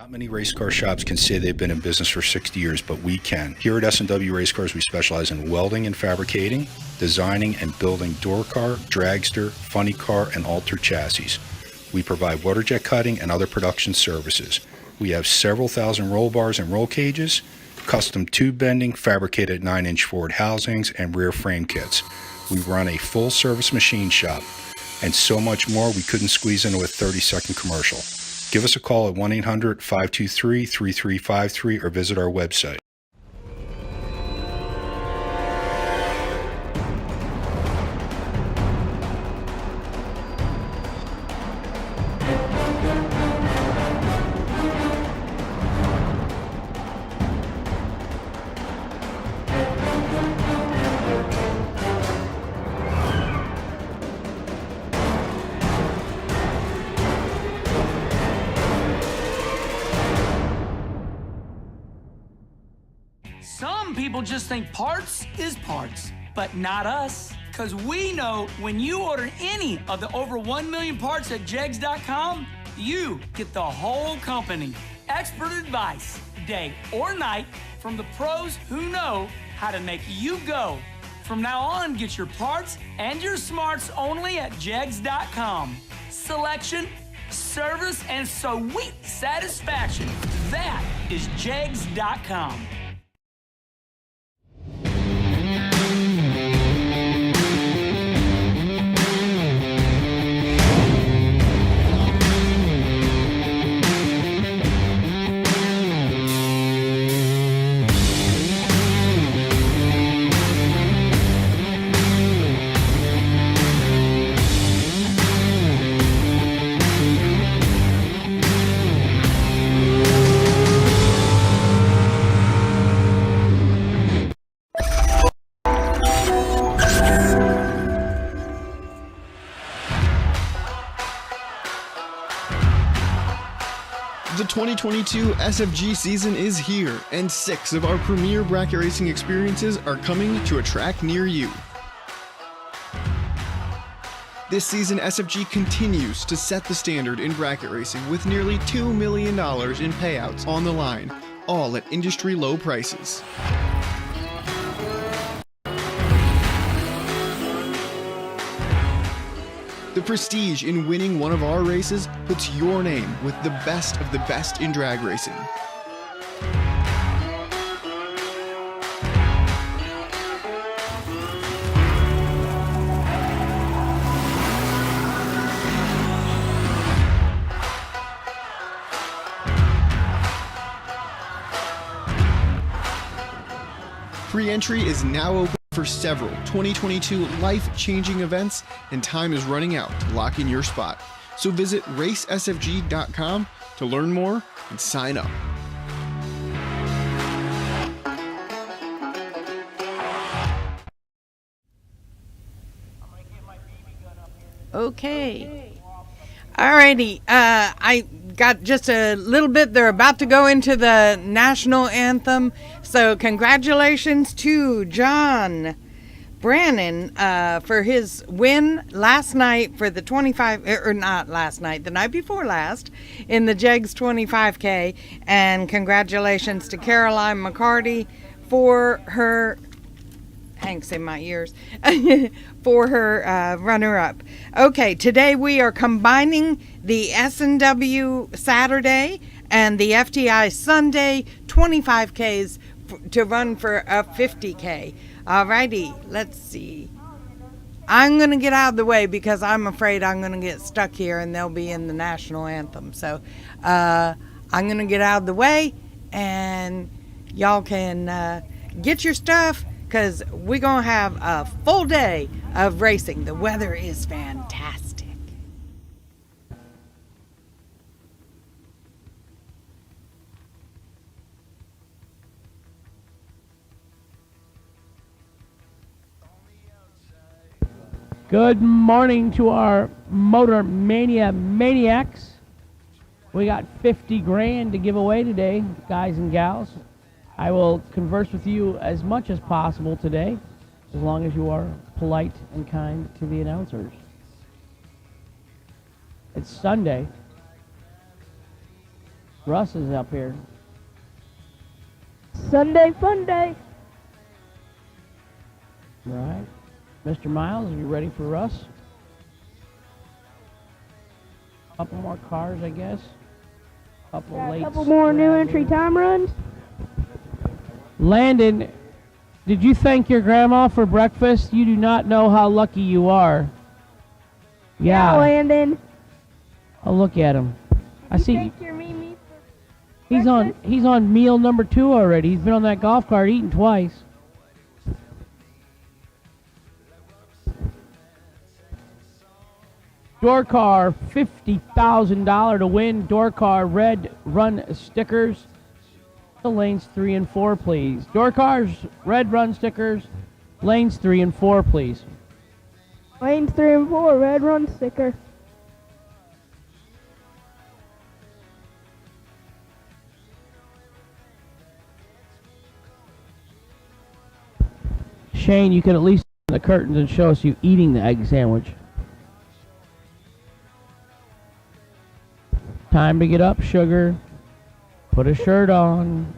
Not many race car shops can say they've been in business for 60 years, but we can. Here at S&W Race Cars, we specialize in welding and fabricating, designing and building door car, dragster, funny car, and altered chassis. We provide water jet cutting and other production services. We have several thousand roll bars and roll cages, custom tube bending, fabricated 9-inch Ford housings, and rear frame kits. We run a full-service machine shop, and so much more we couldn't squeeze into a 30-second commercial. Give us a call at 1-800-523-3353 or visit our website. Some people just think parts is parts, but not us. Because we know when you order any of the over 1 million parts at Jegs.com, you get the whole company. Expert advice, day or night, from the pros who know how to make you go. From now on, get your parts and your smarts only at Jegs.com. Selection, service, and sweet satisfaction. That is Jegs.com. The 2022 SFG season is here, and 6 of our premier bracket racing experiences are coming to a track near you. This season, SFG continues to set the standard in bracket racing with nearly $2 million in payouts on the line, all at industry low prices. The prestige in winning one of our races puts your name with the best of the best in drag racing. Pre-entry is now open for several 2022 life-changing events, and time is running out to lock in your spot. So visit racesfg.com to learn more and sign up. Okay. Alrighty. I got just a little bit. They're about to go into the national anthem. So congratulations to John Brannon for his win last night for the 25, or not last night, the night before last, in the Jegs 25K. And congratulations to Caroline McCarty for her, Hank's in my ears, for her runner-up. Okay, today we are combining the S&W Saturday and the FTI Sunday 25Ks to run for a 50K. Alrighty, let's see. I'm going to get out of the way because I'm afraid I'm going to get stuck here and they'll be in the national anthem. So I'm going to get out of the way and y'all can get your stuff because we're going to have a full day of racing. The weather is fantastic. Good morning to our Motor Mania Maniacs. We got 50 grand to give away today, guys and gals. I will converse with you as much as possible today, as long as you are polite and kind to the announcers. It's Sunday. Russ is up here. Sunday fun day. All right. Mr. Miles, are you ready for Russ? Couple more cars, I guess. Got a couple more new entry time runs. Landon, did you thank your grandma for breakfast? You do not know how lucky you are. Yeah, Landon. Oh, look at him. I You see. thanked your Mimi for He's on meal number 2 already. He's been on that golf cart eating twice. Door car, $50,000 to win. Door car, red run stickers. The lanes 3 and 4, please. Door cars, red run stickers. Lanes 3 and 4, please. Lanes 3 and 4, red run sticker. Shane, you can at least open the curtains and show us you eating the egg sandwich. Time to get up, sugar. Put a shirt on.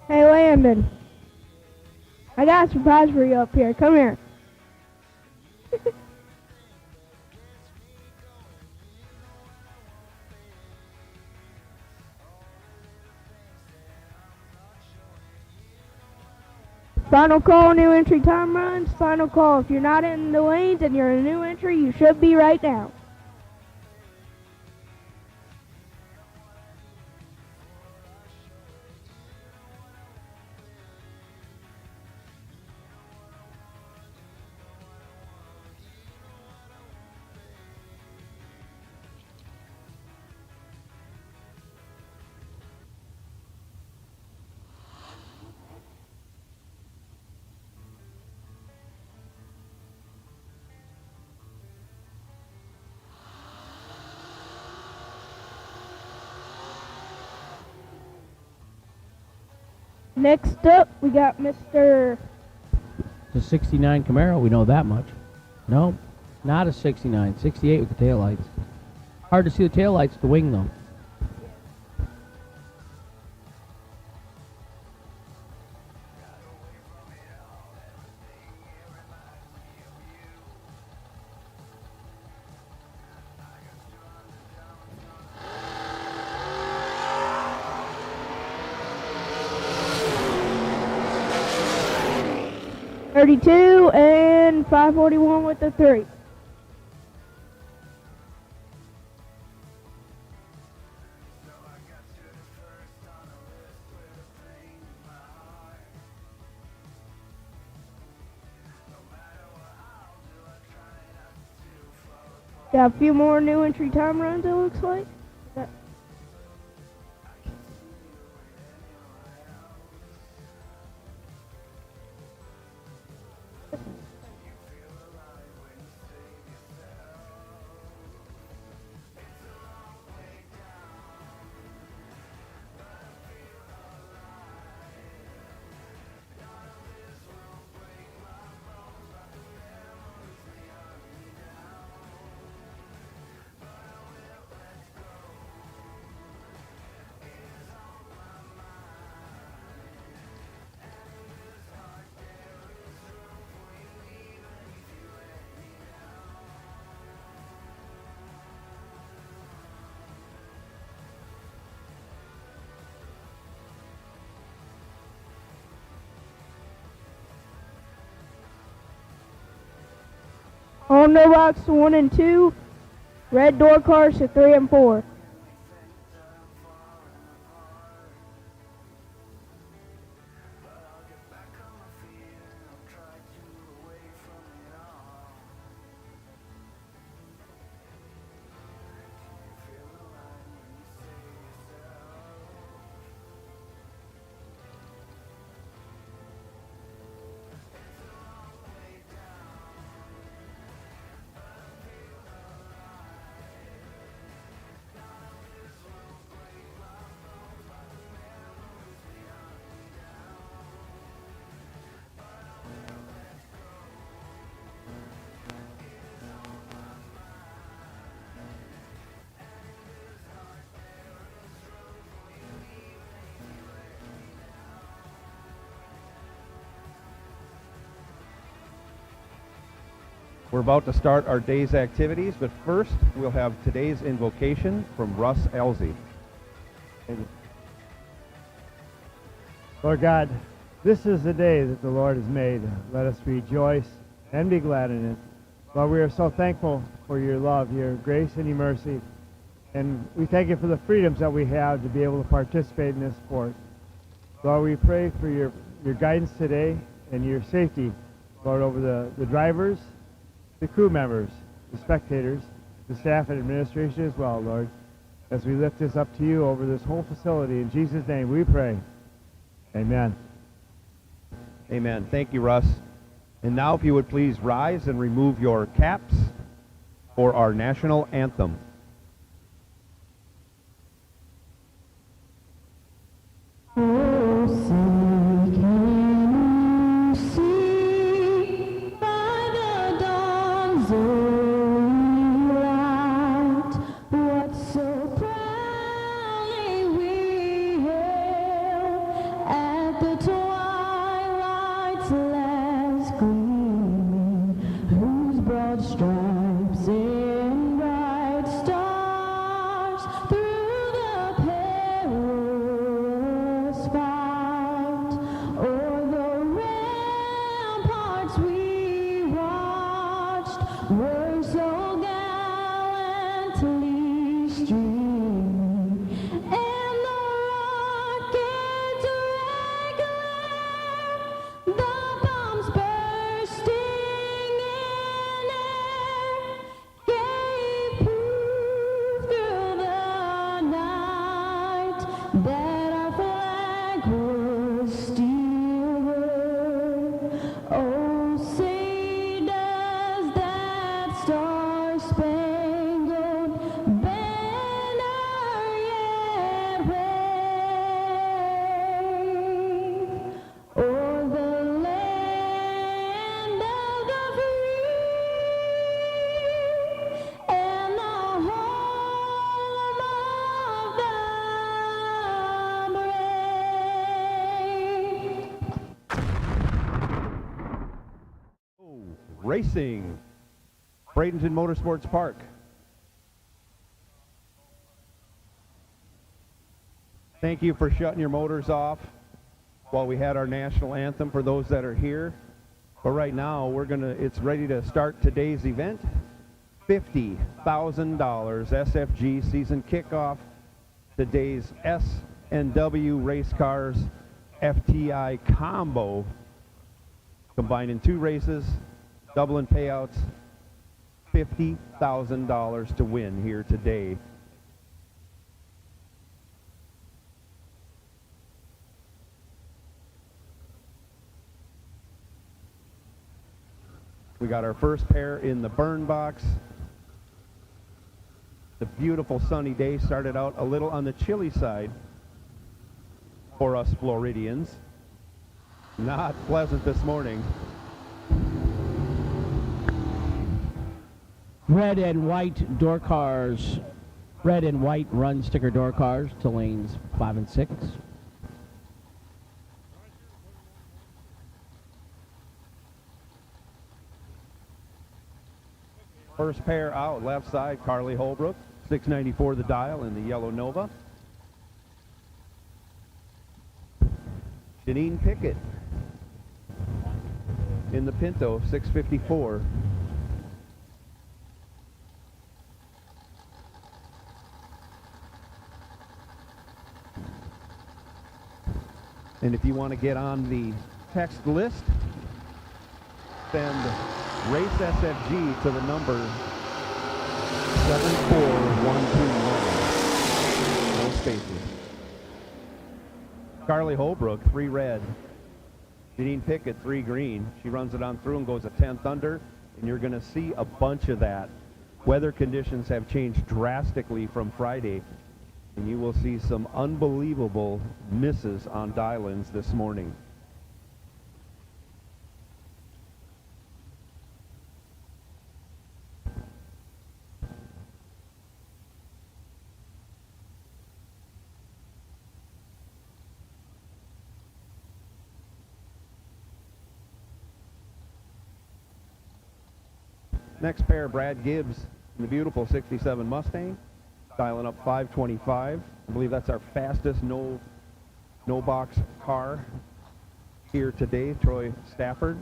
Hey, Landon. I got a surprise for you up here. Come here. Final call, new entry time runs. Final call. If you're not in the lanes and you're a new entry, you should be right now. Next up, we got Mr. It's a 69 Camaro, we know that much. No, not a 69. 68 with the taillights. Hard to see the taillights, the wing though. .32 and 541 with the 3. Got a few more new entry time runs, it looks like. On the box 1 and 2, red door cars to 3 and 4. We're about to start our day's activities, but first we'll have today's invocation from Russ Elzey. Lord God, this is the day that the Lord has made. Let us rejoice and be glad in it. Lord, we are so thankful for your love, your grace, and your mercy. And we thank you for the freedoms that we have to be able to participate in this sport. Lord, we pray for your guidance today and your safety, Lord, over the drivers, the crew members, the spectators, the staff and administration as well, Lord, as we lift this up to you over this whole facility. In Jesus' name we pray. Amen. Amen. Thank you, Russ. And now if you would please rise and remove your caps for our national anthem. Racing, Bradenton Motorsports Park. Thank you for shutting your motors off while we had our national anthem for those that are here. But right now, it's ready to start today's event. $50,000 SFG season kickoff. Today's S&W race cars FTI combo, combining two races, doubling payouts, $50,000 to win here today. We got our first pair in the burn box. The beautiful sunny day started out a little on the chilly side for us Floridians. Not pleasant this morning. Red and white door cars, red and white run sticker door cars to lanes 5 and 6. First pair out, left side, Carly Holbrook, 694 the dial in the yellow Nova. Janine Pickett in the Pinto, 654. And if you want to get on the text list, send Race SFG to the number 74121. No spaces. Carly Holbrook, 3 red. Janine Pickett, 3 green. She runs it on through and goes a 10th under, and you're going to see a bunch of that. Weather conditions have changed drastically from Friday, and you will see some unbelievable misses on dial-ins this morning. Next pair, Brad Gibbs in the beautiful 67 Mustang, dialing up 525. I believe that's our fastest no box car here today. Troy Stafford,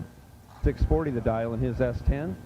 640 the dial in his S10.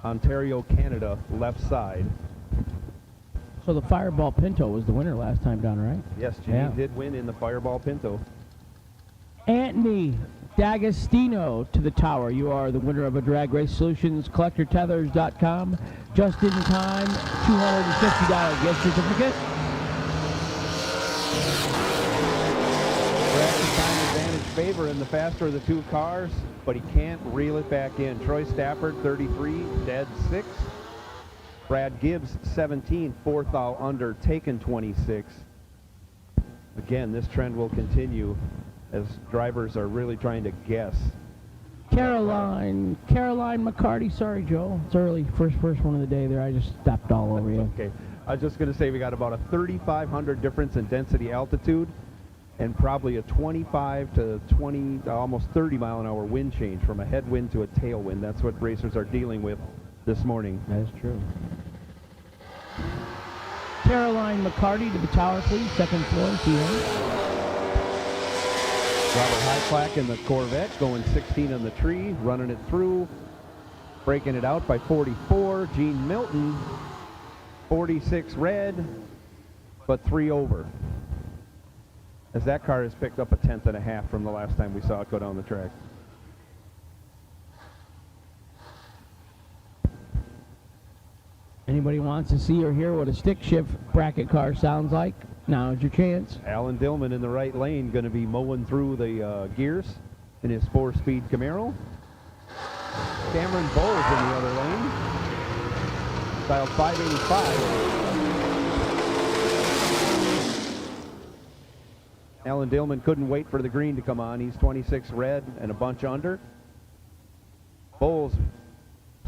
Ontario, Canada, left side. So the Fireball Pinto was the winner last time down, right? Yes, Janine did win in the Fireball Pinto. Anthony D'Agostino to the tower. You are the winner of a Drag Race Solutions CollectorTethers.com. Just in time, $250 gift certificate. Brad time advantage favor in the faster of the two cars, but he can't reel it back in. Troy Stafford, 33, dead 6. Brad Gibbs, 17, fourth thou under, taken 26. Again, this trend will continue as drivers are really trying to guess. Caroline McCarty. Sorry, Joe. It's early. First one of the day there. I just stepped all over you. Okay. I was just going to say we got about a 3,500 difference in density altitude and probably a 25 to 20, almost 30 mile an hour wind change from a headwind to a tailwind. That's what racers are dealing with this morning. That is true. Caroline McCarty to the tower, please. Second floor, here. Robert Hyclack in the Corvette going 16 on the tree, running it through, breaking it out by 44. Gene Milton, 46 red, but 3 over. As that car has picked up a 10.5 from the last time we saw it go down the track. Anybody wants to see or hear what a stick shift bracket car sounds like? Now's your chance. Alan Dillman in the right lane, going to be mowing through the gears in his 4-speed Camaro. Cameron Bowles in the other lane. Style 585. Alan Dillman couldn't wait for the green to come on. He's 26 red and a bunch under. Bowles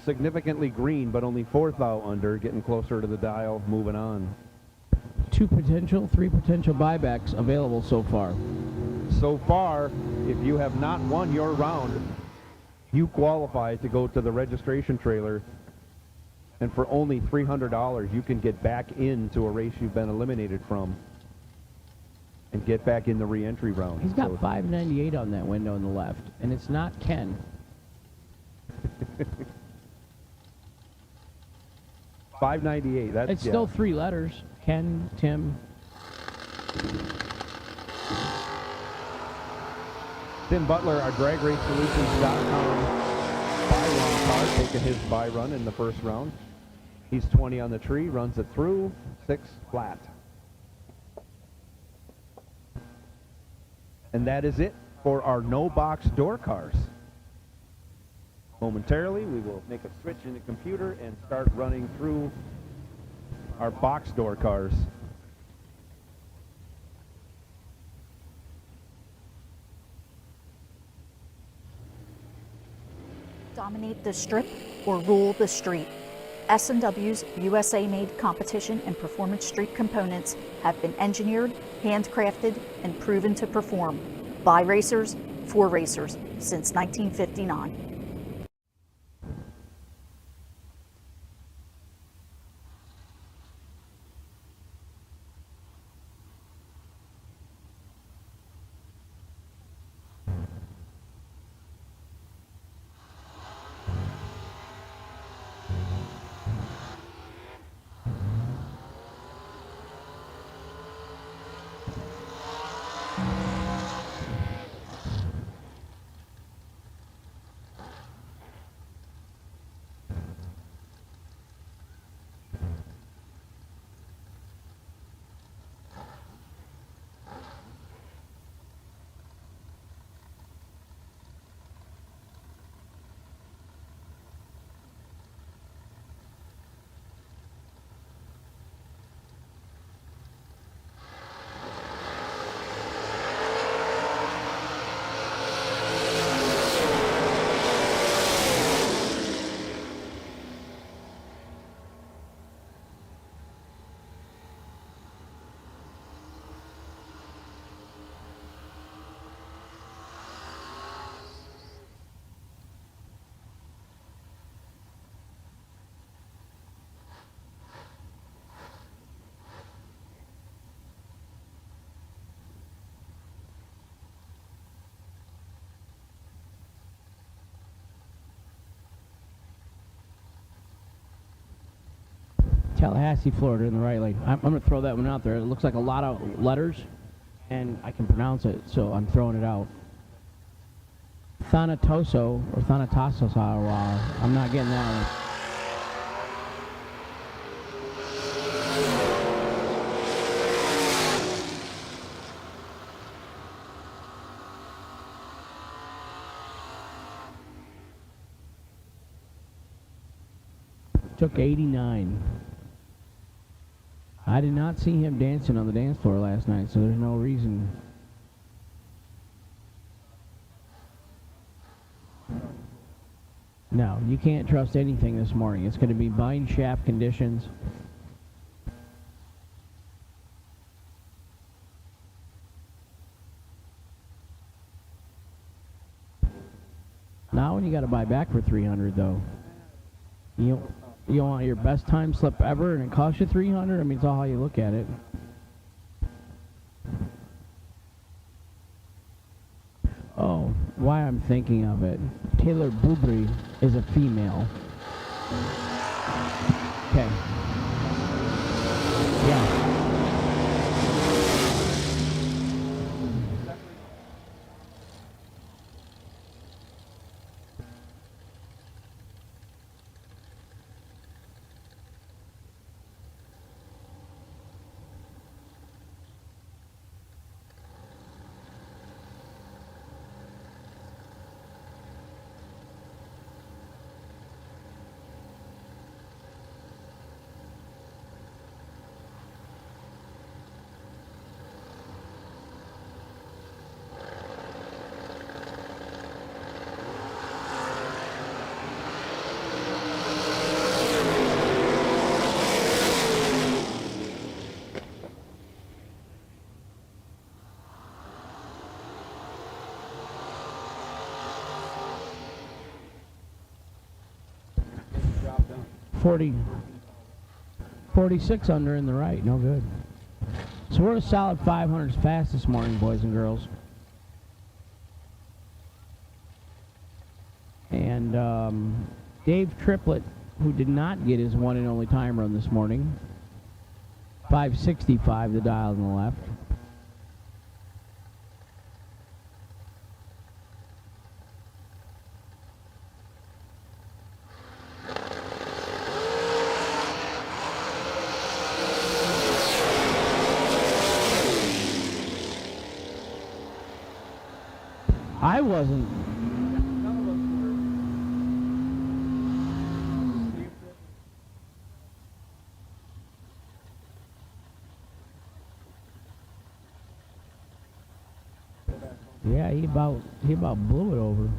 significantly green, but only 4th thou under, getting closer to the dial, moving on. 3 potential buybacks available so far. So far, if you have not won your round, you qualify to go to the registration trailer, and for only $300, you can get back into a race you've been eliminated from and get back in the re-entry round. He's got 598 on that window on the left, and it's not Ken. 598. That's it's still 3 letters. Ken, Tim. Tim Butler, our DragRaceSolutions.com buy run car, taking his buy run in the first round. He's 20 on the tree, runs it through, 6 flat. And that is it for our no-box door cars. Momentarily, we will make a switch in the computer and start running through our box door cars. Dominate the strip or rule the street. S&W's USA-made competition and performance street components have been engineered, handcrafted, and proven to perform by racers for racers since 1959. Tallahassee, Florida in the right lane. I'm going to throw that one out there. It looks like a lot of letters, and I can pronounce it, so I'm throwing it out. Thanatos, I'm not getting that one. Took 89. I did not see him dancing on the dance floor last night, so there's no reason. No, you can't trust anything this morning. It's going to be bind shaft conditions. Now when you got to buy back for 300 though. You want your best time slip ever and it costs you 300? I mean, it's all how you look at it. Oh, why I'm thinking of it. Taylor Bubry is a female. Okay. Yeah. Drop down. 46 under in the right, no good. So we're a solid 500s fast this morning, boys and girls. And Dave Triplett, who did not get his one and only time run this morning, 565, the dial on the left. I wasn't. Yeah, he about blew it over.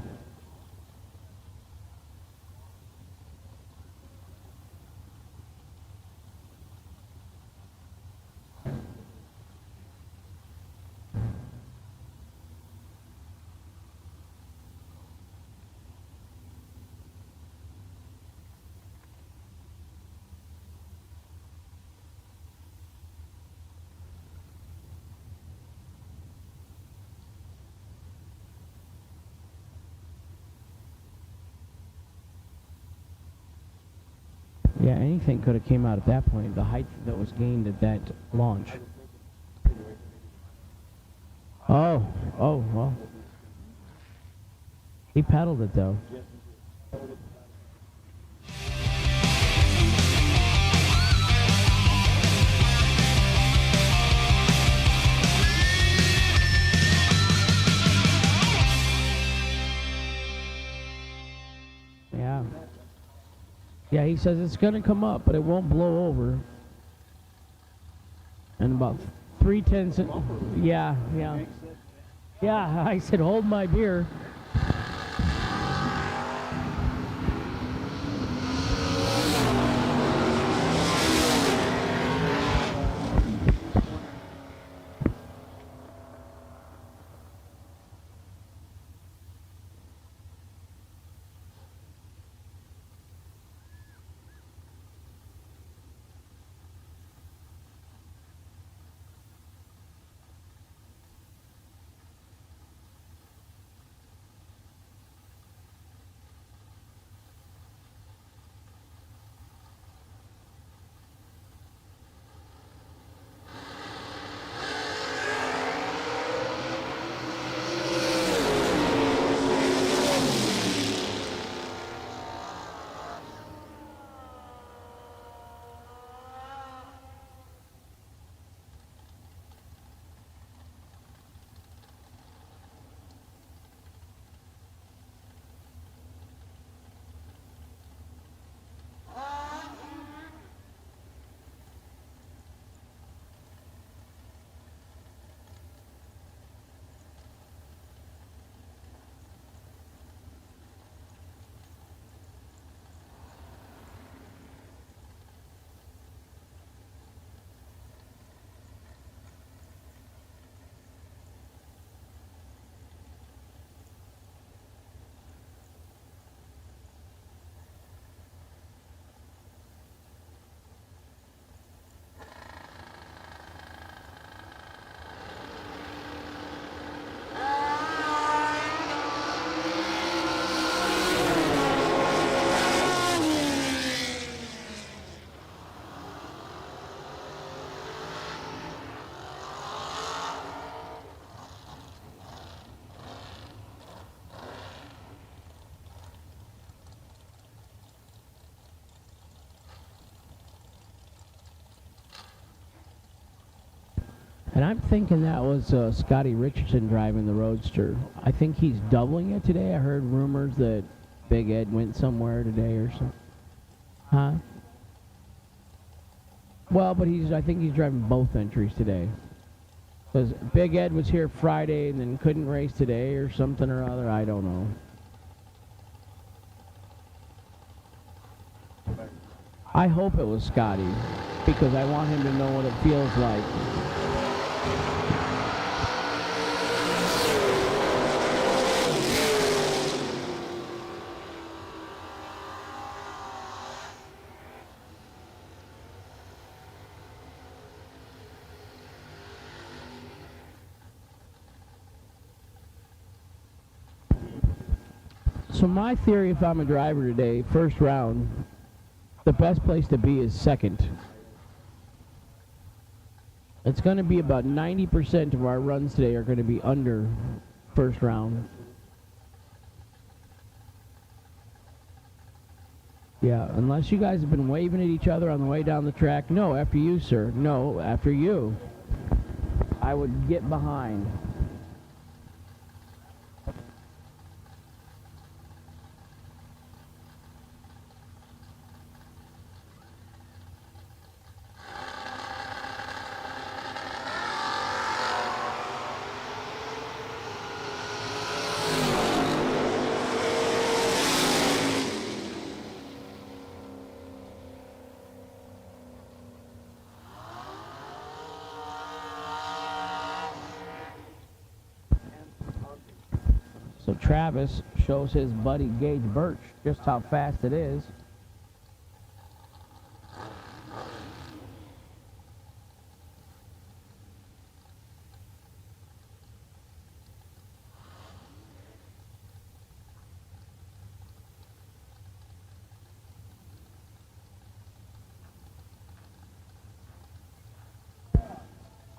Yeah, anything could have came out at that point, the height that was gained at that launch. Oh, well. He pedaled it, though. Yeah. Yeah, he says it's going to come up, but it won't blow over. And about 3/10. Yeah. Yeah, I said, hold my beer. And I'm thinking that was Scotty Richardson driving the Roadster. I think he's doubling it today. I heard rumors that Big Ed went somewhere today or something. Huh? Well, but I think he's driving both entries today. Because Big Ed was here Friday and then couldn't race today or something or other. I don't know. I hope it was Scotty, because I want him to know what it feels like. So my theory, if I'm a driver today, first round, the best place to be is second. It's going to be about 90% of our runs today are going to be under first round. Yeah, unless you guys have been waving at each other on the way down the track. No, after you, sir. No, after you. I would get behind. So Travis shows his buddy Gage Birch just how fast it is.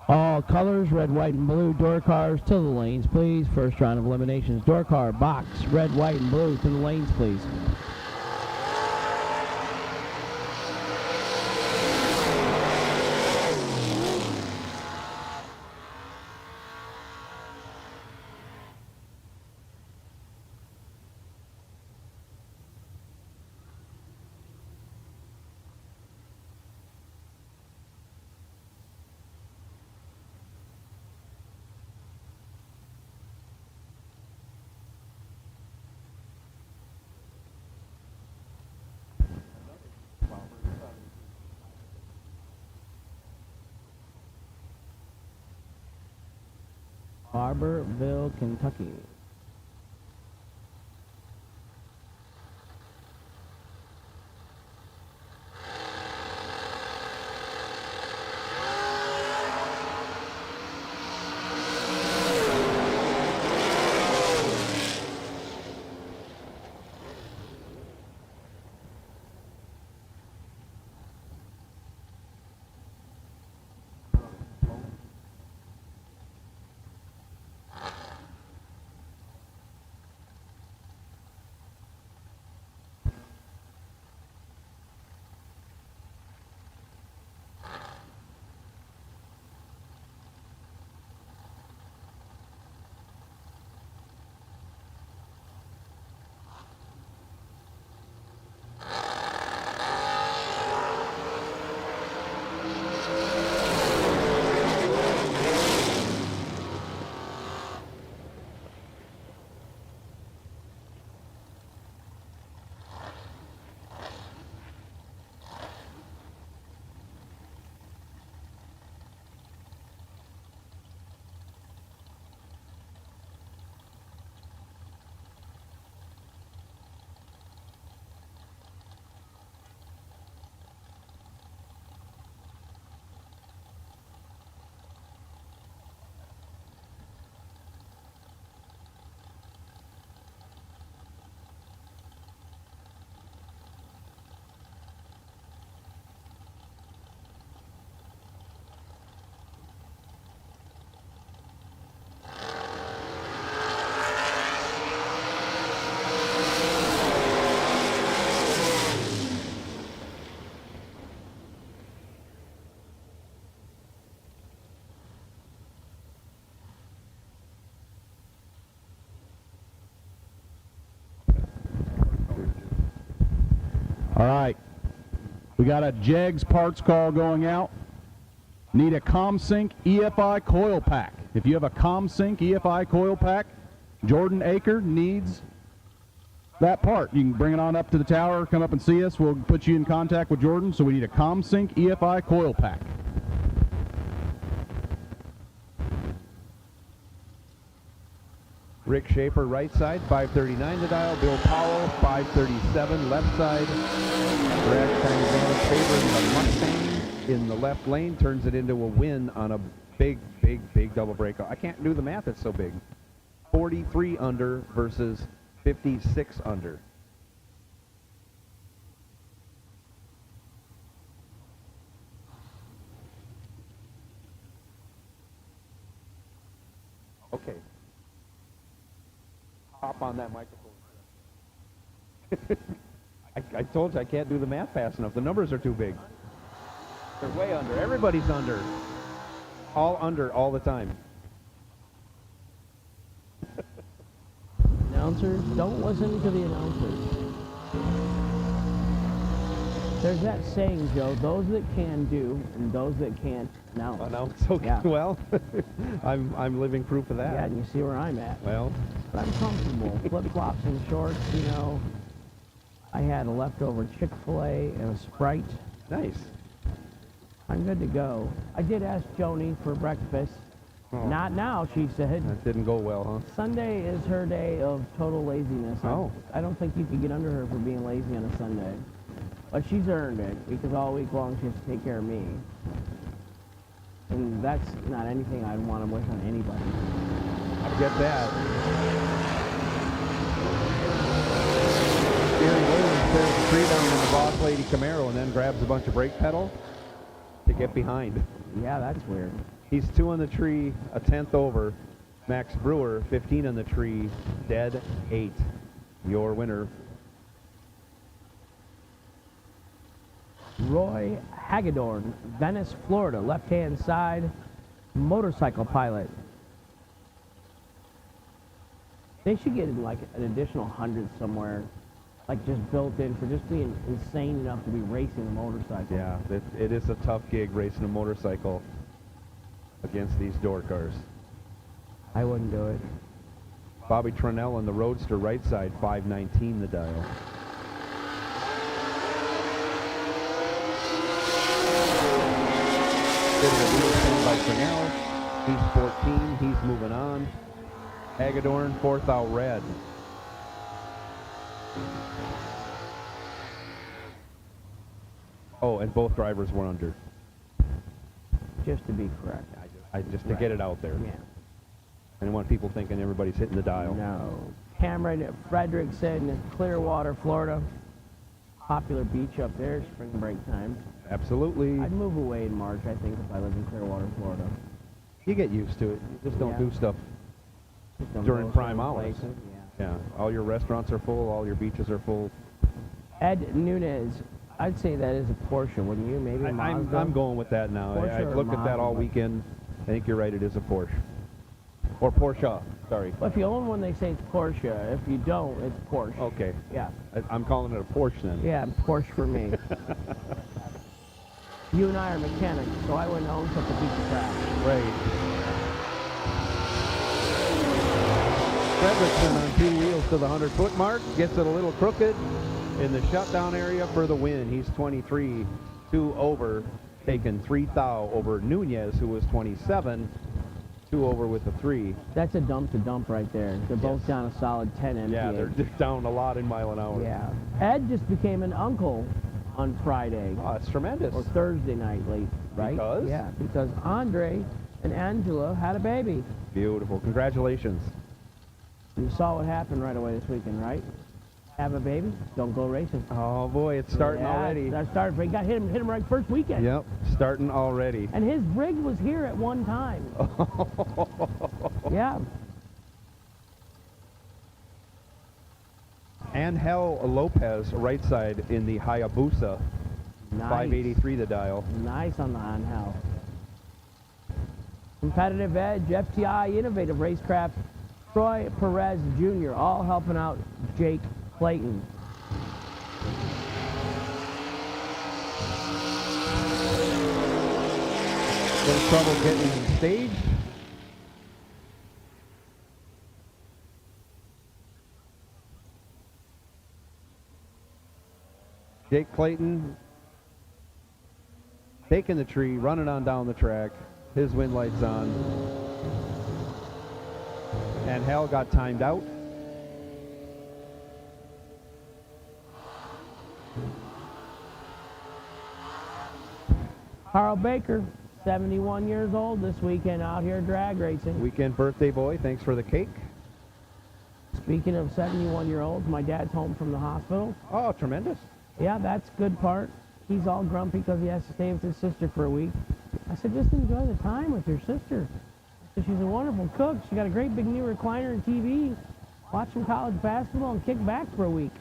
All colors, red, white, and blue. Door cars to the lanes, please. First round of eliminations. Door car, box, red, white, and blue to the lanes, please. Barberville, Kentucky. All right. We got a Jegs parts call going out. Need a ComSync EFI coil pack. If you have a ComSync EFI coil pack, Jordan Aker needs that part. You can bring it on up to the tower, come up and see us. We'll put you in contact with Jordan. So we need a ComSync EFI coil pack. Rick Schaefer, right side, 539 the dial. Bill Powell, 537, left side. Brad Tanzano favoring the Mustang in the left lane, turns it into a win on a big double breakout. I can't do the math, it's so big. 43 under versus 56 under. Okay. Hop on that microphone. I told you I can't do the math fast enough. The numbers are too big. They're way under. Everybody's under. All under all the time. Announcers, don't listen to the announcers. There's that saying, Joe, those that can do and those that can't announce. Announce, okay. Yeah. Well, I'm living proof of that. Yeah, and you see where I'm at. Well, But I'm comfortable. Flip-flops and shorts, you know. I had a leftover Chick-fil-A and a Sprite. nice. I'm good to go. I did ask Joni for breakfast. Oh. Not now, she said. That didn't go well, huh? Sunday is her day of total laziness. Oh. I don't think you could get under her for being lazy on a Sunday. But she's earned it because all week long she has to take care of me. And that's not anything I'd want to wish on anybody. I get that. Gary Williams tears the tree down in the Boss Lady Camaro and then grabs a bunch of brake pedal to get behind. Yeah, that's weird. He's 2 on the tree, a 10th over. Max Brewer, 15 on the tree, dead 8. Your winner. Roy Hagedorn, Venice, Florida, left-hand side, motorcycle pilot. They should get like an additional 100 somewhere, like just built in for just being insane enough to be racing a motorcycle. Yeah, it is a tough gig racing a motorcycle against these door cars. I wouldn't do it. Bobby Tronell on the Roadster right side, 519 the dial. By Tronell. He's 14, he's moving on. Hagedorn, 4th out red. Oh, and both drivers were under. Just to be correct. I just to get it out there. Yeah. I don't want people thinking everybody's hitting the dial. No. Cameron Frederickson, Clearwater, Florida. Popular beach up there, spring break time. Absolutely. I'd move away in March, I think, if I lived in Clearwater, Florida. You get used to it. You just don't Yeah. do stuff Just don't during go prime certain hours. places, Yeah. All your restaurants are full. All your beaches are full. Ed Nunez, I'd say that is a Porsche, wouldn't you? Maybe a Mazda? I'm going with that now. Porsche I've or looked at that Mazda, all but- weekend. I think you're right. It is a Porsche. Or Porsche. Sorry. Well, if you own one, they say it's Porsche. If you don't, it's Porsche. Okay. Yeah. I'm calling it a Porsche then. Yeah, Porsche for me. You and I are mechanics, so I wouldn't own such a piece of crap. Right. Fredrickson on 2 wheels to the 100-foot mark. Gets it a little crooked in the shutdown area for the win. He's 23, 2 over, taking 3 thou over Nunez, who was 27, 2 over with the 3. That's a dump to dump right there. They're both down a solid 10 MPH. Yeah, they're down a lot in mile an hour. Yeah. Ed just became an uncle on Friday. Oh, it's tremendous. Or Thursday night late, right? Because? Yeah, because Andre and Angela had a baby. Beautiful. Congratulations. You saw what happened right away this weekend, right? Have a baby, don't go racing. Oh boy, it's starting already. That started. He got hit him right first weekend. Yep, starting already. And his rig was here at one time. Yeah. Angel Lopez, right side in the Hayabusa, Nice. 583 the dial. Nice on the on-house. Competitive Edge, FTI, Innovative Racecraft, Troy Perez Jr., all helping out Jake Clayton. Little trouble getting staged. Jake Clayton taking the tree, running on down the track. His wind lights on. And Hal got timed out. Carl Baker, 71 years old this weekend out here drag racing. Weekend birthday boy, thanks for the cake. Speaking of 71-year-olds, my dad's home from the hospital. Oh, tremendous. Yeah, that's good part. He's all grumpy because he has to stay with his sister for a week. I said, just enjoy the time with your sister. I said, she's a wonderful cook. She got a great big new recliner and TV. Watch some college basketball and kick back for a week.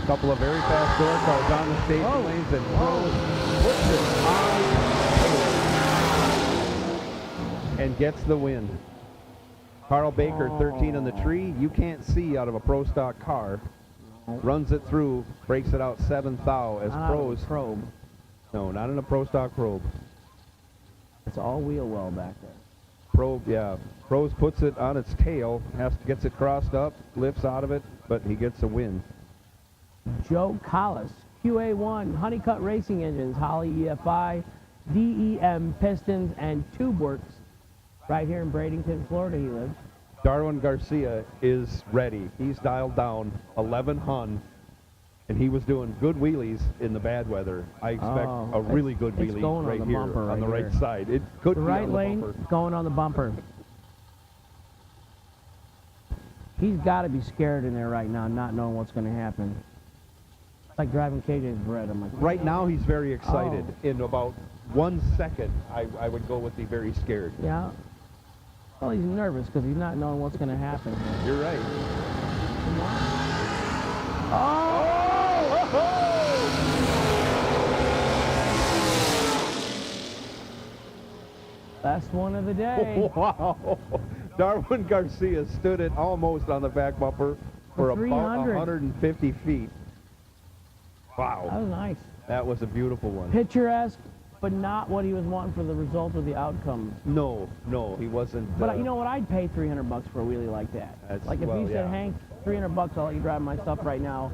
Couple of very fast door cars on the stage lanes and puts it on and gets the win. Carl Baker, 13 on the tree. You can't see out of a Pro Stock car. Runs it through, breaks it out 7th thou as pros. Probe. No, not in a Pro Stock probe. It's all wheel well back there. Probe, yeah. Pros puts it on its tail, gets it crossed up, lifts out of it, but he gets a win. Joe Collis, QA1, Honeycutt Racing Engines, Holly EFI, DEM Pistons, and Tube Works. Right here in Bradenton, Florida he lives. Darwin Garcia is ready. He's dialed down 11 Hun, and he was doing good wheelies in the bad weather. I expect a really good wheelie right here on the right side. It could the be right on the lane bumper. going on the bumper. He's got to be scared in there right now, not knowing what's going to happen. It's like driving KJ's bread. I'm like, right now he's very excited. In about 1 second, I would go with the very scared. Yeah. Well, he's nervous because he's not knowing what's going to happen. You're right. Last one of the day. Wow. Darwin Garcia stood it almost on the back bumper for about 150 feet. Wow. That was nice. That was a beautiful one. Picturesque, but not what he was wanting for the result or the outcome. No, he wasn't. But you know what? I'd pay $300 for a wheelie like that. Like if you said, Hank, $300, I'll let you drive my stuff right now.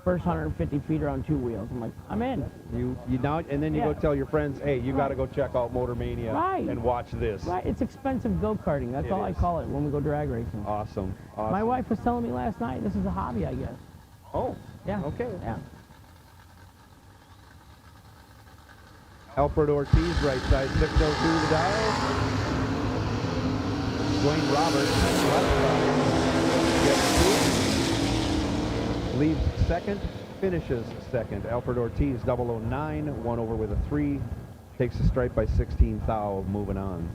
First 150 feet are on 2 wheels. I'm like, I'm in. You now, and then you go tell your friends, hey, you got to go check out Motor Mania and watch this. Right, it's expensive go-karting. That's all I call it when we go drag racing. Awesome. My wife was telling me last night, this is a hobby, I guess. Oh, yeah. Okay. Yeah. Alfred Ortiz, right side, 602 the dial. Dwayne Roberts, left side. Leaves second, finishes second. Alfred Ortiz, 009, one over with a 3. Takes the stripe by 16 thou, moving on.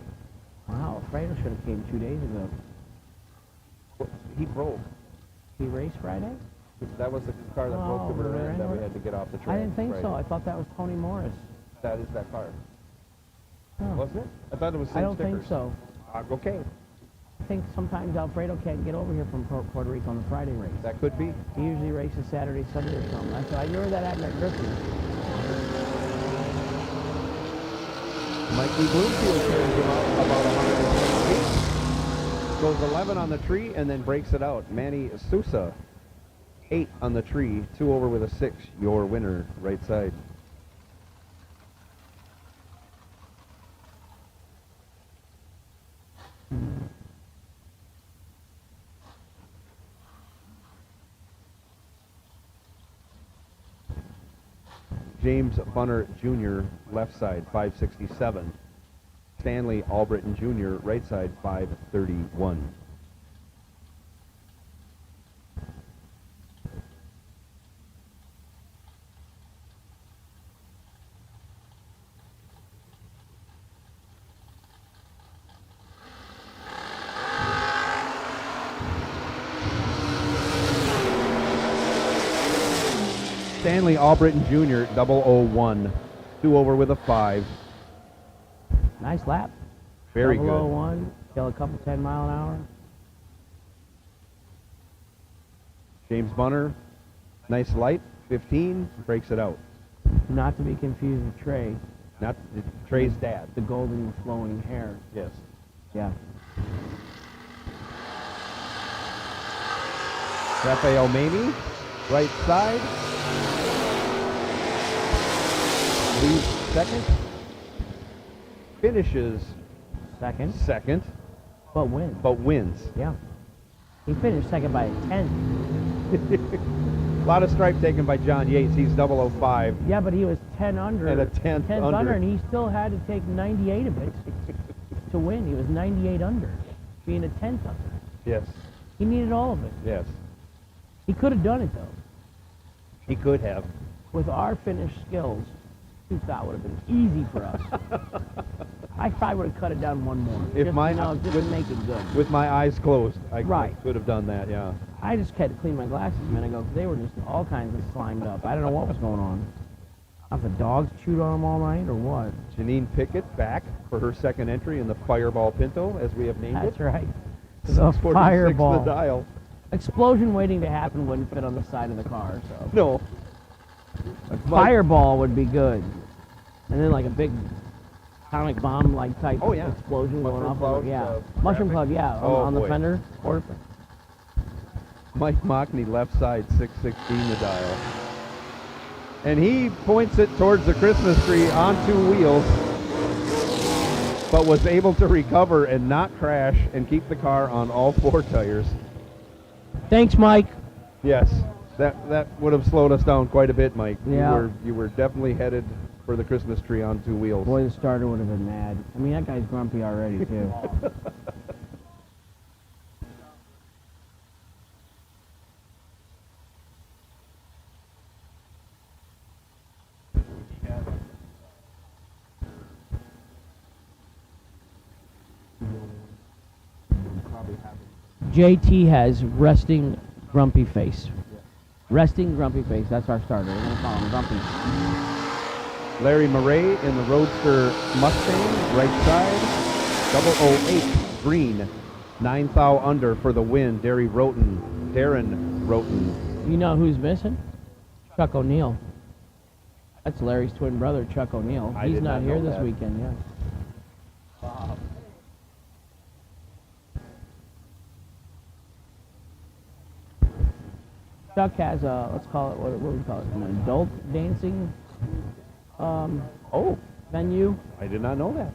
Wow, Fredo should have came 2 days ago. He broke. He raced Friday? That was the car that broke the rear end that we had to get off the track. I didn't think Friday. so. I thought that was Tony Morris. That is that car. Oh. Wasn't it? I thought it was same I don't stickers. think so. Okay. I think sometimes Alfredo can't get over here from Puerto Rico on the Friday race. That could be. He usually races Saturday, Sunday or something. I said, I knew where that happened at Christmas. Mikey Bloomfield carries him up about 120 feet. Goes 11 on the tree and then breaks it out. Manny Sousa, 8 on the tree, 2 over with a 6. Your winner, right side. James Bunner Jr., left side, 567. Stanley Albritton Jr., right side, 531. Stanley Albritton Jr., 001. 2 over with a 5. Nice lap. Very good. 001, kill a couple 10 mile an hour. James Bunner, nice light, 15, breaks it out. Not to be confused with Trey. Not Trey's dad. The golden flowing hair. Yes. Yeah. Rafael Mamie, right side. Leads second. Finishes Second. But wins. but wins. Yeah. He finished second by a 10. A lot of stripe taken by John Yates. He's 005. Yeah, but he was 10 under. And a 10th under. And he still had to take 98 of it to win. He was 98 under, being a 10th under. Yes. He needed all of it. Yes. He could have done it, though. He could have. With our finish skills, 2,000 would have been easy for us. I probably would have cut it down one more. If just, mine- just to make it good. With my eyes closed, I Right. could have done that, yeah. I just had to clean my glasses a minute ago because they were just all kinds of slimed up. I don't know what was going on. Have the dogs chewed on them all night or what? Janine Pickett back for her second entry in the Fireball Pinto, as we have named That's it. right. The 646 Fireball. the dial. Explosion waiting to happen wouldn't fit on the side of the car, so. No. Fireball would be good. And then like a big atomic bomb like type Oh, yeah. explosion going Mushroom off. cloud, Yeah. Mushroom graphic. cloud, yeah. Oh, on the boy. fender. Or Mike Mockney, left side, 616 the dial. And he points it towards the Christmas tree on two wheels, but was able to recover and not crash and keep the car on all four tires. Thanks, Mike. Yes, that would have slowed us down quite a bit, Mike. Yeah. You were definitely headed for the Christmas tree on two wheels. Boy, the starter would have been mad. I mean, that guy's grumpy already, too. JT has resting grumpy face. Resting grumpy face. That's our starter. We're going to call him Grumpy. Larry Murray in the Roadster Mustang, right side. 008 green. 9 thou under for the win. Darren Roten. You know who's missing? Chuck O'Neill. That's Larry's twin brother, Chuck O'Neill. I He's did not not here know this that. weekend, yeah. Chuck has a, let's call it, what do we call it, an adult dancing venue. I did not know that.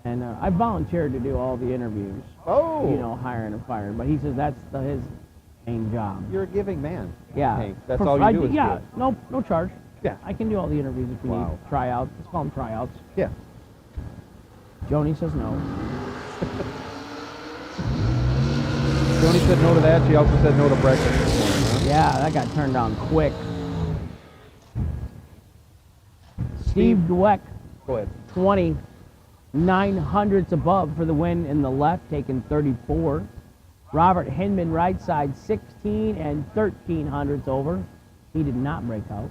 And I volunteered to do all the interviews, Oh, you know, hiring and firing. But he says that's his main job. you're a giving man. Yeah. Hank. That's all you do is yeah, give. no charge. Yeah. I can do all the interviews if you Wow. need. Tryouts. Let's call them tryouts. Yeah. Joni says no. Tony said no to that. She also said no to breakfast this morning, huh? Yeah, that got turned down quick. Steve Dweck, Go ahead. 20, 900ths above for the win in the left, taking 34. Robert Hinman, right side, 16 and 1300ths over. He did not break out.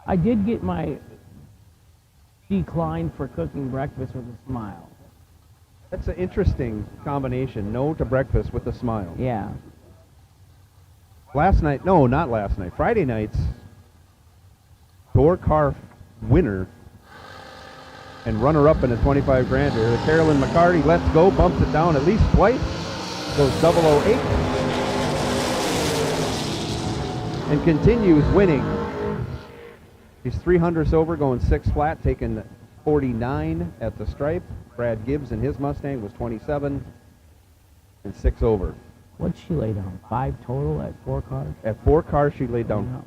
I did get my decline for cooking breakfast with a smile. That's an interesting combination. No to breakfast with a smile. Yeah. Last night, no, not last night. Friday night's door car winner and runner-up in a 25 grand here. Carolyn McCarty lets go, bumps it down at least twice. Goes 008. And continues winning. He's 300ths over, going 6 flat, taking 49 at the stripe. Brad Gibbs in his Mustang was 27 and 6 over. What'd she lay down? 5 total at 4 cars? At 4 cars, she laid down No,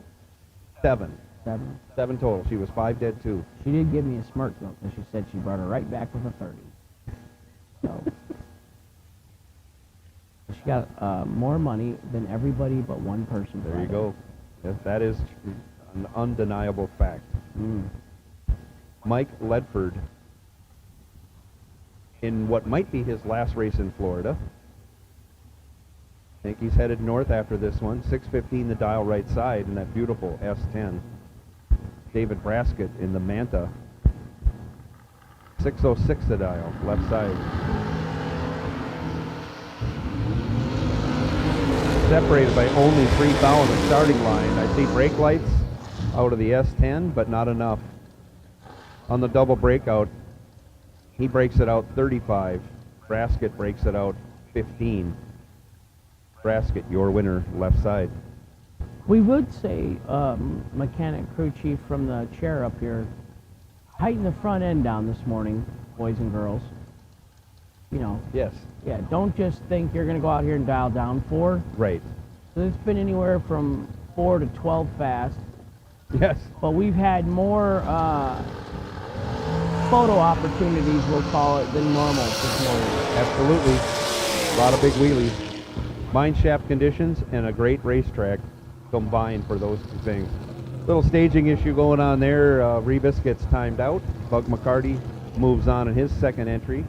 7. 7. 7 total. She was 5 dead, 2. She did give me a smirk though, because she said she brought her right back with a 30. So she got more money than everybody but one person. There you go. Yes, that is an undeniable fact. Mike Ledford, in what might be his last race in Florida. I think he's headed north after this one. 615 the dial right side in that beautiful S10. David Braskett in the Manta. 606 the dial, left side. Separated by only 3 thou on the starting line. I see brake lights out of the S10, but not enough. On the double breakout, he breaks it out 35. Brasket breaks it out 15. Brasket, your winner, left side. We would say, mechanic crew chief from the chair up here, tighten the front end down this morning, boys and girls. You know. Yes. Yeah, don't just think you're going to go out here and dial down 4. Right. So it's been anywhere from 4 to 12 fast. Yes. But we've had more photo opportunities, we'll call it, than normal this morning. Absolutely. A lot of big wheelies. Mine shaft conditions and a great racetrack combined for those two things. Little staging issue going on there. Rebus gets timed out. Bug McCarty moves on in his second entry.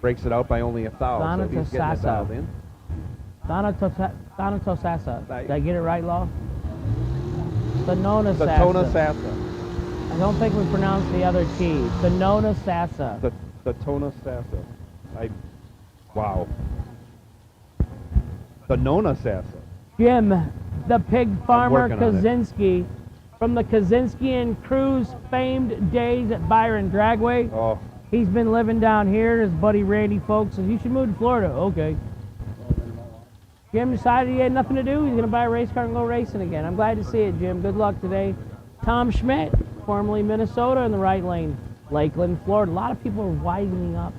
Breaks it out by only 1,000. So he's getting it dialed in. Thanatosasa. Did I get it right, Law? Sonona Sassa. I don't think we pronounced the other T. Sonona Sassa. Sonona Sassa. Wow. Sonona Sassa. Jim, the pig farmer working on it. Kaczynski, from the Kaczynski and Cruz famed days at Byron Dragway. Oh, He's been living down here. His buddy Randy Folks says, you should move to Florida. Okay. Jim decided he had nothing to do. He's going to buy a race car and go racing again. I'm glad to see it, Jim. Good luck today. Tom Schmidt, formerly Minnesota, in the right lane. Lakeland, Florida. A lot of people are widening up.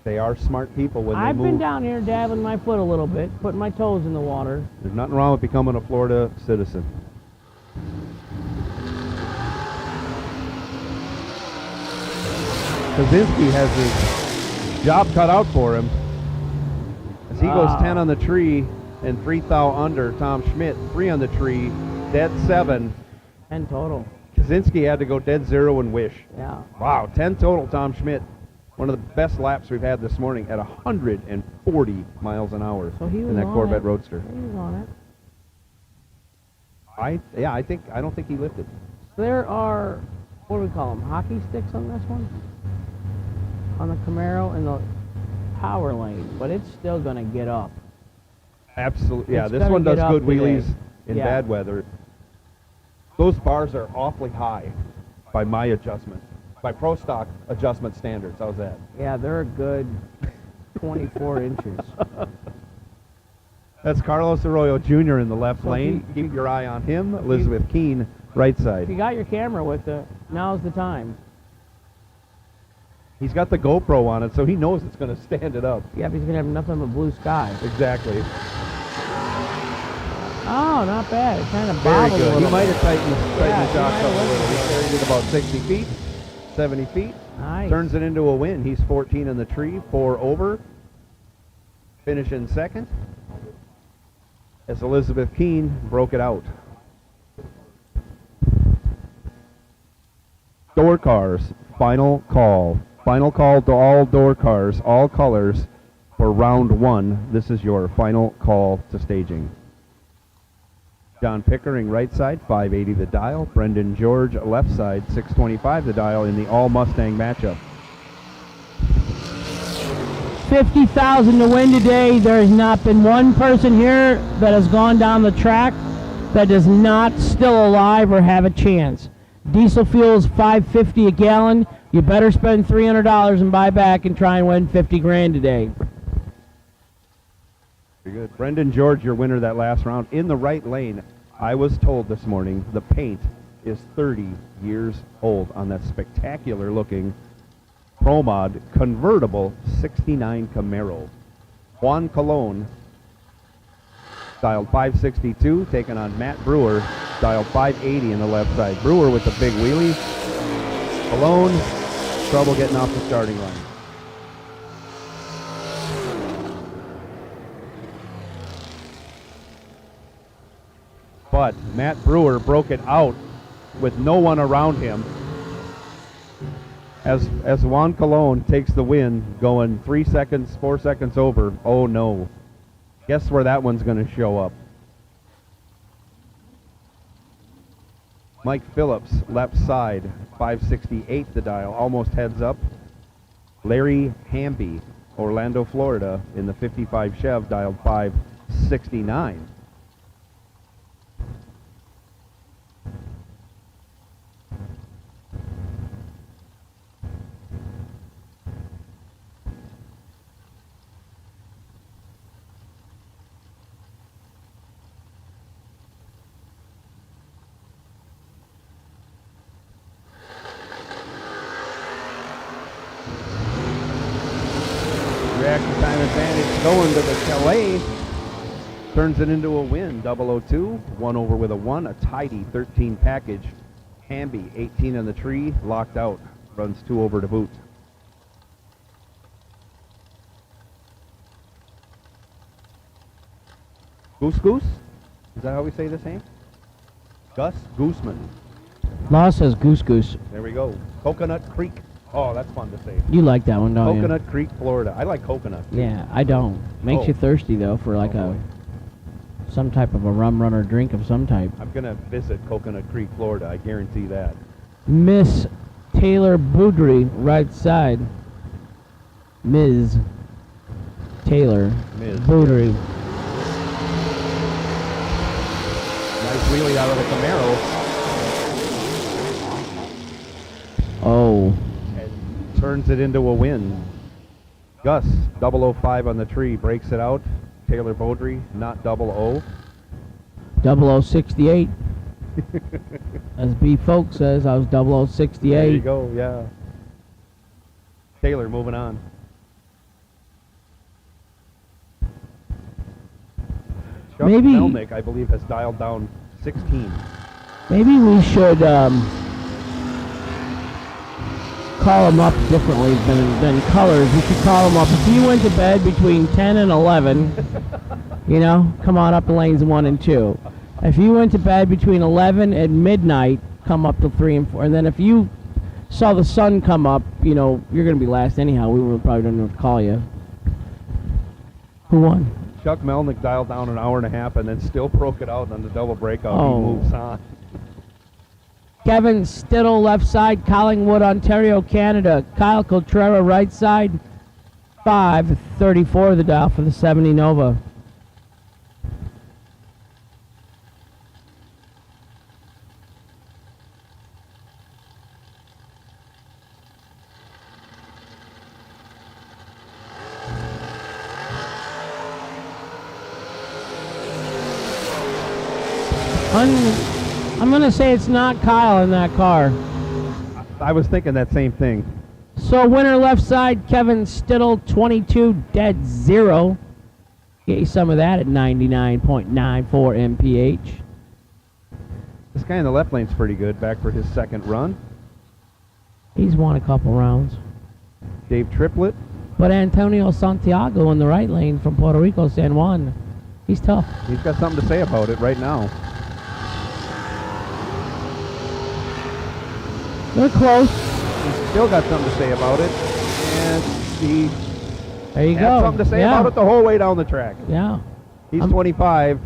they are smart people when they I've move. been down here dabbling my foot a little bit, putting my toes in the water. There's nothing wrong with becoming a Florida citizen. Kaczynski has his job cut out for him as he goes 10 on the tree and 3 thou under. Tom Schmidt 3 on the tree, dead 7. 10 total. Kaczynski had to go dead 0 and wish. Yeah. Wow, 10 total. Tom Schmidt, one of the best laps we've had this morning at 140 miles an hour So he was in that on Corvette it. Roadster. He was on it. I don't think he lifted. There are, what do we call them, hockey sticks on this one? On the Camaro in the power lane, but it's still going to get up. Absolutely. Yeah, It's this gonna one does get up good wheelies today. in Yeah. bad weather. Those bars are awfully high by my adjustment, by Pro Stock adjustment standards. How's that? Yeah, they're a good 24 inches. That's Carlos Arroyo Jr. in the left So lane. if you- Keep your eye on him. Elizabeth Keene, right If you side. got your camera with you, now's the time. He's got the GoPro on it, so he knows it's going to stand it up. Yeah, but he's going to have nothing but blue sky. Exactly. Oh, not bad. It kind of Very bobbled a good. He little might bit. have tightened the Yeah, he shocks might up a have little. He lifted carried it about 60 feet, 70 feet. Nice. Turns it into a win. He's 14 in the tree, 4 over. Finish in second as Elizabeth Keene broke it out. Door cars, final call. Final call to all door cars, all colors for round 1. This is your final call to staging. John Pickering, right side, 580 the dial. Brendan George, left side, 625 the dial in the all Mustang matchup. 50,000 to win today. There has not been one person here that has gone down the track that is not still alive or have a chance. Diesel fuel is $5.50 a gallon. You better spend $300 and buy back and try and win 50 grand today. Very good. Brendan George, your winner that last round. In the right lane, I was told this morning the paint is 30 years old on that spectacular looking Pro Mod convertible 69 Camaro. Juan Colon, dialed 562, taking on Matt Brewer, dialed 580 in the left side. Brewer with the big wheelie. Colon, trouble getting off the starting line. But Matt Brewer broke it out with no one around him as Juan Colon takes the win, going 3 seconds, 4 seconds over. Oh no. Guess where that one's going to show up? Mike Phillips, left side, 568 the dial, almost heads up. Larry Hamby, Orlando, Florida, in the 55 Chev, dialed 569. going to the Calais. Turns it into a win. 002. 1 over with a 1. A tidy 13 package. Hamby 18 on the tree. Locked out. Runs 2 over to boot. Goose Goose? Is that how we say this name? Gus Gooseman. Law says Goose Goose. There we go. Coconut Creek. Oh, that's fun to say. You like that one, don't Coconut Creek, Florida. I like coconut. you? Yeah, I don't. Makes you thirsty though for like some type of a rum runner drink of some type. I'm going to visit Coconut Creek, Florida. I guarantee that. Miss Taylor Boudry, right side. Ms. Taylor Ms. Boudry. Nice wheelie out of the Camaro. Oh. And turns it into a win. Gus, 005 on the tree, breaks it out. Taylor Beaudry, not 00. 0068. As B Folk says, I was 0068. There you go, yeah. Taylor moving on. Chuck Maybe- Melnick, I believe, has dialed down 16. Maybe we should call them up differently than colors. We should call them up. If you went to bed between 10 and 11, you know, come on up to lanes 1 and 2. If you went to bed between 11 and midnight, come up to 3 and 4. And then if you saw the sun come up, you know, you're going to be last anyhow. We will probably don't know what to call you. Who won? Chuck Melnick dialed down an hour and a half and then still broke it out on the double breakout. Oh. He moves on. Kevin Stittle, left side, Collingwood, Ontario, Canada. Kyle Cotrera, right side, 5:34 the dial for the 70 Nova. I'm going to say it's not Kyle in that car. I was thinking that same thing. So winner left side, Kevin Stittle, 22.0. Get you some of that at 99.94 mph. This guy in the left lane's pretty good, back for his second run. He's won a couple rounds. Dave Triplett. But Antonio Santiago in the right lane from Puerto Rico, San Juan, he's tough. He's got something to say about it right now. They're close. He's still got something to say about it. And he There you had go. something to say Yeah. about it the whole way down the track. Yeah. He's 25.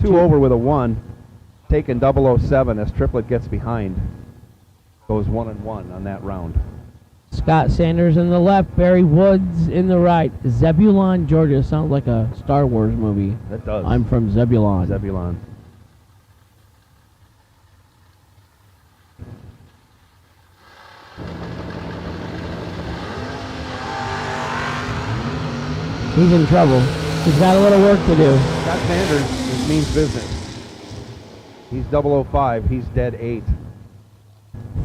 2 over with a 1. Taking 007 as Triplett gets behind. Goes 1 and 1 on that round. Scott Sanders in the left, Barry Woods in the right. Zebulon, Georgia. Sounds like a Star Wars movie. That does. I'm from Zebulon. Zebulon. He's in trouble. He's got a little work to do. Scott Sanders, this means business. He's 005. He's dead 8.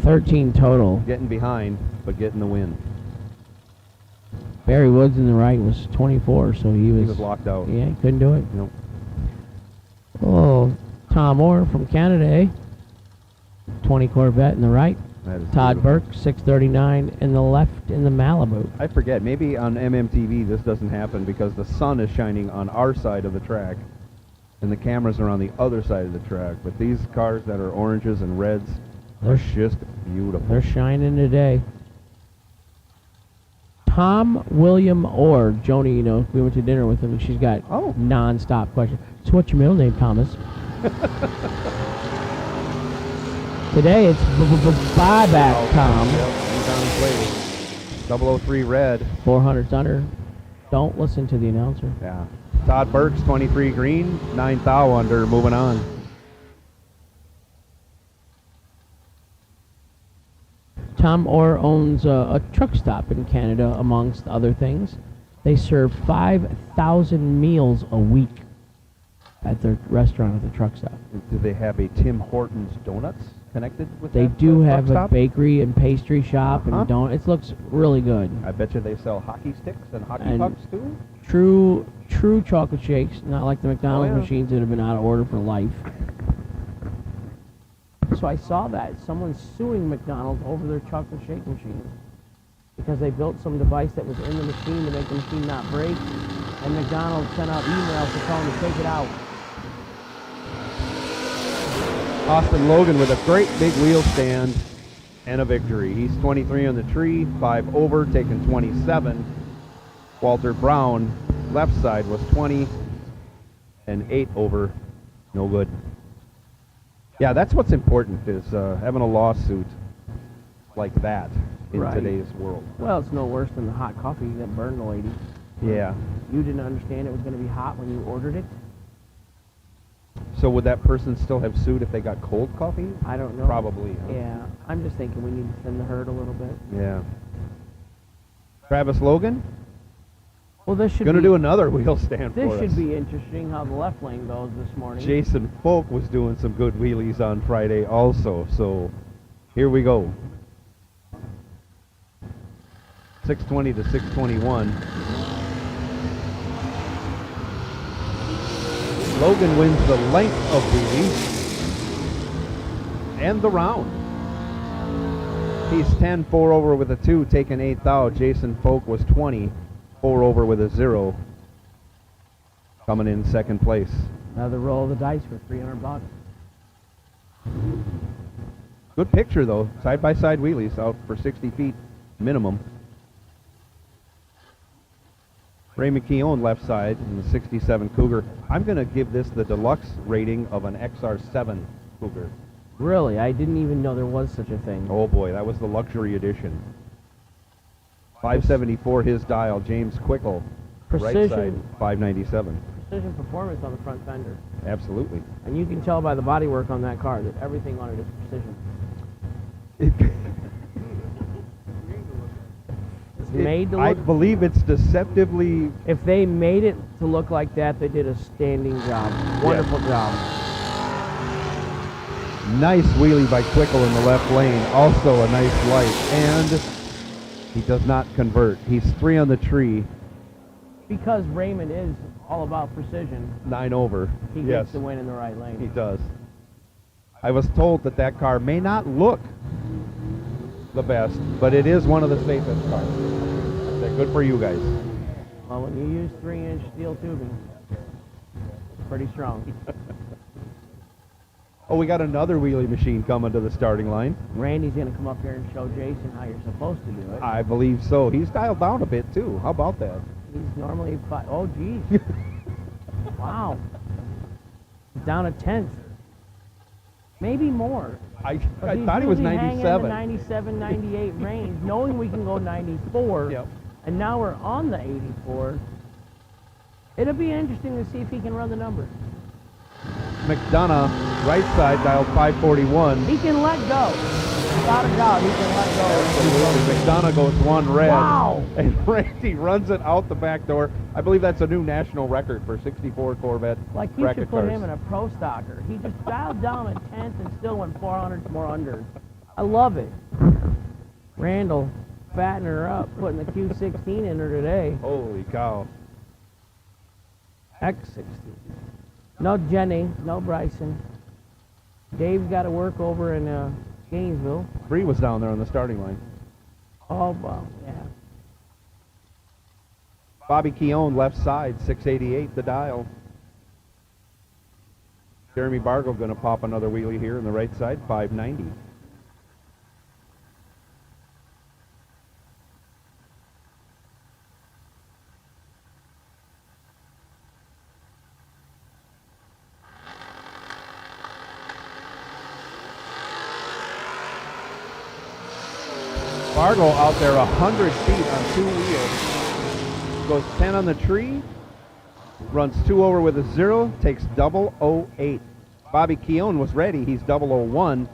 13 total. Getting behind, but getting the win. Barry Woods in the right was 24, so he was locked out. Yeah, he couldn't do it. Nope. Oh, Tom Orr from Canada, eh? 20 Corvette in the right. That is Todd beautiful. Burke, 639 in the left in the Malibu. I forget, maybe on MMTV this doesn't happen because the sun is shining on our side of the track and the cameras are on the other side of the track. But these cars that are oranges and reds are just beautiful. They're shining today. Tom William Orr. Joni, you know, we went to dinner with him and she's got non-stop questions. So what's your middle name, Thomas? Today it's buyback Tom. Yep, he's on his way. 003 red. 400's under. Don't listen to the announcer. Yeah. Todd Burks, 23 green. 9 thou under. Moving on. Tom Orr owns a truck stop in Canada, amongst other things. They serve 5,000 meals a week. at their restaurant at the truck stop. Do they have a Tim Hortons Donuts connected with They that do truck have a stop? bakery and pastry shop Uh-huh. and donuts. It looks really good. I bet you they sell hockey sticks and hockey And pucks too. True chocolate shakes, not like the McDonald's Oh, yeah. machines that have been out of order for life. So I saw that someone's suing McDonald's over their chocolate shake machine because they built some device that was in the machine to make the machine not break, and McDonald's sent out emails to tell them to take it out. Austin Logan with a great big wheel stand and a victory. He's 23 on the tree, 5 over, taking 27. Walter Brown, left side, was 20 and 8 over, no good. Yeah, that's what's important, is having a lawsuit like that in Right. today's world. Well, it's no worse than the hot coffee that burned the lady. Yeah. You didn't understand it was going to be hot when you ordered it? So would that person still have sued if they got cold coffee? I don't know. Probably. Huh? Yeah, I'm just thinking we need to thin the herd a little bit. Yeah. Travis Logan, Well, this should gonna be, do another wheel stand This for should us. be interesting how the left lane goes this morning. Jason Folk was doing some good wheelies on Friday also, so here we go. 620 to 621. Logan wins the length of wheelie and the round. He's 10, 4 over with a 2, taking 8th out. Jason Folk was 20, 4 over with a 0, coming in second place. Another roll of the dice for $300. Good picture though, side-by-side wheelies out for 60 feet minimum. Ray McKeown left side in the 67 Cougar. I'm going to give this the deluxe rating of an XR7 Cougar. Really, I didn't even know there was such a thing. Oh boy, that was the luxury edition. 574 his dial, James Quickle. Right Precision. side, 597. Precision performance on the front fender. Absolutely. And you can tell by the bodywork on that car that everything on it is precision. It's made to I look... believe it's deceptively... If they made it to look like that, they did a standing job. Wonderful job. Nice wheelie by Quickle in the left lane. Also a nice light. And he does not convert. He's 3 on the tree. Because Raymond is all about precision, 9 over. he Yes, gets the win in the right lane. he does. I was told that that car may not look the best, but it is one of the safest cars. They're good for you guys. Well, when you use 3-inch steel tubing, it's pretty strong. Oh, we got another wheelie machine coming to the starting line. Randy's going to come up here and show Jason how you're supposed to do it. I believe so. He's dialed down a bit too. How about that? He's normally oh, geez. Wow. He's down a tenth. Maybe more. I But he's thought he was usually hanging in the 97. 97, 98 range, knowing we can go 94. Yep. And now we're on the 84. It'll be interesting to see if he can run the numbers. McDonough, right side, dialed 541. He can let go. Without a doubt, he can let go. Absolutely. McDonough goes 1 red. Wow. And Randy runs it out the back door. I believe that's a new national record for 64 Corvette Like you bracket should put cars. him in a pro stocker. He just dialed down a tenth and still went 400 more unders. I love it. Randall fattening her up, putting the Q16 in her today. Holy cow. X16. No Jenny, no Bryson. Dave's got to work over in Gainesville. Bree was down there on the starting line. Oh, well, yeah. Bobby Keown, left side, 688 the dial. Jeremy Bargo going to pop another wheelie here on the right side, 590. Bargo out there 100 feet on 2 wheels. Goes 10 on the tree. Runs 2 over with a 0. Takes 008. Bobby Keown was ready. He's 001.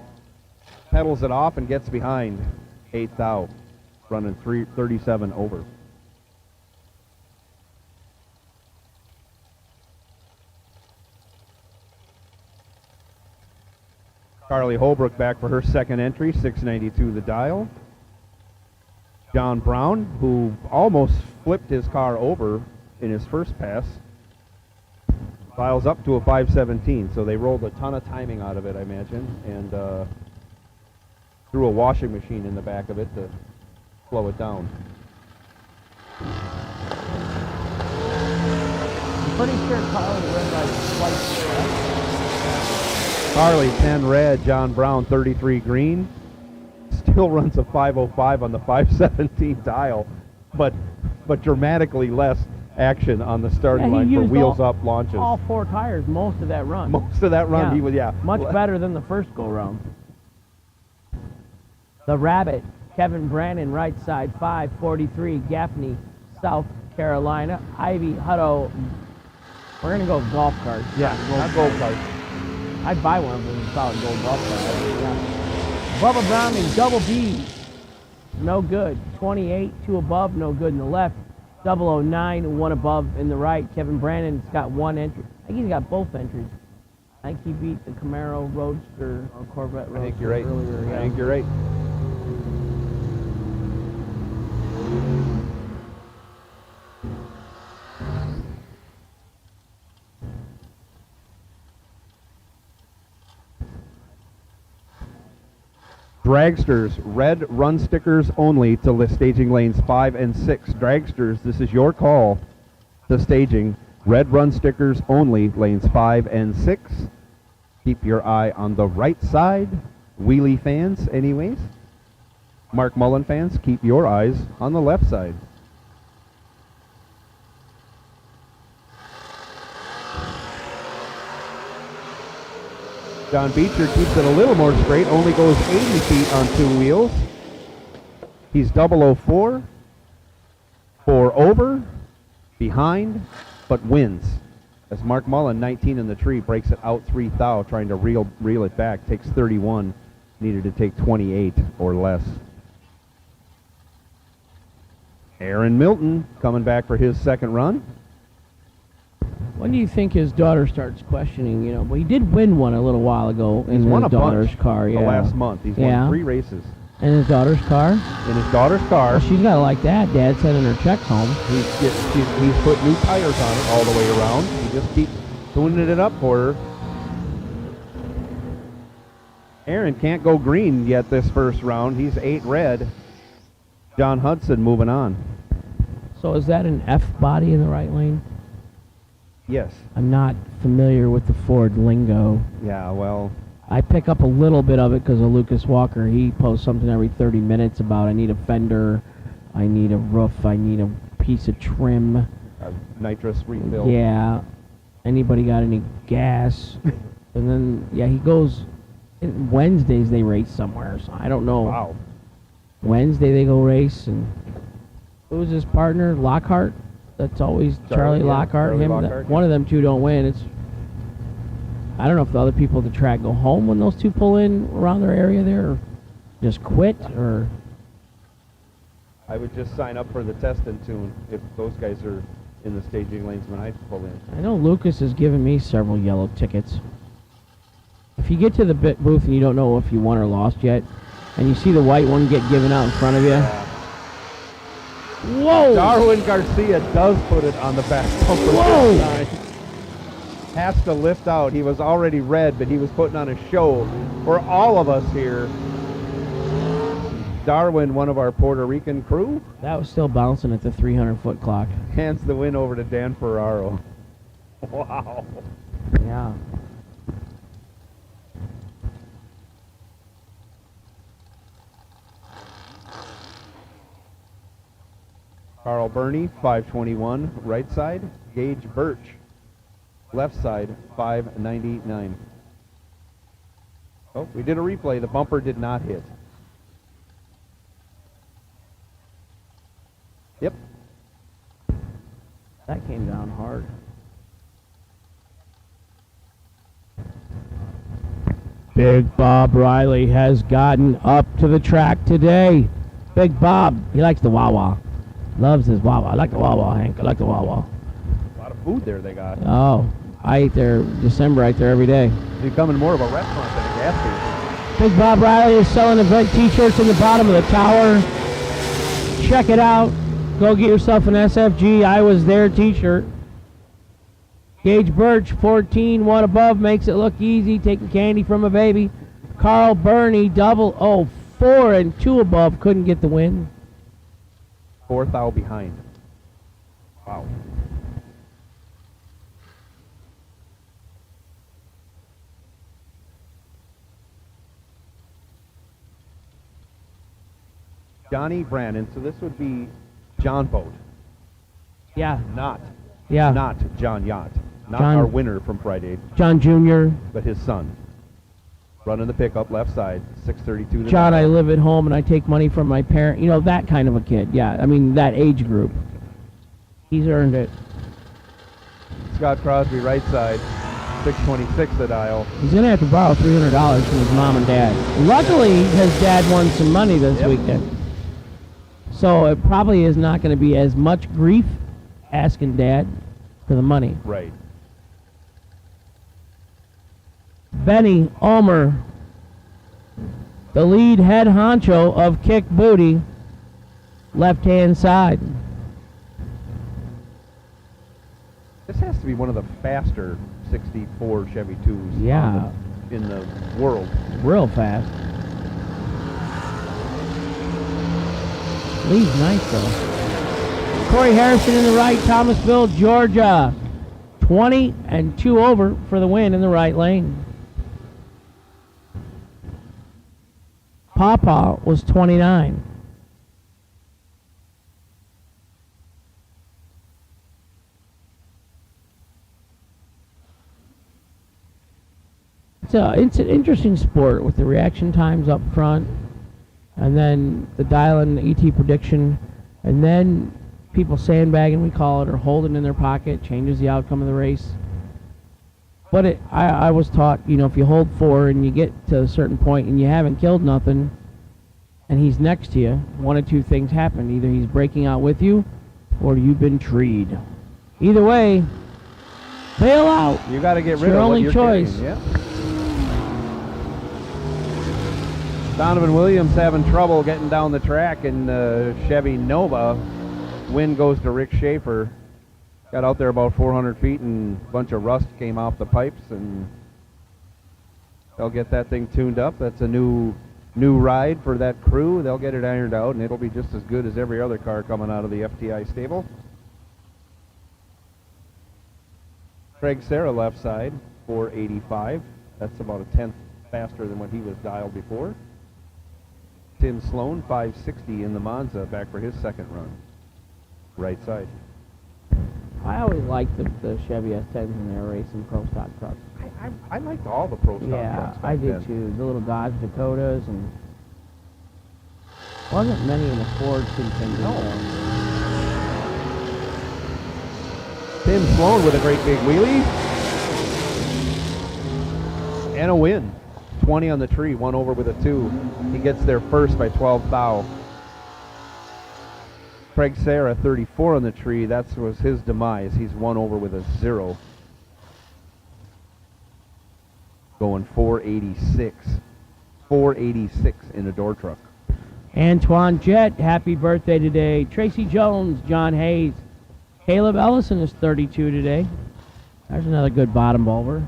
Pedals it off and gets behind 8th out. Running 37 over. Carly Holbrook back for her second entry, 692 the dial. John Brown, who almost flipped his car over in his first pass, files up to a 517. So they rolled a ton of timing out of it, I imagine, and threw a washing machine in the back of it to slow it down. I'm pretty sure Carly ran like twice. Carly 10 red, John Brown 33 green. Still runs a 505 on the 517 dial, but dramatically less action on the starting line for wheels up launches. All 4 tires most of that run. Most of that run, Yeah. he was, yeah. Much better than the first go round. The Rabbit, Kevin Brannon, right side, 543, Gaffney, South Carolina. Ivy Hutto. We're gonna go golf carts. Yeah, not gold cards. I'd buy one of them, a solid gold golf cart. Yeah. Bubba Browning, double B, no good. 28, 2 above, no good in the left. 009, 1 above in the right. Kevin Brannon's got 1 entry. I think he's got both entries. I think he beat the Camaro Roadster or Corvette Roadster I think you're right. earlier. Yeah. I think you're right. Dragsters, red run stickers only to list staging lanes 5 and 6. Dragsters, this is your call to staging. Red run stickers only, lanes 5 and 6. Keep your eye on the right side. Wheelie fans, anyways. Mark Mullen fans, keep your eyes on the left side. John Beecher keeps it a little more straight, only goes 80 feet on 2 wheels. He's 004, 4 over, behind, but wins. As Mark Mullen, 19 in the tree, breaks it out 3 thou, trying to reel it back, takes 31, needed to take 28 or less. Aaron Milton coming back for his second run. When do you think his daughter starts questioning, well, he did win one a little while ago in He's won his a daughter's bunch car, yeah. the last month. He's won 3 races. In his daughter's car? In his daughter's car. Well, she's got to like that. Dad's sending her checks home. He's put new tires on it all the way around. He just keeps tuning it up for her. Aaron can't go green yet this first round. He's 8 red. John Hudson moving on. So is that an F body in the right lane? Yes. I'm not familiar with the Ford lingo. Yeah, well. I pick up a little bit of it because of Lucas Walker. He posts something every 30 minutes about I need a fender, I need a roof, I need a piece of trim. Nitrous refill. Yeah. Anybody got any gas? And then, yeah, he goes, Wednesdays they race somewhere, so I don't know. Wow. Wednesday they go race, and who was his partner? Lockhart? That's always Charlie Lockhart. Charlie Him. Lockhart, one of them two don't win. I don't know if the other people at the track go home when those two pull in around their area there, or just quit, or. I would just sign up for the test and tune if those guys are in the staging lanes when I pull in. I know Lucas has given me several yellow tickets. If you get to the booth and you don't know if you won or lost yet, and you see the white one get given out in front of you. Yeah. Whoa! Darwin Garcia does put it on the back bumper. Whoa! Has to lift out. He was already red, but he was putting on a show for all of us here. Darwin, one of our Puerto Rican crew. That was still bouncing at the 300-foot clock. Hands the win over to Dan Ferraro. Wow. Yeah. Carl Burney, 521, right side. Gage Birch, left side, 599. Oh, we did a replay. The bumper did not hit. Yep. That came down hard. Big Bob Riley has gotten up to the track today. Big Bob, he likes the Wawa. Loves his Wawa. I like the Wawa, Hank. I like the Wawa. A lot of food there they got. Oh, I eat there December right there every day. It's becoming more of a restaurant than a gas station. Big Bob Riley is selling event t-shirts in the bottom of the tower. Check it out. Go get yourself an SFG I Was There t-shirt. Gage Birch, 14, one above, makes it look easy, taking candy from a baby. Carl Burney, 4 and 2 above, couldn't get the win. 4th out behind. Wow. Johnny Brannon, so this would be John Boat. Yeah. Not John Yacht. Not John, our winner from Friday. John Jr. But his son. Running the pickup left side, 632. John, I live at home and I take money from my parent. You know, that kind of a kid. Yeah, I mean, that age group. He's earned it. Scott Crosby, right side, 626 the dial. He's going to have to borrow $300 from his mom and dad. Luckily, his dad won some money this weekend. So it probably is not going to be as much grief asking dad for the money. Right. Benny Ulmer, the lead head honcho of Kick Booty, left-hand side. This has to be one of the faster 64 Chevy 2s Yeah. in the world. Real fast. Lead's nice, though. Corey Harrison in the right, Thomasville, Georgia. 20 and 2 over for the win in the right lane. Pawpaw was 29. It's an interesting sport with the reaction times up front, and then the dial-in ET prediction, and then people sandbagging, we call it, or holding in their pocket, changes the outcome of the race. But I was taught, you know, if you hold 4 and you get to a certain point and you haven't killed nothing, and he's next to you, one of two things happen. Either he's breaking out with you, or you've been treed. Either way, bail out. You got to get It's rid your of what only you're choice. carrying, yeah. Donovan Williams having trouble getting down the track in Chevy Nova. Win goes to Rick Schaefer. Got out there about 400 feet and a bunch of rust came off the pipes, and they'll get that thing tuned up. That's a new ride for that crew. They'll get it ironed out, and it'll be just as good as every other car coming out of the FTI stable. Craig Serra left side, 485. That's about a 10th faster than what he was dialed before. Tim Sloan, 560 in the Monza, back for his second run. Right side. I always liked the Chevy S10s in their racing pro stock trucks. I liked all the pro stock Yeah, trucks back I did then. too. The little Dodge Dakotas, and wasn't many in the Ford contingent. No. Tim Sloan with a great big wheelie. And a win. 20 on the tree, 1 over with a 2. He gets there first by 12 thou. Craig Serra, 34 on the tree. That was his demise. He's 1 over with a 0. Going 486. 486 in a door truck. Antoine Jett, happy birthday today. Tracy Jones, John Hayes. Caleb Ellison is 32 today. There's another good bottom bulber.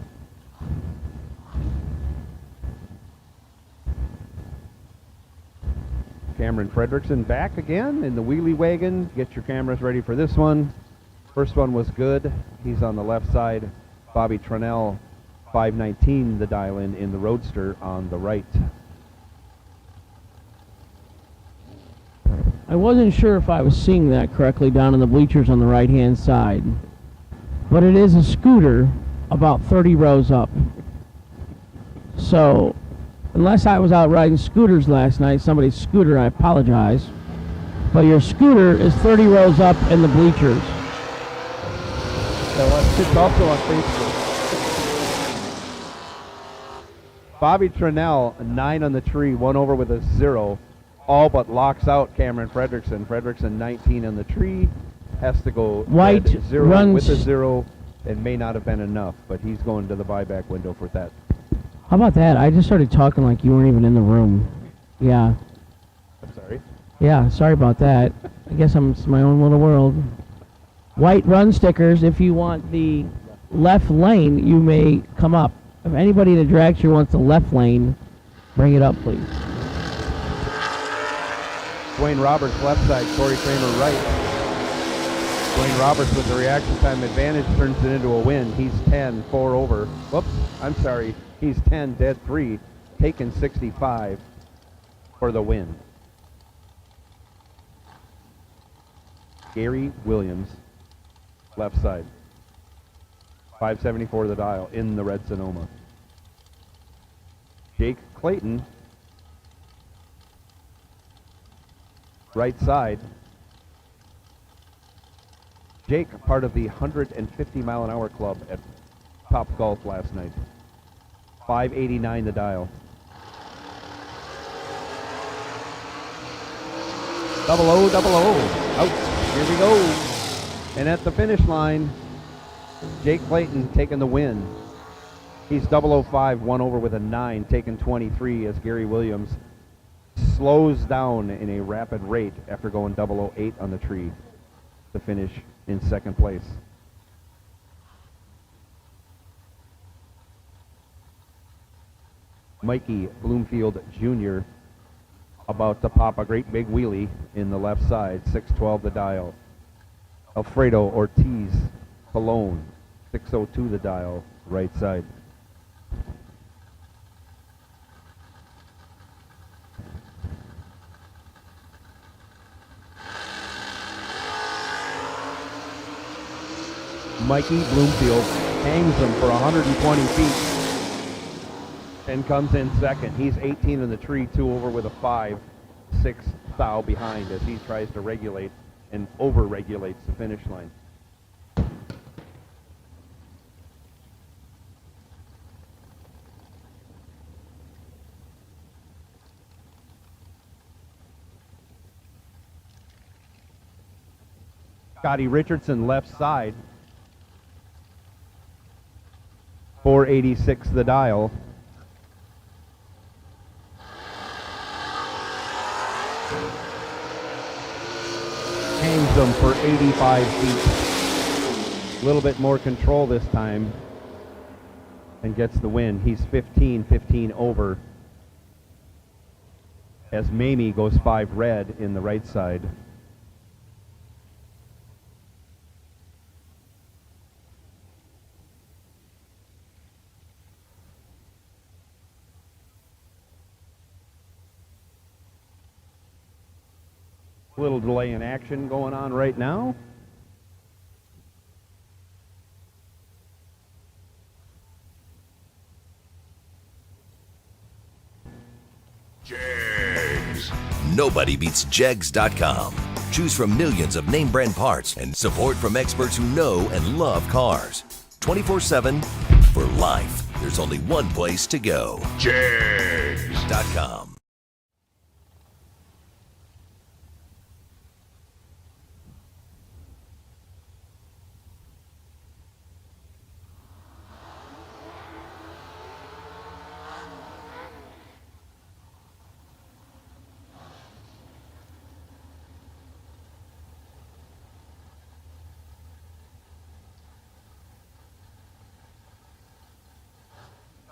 Cameron Fredrickson back again in the wheelie wagon. Get your cameras ready for this one. First one was good. He's on the left side. Bobby Trunell, 519, the dial-in the Roadster on the right. I wasn't sure if I was seeing that correctly down in the bleachers on the right-hand side, but it is a scooter about 30 rows up. So, unless I was out riding scooters last night, somebody's scooter, I apologize. But your scooter is 30 rows up in the bleachers. It's also on Facebook. Bobby Trunell, 9 on the tree, 1 over with a 0. All but locks out Cameron Fredrickson. Fredrickson, 19 on the tree. Has to go White red 0 runs with a 0. It may not have been enough, but he's going to the buyback window for that. How about that? I just started talking like you weren't even in the room. Yeah. I'm sorry. Yeah, sorry about that. I guess it's my own little world. White run stickers. If you want the left lane, you may come up. If anybody in the dragster wants the left lane, bring it up, please. Dwayne Roberts left side, Corey Kramer right. Dwayne Roberts with the reaction time advantage turns it into a win. He's 10, 4 over. Whoops, I'm sorry. He's 10, dead 3, taking 65 for the win. Gary Williams, left side. 574 the dial in the red Sonoma. Jake Clayton, right side. Jake, part of the 150 mile an hour club at Top Golf last night. 589 the dial. Double O, double O. Out. Here we go. And at the finish line, Jake Clayton taking the win. He's 005, 1 over with a 9, taking 23 as Gary Williams slows down in a rapid rate after going 008 on the tree to finish in second place. Mikey Bloomfield Jr. about to pop a great big wheelie in the left side, 612 the dial. Alfredo Ortiz Colon, 602 the dial, right side. Mikey Bloomfield hangs him for 120 feet and comes in second. He's 18 in the tree, 2 over with a 5, 6 thou behind as he tries to regulate and over-regulates the finish line. Scotty Richardson left side, 486 the dial. Hangs them for 85 feet. A little bit more control this time and gets the win. He's 15 over as Mamie goes 5 red in the right side. A little delay in action going on right now. Jegs. Nobody beats Jegs.com. Choose from millions of name brand parts and support from experts who know and love cars. 24/7 for life. There's only one place to go. Jegs.com.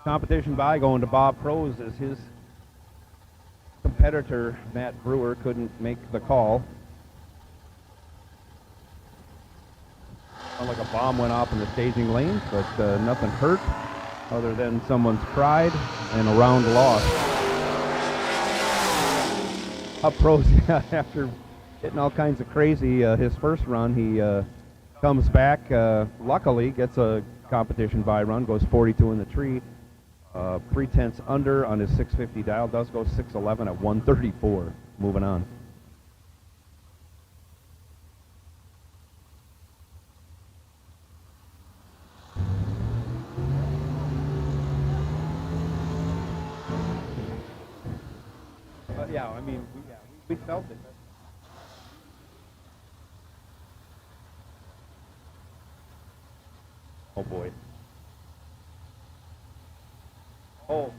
Competition by going to Bob Prose as his competitor, Matt Brewer, couldn't make the call. Sounded like a bomb went off in the staging lanes, but nothing hurt other than someone's pride and a round loss. Up Prose, after hitting all kinds of crazy his first run, he comes back, luckily gets a competition by run, goes 42 in the tree. 3/10 under on his 650 dial, does go 611 at 134. Moving on. Yeah, I mean, we felt it. Oh boy. Oh.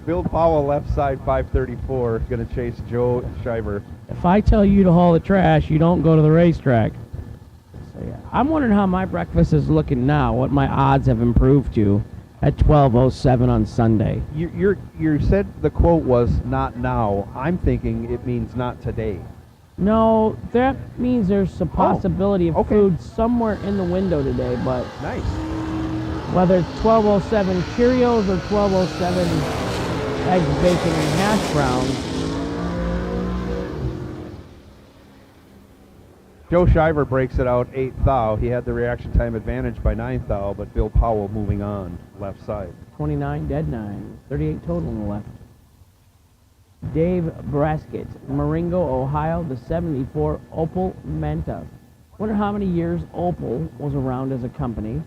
Bill Powell, left side, 534, going to chase Joe Shiver. If I tell you to haul the trash, you don't go to the racetrack. So, yeah. I'm wondering how my breakfast is looking now, what my odds have improved to at 12:07 on Sunday. You said the quote was not now. I'm thinking it means not today. No, that means there's a possibility of okay. food somewhere in the window today, but Nice. whether it's 12:07 Cheerios or 12:07 eggs, bacon, and hash browns, Joe Shiver breaks it out 8th thou. He had the reaction time advantage by 9th thou, but Bill Powell moving on left side. 29 dead 9, 38 total on the left. Dave Braskett, Marengo, Ohio, the 74 Opel Manta. Wonder how many years Opel was around as a company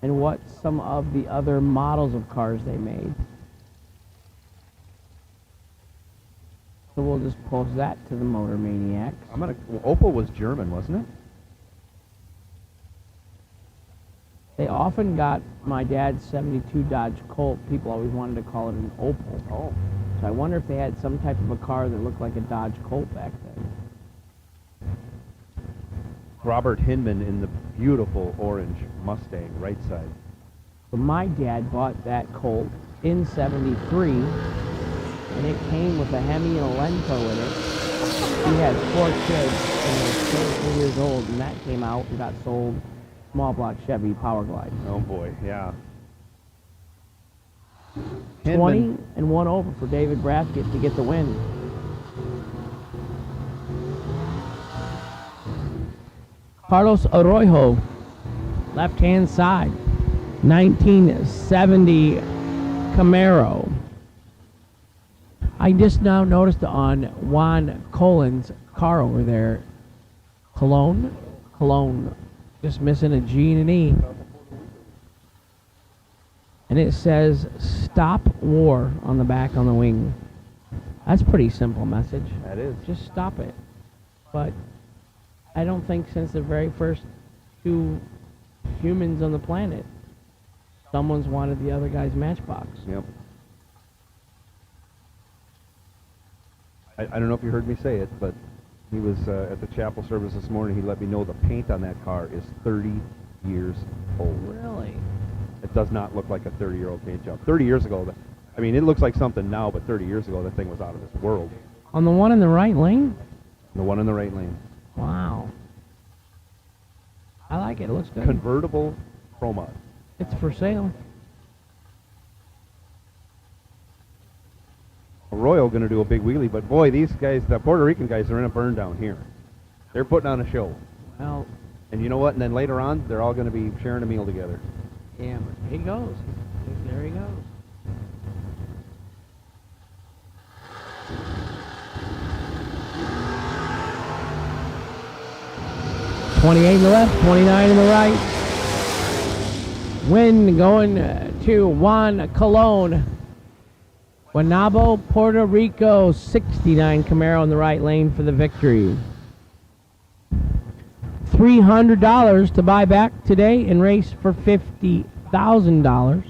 and what some of the other models of cars they made. So we'll just post that to the Motor Maniacs. Opel was German, wasn't it? They often got my dad's 72 Dodge Colt. People always wanted to call it an Opel. Oh. So I wonder if they had some type of a car that looked like a Dodge Colt back then. Robert Hinman in the beautiful orange Mustang, right side. So my dad bought that Colt in 73, and it came with a Hemi and a Lento in it. He had 4 kids, and he was 23 years old, and that came out and got sold. Small block Chevy Power Glide. Oh boy, yeah. 20 and 1 over for David Braskett to get the win. Carlos Arroyo, left-hand side, 1970 Camaro. I just now noticed on Juan Colin's car over there, Cologne, just missing a G and an E. And it says, "Stop War" on the back on the wing. That's a pretty simple message. That is. Just stop it. But I don't think since the very first 2 humans on the planet, someone's wanted the other guy's matchbox. Yep. I don't know if you heard me say it, but he was at the chapel service this morning. He let me know the paint on that car is 30 years old. Really? It does not look like a 30-year-old paint job. 30 years ago, I mean, it looks like something now, but 30 years ago, that thing was out of this world. On the one in the right lane? The one in the right lane. Wow. I like it. It looks good. Convertible Pro Mod. It's for sale. Arroyo going to do a big wheelie, but boy, these guys, the Puerto Rican guys, are in a burn down here. They're putting on a show. Well, and you know what? And then later on, they're all going to be sharing a meal together. yeah, but he goes. There he goes. $28 in the left, 29 in the right. Win going to Juan Colon. Guanabo, Puerto Rico, 69 Camaro in the right lane for the victory. $300 to buy back today and race for $50,000.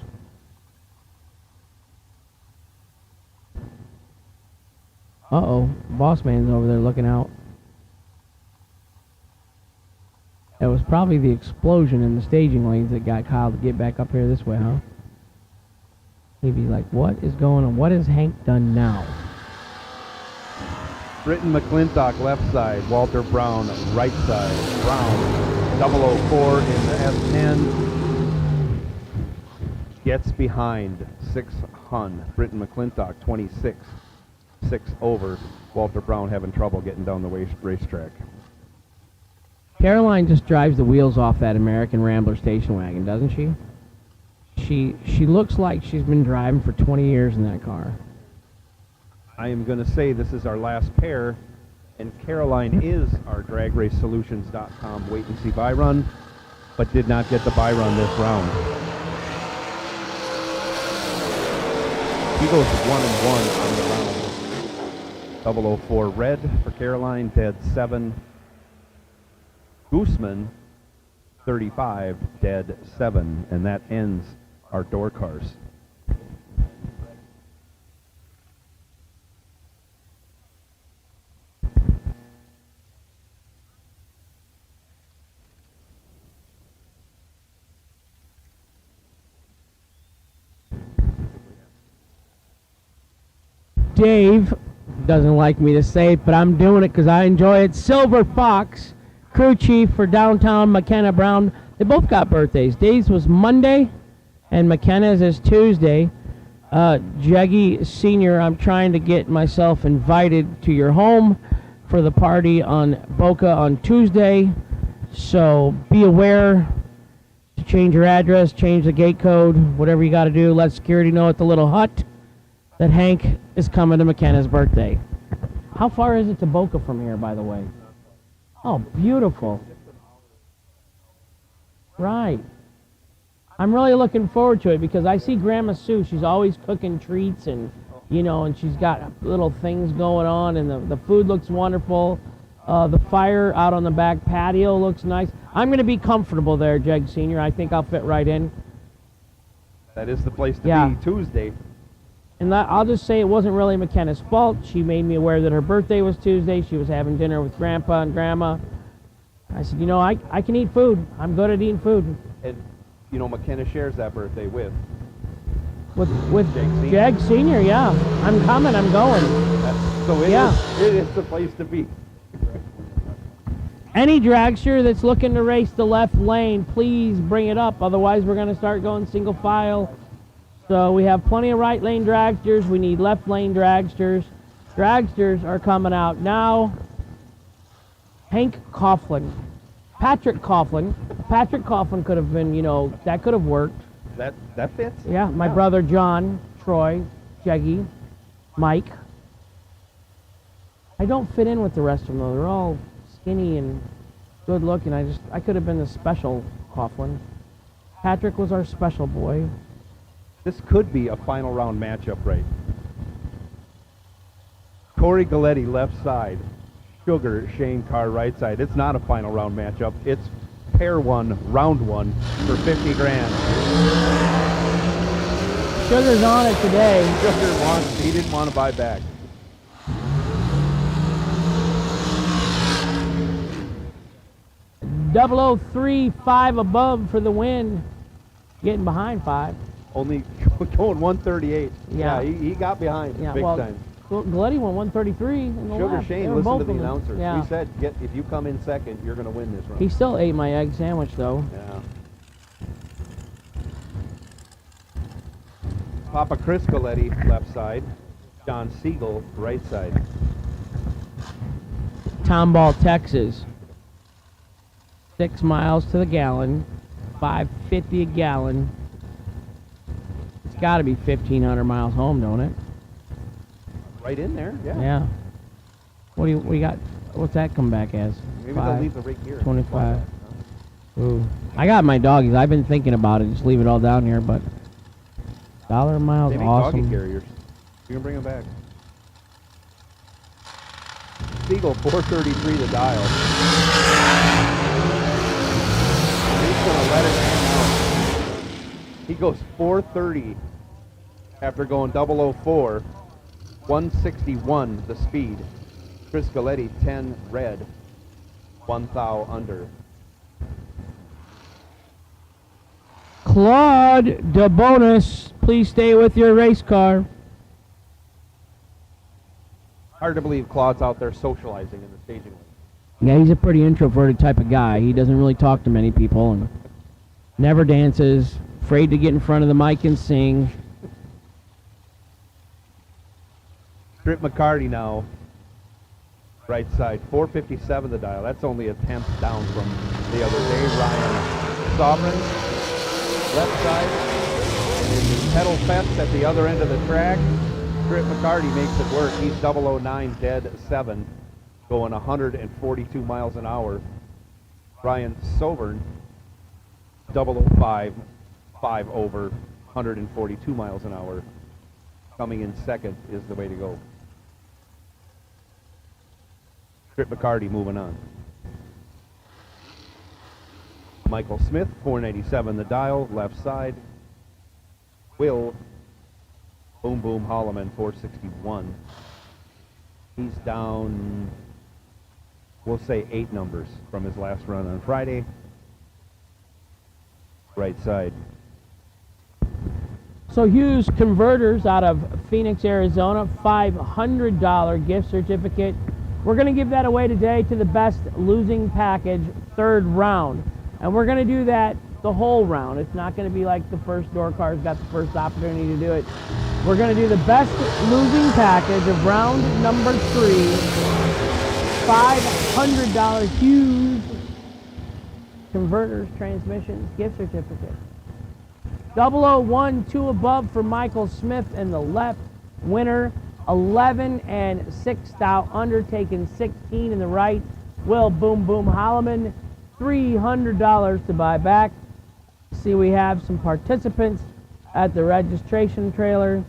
Uh-oh, boss man's over there looking out. It was probably the explosion in the staging lanes that got Kyle to get back up here this way, huh? He'd be like, what is going on? What has Hank done now? Britton McClintock, left side. Walter Brown, right side. Brown, 004 in the S10. Gets behind 6 Hun. Britton McClintock, 26. 6 over. Walter Brown having trouble getting down the racetrack. Caroline just drives the wheels off that American Rambler station wagon, doesn't she? She looks like she's been driving for 20 years in that car. I am going to say this is our last pair, and Caroline is our DragRaceSolutions.com wait and see buy run, but did not get the buy run this round. He goes 1-1 on the round. 004 red for Caroline, dead 7. Gooseman, 35, dead 7, and that ends our door cars. Dave doesn't like me to say it, but I'm doing it because I enjoy it. Silver Fox, crew chief for downtown McKenna Brown. They both got birthdays. Dave's was Monday, and McKenna's is Tuesday. Jeggy Sr., I'm trying to get myself invited to your home for the party on Boca on Tuesday. So be aware to change your address, change the gate code, whatever you got to do. Let security know at the little hut that Hank is coming to McKenna's birthday. How far is it to Boca from here, by the way? Oh, beautiful. Right. I'm really looking forward to it because I see Grandma Sue. She's always cooking treats and, you know, and she's got little things going on, and the food looks wonderful. The fire out on the back patio looks nice. I'm going to be comfortable there, Jegs Sr. I think I'll fit right in. That is the place to be Tuesday. And I'll just say it wasn't really McKenna's fault. She made me aware that her birthday was Tuesday. She was having dinner with Grandpa and Grandma. I said, you know, I can eat food. I'm good at eating food. And, you know, McKenna shares that birthday with Jegs Jag Sr., yeah. I'm coming, I'm going. So it is the place to be. Any dragster that's looking to race the left lane, please bring it up. Otherwise, we're going to start going single file. So we have plenty of right lane dragsters. We need left lane dragsters. Dragsters are coming out now. Hank Coughlin. Patrick Coughlin. Patrick Coughlin could have been, you know, that could have worked. That fits? Yeah, my brother John, Troy, Jeggy, Mike. I don't fit in with the rest of them, though. They're all skinny and good looking. I could have been the special Coughlin. Patrick was our special boy. This could be a final round matchup, right? Corey Galletti left side, Sugar Shane Carr right side. It's not a final round matchup. It's pair one, round one for 50 grand. Sugar's on it today. He didn't want to buy back. Double 03, 5 above for the win. Getting behind 5. Only going 138. Yeah. He got behind big time. Galletti went 133 in the Sugar lap. Shane, listen to the announcers. Yeah. We said, if you come in second, you're going to win this round. He still ate my egg sandwich, though. Yeah. Papa Chris Galletti, left side. John Siegel, right side. Tomball, Texas. 6 miles to the gallon. $5.50 a gallon. It's got to be 1,500 miles home, don't it? Right in there, yeah. Yeah. What do you got? What's that come back as? Maybe they'll leave the rig here. 25. Ooh. I got my doggies. I've been thinking about it. Just leave it all down here, but $1 a mile They is make awesome. doggy carriers. You can bring them back. Siegel, 433 the dial. He's going to let it hang out. He goes 430 after going 004. 161 the speed. Chris Galletti, 10 red. 1 thou under. Claude DeBonis, please stay with your race car. Hard to believe Claude's out there socializing in the staging room. Yeah, he's a pretty introverted type of guy. He doesn't really talk to many people and never dances, afraid to get in front of the mic and sing. Trip McCarty now, right side, 457 the dial. That's only a tenth down from the other day. Ryan Sovereign, left side, and in the pedal fest at the other end of the track, Trip McCarty makes it work. He's 009 dead 7, going 142 miles an hour. Ryan Sovereign, 005, 5 over, 142 miles an hour. Coming in second is the way to go. Trip McCarty moving on. Michael Smith, 497 the dial, left side. Will Boom Boom Holloman, 461. He's down, we'll say 8 numbers from his last run on Friday. Right side. So Hughes Converters out of Phoenix, Arizona, $500 gift certificate. We're going to give that away today to the best losing package, 3rd round. And we're going to do that the whole round. It's not going to be like the first door car's got the first opportunity to do it. We're going to do the best losing package of round number 3. $500 Hughes Converters Transmissions gift certificate. 001, 2 above for Michael Smith in the left. Winner, 11 and 6 thou, undertaken 16 in the right. Will Boom Boom Holloman, $300 to buy back. See, we have some participants at the registration trailer.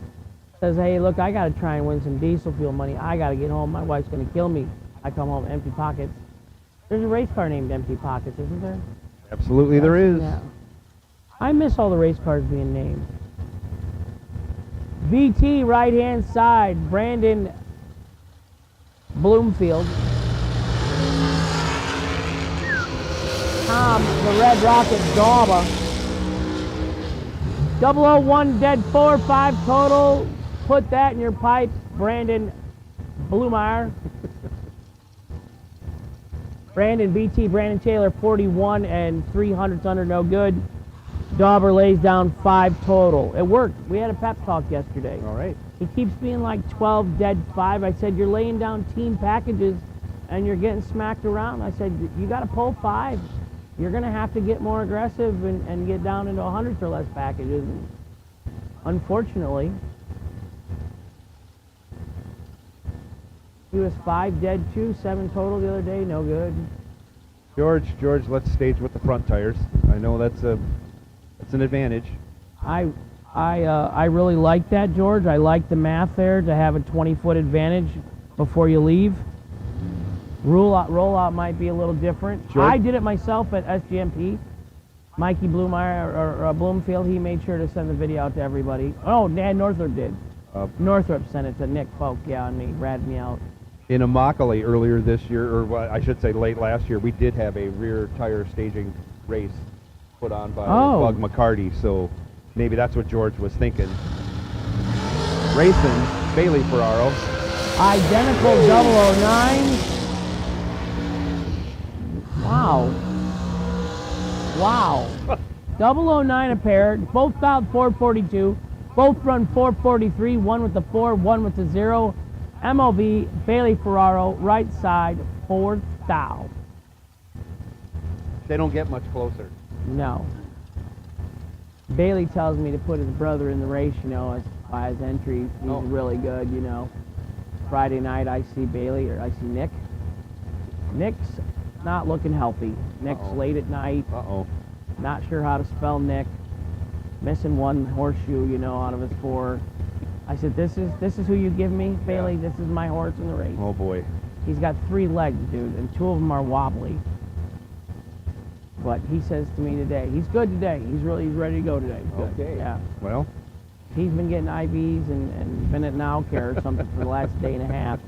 Says, hey, look, I got to try and win some diesel fuel money. I got to get home. My wife's going to kill me. I come home empty pockets. There's a race car named Empty Pockets, isn't there? Absolutely there is. Yeah. I miss all the race cars being named. VT right-hand side, Brandon Bloomfield. Tom, the Red Rocket Dauber. 001 dead 4, 5 total. Put that in your pipe, Brandon Blumeyer. Brandon BT, Brandon Taylor, 41 and 300 under, no good. Dauber lays down 5 total. It worked. We had a pep talk yesterday. All right. He keeps being like 12 dead 5. I said, you're laying down team packages and you're getting smacked around. I said, you got to pull 5. You're going to have to get more aggressive and get down into 100 or less packages. And unfortunately, he was 5 dead 2, 7 total the other day, no good. George, let's stage with the front tires. I know that's an advantage. I really like that, George. I like the math there to have a 20-foot advantage before you leave. Rollout might be a little different. George? I did it myself at SGMP. Mikey Blumeyer or Bloomfield, he made sure to send the video out to everybody. Oh, Dan Northrop did. Northrop sent it to Nick Folk, yeah, and he ratted me out. In Immokalee earlier this year, or well, I should say late last year, we did have a rear tire staging race put on by Bug McCarty, so maybe that's what George was thinking. Racing, Bailey Ferraro. Identical 009. Wow. 009 a pair, both dialed 442, both run 443, one with the 4, one with the 0. MOV, Bailey Ferraro, right side, 4th thou. They don't get much closer. No. Bailey tells me to put his brother in the race, you know, as by his entry. He's really good, you know. Friday night I see Bailey, or I see Nick. Nick's not looking healthy. Nick's late at night. Not sure how to spell Nick. Missing one horseshoe, you know, out of his 4. I said, this is who you give me, Bailey? Yeah. This is my horse in the race. Oh, boy. He's got 3 legs, dude, and 2 of them are wobbly. But he says to me today, he's good today. He's ready to go today. He's good. Okay. Yeah. Well. He's been getting IVs and been at Now Care or something for the last day and a half.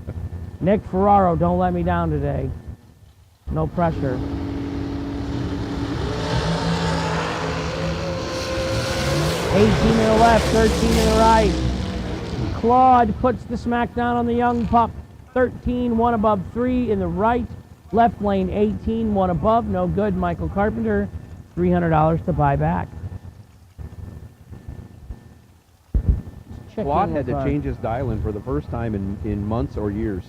Nick Ferraro, don't let me down today. No pressure. $18 in the left, 13 in the right. Claude puts the smackdown on the young pup. 13, 1 above 3 in the right. Left lane 18, 1 above, no good. Michael Carpenter, $300 to buy back. Claude had to change his dial-in for the first time in months or years.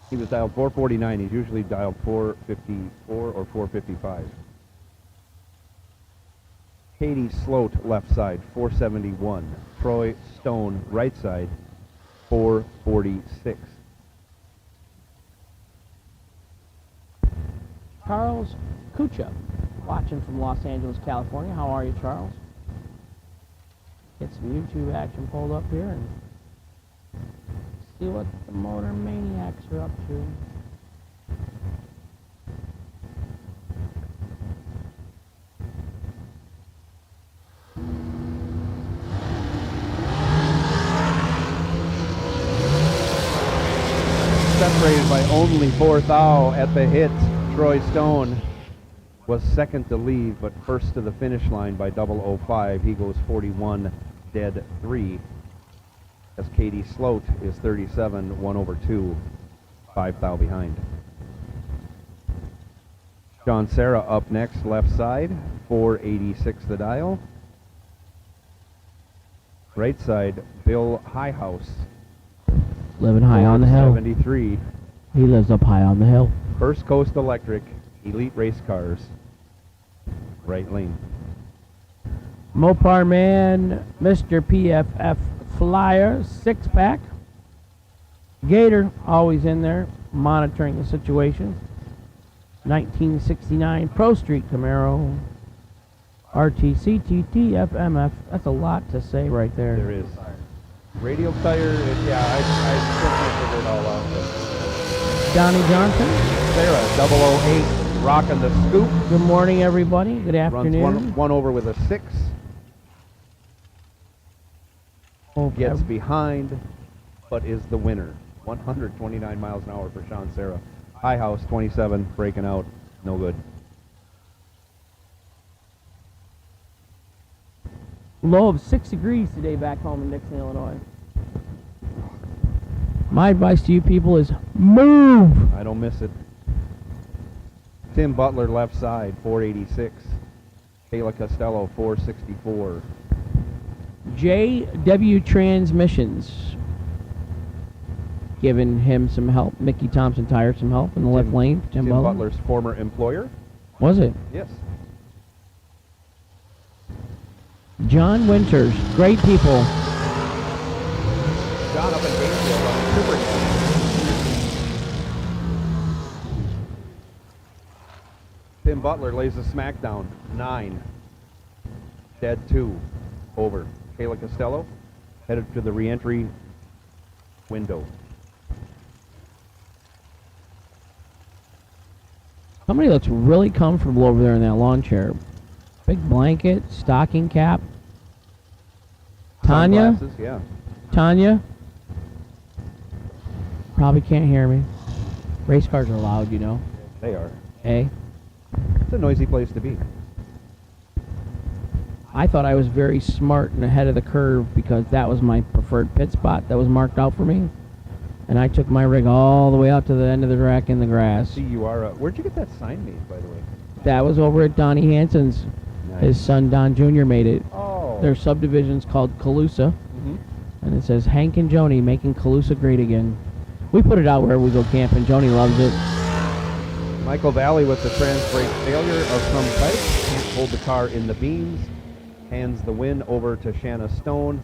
He was dialed 449. He's usually dialed 454 or 455. Katie Sloat, left side, 471. Troy Stone, right side, 446. Charles Kucha, watching from Los Angeles, California. How are you, Charles? Get some YouTube action pulled up here and see what the Motor Maniacs are up to. separated by only 4 thou at the hit. Troy Stone was second to leave, but first to the finish line by 005. He goes 41 dead 3. As Katie Sloat is 37, 1 over 2, 5 thou behind. John Sarah up next, left side, 486 the dial. Right side, Bill Highhouse. Living high on the hill. 73. He lives up high on the hill. First Coast Electric, Elite Race Cars, right lane. Mopar Man, Mr. PFF Flyer, 6-pack. Gator, always in there, monitoring the situation. 1969 Pro Street Camaro. RTCTT FMF. That's a lot to say right there. There is. Radial tire, yeah, I still can't figure it all out. Donnie Johnson. Sarah, 008, rocking the scoop. Good morning, everybody. Good afternoon. Runs one over with a 6. Gets behind, but is the winner. 129 miles an hour for Sean Sarah. High House, 27, breaking out. No good. Low of 6 degrees today back home in Dixon, Illinois. My advice to you people is move. I don't miss it. Tim Butler, left side, 486. Kayla Costello, 464. JW Transmissions giving him some help. Mickey Thompson Tire some help in the left lane. Tim Butler's former employer. Was it? Yes. John Winters, great people. John up in Gainesville on Super. Tim Butler lays a smackdown. 9. Dead 2. Over. Kayla Costello headed to the re-entry window. Somebody looks really comfortable over there in that lawn chair. Big blanket, stocking cap. Tanya? Sunglasses, yeah. Tanya? Probably can't hear me. Race cars are loud, you know. They are. Hey? It's a noisy place to be. I thought I was very smart and ahead of the curve because that was my preferred pit spot that was marked out for me. And I took my rig all the way out to the end of the track in the grass. See, you are. Where'd you get that sign made, by the way? That was over at Donnie Hansen's. Nice. His son Don Jr. made it. Oh. Their subdivision's called Calusa. And it says Hank and Joni making Calusa great again. We put it out wherever we go camping. Joni loves it. Michael Valley with the trans brake failure of some type. Can't hold the car in the beams. Hands the win over to Shanna Stone.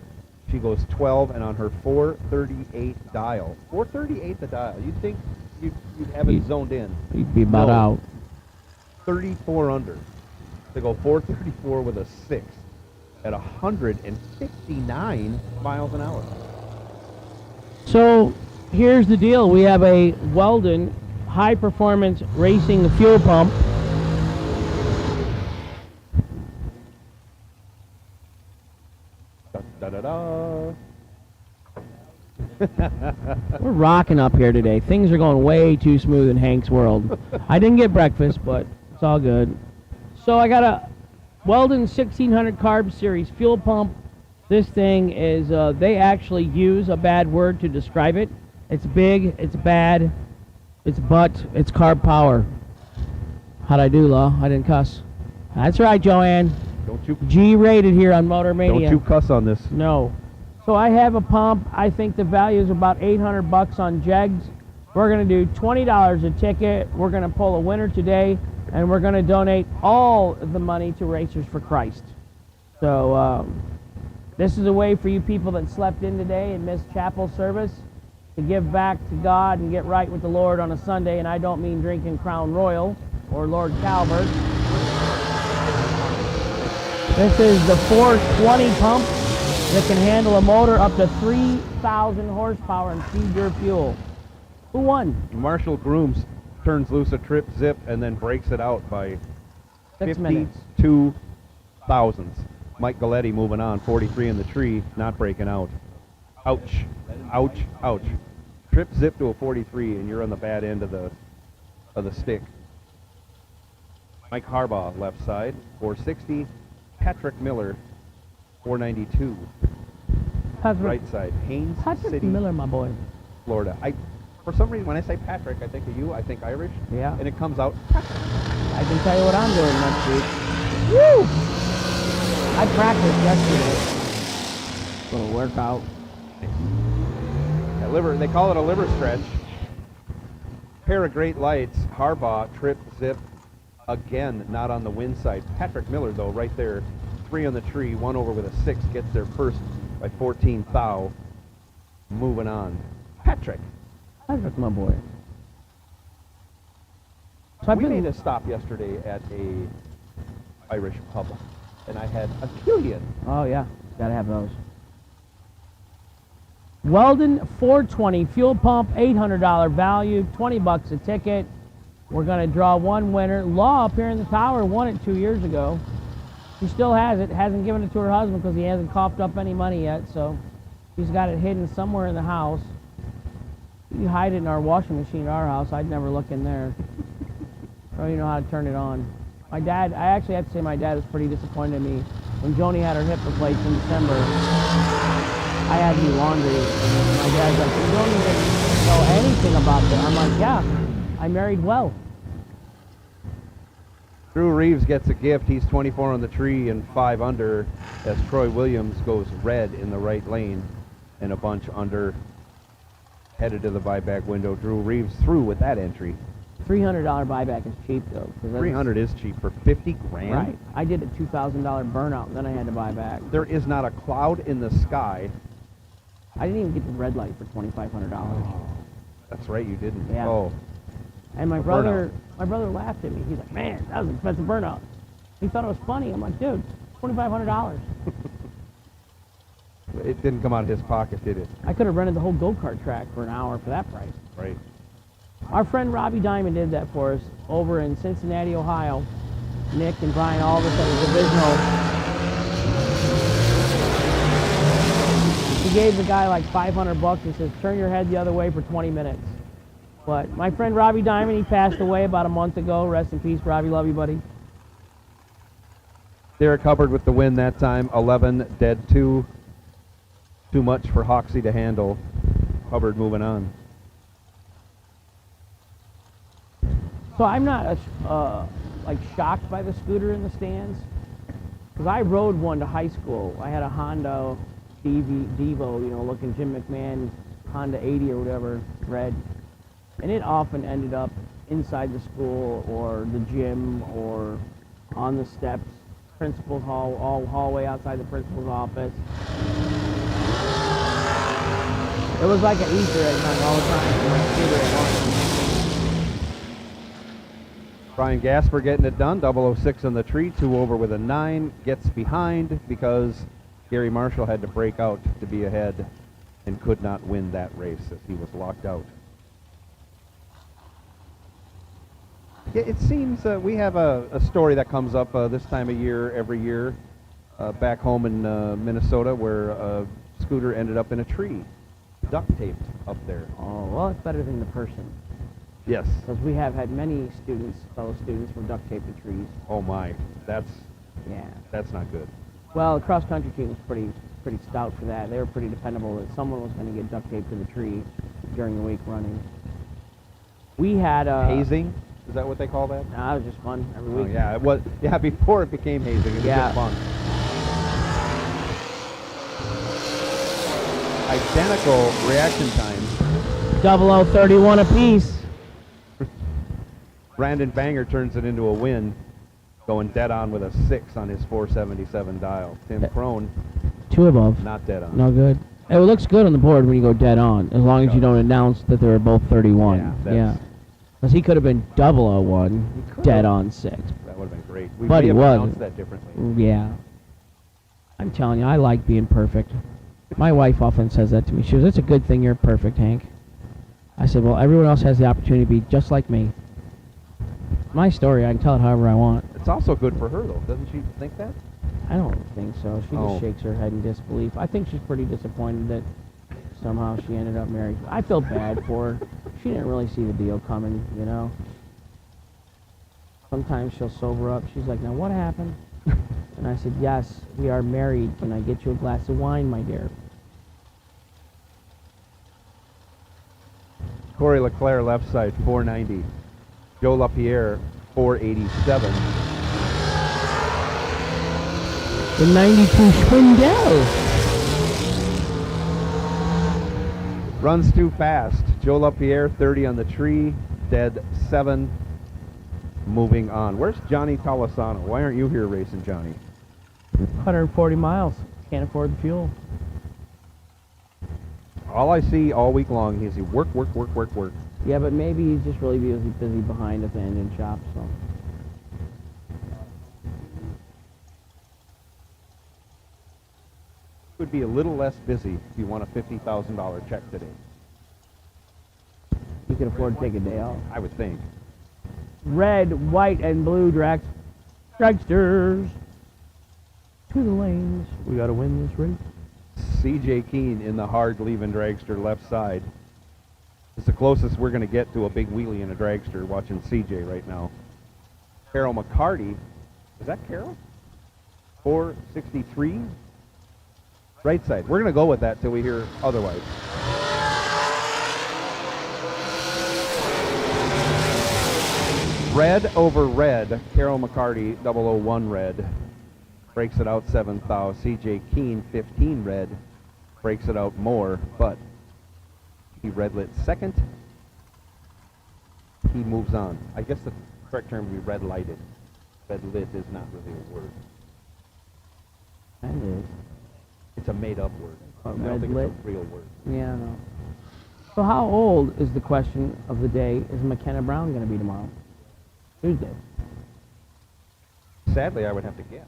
She goes 12 and on her 438 dial. 438 the dial. You'd think you'd have it zoned in. He'd be about out. 34 under. They go 434 with a 6 at 159 miles an hour. So here's the deal. We have a Weldon high performance racing fuel pump. Da, da, da. We're rocking up here today. Things are going way too smooth in Hank's world. I didn't get breakfast, but it's all good. So I got a Weldon 1600 Carb Series fuel pump. This thing is, they actually use a bad word to describe it. It's big, it's bad, it's butt, it's carb power. How'd I do, Law? I didn't cuss. That's right, Joanne. Don't you G-rated here on Motor Mania. Don't you cuss on this. No. So I have a pump. I think the value is about $800 on Jegs. We're going to do $20 a ticket. We're going to pull a winner today, and we're going to donate all of the money to Racers for Christ. So this is a way for you people that slept in today and missed chapel service to give back to God and get right with the Lord on a Sunday, and I don't mean drinking Crown Royal or Lord Calvert. This is the 420 pump that can handle a motor up to 3,000 horsepower and feed your fuel. Who won? Marshall Grooms turns loose a trip zip and then breaks it out by 6 minutes. 52 thousandths. Mike Galletti moving on, 43 in the tree, not breaking out. Ouch, ouch, ouch. Trip zip to a 43, and you're on the bad end of the stick. Mike Harbaugh, left side, 460. Patrick Miller, 492. Right side, Haynes Patrick City, Miller, my boy. Florida. For some reason, when I say Patrick, I think of you. I think Irish. Yeah. And it comes out. I can tell you what I'm doing next week. Woo! I practiced yesterday. Little workout. They call it a liver stretch. Pair of great lights. Harbaugh, trip, zip. Again, not on the win side. Patrick Miller, though, right there. 3 on the tree, 1 over with a 6. Gets there first by 14 thou. Moving on. Patrick. Patrick, my boy. So We made a stop yesterday at a Irish pub, and I had a Killian. Oh, yeah. Gotta have those. Weldon 420 fuel pump, $800 value, $20 a ticket. We're going to draw one winner. Law up here in the tower won it 2 years ago. She still has it. Hasn't given it to her husband because he hasn't coughed up any money yet. So she's got it hidden somewhere in the house. You hide it in our washing machine at our house. I'd never look in there. I don't even know how to turn it on. I actually have to say my dad was pretty disappointed in me. When Joni had her hip replaced in December, I had to do laundry. And my dad's like, you don't even know anything about that. I'm like, yeah, I married well. Drew Reeves gets a gift. He's 24 on the tree and 5 under as Troy Williams goes red in the right lane and a bunch under, headed to the buyback window. Drew Reeves through with that entry. $300 buyback is cheap though. $300 is cheap for 50 grand. Right. I did a $2,000 burnout, and then I had to buy back. There is not a cloud in the sky. I didn't even get the red light for $2,500. That's right, you didn't. Yeah. Oh. And my brother laughed at me. He's like, man, that was an expensive burnout. He thought it was funny. I'm like, dude, $2,500. It didn't come out of his pocket, did it? I could have rented the whole go-kart track for an hour for that price. Right. Our friend Robbie Diamond did that for us over in Cincinnati, Ohio. Nick and Brian all of us at the divisional. He gave the guy like $500 and says, turn your head the other way for 20 minutes. But my friend Robbie Diamond, he passed away about a month ago. Rest in peace, Robbie. Love you, buddy. Derek Hubbard with the win that time. 11, dead 2. Too much for Hoxie to handle. Hubbard moving on. So I'm not like shocked by the scooter in the stands, because I rode one to high school. I had a Honda Devo, you know, looking Jim McMahon Honda 80 or whatever, red, and it often ended up inside the school or the gym or on the steps, principal's hallway outside the principal's office. It was like an Easter egg hunt all the time for my scooter at home. Brian Gasper getting it done. 006 on the tree. 2 over with a 9. Gets behind because Gary Marshall had to break out to be ahead and could not win that race as he was locked out. It seems we have a story that comes up this time of year every year back home in Minnesota where a scooter ended up in a tree, duct taped up there. Oh, well, it's better than the person. Yes. Because we have had many students, fellow students, from duct tape to trees. Oh my, that's not good. Well, the cross country team was pretty stout for that. They were pretty dependable that someone was going to get duct taped to the tree during the week running. We had hazing. Is that what they call that? Nah, it was just fun every week. Oh, yeah, it was. Yeah, before it became hazing, it was just fun. Identical reaction times. 0031 apiece. Brandon Banger turns it into a win, going dead on with a 6 on his 477 dial. Tim Crone, 2 above. not dead on. No good. It looks good on the board when you go dead on, as long as you don't announce that they were both 31. Yeah. Because he could have been 001, dead on 6. That would have been great. We But may he have wasn't. announced that differently. Yeah. I'm telling you, I like being perfect. My wife often says that to me. She goes, it's a good thing you're perfect, Hank. I said, well, everyone else has the opportunity to be just like me. My story, I can tell it however I want. It's also good for her, though. Doesn't she think that? I don't think so. She just shakes her head in disbelief. I think she's pretty disappointed that somehow she ended up married. I felt bad for her. She didn't really see the deal coming, you know. Sometimes she'll sober up. She's like, now what happened? And I said, yes, we are married. Can I get you a glass of wine, my dear? Corey LeClaire, left side, 490. Joe LaPierre, 487. The 92 Schwindel. Runs too fast. Joe LaPierre, 30 on the tree, dead 7. Moving on. Where's Johnny Tolasano? Why aren't you here racing, Johnny? 140 miles. Can't afford the fuel. All I see all week long is he work. Yeah, but maybe he's just really busy behind at the engine shop, so. Would be a little less busy if you want a $50,000 check today. You can afford to take a day off. I would think. Red, white, and blue dragsters to the lanes. We got to win this race. CJ Keene in the hard leaving dragster left side. It's the closest we're going to get to a big wheelie in a dragster watching CJ right now. Carol McCarty. Is that Carol? 463. Right side. We're going to go with that till we hear otherwise. Red over red. Carol McCarty, 001 red. Breaks it out 7th thou. CJ Keene, 15 red. Breaks it out more, but he red lit second. He moves on. I guess the correct term would be red lighted. Red lit is not really a word. That is. It's a made up word. I don't Red think lit? it's a real word. Yeah, I know. So how old is the question of the day is McKenna Brown going to be tomorrow? Tuesday. Sadly, I would have to guess.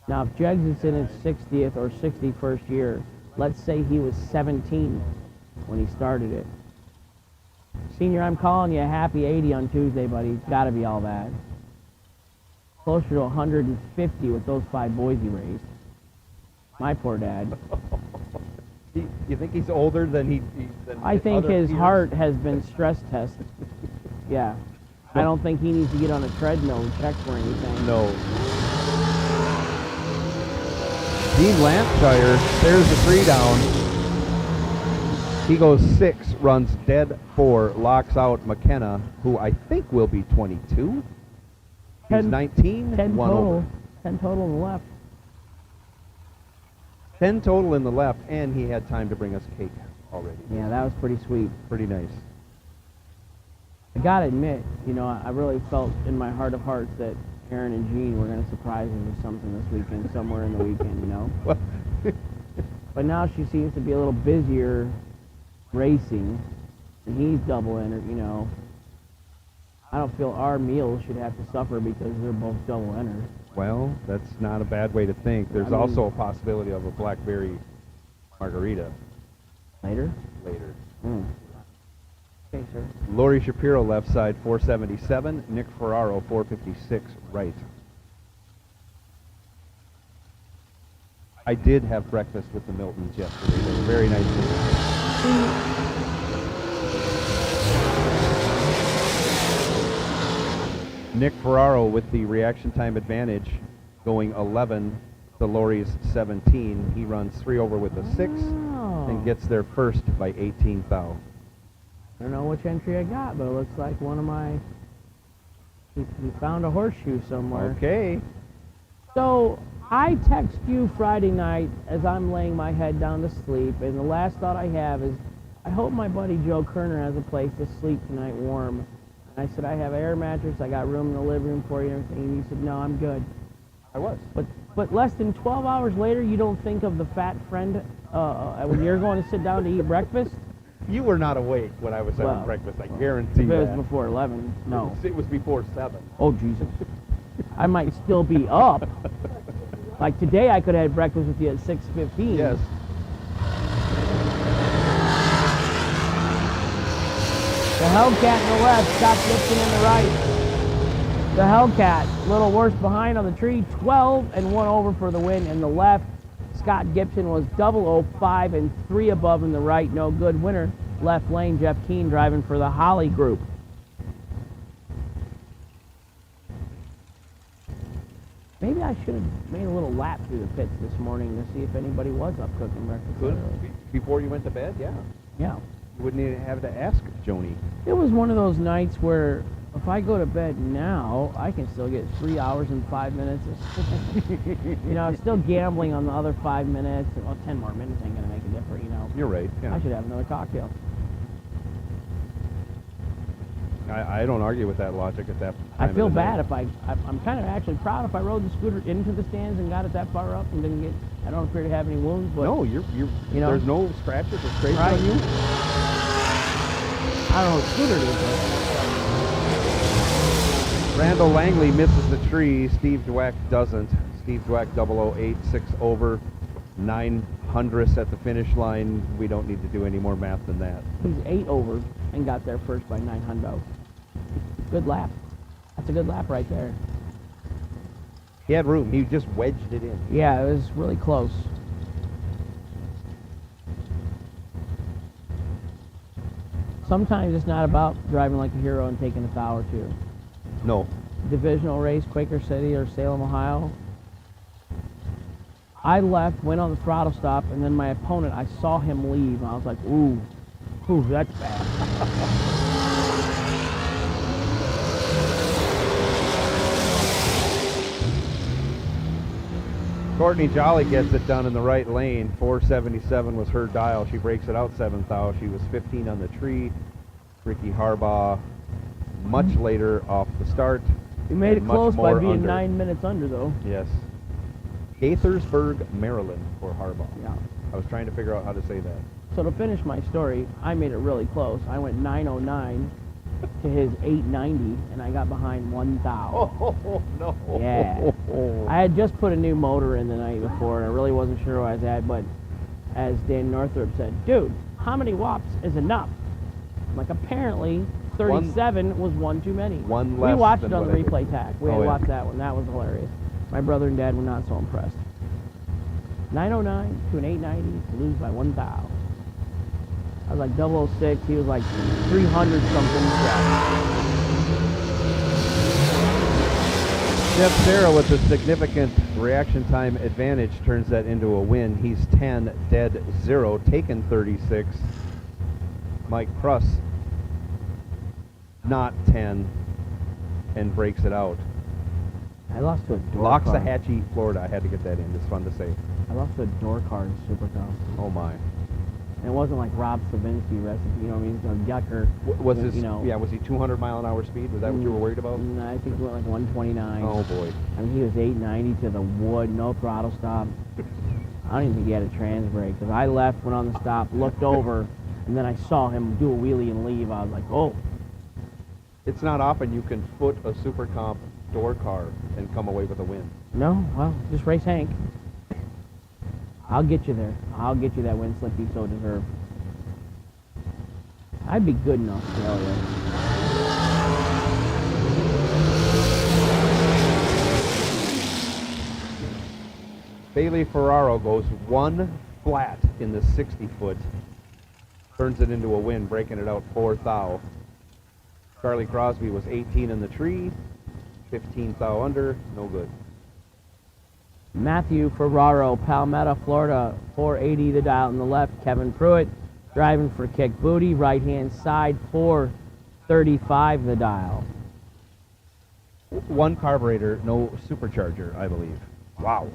Now, if Jegs is in his 60th or 61st year, let's say he was 17 when he started it. Senior, I'm calling you a happy 80 on Tuesday, buddy. It's got to be all that. Closer to 150 with those 5 boys he raised. My poor dad. You think he's older than I think other his peers? heart has been stress tested. Yeah. I don't think he needs to get on a treadmill and check for anything. No. Dean Lampshire tears the 3 down. He goes 6, runs dead 4, locks out McKenna, who I think will be 22. He's 19, 10 one total. over. 10 total on the left. 10 total in the left, and he had time to bring us cake already. Yeah, that was pretty sweet. Pretty nice. I gotta admit, you know, I really felt in my heart of hearts that Aaron and Gene were gonna surprise us with something this weekend, somewhere in the weekend, you know. Well, but now she seems to be a little busier racing, and he's double entered, you know. I don't feel our meals should have to suffer because they're both double entered. well, that's not a bad way to think. There's also a possibility of a blackberry margarita Later? later. Okay, sir. Lori Shapiro left side 477, Nick Ferraro 456 right. I did have breakfast with the Miltons yesterday. They were very nice to me. Nick Ferraro with the reaction time advantage, going 11 to Lori's 17. He runs 3 over with a 6 and gets there first by 18 thou. I don't know which entry I got, but it looks like one of my... He found a horseshoe somewhere. Okay. So, I text you Friday night as I'm laying my head down to sleep, and the last thought I have is, I hope my buddy Joe Kerner has a place to sleep tonight warm. And I said, I have air mattress, I got room in the living room for you and everything. And he said, no, I'm good. I was. But less than 12 hours later, you don't think of the fat friend when you're going to sit down to eat breakfast? You were not awake when I was having breakfast, I guarantee If it that. was before 11, no. It was before 7. Oh, Jesus. I might still be up. Like today, I could have had breakfast with you at 6:15. Yes. The Hellcat in the left, Scott Gibson in the right. The Hellcat, a little worse behind on the tree, 12 and 1 over for the win in the left. Scott Gibson was 005 and 3 above in the right, no good. Winner, left lane, Jeff Keane driving for the Holly Group. Maybe I should have made a little lap through the pits this morning to see if anybody was up cooking breakfast. Good. Before you went to bed, yeah. Yeah. You wouldn't even have to ask Joni. It was one of those nights where if I go to bed now, I can still get 3 hours and 5 minutes. You know, I'm still gambling on the other 5 minutes. Well, 10 more minutes ain't going to make a difference, you know. You're right, yeah. I should have another cocktail. I don't argue with that logic at that time. I feel bad if I'm kind of actually proud if I rode the scooter into the stands and got it that far up and didn't get, I don't appear to have any wounds, but. No, you know, there's no scratches or scrapes right. on you. I don't know what scooter it is, but. Randall Langley misses the tree. Steve Dweck doesn't. Steve Dweck 008, 6 over, 900th at the finish line. We don't need to do any more math than that. He's 8 over and got there first by 900. Good lap. That's a good lap right there. He had room. He just wedged it in. Yeah, it was really close. Sometimes it's not about driving like a hero and taking a thou or two. No. Divisional race, Quaker City or Salem, Ohio. I left, went on the throttle stop, and then my opponent, I saw him leave, and I was like, ooh, that's bad. Courtney Jolly gets it done in the right lane. 477 was her dial. She breaks it out 7th. She was 15 on the tree. Ricky Harbaugh much later off the start. He made it close by being under. 9 minutes under, though. Yes. Gaithersburg, Maryland for Harbaugh. Yeah. I was trying to figure out how to say that. So to finish my story, I made it really close. I went 909 to his 890, and I got behind 1,000. Oh, no. Yeah. I had just put a new motor in the night before, and I really wasn't sure where I was at, but as Dan Northrup said, dude, how many whops is enough? I'm like, apparently 37 was one too many. One less We watched than it on the what I replay did. tag. We Oh, yeah. watched that one. That was hilarious. My brother and dad were not so impressed. 909 to an 890 to lose by 1,000. I was like 006. He was like 300 something. Jeff Sarah with a significant reaction time advantage turns that into a win. He's 10, dead 0, taken 36. Mike Pruss not 10 and breaks it out. I lost to a door car. Loxahatchee, Florida. I had to get that in. It's fun to say. I lost to a door car in Supercross. Oh my. And it wasn't like Rob Slavinsky recipe, you know what I mean? So Yucker. Was his, you know, yeah, was he 200 mile an hour speed? Was that what you were worried about? I think he went like 129. Oh boy. I mean, he was 890 to the wood, no throttle stop. I don't even think he had a trans brake, because I left, went on the stop, looked over, and then I saw him do a wheelie and leave. I was like, oh. It's not often you can foot a super comp door car and come away with a win. No, well, just race Hank. I'll get you there. I'll get you that win slip you so deserve. I'd be good in Australia. Bailey Ferraro goes one flat in the 60-foot. Turns it into a win, breaking it out 4 thou. Charlie Crosby was 18 in the tree, 15 thou under, no good. Matthew Ferraro, Palmetto, Florida, 480 the dial on the left. Kevin Pruitt driving for Kick Booty, right-hand side, 435 the dial. One carburetor, no supercharger, I believe. Wow.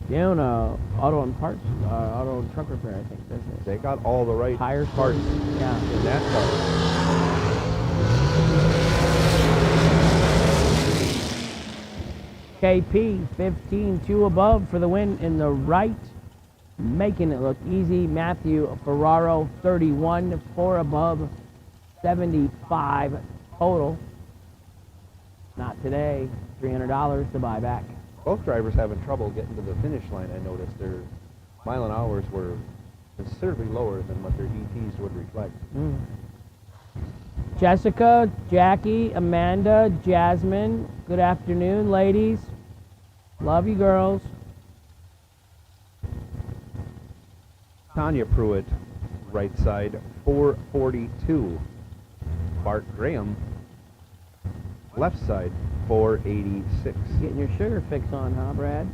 Down auto and parts, auto and truck repair, I think business. They got all the right Tires, parts yeah. in that car. KP 15-2 above for the win in the right, making it look easy. Matthew Ferraro 31-4 above, 75 total. Not today. $300 to buy back. Both drivers having trouble getting to the finish line, I noticed. Their mile an hours were considerably lower than what their ETs would reflect. Jessica, Jackie, Amanda, Jasmine, good afternoon, ladies. Love you, girls. Tanya Pruitt, right side, 442. Bart Graham, left side, 486. Getting your sugar fix on, huh, Brad?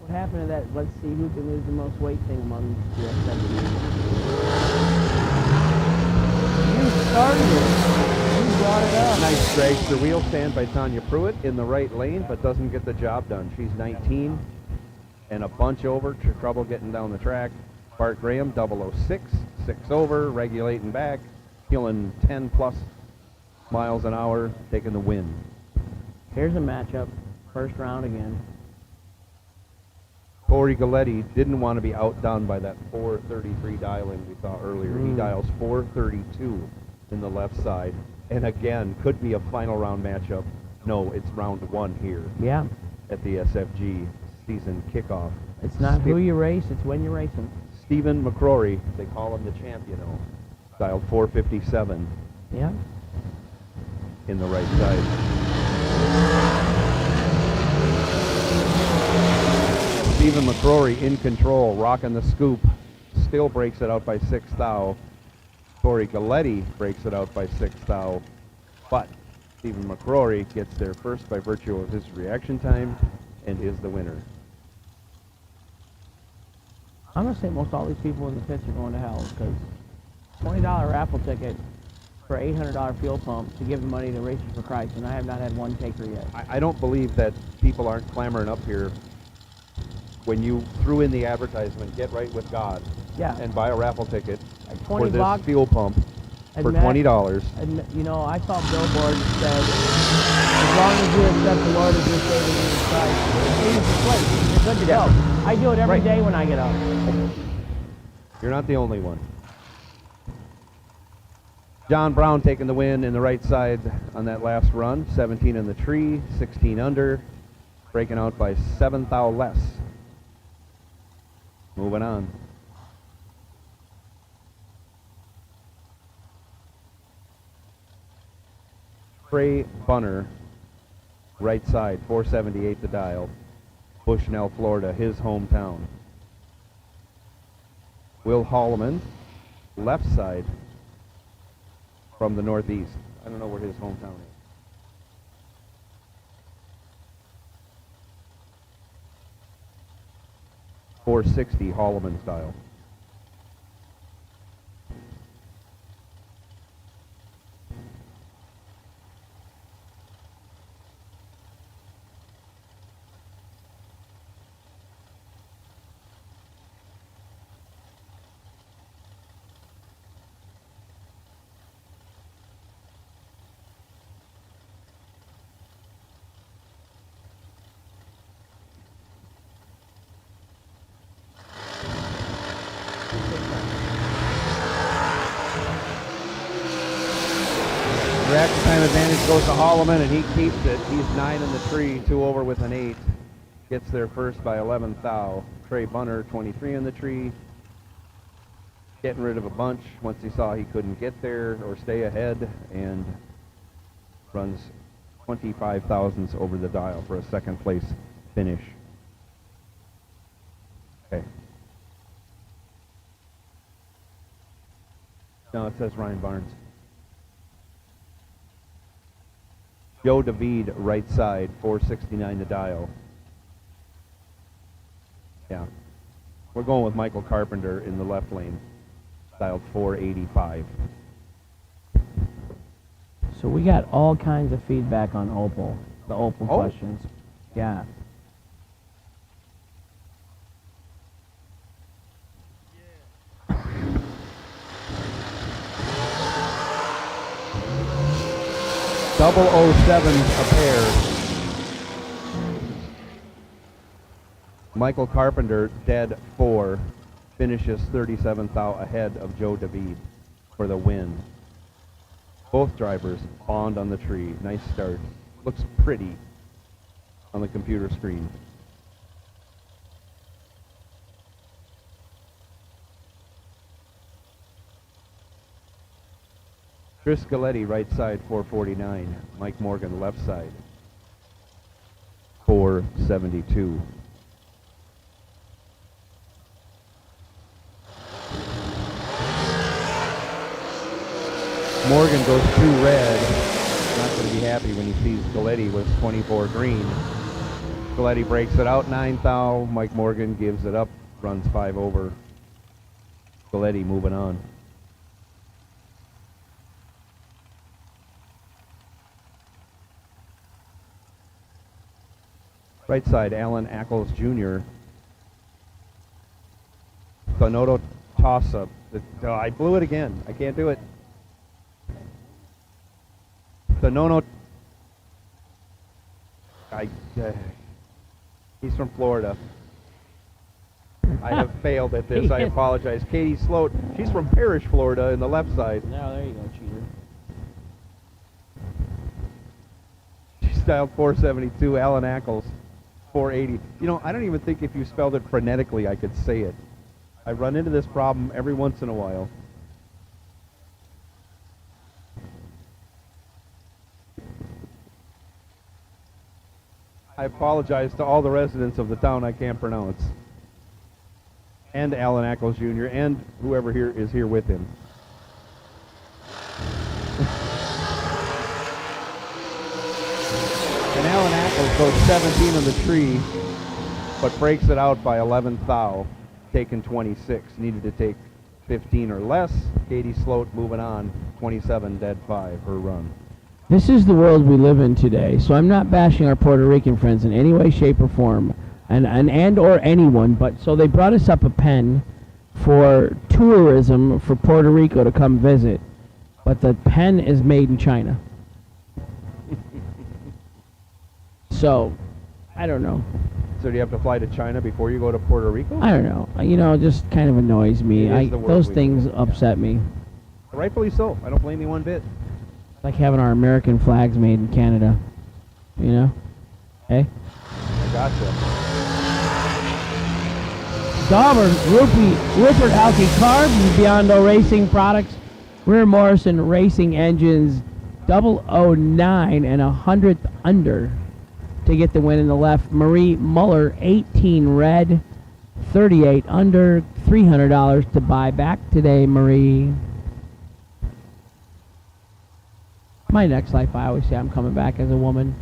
What happened to that? Let's see who can lose the most weight thing among the SFG. You started it. You brought it up. Nice dragster wheel stand by Tanya Pruitt in the right lane, but doesn't get the job done. She's 19 and a bunch over, trouble getting down the track. Bart Graham, 006, 6 over, regulating back, killing 10 plus miles an hour, taking the win. Here's a matchup. First round again. Corey Galletti didn't want to be outdone by that 433 dial-in we saw earlier. He dials 432 in the left side. And again, could be a final round matchup. No, it's round 1 here. Yeah. At the SFG season kickoff. It's not who you race, it's when you race them. Stephen McCrory, they call him the champ, you know, dialed 457. Yeah. In the right side. Stephen McCrory in control, rocking the scoop, still breaks it out by 6 thou. Corey Galletti breaks it out by 6 thou, but Stephen McCrory gets there first by virtue of his reaction time and is the winner. I'm going to say most all these people in the pits are going to hell because $20 raffle ticket for $800 fuel pump to give the money to Racers for Christ, and I have not had one taker yet. I don't believe that people aren't clamoring up here when you threw in the advertisement, get right with God, and buy a raffle ticket for this fuel pump for $20. You know, I saw billboards that said, as long as you accept the Lord as your Savior Jesus Christ, it's the place. You're good to go. I do it every day when I get up. You're not the only one. John Brown taking the win in the right side on that last run. 17 in the tree, 16 under, breaking out by 7 thou less. Moving on. Trey Bunner, right side, 478 the dial. Bushnell, Florida, his hometown. Will Holloman, left side, from the Northeast. I don't know where his hometown is. .460 Holloman style. Reaction time advantage goes to Holloman, and he keeps it. He's 9 in the tree, 2 over with an 8. Gets there first by 11 thou. Trey Bunner, 23 in the tree. Getting rid of a bunch once he saw he couldn't get there or stay ahead, and runs 25 thousandths over the dial for a second place finish. Okay. No, it says Ryan Barnes. Joe David, right side, 469 the dial. Yeah. We're going with Michael Carpenter in the left lane, dialed 485. So we got all kinds of feedback on Opal, the Opal questions. Yeah. Double 07s a pair. Michael Carpenter, dead 4, finishes 37 thou ahead of Joe David for the win. Both drivers bond on the tree. Nice start. Looks pretty on the computer screen. Chris Galetti, right side, 449. Mike Morgan, left side, 4 24-72. Morgan goes 2 red. Not going to be happy when he sees Galetti with 24 green. Galetti breaks it out 9 thou. Mike Morgan gives it up, runs 5 over. Galetti moving on. Right side, Alan Ackles Jr. Thanoto toss-up. Oh, I blew it again. I can't do it. Thanoto. He's from Florida. I have failed at this. I apologize. Katie Sloat. She's from Parrish, Florida, in the left side. No, there you go, cheater. She's dialed 472. Alan Ackles, 480. You know, I don't even think if you spelled it phonetically, I could say it. I run into this problem every once in a while. I apologize to all the residents of the town I can't pronounce. And Alan Ackles Jr. and whoever here is here with him. And Alan Ackles goes 17 on the tree, but breaks it out by 11 thou, taking 26. Needed to take 15 or less. Katie Sloat moving on, 27 dead 5, her run. This is the world we live in today, so I'm not bashing our Puerto Rican friends in any way, shape, or form, and or anyone, but so they brought us up a pen for tourism for Puerto Rico to come visit, but the pen is made in China. So, I don't know. So do you have to fly to China before you go to Puerto Rico? I don't know. You know, it just kind of annoys me. Those things upset me. Rightfully so. I don't blame you one bit. Like having our American flags made in Canada, you know? Hey? I gotcha. Dauber, Rupert Alki Carbs, Biondo Racing Products, Rear Morrison Racing Engines, 009 and 100th under to get the win in the left. Marie Muller, 18 red, 38 under, $300 to buy back today, Marie. My next life, I always say I'm coming back as a woman.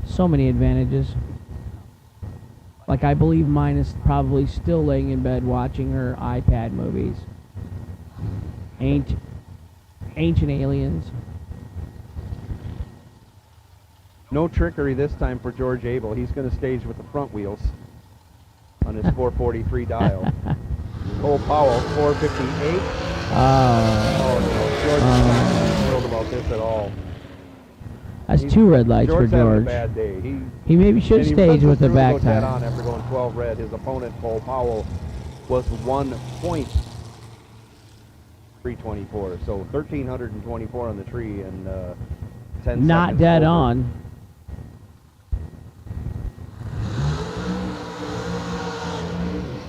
So many advantages. Like, I believe mine is probably still laying in bed watching her iPad movies. Ancient Aliens. No trickery this time for George Abel. He's going to stage with the front wheels on his 443 dial. Cole Powell, 458. Oh, no. George is not thrilled about this at all. That's 2 red lights for George having a George. bad day. He maybe should stage with the back tire. On after going 12 red. His opponent, Cole Powell, was 1.324. So 1,324 on the tree and 10 Not seconds dead over. on.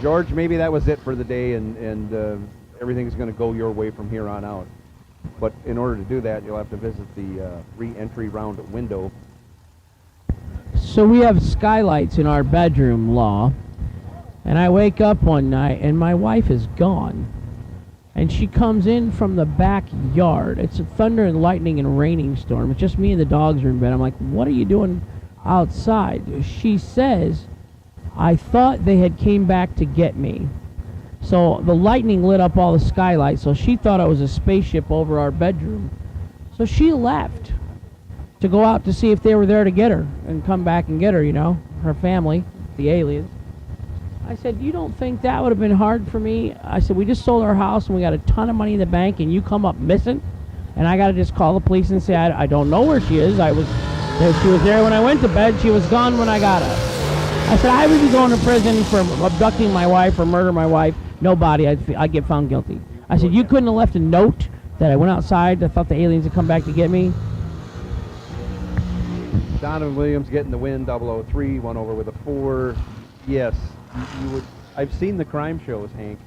George, maybe that was it for the day, and everything's going to go your way from here on out. But in order to do that, you'll have to visit the re-entry round window. So we have skylights in our bedroom, Law, and I wake up one night and my wife is gone. And she comes in from the backyard. It's a thunder and lightning and raining storm. It's just me and the dogs are in bed. I'm like, what are you doing outside? She says, I thought they had came back to get me. So the lightning lit up all the skylights, so she thought it was a spaceship over our bedroom. So she left to go out to see if they were there to get her and come back and get her, you know, her family, the aliens. I said, you don't think that would have been hard for me? I said, we just sold our house and we got a ton of money in the bank and you come up missing? And I got to just call the police and say, I don't know where she is. She was there when I went to bed. She was gone when I got up. I said, I would be going to prison for abducting my wife or murder my wife. Nobody. I'd get found guilty. I said, you couldn't have left a note that I went outside. I thought the aliens would come back to get me. Donovan Williams getting the win, 003, won over with a 4. Yes, you would. I've seen the crime shows, Hank.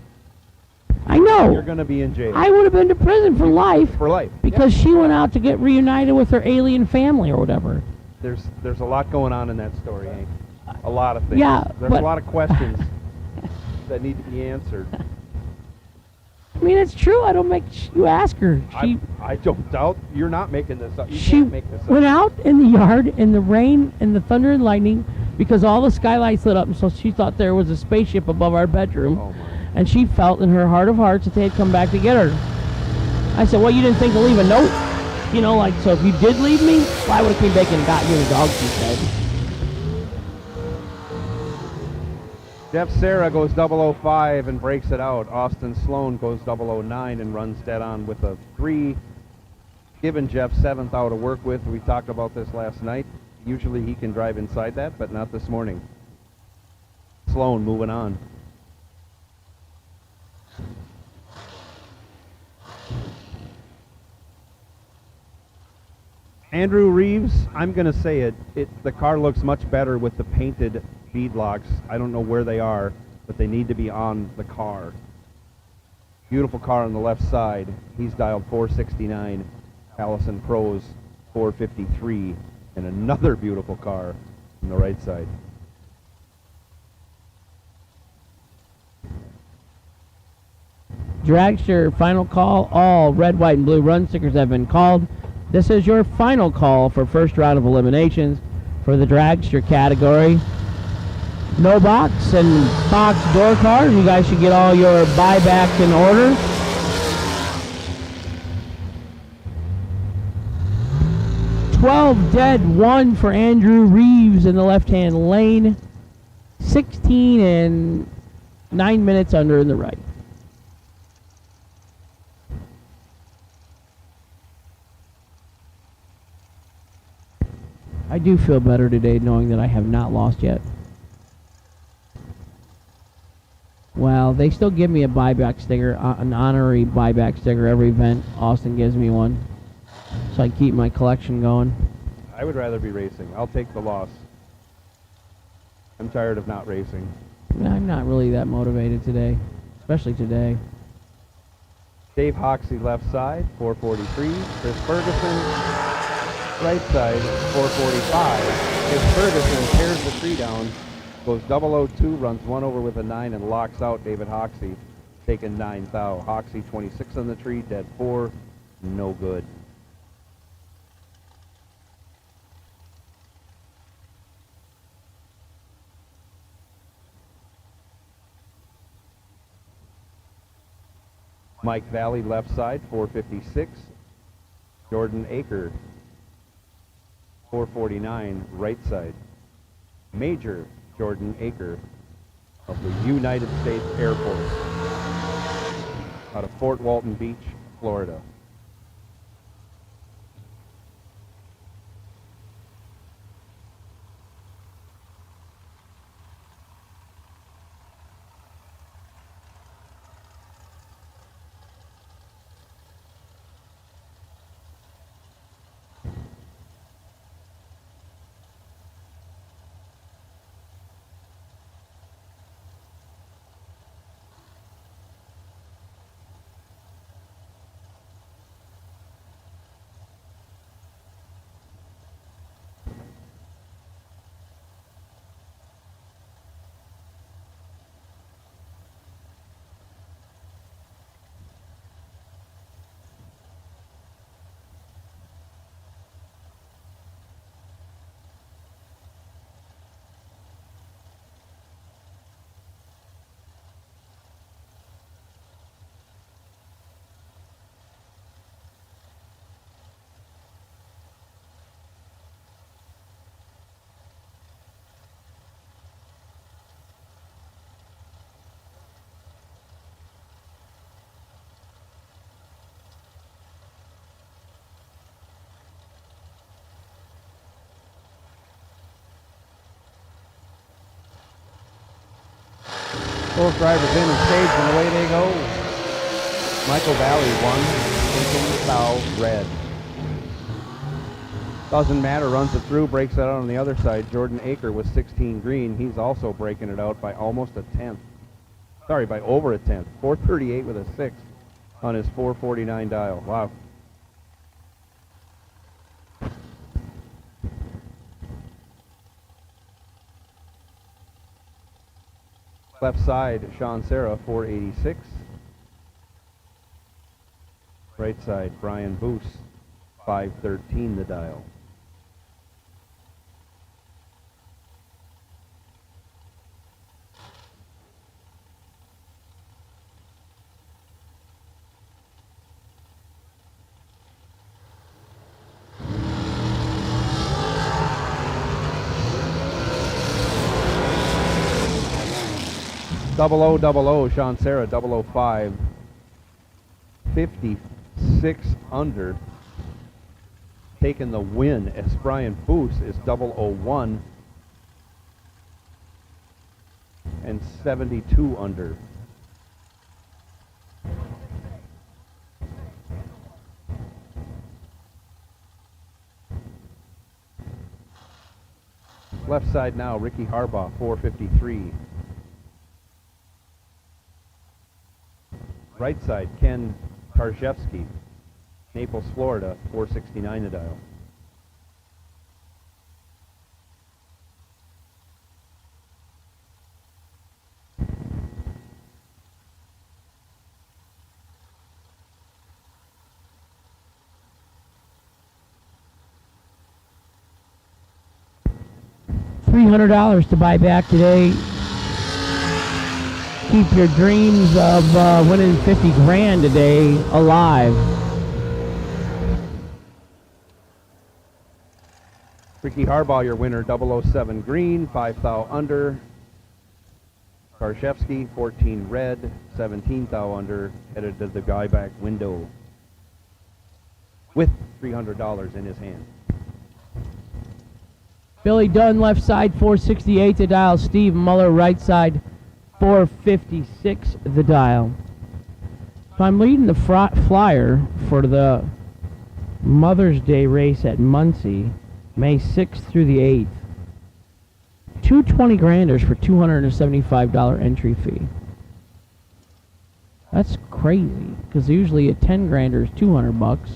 I know. You're going to be in jail. I would have been to prison for life. For life. Because she went out to get reunited with her alien family or whatever. There's a lot going on in that story, Hank. A lot of things. Yeah, There's but a lot of questions that need to be answered. I mean, it's true. I don't make you ask her. I don't doubt you're not making this up. You She can't make this up. went out in the yard in the rain and the thunder and lightning because all the skylights lit up, and so she thought there was a spaceship above our bedroom. Oh, my. And she felt in her heart of hearts that they had come back to get her. I said, well, you didn't think to leave a note? You know, like, so if you did leave me, well, I would have came back and got you the dog, she said. Jeff Serra goes 005 and breaks it out. Austin Sloan goes 009 and runs dead on with a 3. Giving Jeff 7th out to work with. We talked about this last night. Usually he can drive inside that, but not this morning. Sloan moving on. Andrew Reeves, I'm going to say it. The car looks much better with the painted bead locks. I don't know where they are, but they need to be on the car. Beautiful car on the left side. He's dialed 469. Allison Pro's 453. And another beautiful car on the right side. Dragster, final call. All red, white, and blue run stickers have been called. This is your final call for first round of eliminations for the Dragster category. No box and box door cars. You guys should get all your buybacks in order. Dead, 1 for Andrew Reeves in the left-hand lane. 16 and 9 minutes under in the right. I do feel better today knowing that I have not lost yet. Well, they still give me a buyback sticker, an honorary buyback sticker every event. Austin gives me one, so I keep my collection going. I would rather be racing. I'll take the loss. I'm tired of not racing. I'm not really that motivated today, especially today. Dave Hoxie left side, 443. Chris Ferguson, right side, 445. Chris Ferguson tears the tree down, goes 002, runs 1 over with a 9, and locks out David Hoxie, taking 9th out. Hoxie 26 on the tree, dead 4, no good. Mike Valley left side, 456. Jordan Aker, 449, right side. Major Jordan Aker of the United States Air Force out of Fort Walton Beach, Florida. Both drivers in and stage, and away they go. Michael Valley won, taking foul red. Doesn't matter, runs it through, breaks it out on the other side. Jordan Aker with 16 green. He's also breaking it out by almost a 10th. Sorry, by over a 10th. 438 with a 6 on his 449 dial. Wow. Left side, Sean Serra, 486. Right side, Brian Boos, 513 the dial. Double O, Sean Serra, 005, 56 under. Taking the win as Brian Boos is 001 and 72 under. Left side now, Ricky Harbaugh, 453. Right side, Ken Tarshevsky, Naples, Florida, 469 the dial. $300 to buy back today. Keep your dreams of winning 50 grand today alive. Ricky Harbaugh, your winner, 007 green, 5 thou under. Tarshevsky, 14 red, 17 thou under, headed to the guy back window with $300 in his hand. Billy Dunn, left side, 468 to dial. Steve Muller, right side, 456 the dial. So I'm leading the flyer for the Mother's Day race at Muncie, May 6th through the 8th. Two 20 granders for $275 entry fee. That's crazy, because usually a 10 grander is 200 bucks.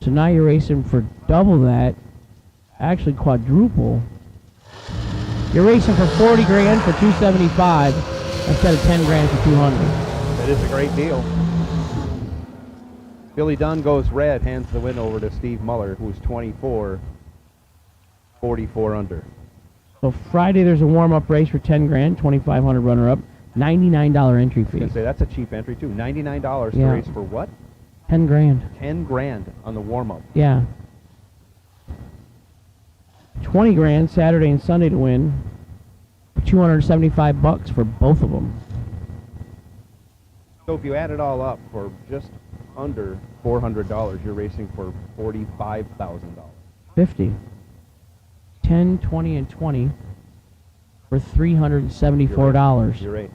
So now you're racing for double that, actually quadruple. You're racing for 40 grand for 275 instead of 10 grand for 200. That is a great deal. Billy Dunn goes red, hands the win over to Steve Muller, who's 24, 44 under. So Friday there's a warm-up race for 10 grand, 2,500 runner-up, $99 entry I was fee. gonna say, that's a cheap entry too. $99 to Yeah. race for what? 10 grand. 10 grand on the warm-up. Yeah. 20 grand Saturday and Sunday to win. 275 bucks for both of them. So if you add it all up for just under $400, you're racing for $45,000. 50. 10, 20, and 20 for $374. You're right.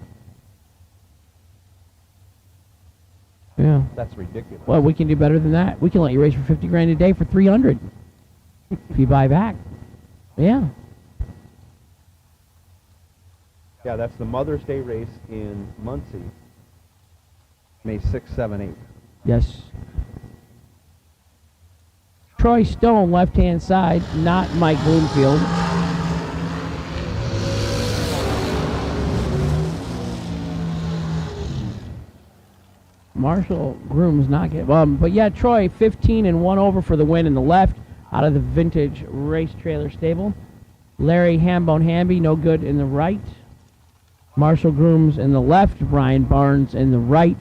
Yeah. That's ridiculous. Well, we can do better than that. We can let you race for 50 grand a day for 300 if you buy back. Yeah. Yeah, that's the Mother's Day race in Muncie, May 6, 7, 8. Yes. Troy Stone, left-hand side, not Mike Bloomfield. Marshall Groom's not getting, but yeah, Troy, 15 and 1 over for the win in the left out of the vintage race trailer stable. Larry Hambone Hamby, no good in the right. Marshall Grooms in the left, Brian Barnes in the right.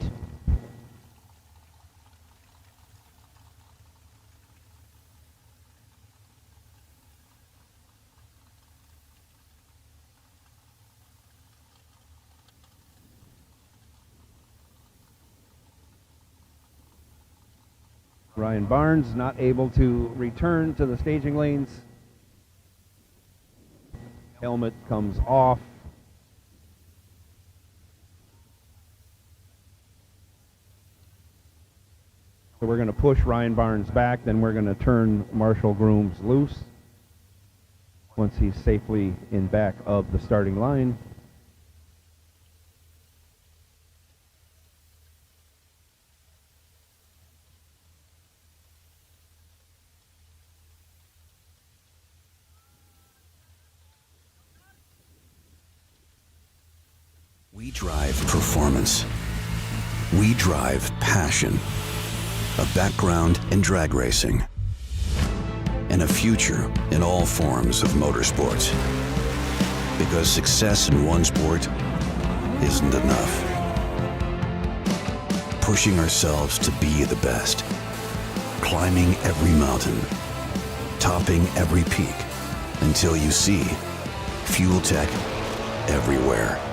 Ryan Barnes not able to return to the staging lanes. Helmet comes off. So we're going to push Ryan Barnes back, then we're going to turn Marshall Grooms loose once he's safely in back of the starting line. We drive performance. We drive passion. A background in drag racing. And a future in all forms of motorsports. Because success in one sport isn't enough. Pushing ourselves to be the best. Climbing every mountain. Topping every peak. Until you see Fuel Tech everywhere.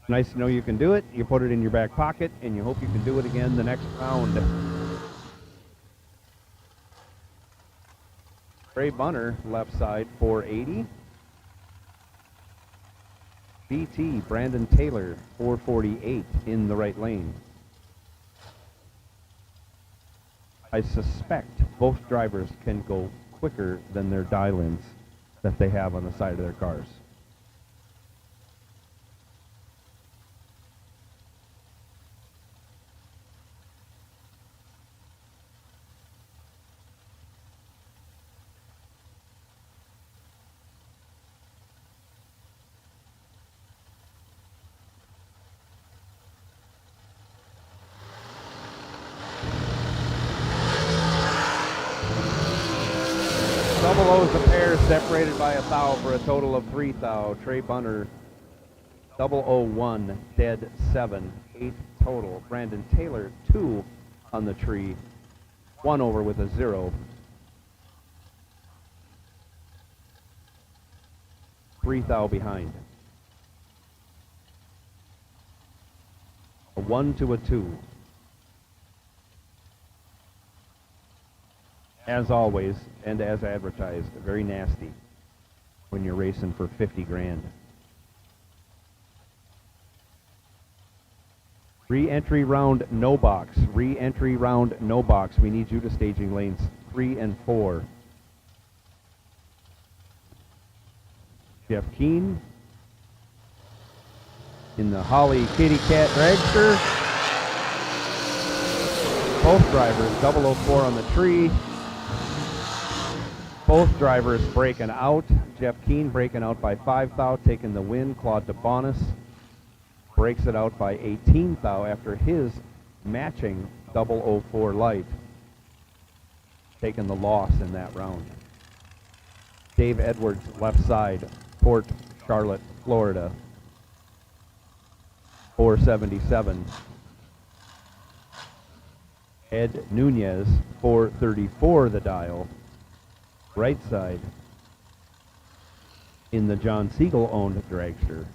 Nice to know you can do it. You put it in your back pocket, and you hope you can do it again the next round. Trey Bunner, left side, 480. BT, Brandon Taylor, 448 in the right lane. I suspect both drivers can go quicker than their dial-ins that they have on the side of their cars. Double O's a pair separated by a thou for a total of 3 thou. Trey Bunner, 001, dead 7, 8 total. Brandon Taylor, 2 on the tree, 1 over with a 0. 3 thou behind. A 1 to a 2. As always, and as advertised, very nasty when you're racing for 50 grand. Re-entry round, no box. Re-entry round, no box. We need you to staging lanes 3 and 4. Jeff Keen in the Holly Kitty Cat Dragster. Both drivers, 004 on the tree. Both drivers breaking out. Jeff Keen breaking out by 5 thou, taking the win. Claude DeBonis breaks it out by 18 thou after his matching 004 light, taking the loss in that round. Dave Edwards, left side, Port Charlotte, Florida, 477. Ed Nunez, 434 the dial. Right side in the John Siegel owned Dragster.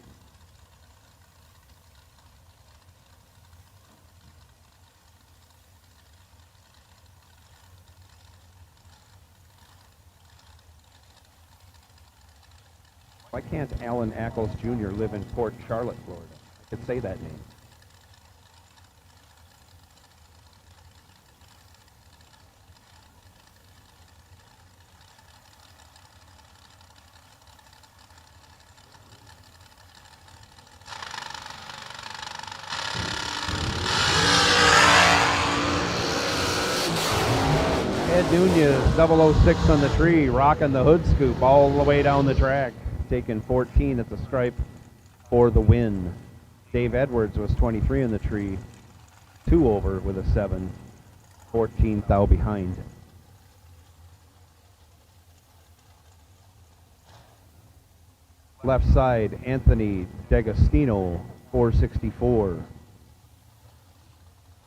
Why can't Alan Ackles Jr. live in Port Charlotte, Florida? I could say that name. Nunez, 006 on the tree, rocking the hood scoop all the way down the track, taking 14 at the stripe for the win. Dave Edwards was 23 on the tree, 2 over with a 7, 14 thou behind. Left side, Anthony D'Agostino, 464.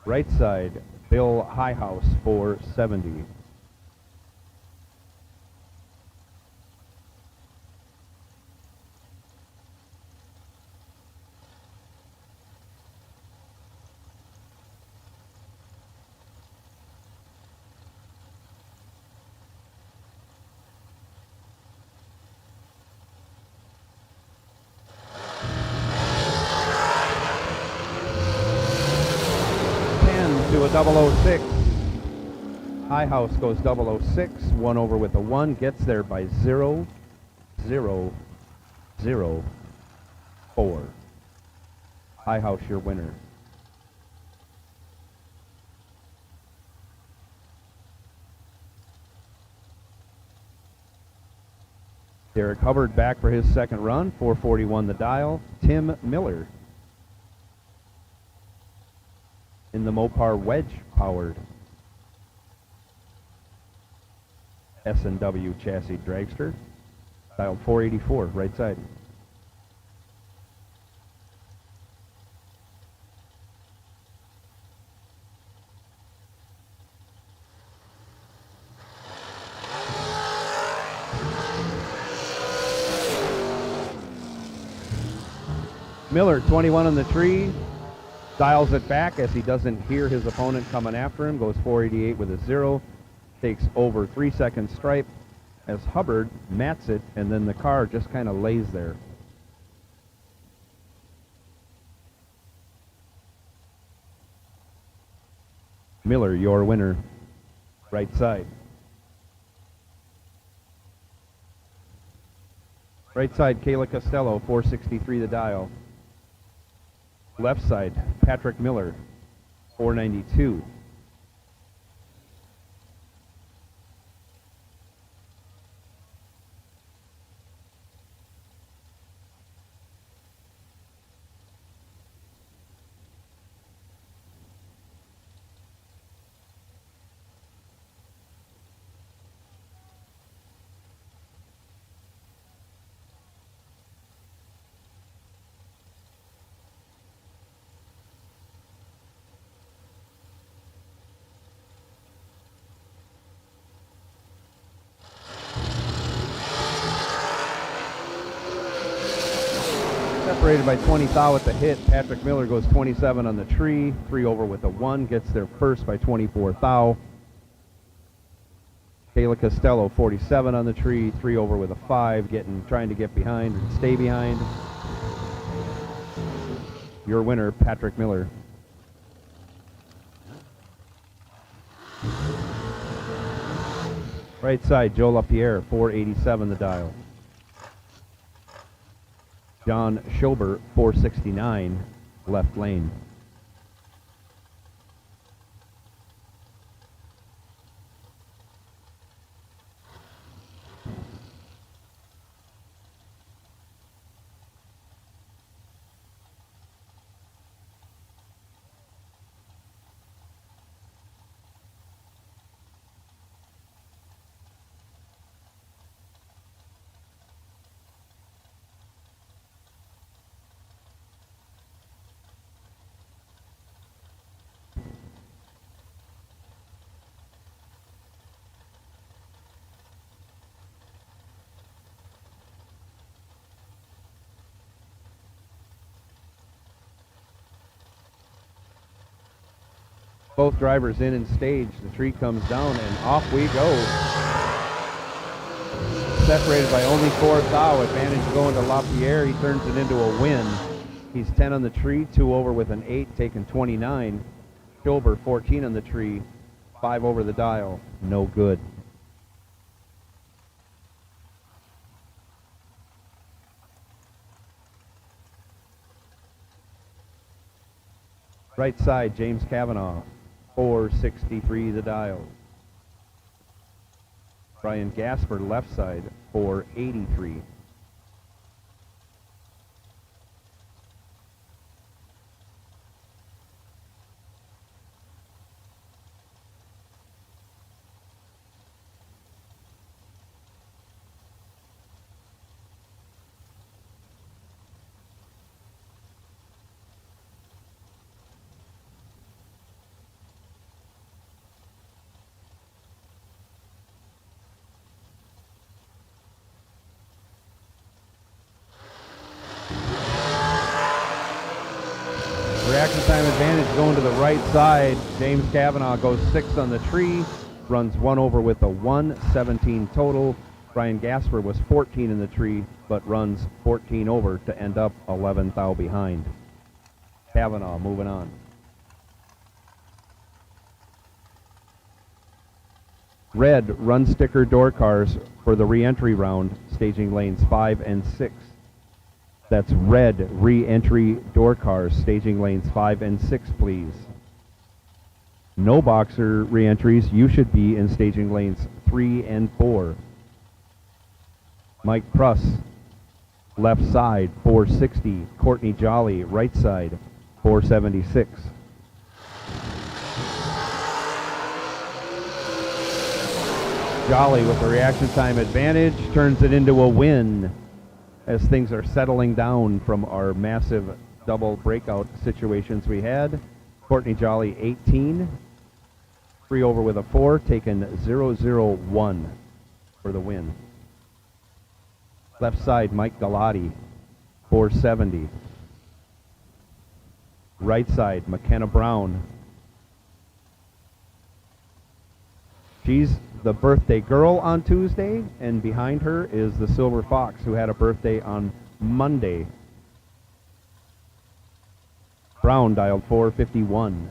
Right side, Bill Highhouse, 470. To a 006. Highhouse goes 006, 1 over with a 1, gets there by 0, 0, 0, 4. Highhouse your winner. Derek Hubbard back for his second run, 441 the dial. Tim Miller in the Mopar wedge-powered S&W chassis dragster, dial 484, right side. Miller, 21 on the tree, dials it back as he doesn't hear his opponent coming after him, goes 488 with a 0, takes over 3 second stripe as Hubbard mats it, and then the car just kind of lays there. Miller, your winner, right side. Right side, Kayla Costello, 463 the dial. Left side, Patrick Miller, 492. Separated by 20 thou at the hit. Patrick Miller goes 27 on the tree, 3 over with a 1, gets there first by 24 thou. Kayla Costello 47 on the tree, 3 over with a 5, trying to get behind and stay behind. Your winner, Patrick Miller. Right side, Joe LaPierre, 487 the dial. John Schober, 469, left lane. Both drivers in and stage. The tree comes down and off we go. Separated by only 4 thou. Advantage going to LaPierre. He turns it into a win. He's 10 on the tree, 2 over with an 8, taking 29. Schober 14 on the tree, 5 over the dial. No good. Right side, James Cavanaugh, 463 the dial. Brian Gasper, left side, 483. Reaction time advantage going to the right side. James Cavanaugh goes 6 on the tree, runs 1 over with a 1, 17 total. Brian Gasper was 14 in the tree, but runs 14 over to end up 11 thou behind. Cavanaugh moving on. Red run sticker door cars for the re-entry round, staging lanes 5 and 6. That's red re-entry door cars, staging lanes 5 and 6, please. No boxer re-entries, you should be in staging lanes 3 and 4. Mike Pruss, left side, 460. Courtney Jolly, right side, 476. Jolly with the reaction time advantage turns it into a win as things are settling down from our massive double breakout situations we had. Courtney Jolly 18, free over with a 4, taken 0-0-1 for the win. Left side, Mike Galati, 470. Right side, McKenna Brown. She's the birthday girl on Tuesday, and behind her is the Silver Fox, who had a birthday on Monday. Brown dialed 451.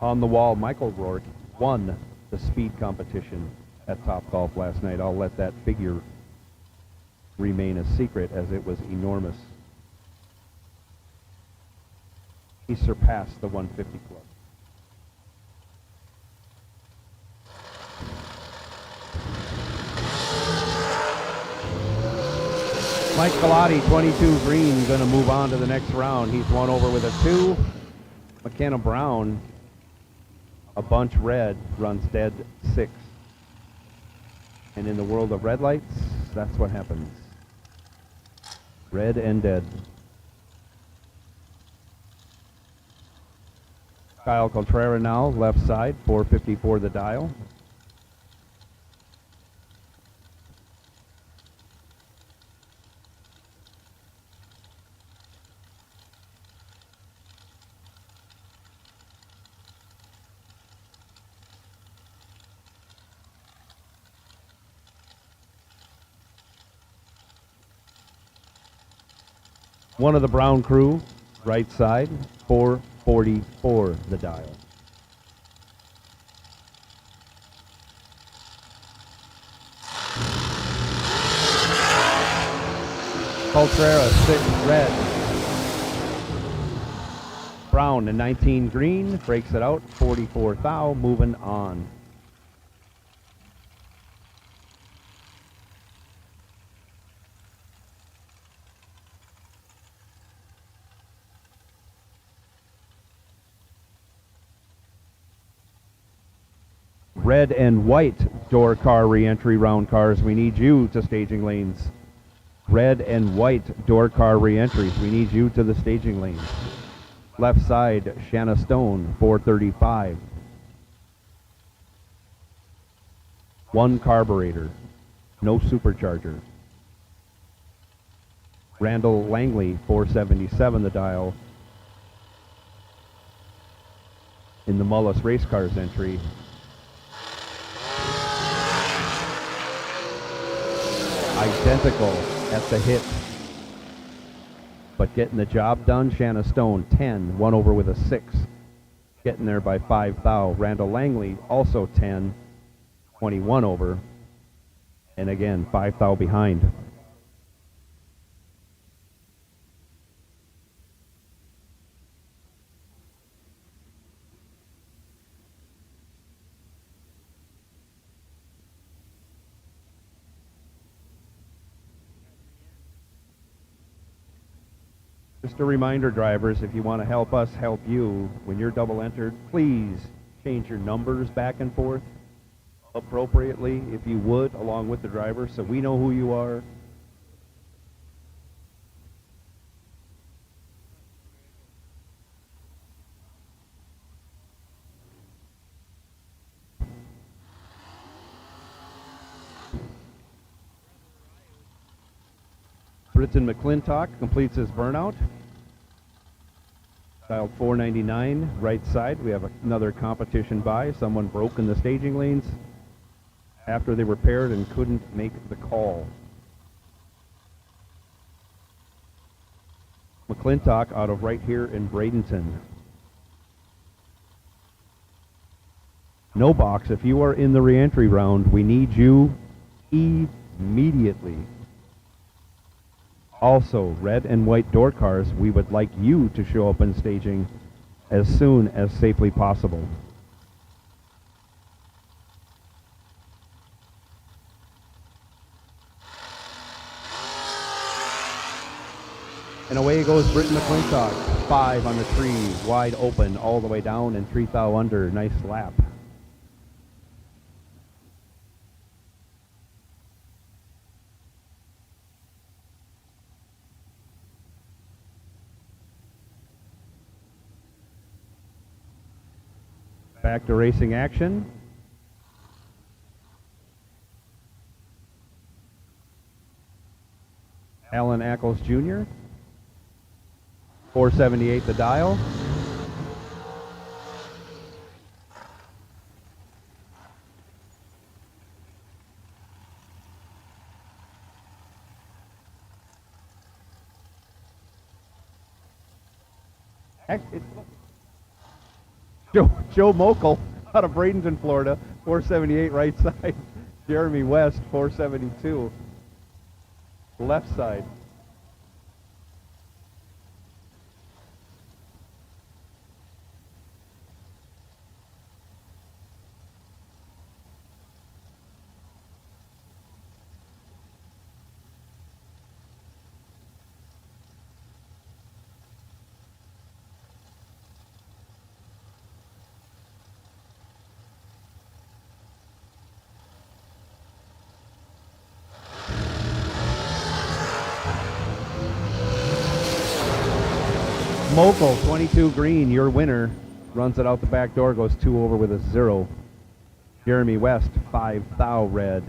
On the wall, Michael Rourke won the speed competition at Topgolf last night. I'll let that figure remain a secret, as it was enormous. He surpassed the 150 club. Mike Galati, 22 green, going to move on to the next round. He's one over with a 2. McKenna Brown, a bunch red, runs dead 6. And in the world of red lights, that's what happens. Red and dead. Kyle Contreras now, left side, 454 the dial. One of the Brown crew, right side, 444 the dial. Contreras, 6 red. Brown, a 19 green, breaks it out, 44 thou, moving on. Red and white door car re-entry round cars. We need you to staging lanes. Red and white door car re-entries. We need you to the staging lanes. Left side, Shanna Stone, 435. 1 carburetor, no supercharger. Randall Langley, 477 the dial. In the Mullis Race Cars entry. Identical at the hit, but getting the job done. Shanna Stone, 10, 1 over with a 6, getting there by 5 thou. Randall Langley, also 10, 21 over, and again 5 thou behind. Just a reminder, drivers, if you want to help us help you, when you're double entered, please change your numbers back and forth appropriately, if you would, along with the driver, so we know who you are. Britton McClintock completes his burnout. Dialed 499, right side. We have another competition by. Someone broke in the staging lanes after they repaired and couldn't make the call. McClintock out of right here in Bradenton. No box, if you are in the reentry round, we need you immediately. Also, red and white door cars, we would like you to show up in staging as soon as safely possible. And away goes Britton McClintock. 5 on the tree, wide open all the way down, and 3 thou under. Nice lap. Back to racing action. Alan Ackles Jr. 478 the dial. Joe Mokel out of Bradenton, Florida, 478 right side. Jeremy West, 472 left side. Mokel, 22 green, your winner. Runs it out the back door, goes 2 over with a 0. Jeremy West, 5 thou red.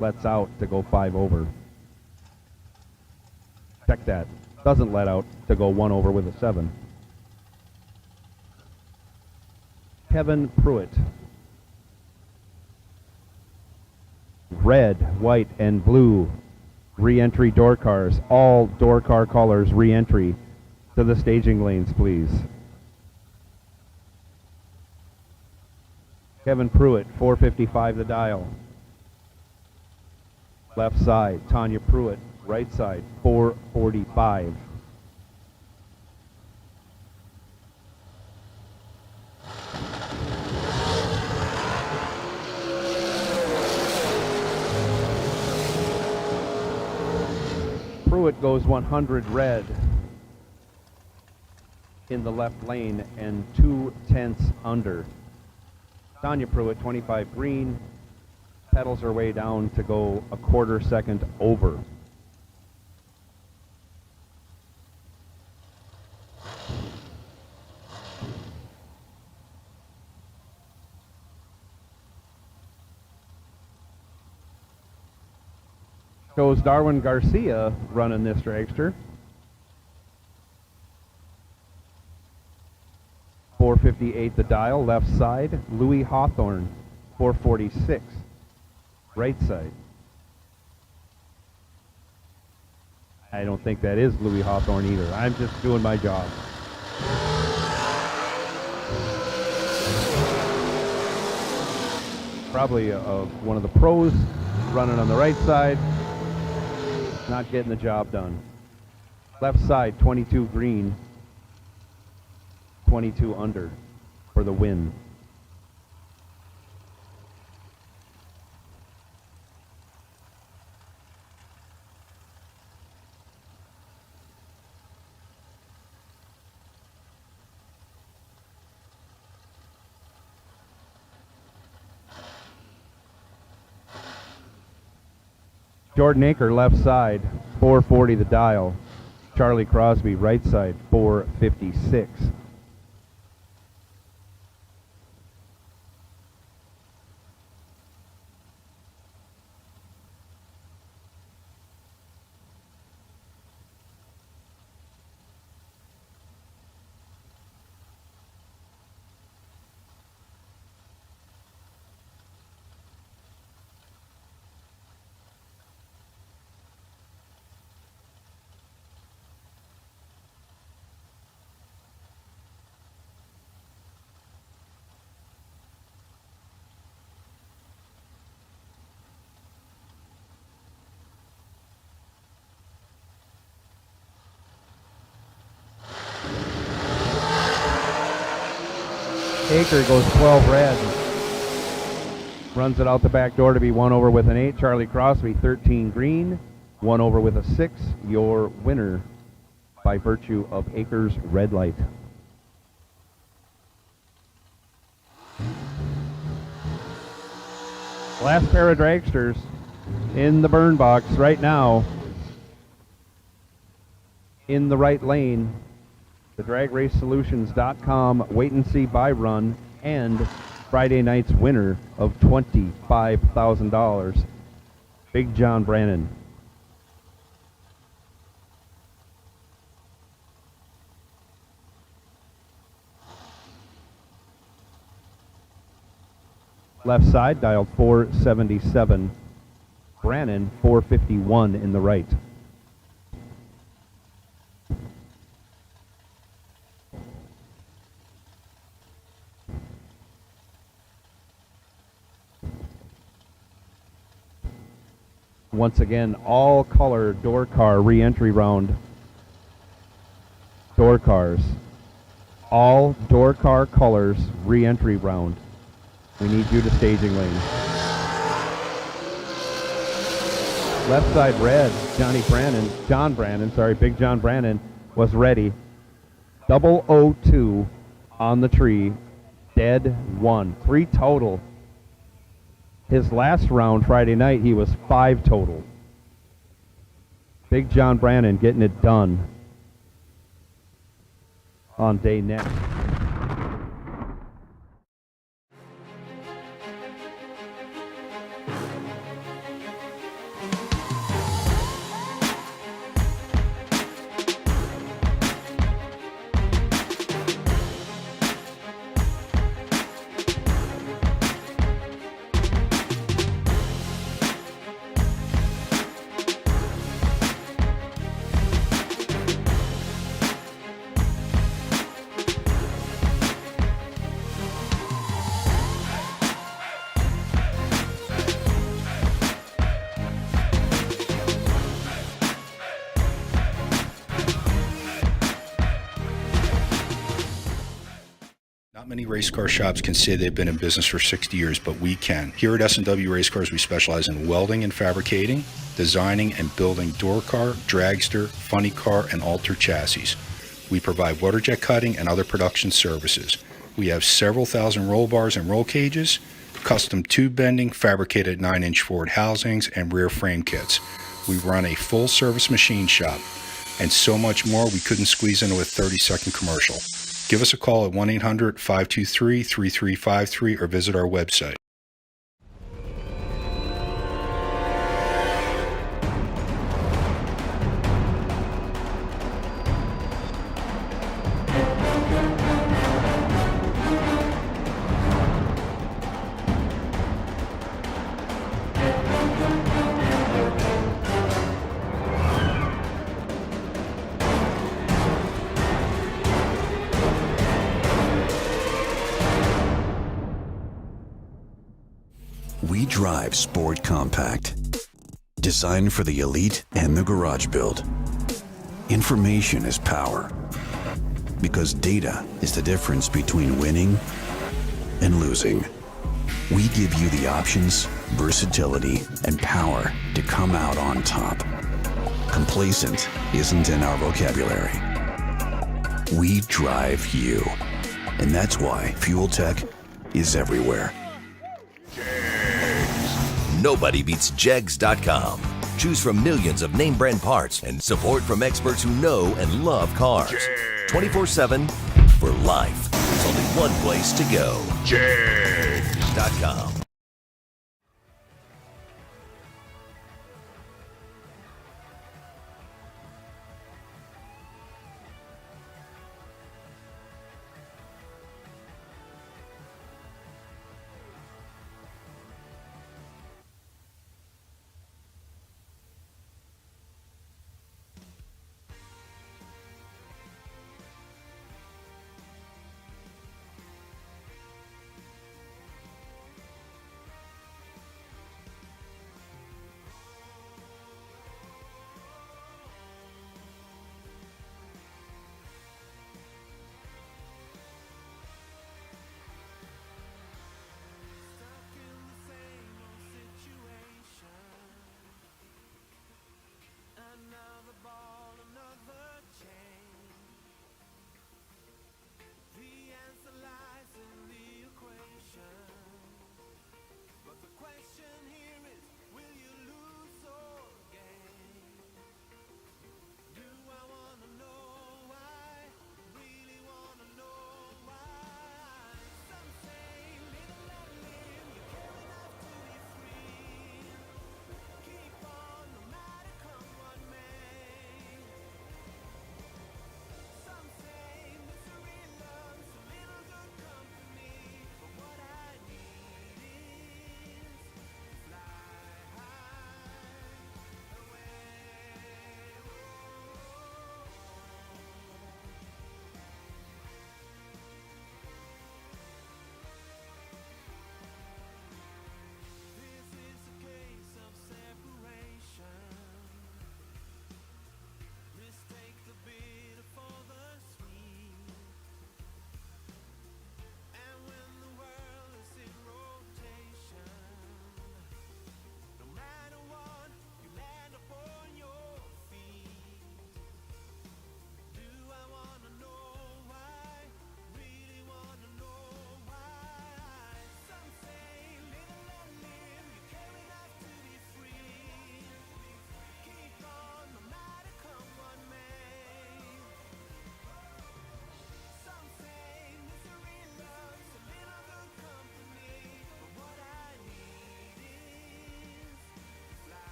Lets out to go 5 over. Check that. Doesn't let out to go 1 over with a 7. Kevin Pruitt. Red, white, and blue re-entry door cars. All door car colors re-entry. To the staging lanes, please. Kevin Pruitt, 455 the dial. Left side, Tanya Pruitt. Right side, 445. Pruitt goes 100 red in the left lane and 2/10 under. Tanya Pruitt, 25 green, pedals her way down to go a quarter second over. Shows Darwin Garcia running this dragster. 458 the dial, left side. Louis Hawthorne, 446, right side. I don't think that is Louis Hawthorne either. I'm just doing my job. Probably one of the pros running on the right side, not getting the job done. Left side, 22 green. 22 under for the win. Jordan Aker, left side, 440 the dial. Charlie Crosby, right side, 456. Aker goes 12 red. Runs it out the back door to be 1 over with an 8. Charlie Crosby, 13 green. 1 over with a 6. Your winner by virtue of Aker's red light. Last pair of dragsters in the burn box right now. In the right lane, the DragRaceSolutions.com wait and see buy run and Friday night's winner of $25,000, Big John Brannon. Left side, dialed 477. Brannon, 451 in the right. Once again, all color door car re-entry round. Door cars. All door car colors re-entry round. We need you to staging lane. Left side red, John Brannon, Big John Brannon was ready. 002 on the tree, dead 1. 3 total. His last round Friday night, he was 5 total. Big John Brannon getting it done on day next. Not many race car shops can say they've been in business for 60 years, but we can. Here at S&W Race Cars, we specialize in welding and fabricating, designing and building door car, dragster, funny car, and alter chassis. We provide water jet cutting and other production services. We have several thousand roll bars and roll cages, custom tube bending, fabricated 9-inch forward housings, and rear frame kits. We run a full-service machine shop, and so much more we couldn't squeeze into a 30-second commercial. Give us a call at 1-800-523-3353 or visit our website. We drive Sport Compact, designed for the elite and the garage build. Information is power, because data is the difference between winning and losing. We give you the options, versatility, and power to come out on top. Complacent isn't in our vocabulary. We drive you, and that's why Fuel Tech is everywhere. Nobody beats Jegs.com. Choose from millions of name brand parts and support from experts who know and love cars. 24/7 for life. There's only one place to go. Jegs.com.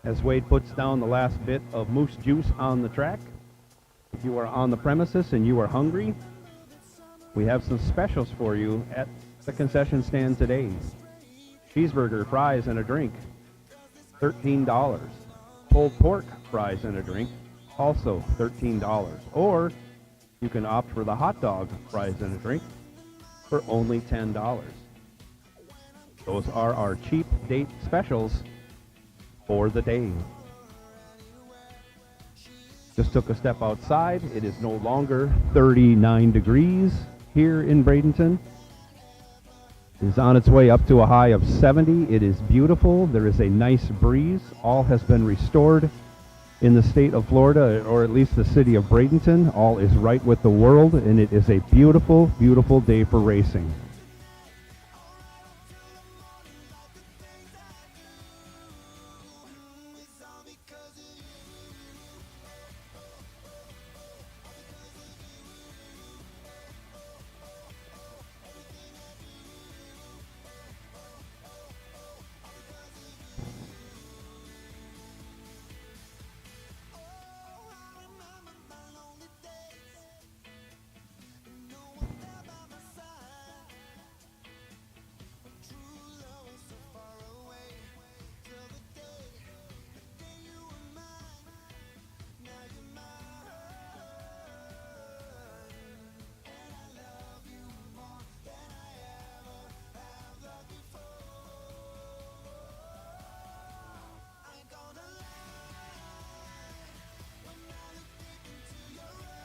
As Wade puts down the last bit of moose juice on the track, if you are on the premises and you are hungry, we have some specials for you at the concession stand today. Cheeseburger, fries, and a drink, $13. Pulled pork, fries, and a drink, also $13. Or you can opt for the hot dog, fries, and a drink for only $10. Those are our cheap date specials for the day. Just took a step outside. It is no longer 39 degrees here in Bradenton. It is on its way up to a high of 70. It is beautiful. There is a nice breeze. All has been restored in the state of Florida, or at least the city of Bradenton. All is right with the world, and it is a beautiful, beautiful day for racing.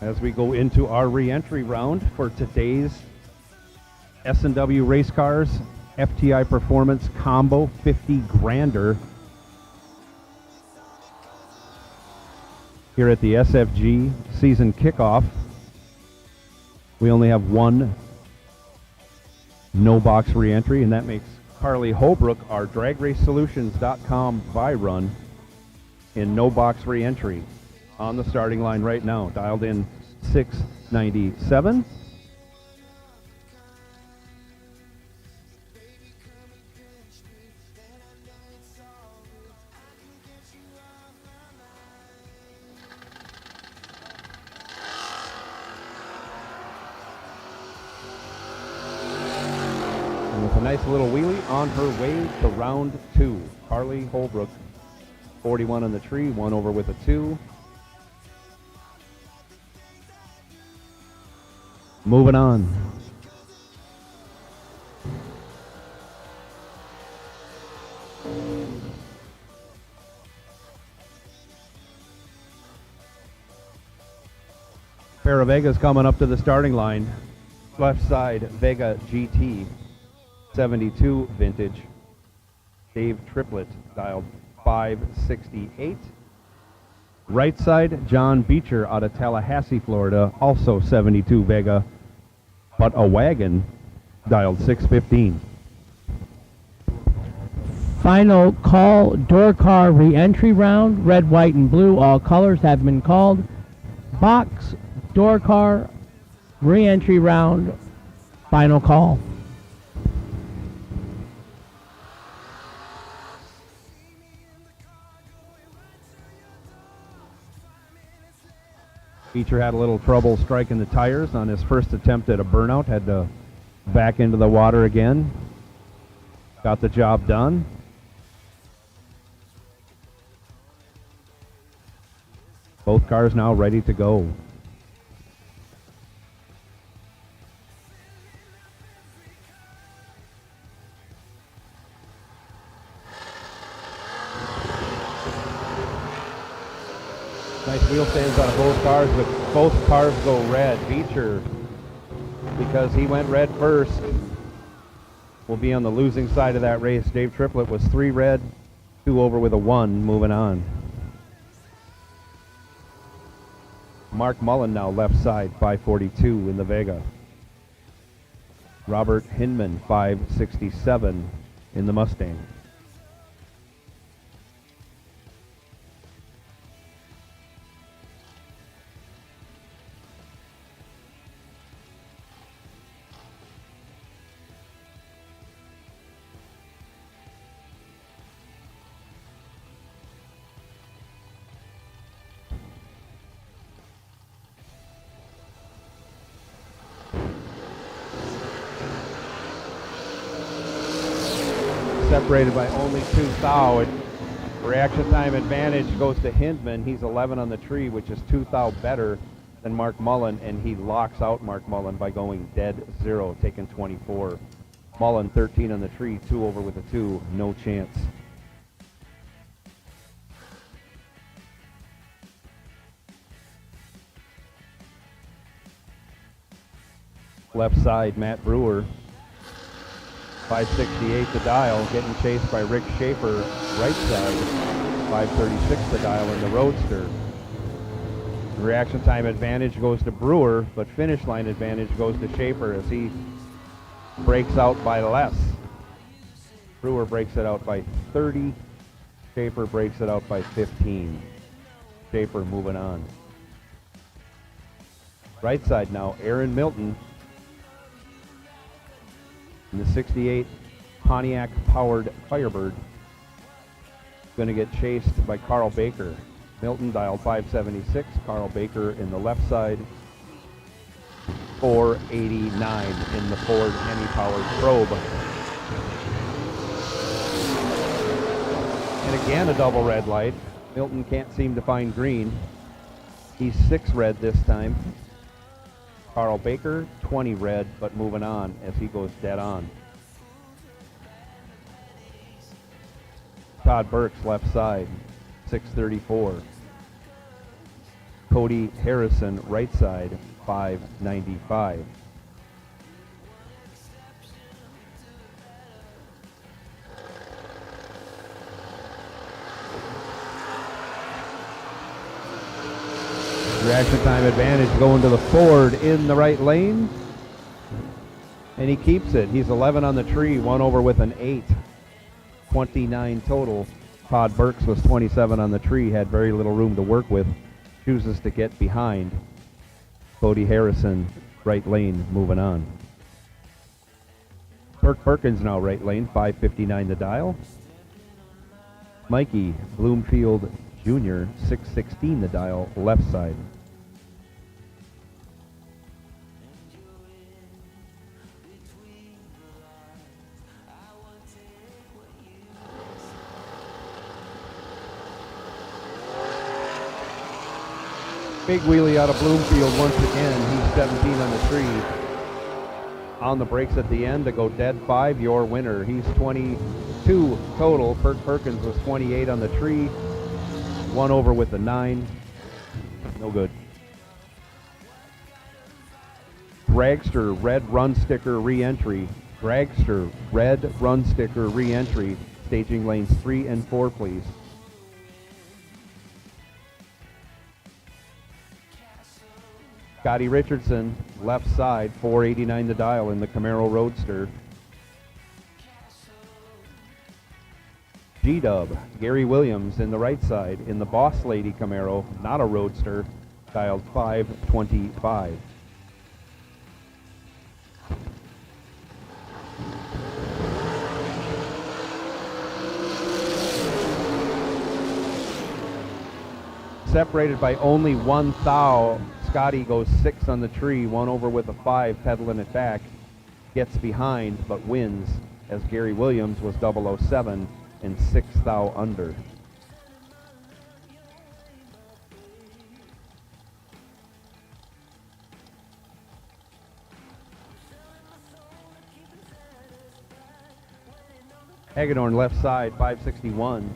As we go into our re-entry round for today's S&W Race Cars FTI Performance Combo 50 Grander here at the SFG season kickoff. We only have one no box re-entry, and that makes Carly Holbrook our DragRaceSolutions.com run in no box re-entry on the starting line right now. Dialed in 697. And with a nice little wheelie on her way to round 2. Carly Holbrook, 41 on the tree, one over with a 2. Moving on. Pair of Vegas coming up to the starting line. Left side, Vega GT, 72 vintage. Dave Triplett, dialed 568. Right side, John Beecher out of Tallahassee, Florida, also 72 Vega, but a wagon, dialed 615. Final call, door car re-entry round, red, white, and blue, all colors have been called. Box, door car, re-entry round, final call. Beecher had a little trouble striking the tires on his first attempt at a burnout, had to back into the water again. Got the job done. Both cars now ready to go. Nice wheel stands out of both cars, but both cars go red. Beecher, because he went red first, will be on the losing side of that race. Dave Triplett was 3 red, 2 over with a 1, moving on. Mark Mullen now left side, 542 in the Vega. Robert Hinman, 567 in the Mustang. Separated by only 2 thou. Reaction time advantage goes to Hindman. He's 11 on the tree, which is 2 thou better than Mark Mullen, and he locks out Mark Mullen by going dead 0, taking 24. Mullen 13 on the tree, 2 over with a 2, no chance. Left side, Matt Brewer. 568 the dial, getting chased by Rick Schaefer. Right side, 536 the dial in the Roadster. Reaction time advantage goes to Brewer, but finish line advantage goes to Schaefer as he breaks out by less. Brewer breaks it out by 30. Schaefer breaks it out by 15. Schaefer moving on. Right side now, Aaron Milton. In the 68 Pontiac powered Firebird. Going to get chased by Carl Baker. Milton dialed 576. Carl Baker in the left side. 489 in the Ford Hemi powered Probe. And again a double red light. Milton can't seem to find green. He's 6 red this time. Carl Baker, 20 red, but moving on as he goes dead on. Todd Burks, left side, 634. Cody Harrison, right side, 595. Reaction time advantage going to the Ford in the right lane. And he keeps it. He's 11 on the tree, 1 over with an 8. 29 total. Todd Burks was 27 on the tree, had very little room to work with. Chooses to get behind. Cody Harrison, right lane, moving on. Kirk Perkins now right lane, 559 the dial. Mikey Bloomfield Jr., 616 the dial, left side. Big wheelie out of Bloomfield once again. He's 17 on the tree. On the brakes at the end to go dead 5, your winner. He's 22 total. Kirk Perkins was 28 on the tree. 1 over with the 9. No good. Dragster red run sticker re-entry. Dragster red run sticker re-entry. Staging lanes 3 and 4, please. Scotty Richardson, left side, 489 the dial in the Camaro Roadster. G-Dub, Gary Williams in the right side in the Boss Lady Camaro, not a Roadster, dialed 525. Separated by only 1 thou. Scotty goes 6 on the tree, 1 over with a 5, pedaling it back. Gets behind, but wins, as Gary Williams was 007 and 6 thou under. Hagedorn left side, 561.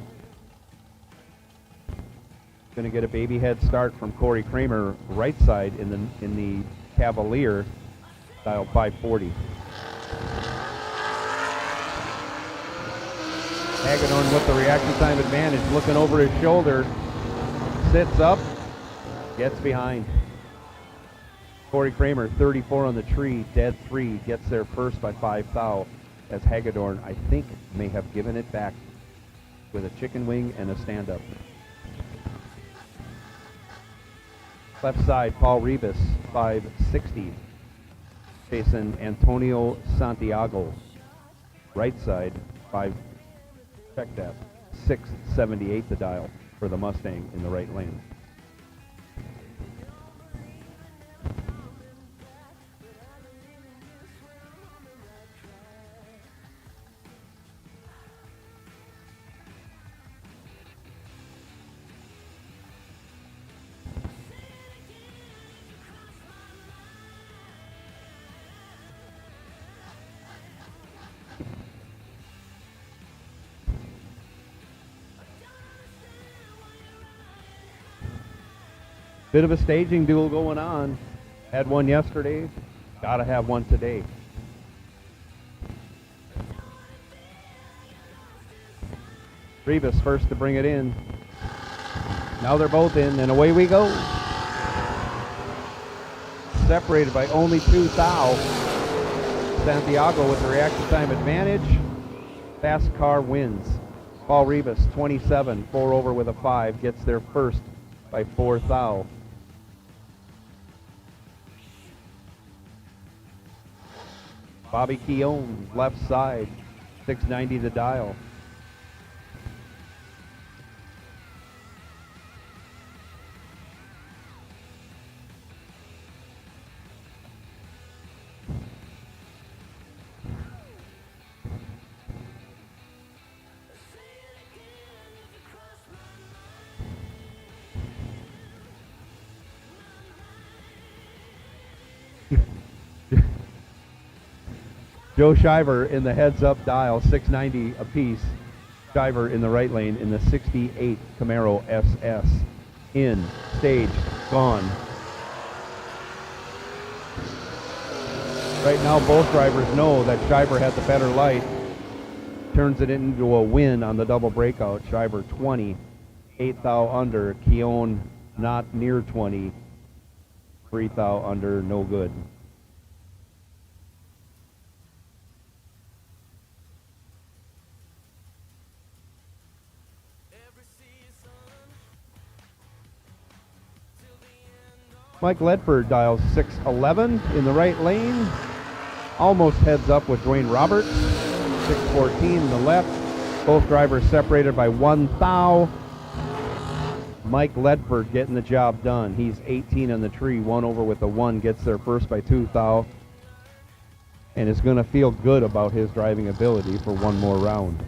Going to get a baby head start from Corey Kramer, right side in the Cavalier, dial 540. Hagedorn with the reaction time advantage, looking over his shoulder, sits up, gets behind. Corey Kramer, 34 on the tree, dead 3, gets there first by 5 thou, as Hagedorn, I think, may have given it back with a chicken wing and a stand-up. Left side, Paul Rebus, 560. Chasing Antonio Santiago. Right side, 678 the dial for the Mustang in the right lane. Bit of a staging duel going on. Had one yesterday, gotta have one today. Rivas first to bring it in. Now they're both in, and away we go. Separated by only 2 thou. Santiago with the reaction time advantage. Fast car wins. Paul Rivas, 27, 4 over with a 5, gets there first by 4 thou. Bobby Keown, left side, 690 the dial. Joe Shiver in the heads-up dial, 690 apiece. Shiver in the right lane in the 68 Camaro SS. In, stage, gone. Right now, both drivers know that Shiver had the better light. Turns it into a win on the double breakout. Shiver 20, 8 thou under. Keown not near 20, 3 thou under, no good. Mike Ledford dials 611 in the right lane. Almost heads up with Dwayne Roberts. 614 in the left. Both drivers separated by 1 thou. Mike Ledford getting the job done. He's 18 on the tree, 1 over with a 1, gets there first by 2 thou. And is going to feel good about his driving ability for one more round.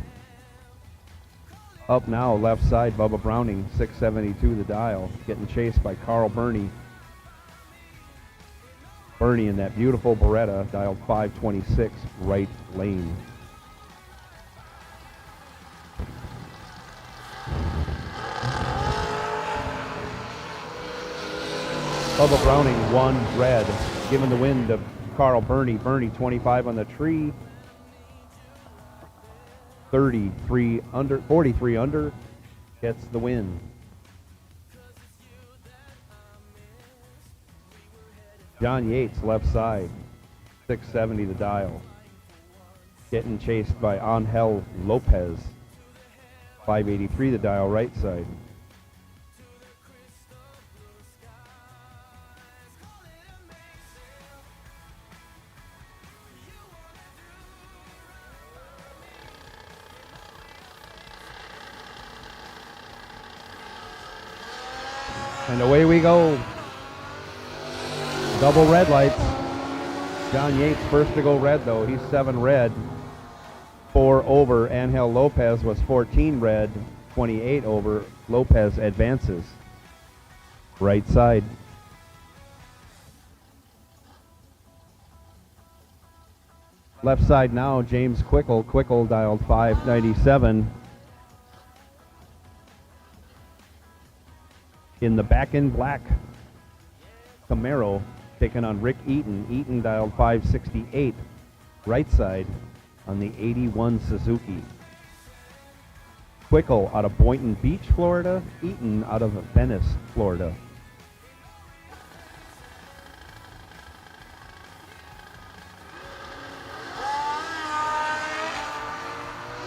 Up now, left side, Bubba Browning, 672 the dial, getting chased by Carl Burney. Bernie in that beautiful Beretta, dialed 526, right lane. Bubba Browning, 1 red, giving the win to Carl Burney. Burney, 25 on the tree. 43 under, gets the win. John Yates, left side, 670 the dial. Getting chased by Angel Lopez, 583 the dial, right side. And away we go. Double red lights. John Yates first to go red though. He's 7 red. 4 over. Angel Lopez was 14 red. 28 over. Lopez advances. Right side. Left side now, James Quickle. Quickle dialed 597. In the back in black Camaro, taking on Rick Eaton. Eaton dialed 568, right side on the 81 Suzuki. Quickle out of Boynton Beach, Florida. Eaton out of Venice, Florida.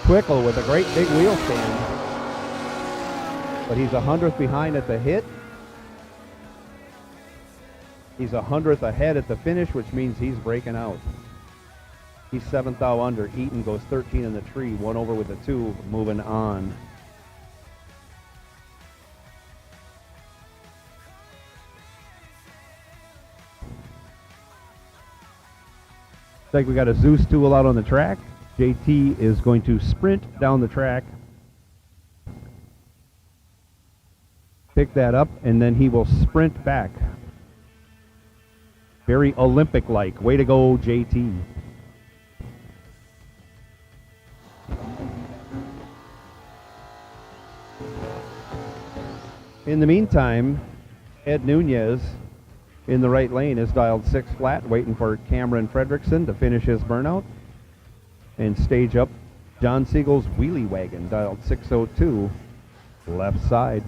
Quickle with a great big wheel stand. But he's 100th behind at the hit. He's 100th ahead at the finish, which means he's breaking out. He's 7 thou under. Eaton goes 13 in the tree, 1 over with a 2, moving on. Looks like we got a Zeus tool out on the track. JT is going to sprint down the track. Pick that up, and then he will sprint back. Very Olympic-like. Way to go, JT. In the meantime, Ed Nunez in the right lane is dialed 6 flat, waiting for Cameron Fredrickson to finish his burnout. And stage up John Siegel's wheelie wagon, dialed 602, left side.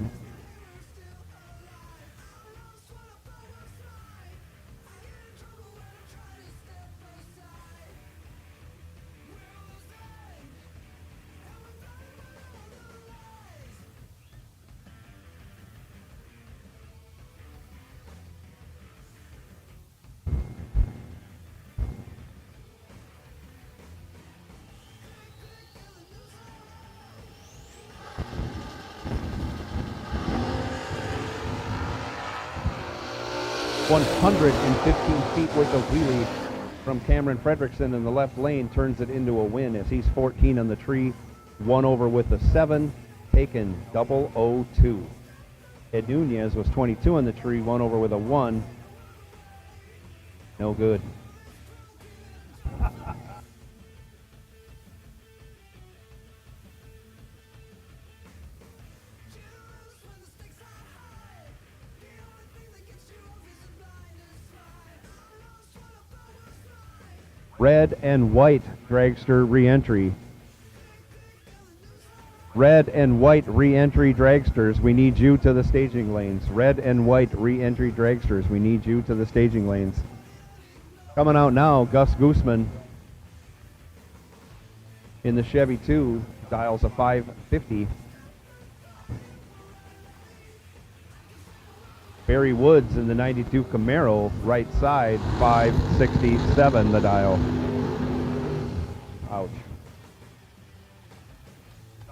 $115 feet worth of wheelie from Cameron Fredrickson in the left lane, turns it into a win as he's 14 on the tree, 1 over with a 7, taken 002. Ed Nunez was 22 on the tree, 1 over with a 1. No good. Red and white dragster re-entry. Red and white re-entry dragsters, we need you to the staging lanes. Red and white re-entry dragsters, we need you to the staging lanes. Coming out now, Gus Gooseman in the Chevy 2, dials a 550. Barry Woods in the 92 Camaro, right side, 567 the dial. Ouch.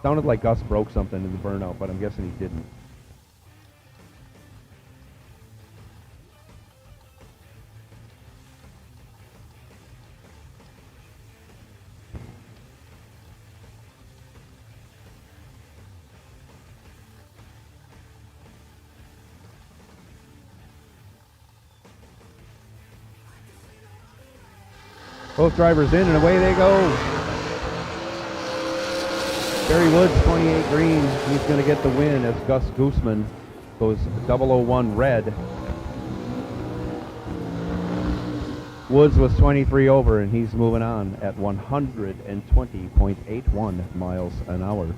Sounded like Gus broke something in the burnout, but I'm guessing he didn't. Both drivers in and away they go. Barry Woods, 28 green. He's going to get the win as Gus Gooseman goes 001 red. Woods was 23 over and he's moving on at 120.81 miles an hour.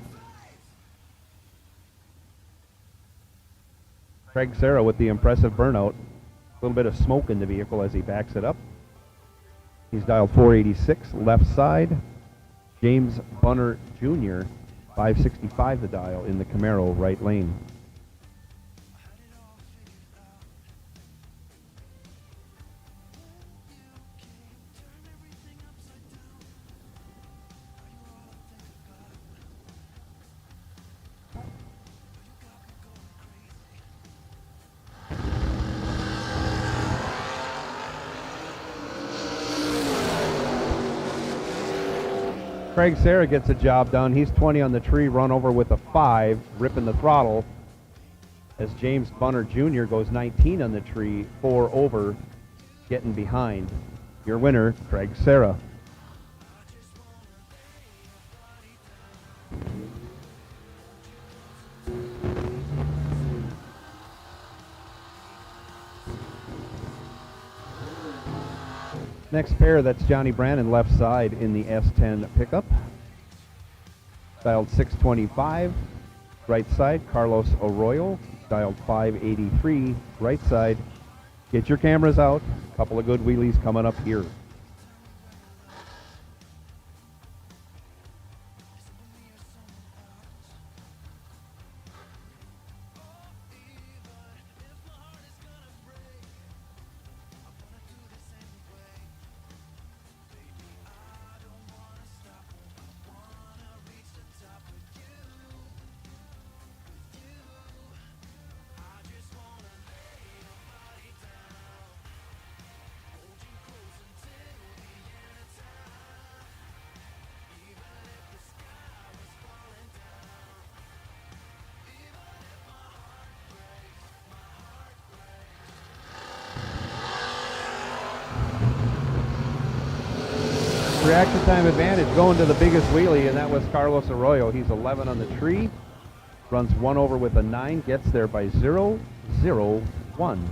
Craig Serra with the impressive burnout. A little bit of smoke in the vehicle as he backs it up. He's dialed 486, left side. James Bunner Jr., 565 the dial in the Camaro, right lane. Craig Serra gets a job done. He's 20 on the tree, run over with a 5, ripping the throttle. As James Bunner Jr. goes 19 on the tree, 4 over, getting behind. Your winner, Craig Serra. Next pair, that's Johnny Brannon, left side in the S10 pickup. Dialed 625, right side, Carlos Arroyo, dialed 583, right side. Get your cameras out. A couple of good wheelies coming up here. Reaction time advantage going to the biggest wheelie, and that was Carlos Arroyo. He's 11 on the tree, runs 1 over with a 9, gets there by 0.001. 1.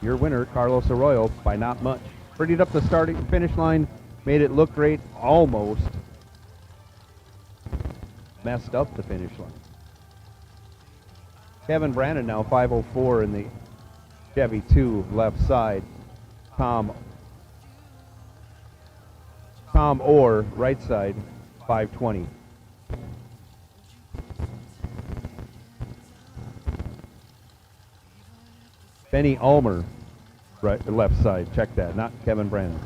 Your winner, Carlos Arroyo, by not much. Prettied up the finish line, made it look great, almost messed up the finish line. Kevin Brandon now 504 in the Chevy 2 left side. Tom Orr right side 520. Benny Ulmer right left side. Check that, not Kevin Brandon.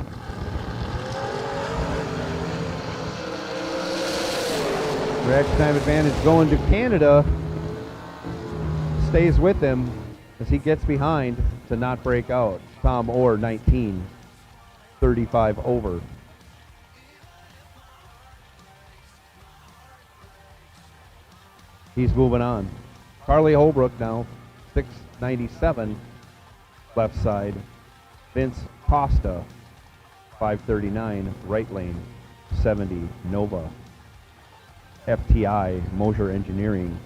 Reaction time advantage going to Canada. Stays with him as he gets behind to not break out. Tom Orr 19, 35 over. He's moving on. Carly Holbrook now 697 left side. Vince Costa 539 right lane 70 Nova. FTI Mosier Engineering.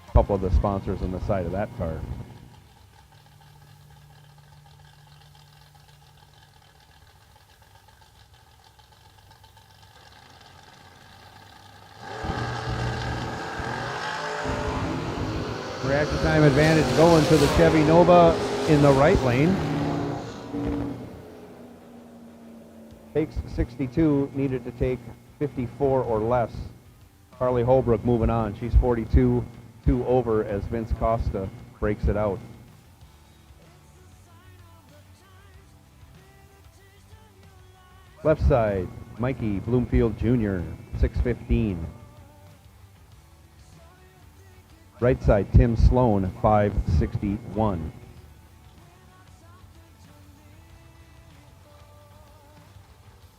A couple of the sponsors on the side of that car. Reaction time advantage going to the Chevy Nova in the right lane. Takes 62, needed to take 54 or less. Carly Holbrook moving on. She's 42, 2 over as Vince Costa breaks it out. Left side, Mikey Bloomfield Jr., 615. Right side, Tim Sloan, 561.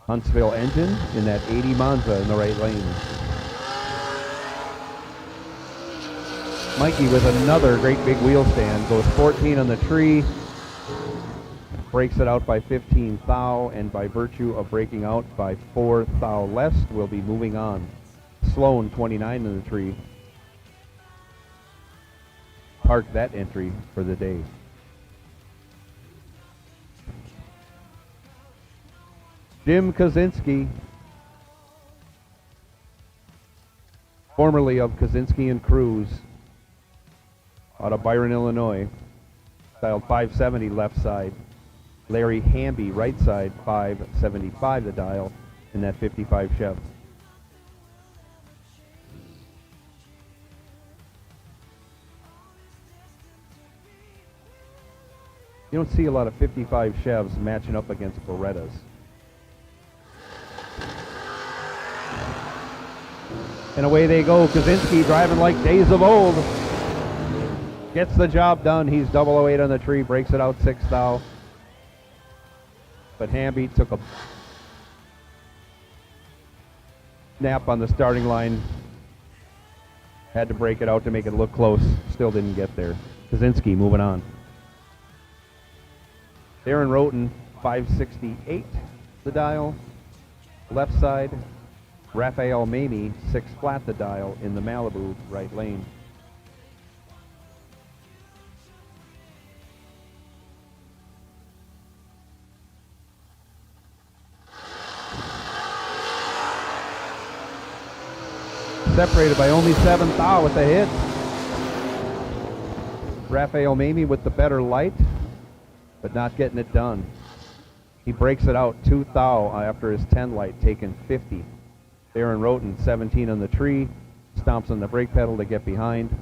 Huntsville Engine in that 80 Monza in the right lane. Mikey with another great big wheel stand, goes 14 on the tree, breaks it out by 15 thou, and by virtue of breaking out by 4 thou less, will be moving on. Sloan 29 in the tree. Park that entry for the day. Jim Kaczynski, formerly of Kaczynski and Cruz, out of Byron, Illinois, dialed 570 left side. Larry Hamby right side, 575 the dial in that 55 Chev. You don't see a lot of 55 Chevs matching up against Berettas. And away they go. Kaczynski driving like days of old. Gets the job done. He's 008 on the tree, breaks it out 6 thou. But Hamby took a nap on the starting line. Had to break it out to make it look close. Still didn't get there. Kaczynski moving on. Darren Roten, 568 the dial. Left side, Raphael Mamie, 6 flat the dial in the Malibu right lane. Separated by only 7 thou with the hit. Raphael Mamie with the better light, but not getting it done. He breaks it out 2 thou after his 10 light, taking 50. Darren Roten, 17 on the tree, stomps on the brake pedal to get behind,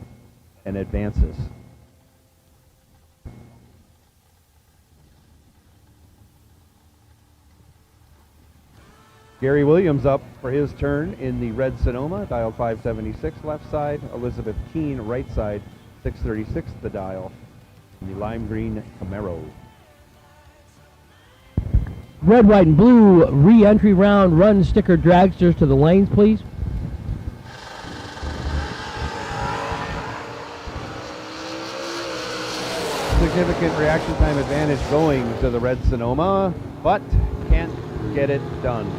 and advances. Gary Williams up for his turn in the red Sonoma, dial 576 left side. Elizabeth Keene right side, 636 the dial in the lime green Camaro. Red, white, and blue re-entry round run sticker dragsters to the lanes, please. Significant reaction time advantage going to the red Sonoma, but can't get it done.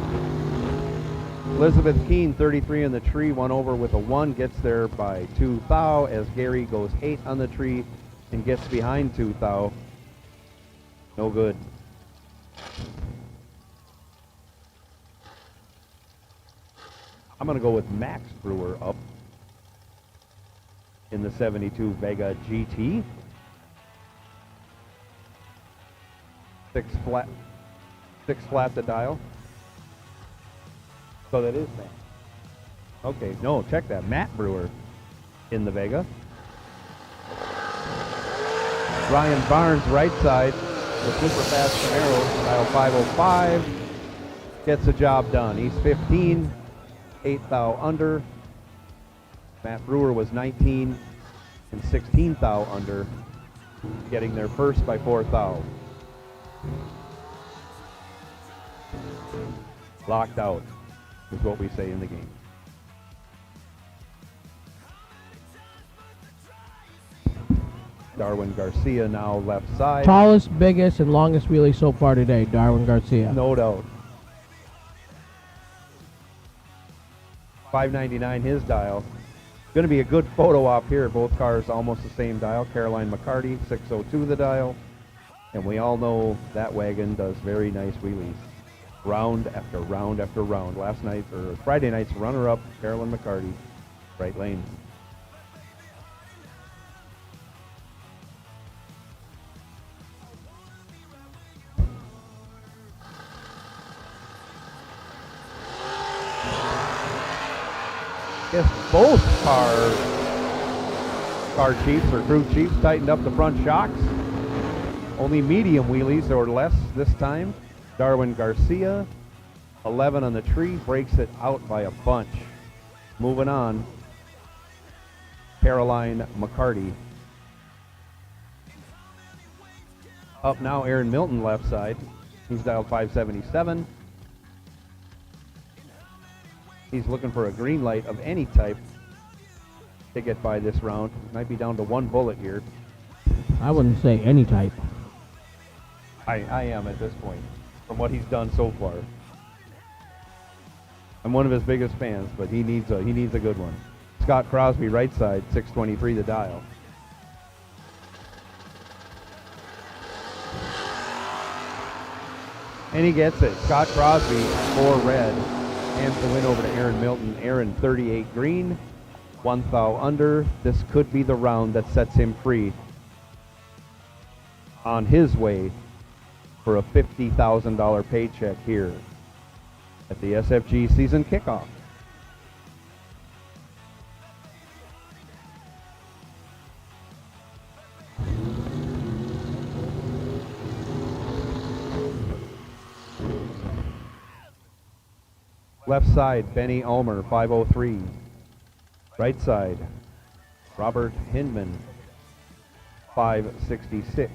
Elizabeth Keene, 33 on the tree, one over with a 1, gets there by 2 thou as Gary goes 8 on the tree and gets behind 2 thou. No good. I'm going to go with Max Brewer up in the 72 Vega GT. 6 flat to dial. So that is Matt. Okay, no, check that. Matt Brewer in the Vega. Ryan Barnes, right side, the super fast Camaro, dial 505, gets the job done. He's 15, 8 thou under. Matt Brewer was 19 and 16 thou under, getting there first by 4 thou. Locked out is what we say in the game. Darwin Garcia now left side. Tallest, biggest, and longest wheelie so far today, Darwin Garcia. No doubt. 599 his dial. Going to be a good photo op here. Both cars almost the same dial. Caroline McCarty, 602 the dial. And we all know that wagon does very nice wheelies. Round after round after round. Last night, or Friday night's runner-up, Carolyn McCarty, right lane. Guess both car chiefs or crew chiefs tightened up the front shocks. Only medium wheelies or less this time. Darwin Garcia, 11 on the tree, breaks it out by a bunch. Moving on, Caroline McCarty. Up now, Aaron Milton left side. He's dialed 577. He's looking for a green light of any type to get by this round. Might be down to 1 bullet here. I wouldn't say any type. I am at this point, from what he's done so far. I'm one of his biggest fans, but he needs a good one. Scott Crosby, right side, 623 the dial. And he gets it. Scott Crosby, 4 red. Hands the win over to Aaron Milton. Aaron, 38 green, 1 thou under. This could be the round that sets him free on his way for a $50,000 paycheck here at the SFG season kickoff. Left side, Benny Ulmer, 503. Right side, Robert Hindman, 566.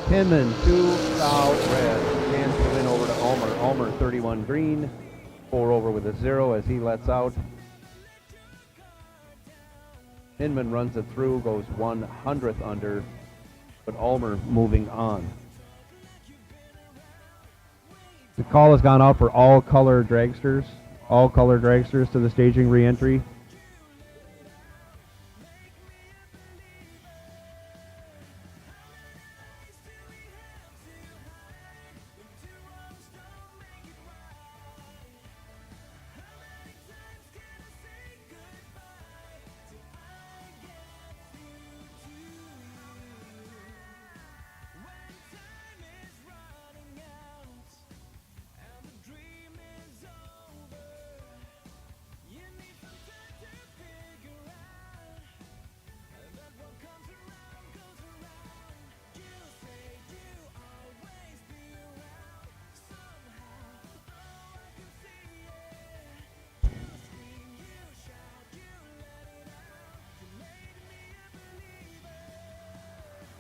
Hinman, 2 thou red. Hands the win over to Ulmer. Ulmer, 31 green. 4 over with a 0 as he lets out. Hinman runs it through, goes 100th under, but Ulmer moving on. The call has gone out for all color dragsters to the staging re-entry.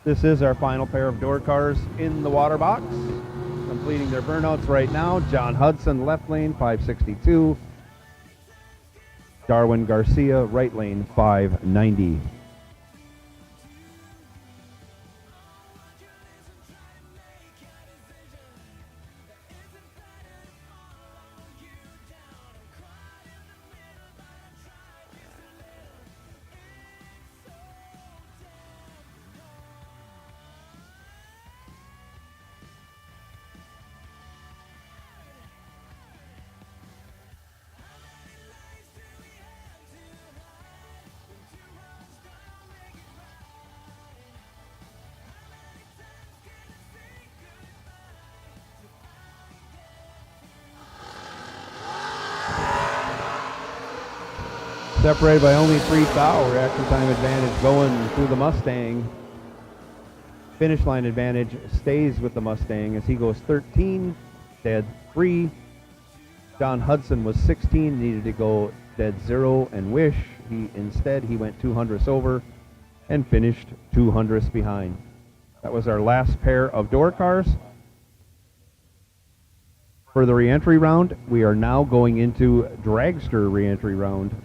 This is our final pair of door cars in the water box. Completing their burnouts right now. John Hudson, left lane, 562. Darwin Garcia, right lane, 590. Separated by only 3 thou. Reaction time advantage going through the Mustang. Finish line advantage stays with the Mustang as he goes 13, dead 3. John Hudson was 16, needed to go dead 0 and wish. Instead he went 200ths over and finished 200ths behind. That was our last pair of door cars. For the re-entry round, we are now going into Dragster re-entry round.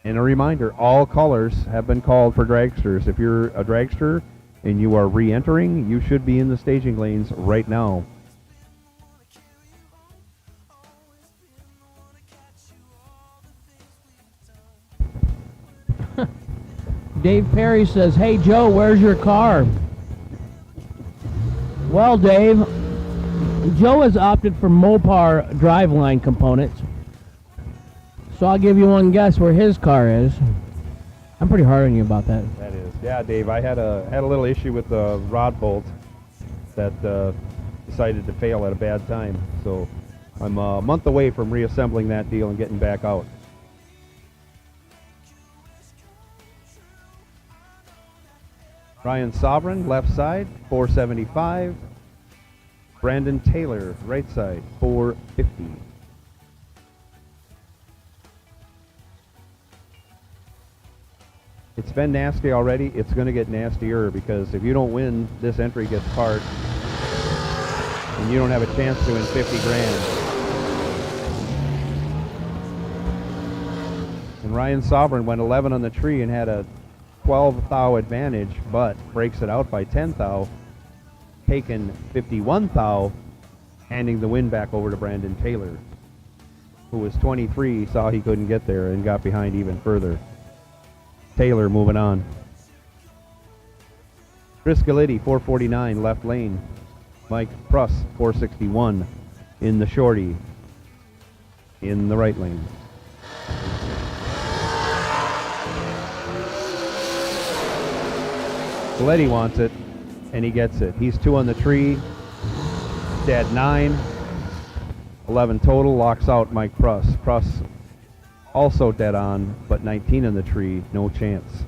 And a reminder, all colors have been called for dragsters. If you're a dragster and you are re-entering, you should be in the staging lanes right now. Dave Perry says, "Hey Joe, where's your car?" Well, Dave, Joe has opted for Mopar driveline components. So I'll give you one guess where his car is. I'm pretty hard on you about that. That is. Yeah, Dave, I had a little issue with the rod bolt that decided to fail at a bad time. So I'm a month away from reassembling that deal and getting back out. Ryan Sovereign, left side, 475. Brandon Taylor, right side, 450. It's been nasty already. It's going to get nastier because if you don't win, this entry gets parked and you don't have a chance to win 50 grand. And Ryan Sovereign went 11 on the tree and had a 12 thou advantage, but breaks it out by 10 thou, taking 51 thou, handing the win back over to Brandon Taylor, who was 23, saw he couldn't get there and got behind even further. Taylor moving on. Chris Galitti, 449, left lane. Mike Pruss, 461, in the shorty, in the right lane. Galitti wants it, and he gets it. He's 2 on the tree, dead 9, 11 total, locks out Mike Pruss. Pruss also dead on, but 19 on the tree, no chance.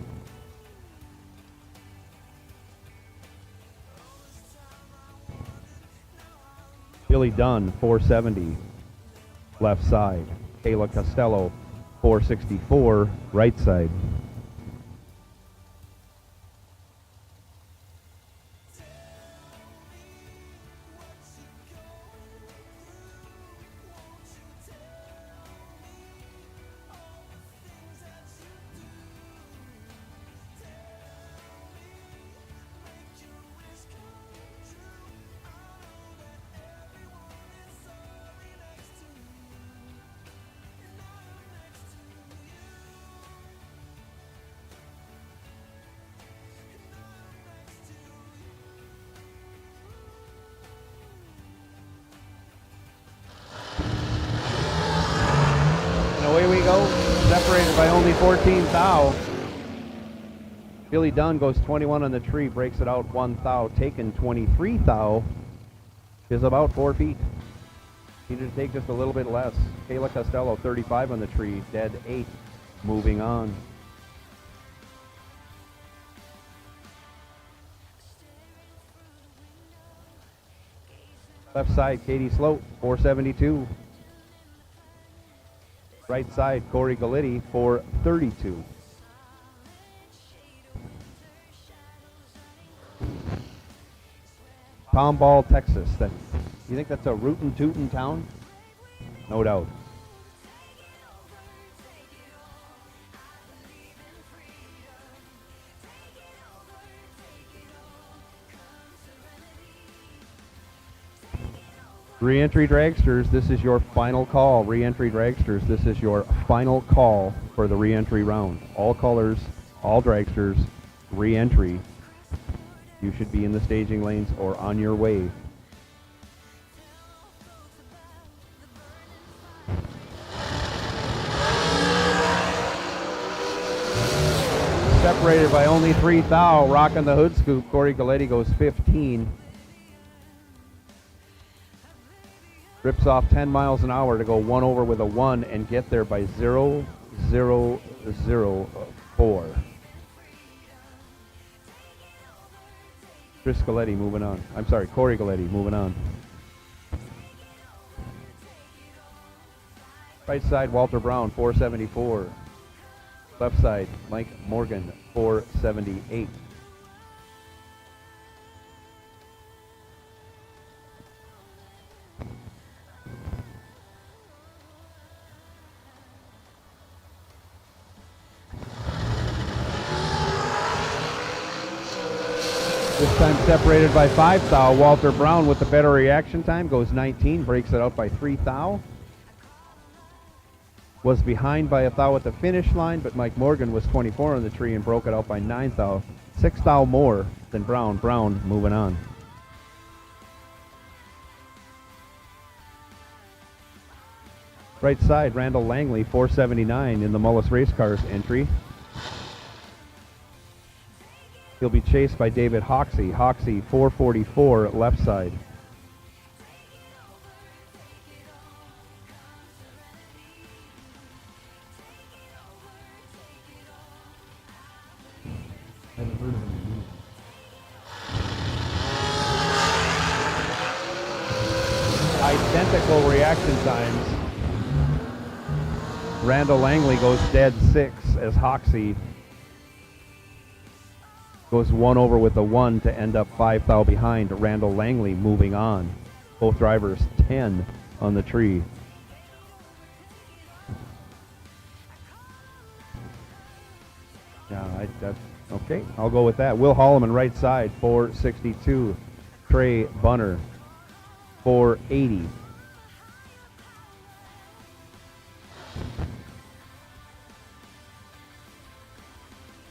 Billy Dunn, 470, left side. Kayla Costello, 464, right side. Away we go, separated by only 14 thou. Billy Dunn goes 21 on the tree, breaks it out 1 thou, taken 23 thou, is about 4 feet. Needed to take just a little bit less. Kayla Costello, 35 on the tree, dead 8, moving on. Left side, Katie Sloat, 472. Right side, Corey Galitti, 432. Tomball, Texas. You think that's a rootin' tootin' town? No doubt. Re-entry dragsters, this is your final call. Re-entry dragsters, this is your final call for the re-entry round. All colors, all dragsters, re-entry. You should be in the staging lanes or on your way. Separated by only 3 thou, rocking the hood scoop. Corey Galletti goes 15. Rips off 10 miles an hour to go 1 over with a 1 and get there by 0.004. Chris Galletti moving on. I'm sorry, Corey Galletti moving on. Right side, Walter Brown, 474. Left side, Mike Morgan, 478. This time separated by 5 thou. Walter Brown with the better reaction time goes 19, breaks it out by 3 thou. Was behind by a thou at the finish line, but Mike Morgan was 24 on the tree and broke it out by 9 thou. 6 thou more than Brown. Brown moving on. Right side, Randall Langley, 479 in the Mullis Race Cars entry. He'll be chased by David Hoxie. Hoxie, 444 left side. Identical reaction times. Randall Langley goes dead 6 as Hoxie goes 1 over with a 1 to end up 5 thou behind. Randall Langley moving on. Both drivers 10 on the tree. Yeah, okay, I'll go with that. Will Holloman right side, 462. Trey Bunner, 480.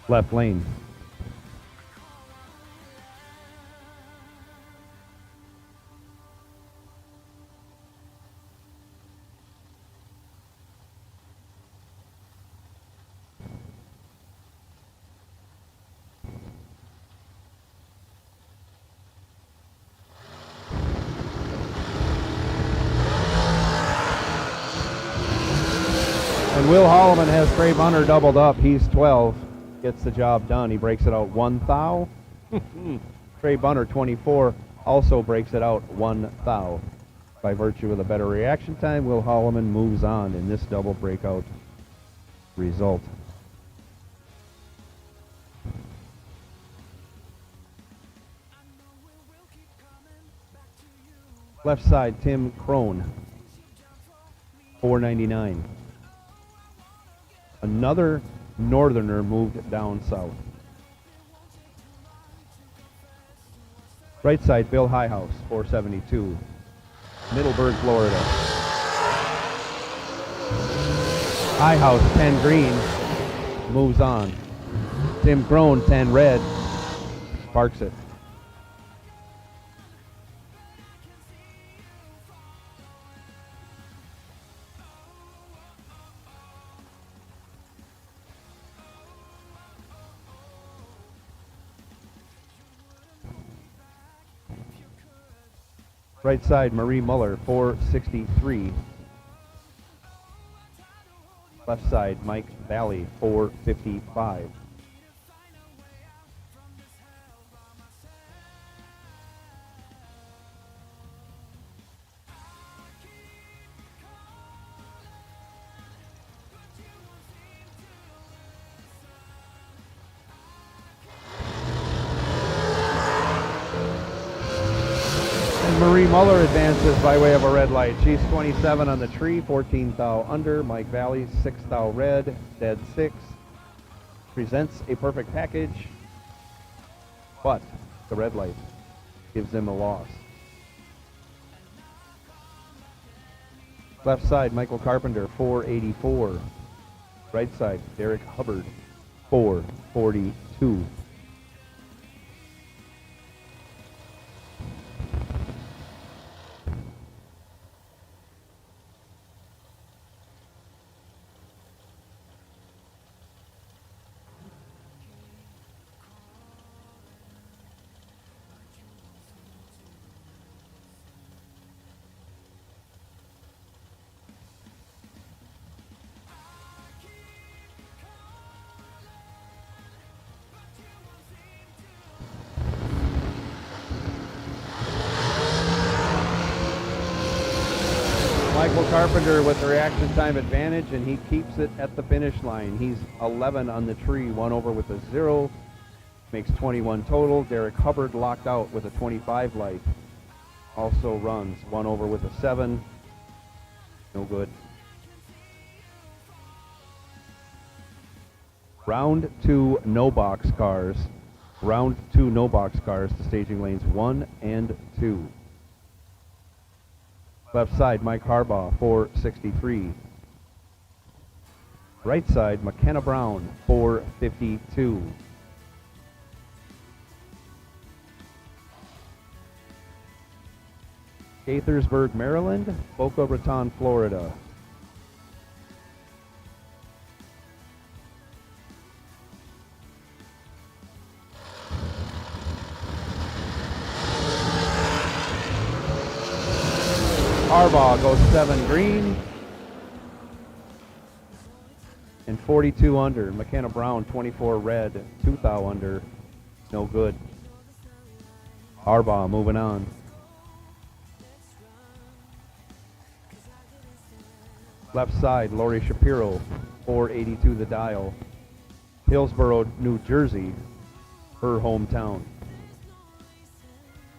Left lane. And Will Holloman has Trey Bunner doubled up. He's 12. Gets the job done. He breaks it out 1 thou. Trey Bunner, 24, also breaks it out 1 thou. By virtue of the better reaction time, Will Holloman moves on in this double breakout result. Left side, Tim Crone, 499. Another northerner moved down south. Right side, Bill Highhouse, 472. Middleburg, Florida. Highhouse, 10 green, moves on. Tim Crone, 10 red, parks it. Right side, Marie Muller, 463. Left side, Mike Valley, 455. Marie Muller advances by way of a red light. She's 27 on the tree, 14 thou under. Mike Valley, 6 thou red, dead 6. Presents a perfect package, but the red light gives him a loss. Left side, Michael Carpenter, 484. Right side, Derek Hubbard, 442. Michael Carpenter with the reaction time advantage, and he keeps it at the finish line. He's 11 on the tree, 1 over with a 0, makes 21 total. Derek Hubbard locked out with a 25 light, also runs 1 over with a 7, no good. Round 2 no box cars. Round 2 no box cars to staging lanes 1 and 2. Left side, Mike Harbaugh, 463. Right side, McKenna Brown, 452. Gaithersburg, Maryland, Boca Raton, Florida. Harbaugh goes 7 green and 42 under. McKenna Brown, 24 red, 2 thou under, no good. Harbaugh moving on. Left side, Lori Shapiro, 482 the dial. Hillsborough, New Jersey, her hometown.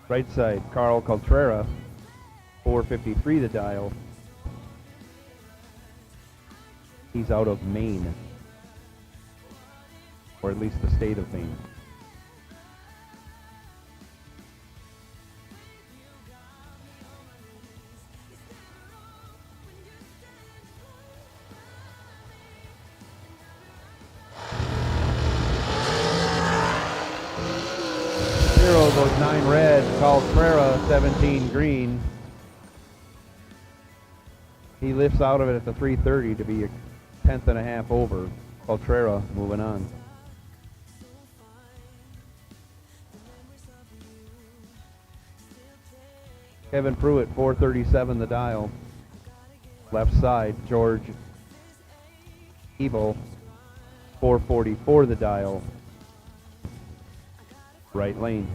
Right side, Carl Coltrera, 453 the dial. He's out of Maine, or at least the state of Maine. Zero goes 9 red, Coltrera 17 green. He lifts out of it at the 330 to be a 10th and a half over. Coltrera moving on. Kevin Pruitt, 437 the dial. Left side, George Ebel, 444 the dial. Right lane.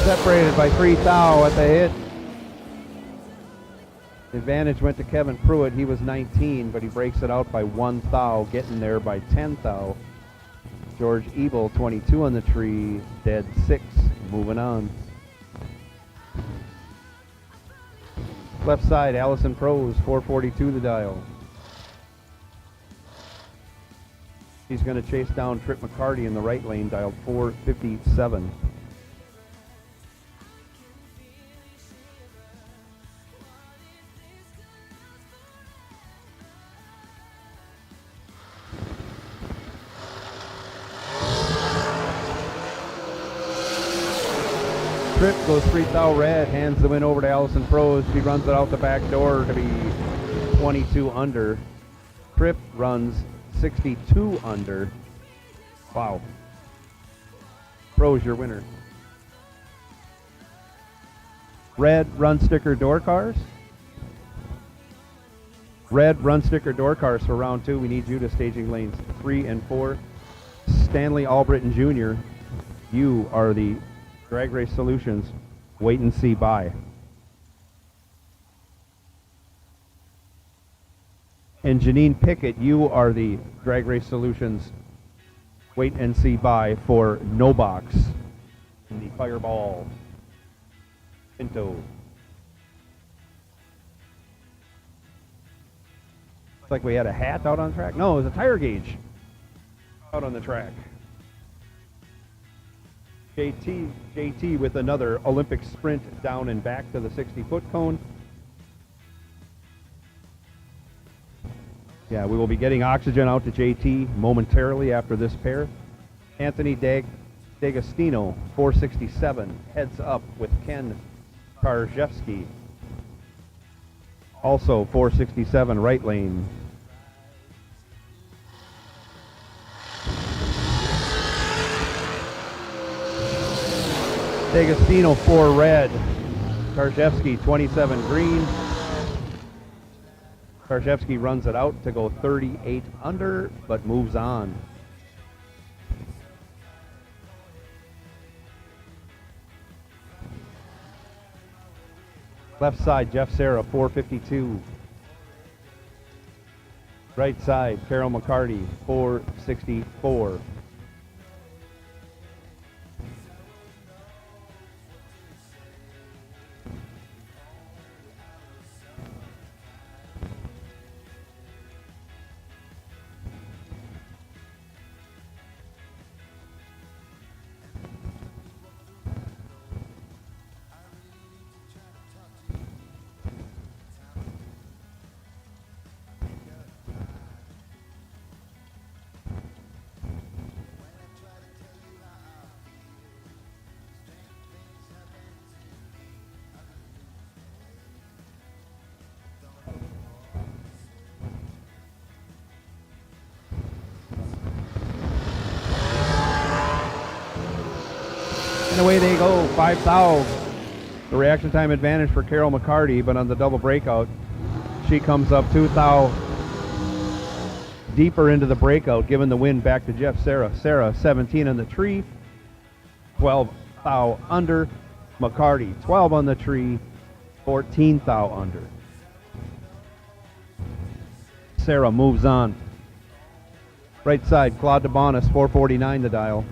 Separated by 3 thou at the hit. The advantage went to Kevin Pruitt. He was 19, but he breaks it out by 1 thou, getting there by 10 thou. George Ebel, 22 on the tree, dead 6, moving on. Left side, Allison Prose, 442 the dial. He's going to chase down Trip McCarty in the right lane, dialed 457. Trip goes 3 thou red, hands the win over to Allison Prose. She runs it out the back door to be 22 under. Trip runs 62 under. Wow. Prose, your winner. Red run sticker door cars. Red run sticker door cars for round 2. We need you to staging lanes 3 and 4. Stanley Albritton Jr., you are the Drag Race Solutions wait and see buy. And Janine Pickett, you are the Drag Race Solutions wait and see buy for no box in the Fireball Pinto. It's like we had a hat out on track. No, it was a tire gauge out on the track. JT with another Olympic sprint down and back to the 60-foot cone. Yeah, we will be getting oxygen out to JT momentarily after this pair. Anthony D'Agostino, 467, heads up with Ken Karjewski. Also 467, right lane. D'Agostino 4 red, Karjewski 27 green. Karjewski runs it out to go 38 under, but moves on. Left side, Jeff Serra, 452. Right side, Carol McCarty, 464. And away they go, 5 thou. The reaction time advantage for Carol McCarty, but on the double breakout, she comes up 2 thou deeper into the breakout, giving the win back to Jeff Serra. Serra, 17 on the tree, 12 thou under. McCarty, 12 on the tree, 14 thou under. Serra moves on. Right side, Claude DeBonis, 449 the dial.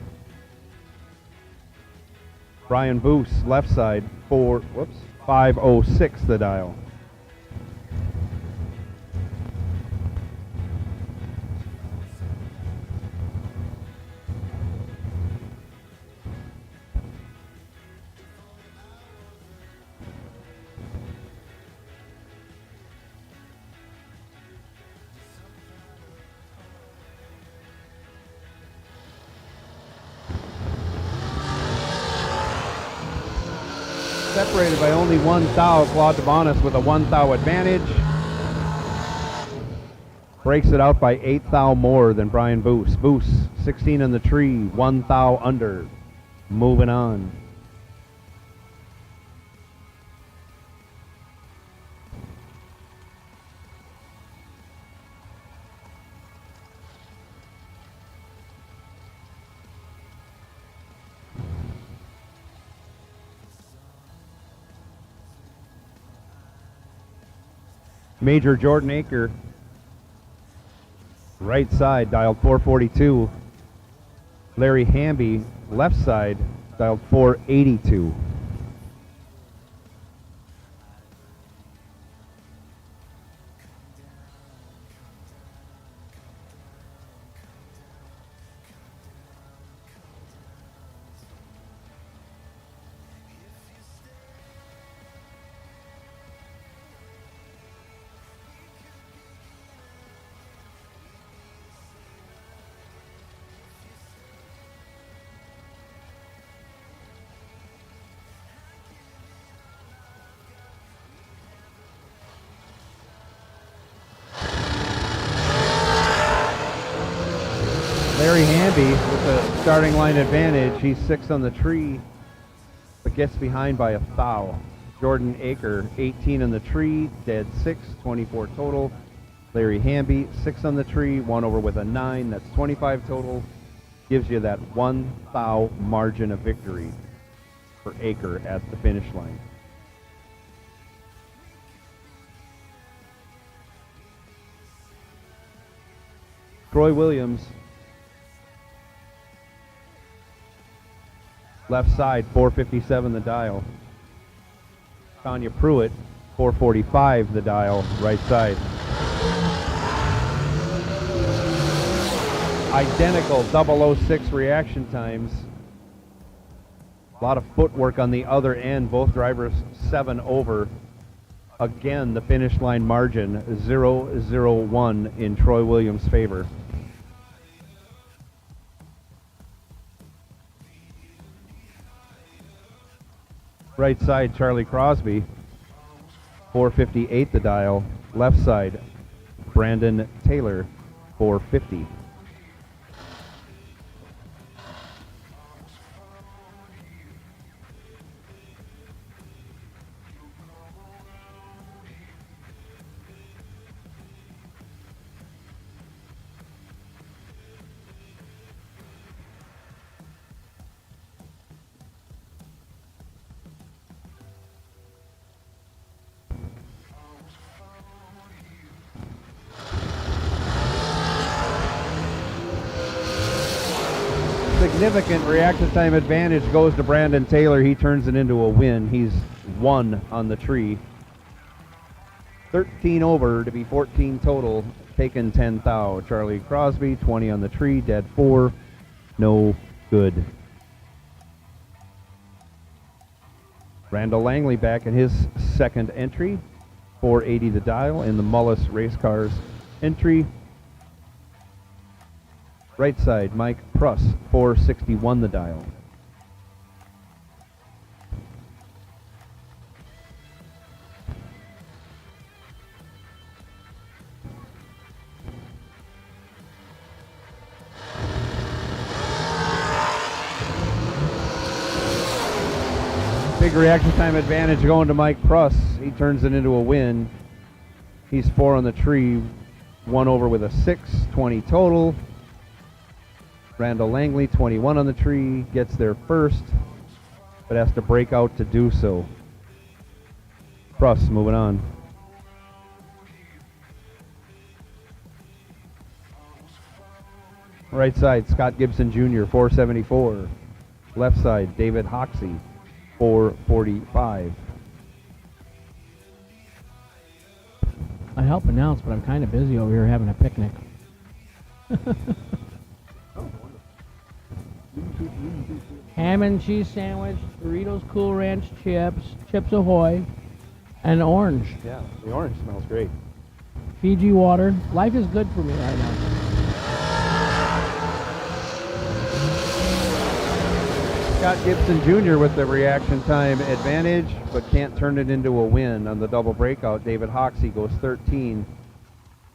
Brian Boos, left side, 506 the dial. Separated by only 1 thou, Claude DeBonis with a 1 thou advantage. Breaks it out by 8 thou more than Brian Boos. Boos, 16 on the tree, 1 thou under. Moving on. Major Jordan Aker, right side, dialed 442. Larry Hamby, left side, dialed 482. Larry Hamby with a starting line advantage. He's 6 on the tree, but gets behind by 1 thou. Jordan Aker, 18 on the tree, dead 6, 24 total. Larry Hamby, 6 on the tree, 1 over with a 9, that's 25 total. Gives you that 1 thou margin of victory for Aker at the finish line. Troy Williams, left side, 457 the dial. Tanya Pruitt, 445 the dial, right side. Identical 006 reaction times. A lot of footwork on the other end, both drivers 7 over. Again, the finish line margin 0-0-1 in Troy Williams' favor. Right side, Charlie Crosby, 458 the dial. Left side, Brandon Taylor, 450. Significant reaction time advantage goes to Brandon Taylor. He turns it into a win. He's 1 on the tree. 13 over to be 14 total, taking 10 thou. Charlie Crosby, 20 on the tree, dead 4, no good. Randall Langley back in his second entry, 480 the dial in the Mullis Race Cars entry. Right side, Mike Pruss, 461 the dial. Big reaction time advantage going to Mike Pruss. He turns it into a win. He's 4 on the tree, 1 over with a 6, 20 total. Randall Langley, 21 on the tree, gets there first, but has to break out to do so. Pruss moving on. Right side, Scott Gibson Jr., 474. Left side, David Hoxie, 445. I help announce, but I'm kind of busy over here having a picnic. Ham and cheese sandwich, Doritos Cool Ranch chips, Chips Ahoy, and orange. Yeah, the orange smells great. Fiji water. Life is good for me right now. Scott Gibson Jr. with the reaction time advantage, but can't turn it into a win on the double breakout. David Hoxie goes 13,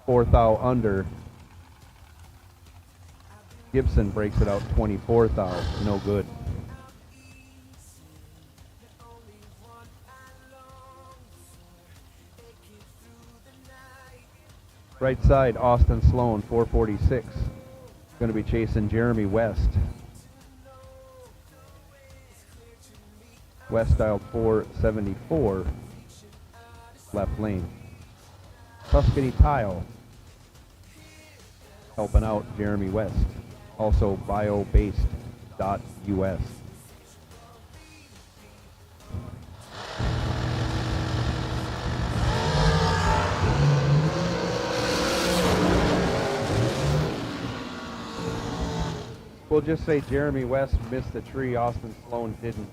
4 thou under. Gibson breaks it out 24 thou, no good. Right side, Austin Sloan, 446. Going to be chasing Jeremy West. West dialed 474, left lane. Tuscany Tile, helping out Jeremy West. Also biobased.us. We'll just say Jeremy West missed the tree, Austin Sloan didn't.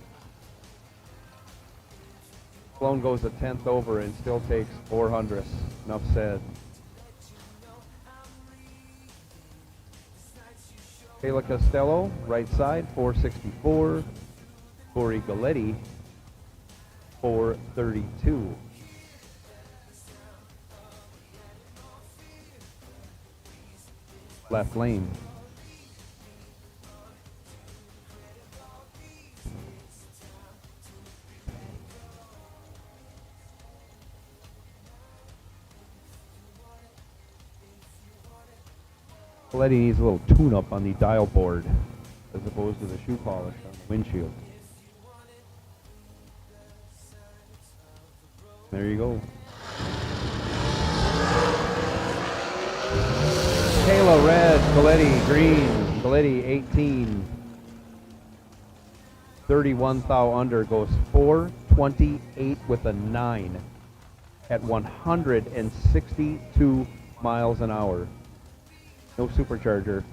Sloan goes a 10th over and still takes 400ths. Enough said. Kayla Costello, right side, 464. Corey Galletti, 432. Left lane. Coletti needs a little tune-up on the dial board as opposed to the shoe polish on the windshield. There you go. Kayla red, Coletti green, Coletti 18. 31 thou under, goes 4:28 with a 9 at 162 miles an hour. No supercharger.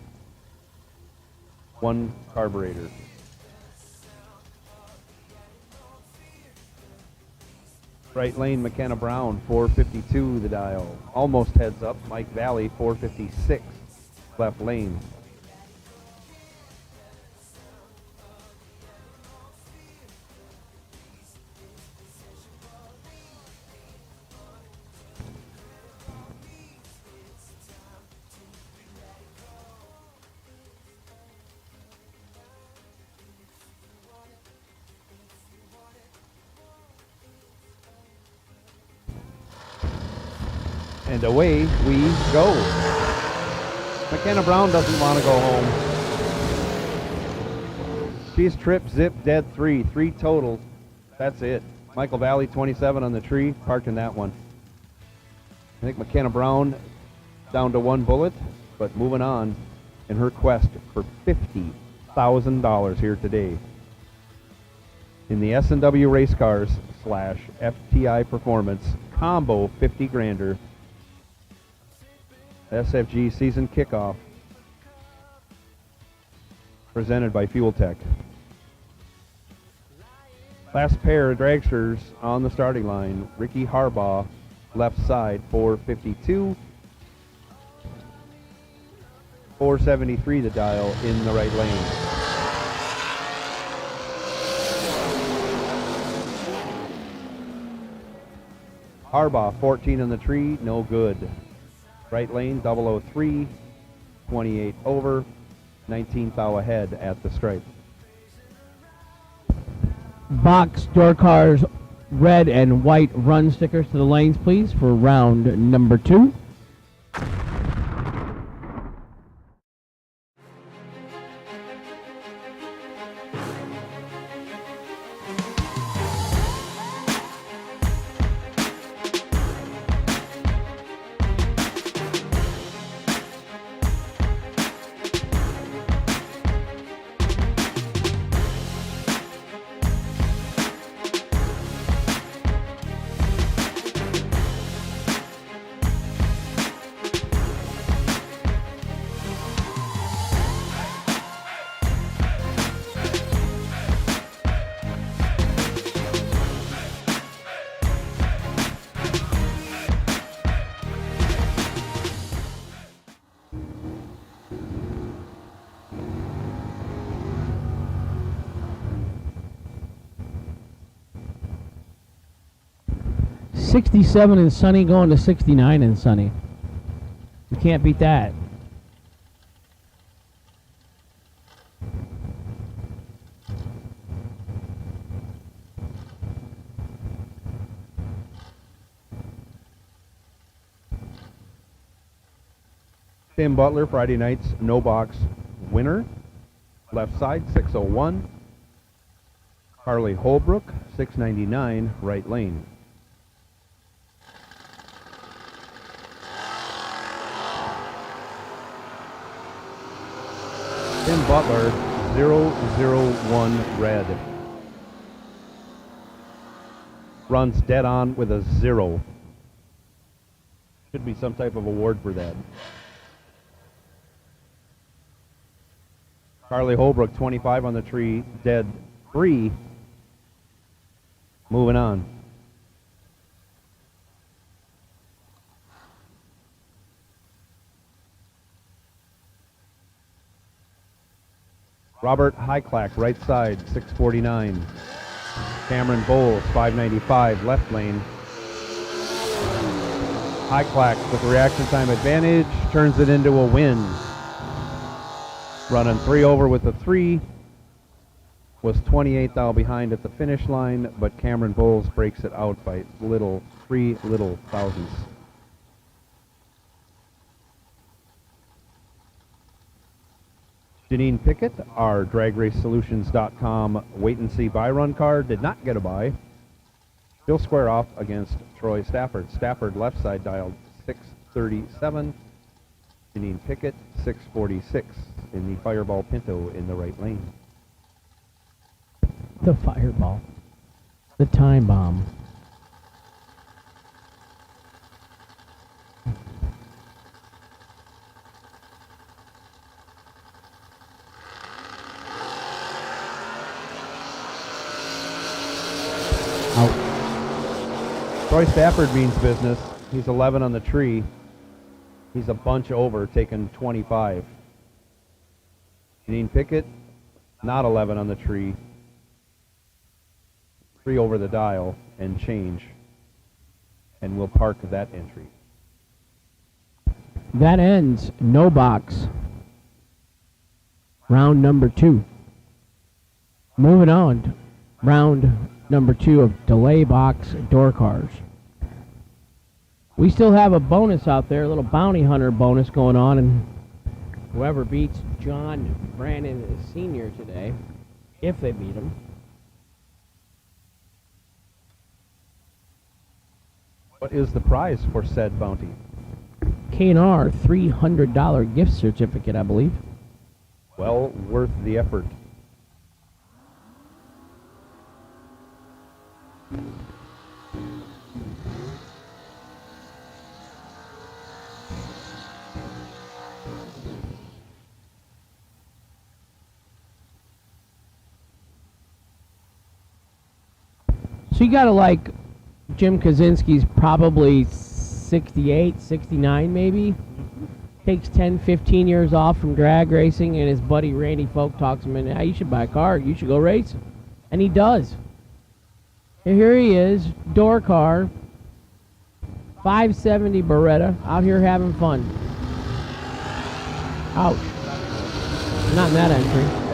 One carburetor. Right lane, McKenna Brown, 452 the dial. Almost heads up, Mike Valley, 456 left lane. And away we go. McKenna Brown doesn't want to go home. She's trip, zip, dead 3 total. That's it. Michael Valley, 27 on the tree, parked in that one. I think McKenna Brown down to 1 bullet, but moving on in her quest for $50,000 here today. In the S&W Race Cars / FTI Performance Combo 50 grander SFG season kickoff presented by Fuel Tech. Last pair of dragsters on the starting line. Ricky Harbaugh, left side, 452. 473 the dial in the right lane. Harbaugh, 14 in the tree, no good. Right lane, 003, 28 over, 19 thou ahead at the stripe. Box door cars, red and white run stickers to the lanes, please, for round number 2. '67 and sunny going to 69 and sunny. You can't beat that. Tim Butler, Friday night's no box winner. Left side, 601. Harley Holbrook, 699, right lane. Tim Butler, 001 red. Runs dead on with a 0. Should be some type of award for that. Harley Holbrook, 25 on the tree, dead 3. Moving on. Robert Highclack, right side, 649. Cameron Bowles, 595, left lane. Highclack with reaction time advantage, turns it into a win. Running 3 over with the 3. Was 28 thou behind at the finish line, but Cameron Bowles breaks it out by 3 little thousandths. Janine Pickett, our DragRaceSolutions.com wait-and-see buy-run car, did not get a buy. She'll square off against Troy Stafford. Stafford left side dialed 637. Janine Pickett, 646 in the Fireball Pinto in the right lane. The Fireball. The Time Bomb. Troy Stafford means business. He's 11 on the tree. He's a bunch over, taking 25. Janine Pickett, not 11 on the tree. 3 over the dial and change. And we'll park that entry. That ends no box. Round number 2. Moving on to round number 2 of delay box door cars. We still have a bonus out there, a little bounty hunter bonus going on, and whoever beats John Brandon Sr. today, if they beat him. What is the prize for said bounty? K&R $300 gift certificate, I believe. Well worth the effort. So you gotta like Jim Kaczynski's probably 68, 69 maybe. Takes 10, 15 years off from drag racing, and his buddy Randy Folk talks him into, hey, you should buy a car, you should go racing. And he does. And here he is, door car, 570 Beretta, out here having fun. Ouch. Not in that entry.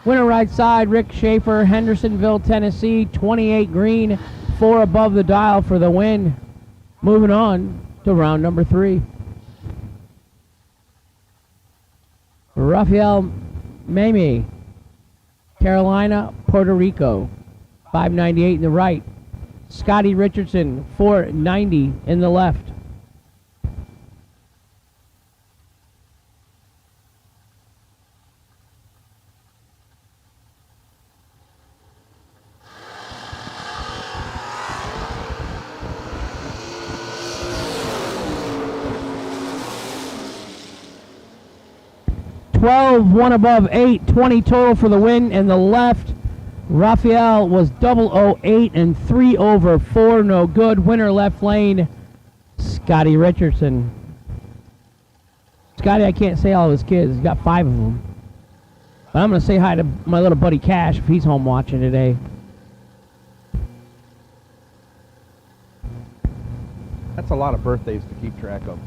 Winner right side, Rick Schaefer, Hendersonville, Tennessee, 28 green, 4 above the dial for the win. Moving on to round number 3. Rafael Mamie, Carolina, Puerto Rico, 598 in the right. Scotty Richardson, 490 in the left. One above 8, 20 total for the win. And the left, Raphael was 008 and 3 over 4, no good. Winner left lane, Scotty Richardson. Scotty, I can't say all of his kids. He's got 5 of them. But I'm going to say hi to my little buddy Cash if he's home watching today. That's a lot of birthdays to keep track of.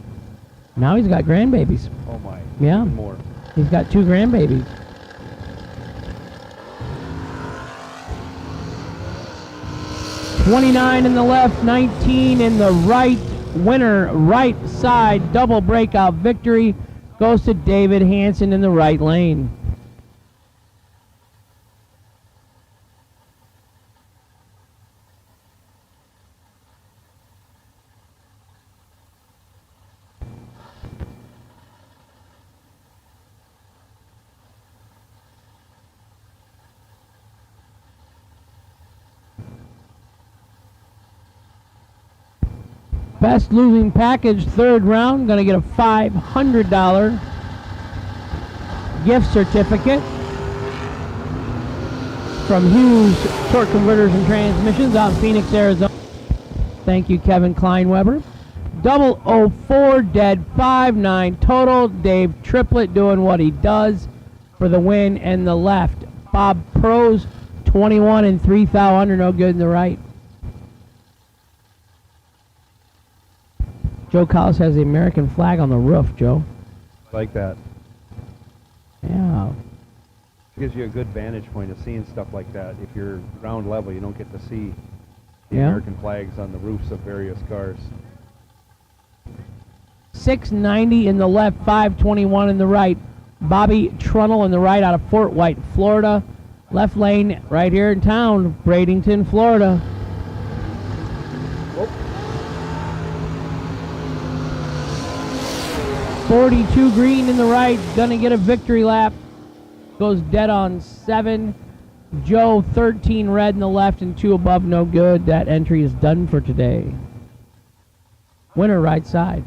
Now he's got grandbabies. Oh my. Yeah. Even more. He's got 2 grandbabies. $29 in the left, 19 in the right. Winner, right side, double breakout victory goes to David Hansen in the right lane. Best losing package, 3rd round, going to get a $500 gift certificate from Hughes Torque Converters and Transmissions out in Phoenix, Arizona. Thank you, Kevin Kleinweber. 004 dead, 5-9 total. Dave Triplett doing what he does for the win and the left. Bob Pros, 21 and 3 thou under, no good in the right. Joe Collis has the American flag on the roof, Joe. Like that. Yeah. Gives you a good vantage point of seeing stuff like that. If you're ground level, you don't get to see the Yeah. American flags on the roofs of various cars. 690 in the left, 521 in the right. Bobby Trunnell in the right out of Fort White, Florida. Left lane right here in town, Bradenton, Florida. 42 green in the right, gonna get a victory lap. Goes dead on 7. Joe 13 red in the left and 2 above, no good. That entry is done for today. Winner right side.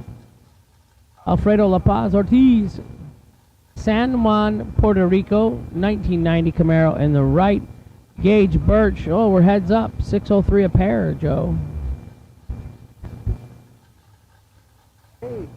Alfredo La Paz Ortiz. San Juan, Puerto Rico, 1990 Camaro in the right. Gage Birch, oh, we're heads up. 603 a pair, Joe. Hey.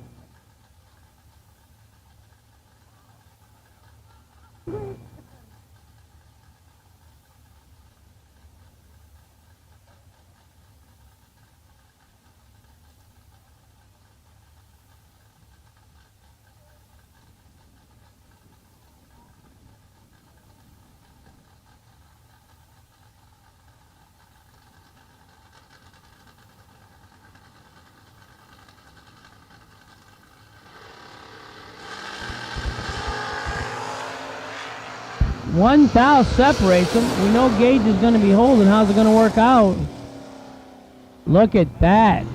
One foul separates them. We know Gage is going to be holding. How's it going to work out? Look at that.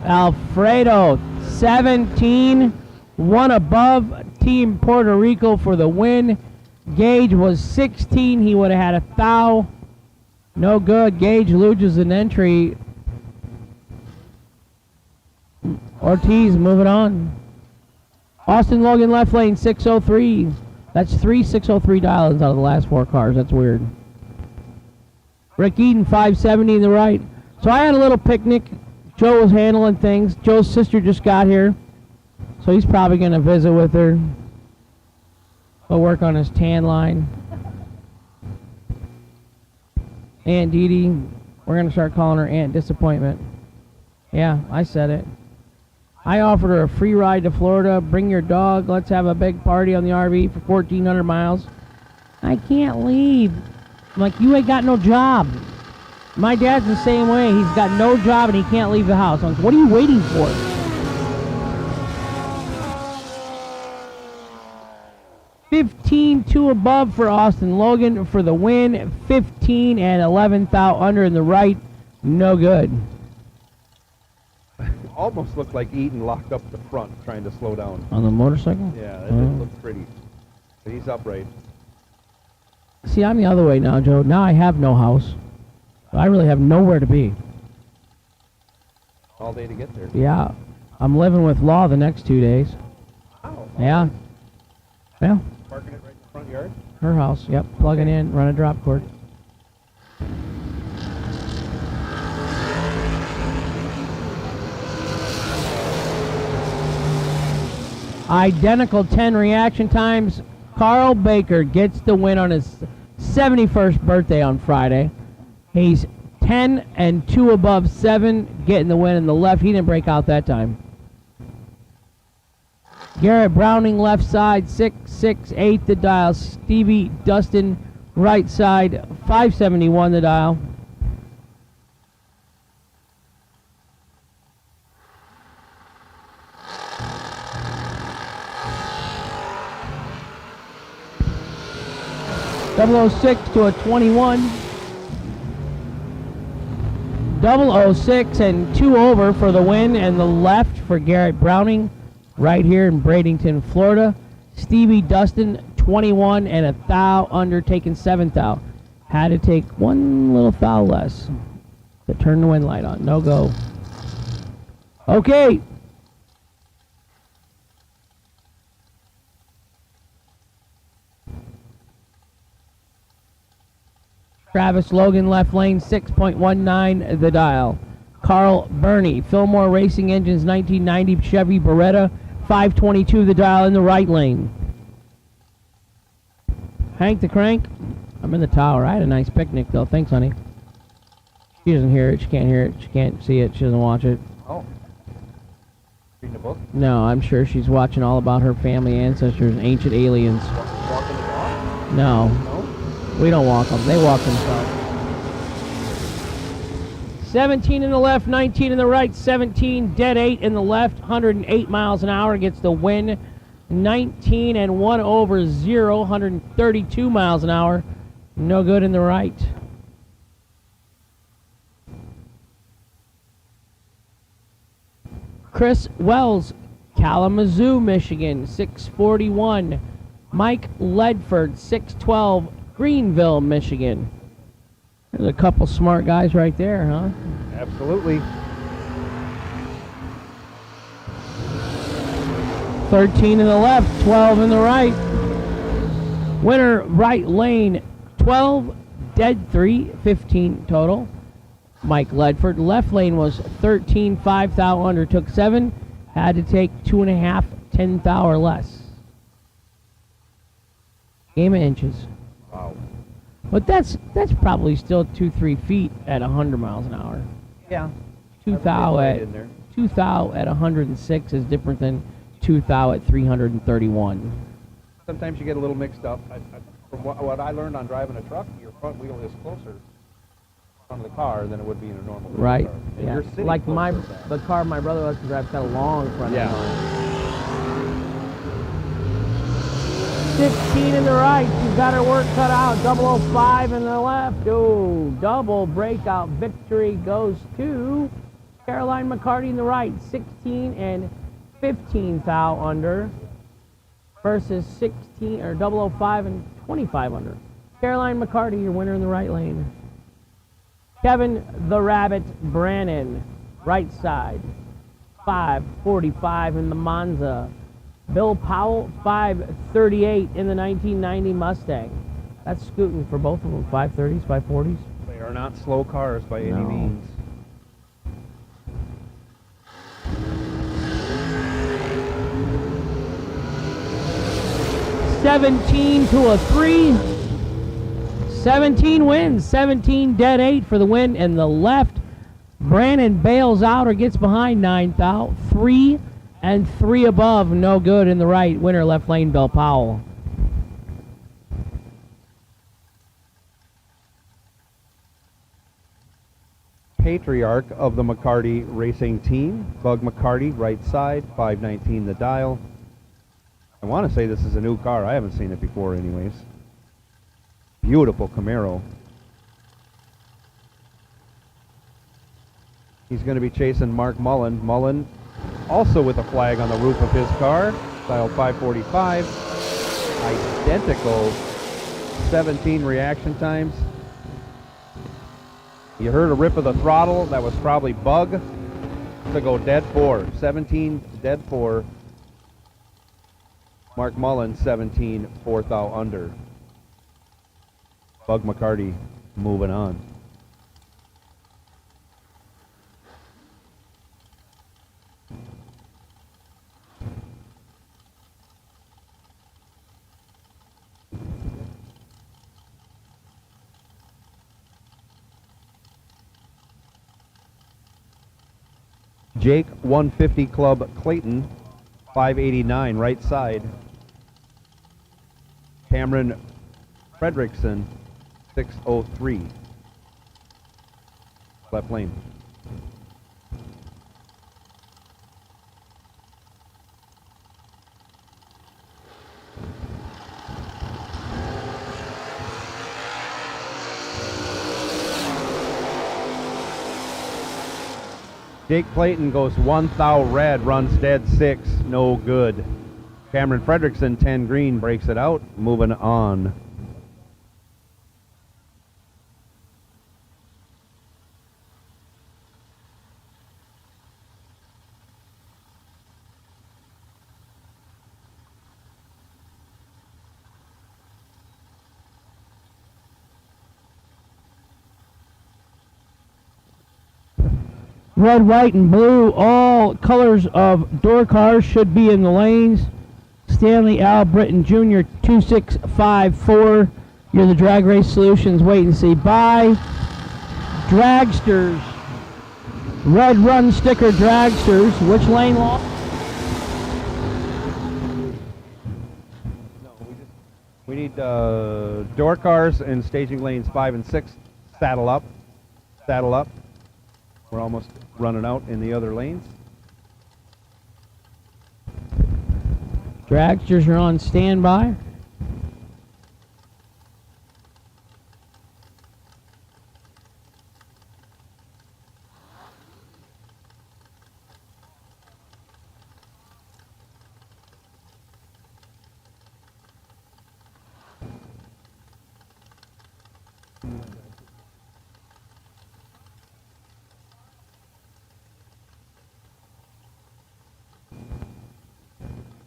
Alfredo, 17. 1 above. Team Puerto Rico for the win. Gage was 16. He would have had a foul. No good. Gage loses an entry. Ortiz moving on. Austin Logan left lane, 603. That's 3 603 dial-ins out of the last 4 cars. That's weird. Rick Eden, 570 in the right. So I had a little picnic. Joe was handling things. Joe's sister just got here, so he's probably going to visit with her. He'll work on his tan line. Aunt Dee Dee, we're going to start calling her Aunt Disappointment. Yeah, I said it. I offered her a free ride to Florida. Bring your dog. Let's have a big party on the RV for 1,400 miles. I can't leave. I'm like, you ain't got no job. My dad's the same way. He's got no job and he can't leave the house. I'm like, what are you waiting for? $15, 2 above for Austin Logan for the win. 15 and 11 thou under in the right. No good. Almost looked like Eaton locked up the front trying to slow down. On the motorcycle? Yeah, that didn't look pretty. But he's upright. See, I'm the other way now, Joe. Now I have no house. I really have nowhere to be. All day to get there. Yeah. I'm living with Law the next 2 days. Wow. Yeah. Yeah. Parking it right in the front yard? Her house. Yep. Plugging in, run a drop cord. Identical 10 reaction times. Carl Baker gets the win on his 71st birthday on Friday. He's 10 and 2 above 7, getting the win in the left. He didn't break out that time. Garrett Browning left side, 668 the dial. Stevie Dustin right side, 571 the dial. .006 to a 21. 006 and 2 over for the win, and the left for Garrett Browning right here in Bradenton, Florida. Stevie Dustin, 21 and a thou under, taking 7 thou. Had to take 1 little thou less to turn the wind light on. No go. Okay. Travis Logan left lane, 6.19 the dial. Carl Burney, Fillmore Racing Engines 1990 Chevy Beretta, 522 the dial in the right lane. Hank the Crank, I'm in the tower. I had a nice picnic though. Thanks, honey. She doesn't hear it. She can't hear it. She can't see it. She doesn't watch it. Oh. Reading a book? No, I'm sure she's watching all about her family ancestors and ancient aliens. Walking the dog? No. No? We don't walk them. They walk themselves. 17 in the left, 19 in the right, 17, dead 8 in the left, 108 miles an hour gets the win. 19 and 1 over 0, 132 miles an hour. No good in the right. Chris Wells, Kalamazoo, Michigan, 641. Mike Ledford, 612, Greenville, Michigan. There's a couple smart guys right there, huh? Absolutely. 13 in the left, 12 in the right. Winner, right lane, 12, dead 3, 15 total. Mike Ledford. Left lane was 13, 5 thou under, took 7, had to take 2.5, 10 thou or less. Game of inches. Wow. But that's probably still 2-3 feet at 100 miles an hour. Yeah. 2 thou right at in there. 2 thou at 106 is different than 2 thou at 331. Sometimes you get a little mixed up. From what I learned on driving a truck, your front wheel is closer to the front of the car than it would be in a normal Right. car. And Yeah. you're sitting Like closer to that. the car my brother likes to drive got a long front end on it. 15 in the right. She's got her work cut out. 005 in the left. Oh, double breakout victory goes to Caroline McCarty in the right. 16 and 15 thou under versus 16 or 005 and 25 under. Caroline McCarty, your winner in the right lane. Kevin the Rabbit Brannon, right side. 5:45 in the Monza. Bill Powell, 5:38 in the 1990 Mustang. That's scooting for both of them, 5:30s, 5:40s. They are not slow cars by any No. means. $17 to a 3. 17 wins, 17 dead 8 for the win in the left. Brannon bails out or gets behind 9 thou. 3 and 3 above, no good in the right. Winner left lane, Bill Powell. Patriarch of the McCarty racing team, Bug McCarty, right side, 519 the dial. I want to say this is a new car. I haven't seen it before anyways. Beautiful Camaro. He's going to be chasing Mark Mullen. Mullen also with a flag on the roof of his car, style 545. Identical 17 reaction times. You heard a rip of the throttle. That was probably Bug to go dead 4. 17 dead 4. Mark Mullen, 17, 4 thou under. Bug McCarty moving on. Jake 150 Club Clayton, 589 right side. Cameron Fredrickson, 603 left lane. Jake Clayton goes 1 thou red, runs dead 6, no good. Cameron Fredrickson, 10 green, breaks it out, moving on. Red, white, and blue, all colors of door cars should be in the lanes. Stanley Al Britton Jr., 2654. You're the Drag Race Solutions. Wait and see. Bye. Dragsters. Red Run sticker Dragsters. Which lane lost? We need door cars in staging lanes 5 and 6. Saddle up. Saddle up. We're almost running out in the other lanes. Dragsters are on standby.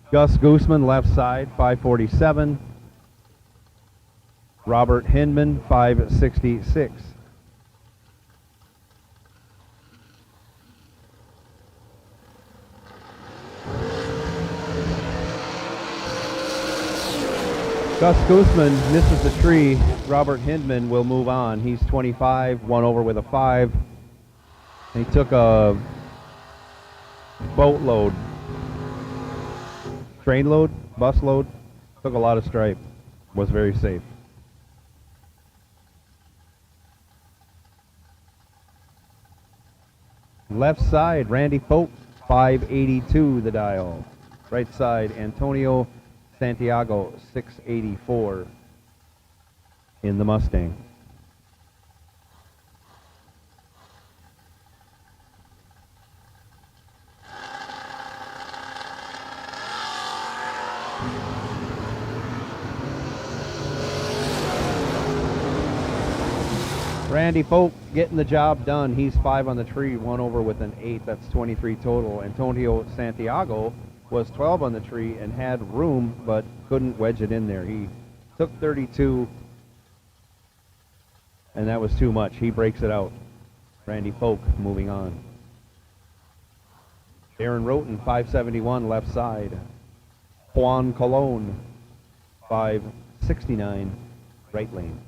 Gus Gooseman, left side, 547. Robert Hindman, 566. Gus Gooseman misses the tree. Robert Hindman will move on. He's 25, one over with a 5. And he took a boatload. Train load, bus load, took a lot of stripe, was very safe. Left side, Randy Folk, 582 the dial. Right side, Antonio Santiago, 684 in the Mustang. Randy Folk getting the job done. He's 5 on the tree, 1 over with an 8. That's 23 total. Antonio Santiago was 12 on the tree and had room, but couldn't wedge it in there. He took 32, and that was too much. He breaks it out. Randy Folk moving on. Aaron Roten, 571, left side. Juan Colon, 569, right lane.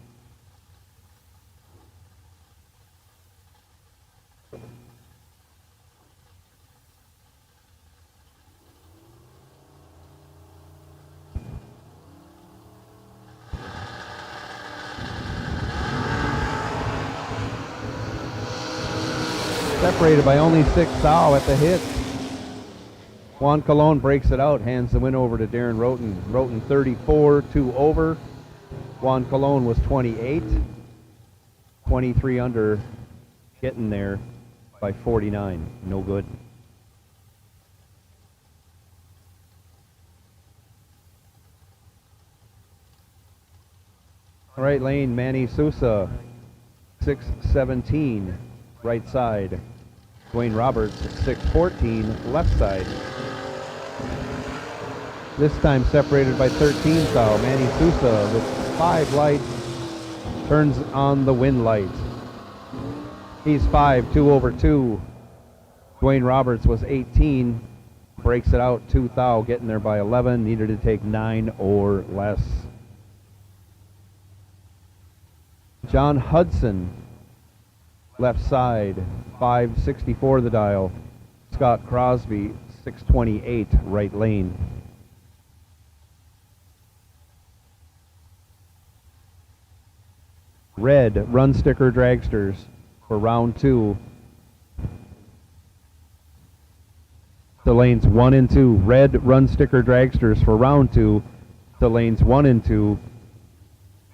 Separated by only 6 thou at the hit. Juan Colon breaks it out, hands the win over to Darren Roten. Roten 34, 2 over. Juan Colon was 28. 23 under, getting there by 49. No good. All right, lane, Manny Sousa, 617. Right side. Dwayne Roberts, 614, left side. This time separated by 13 thou. Manny Sousa with 5 lights turns on the win light. He's 5, 2 over 2. Dwayne Roberts was 18, breaks it out 2 thou, getting there by 11, needed to take 9 or less. John Hudson, left side, 564 the dial. Scott Crosby, 628, right lane. Red run sticker dragsters for round 2. The lanes 1 and 2. Red run sticker dragsters for round 2. The lanes 1 and 2.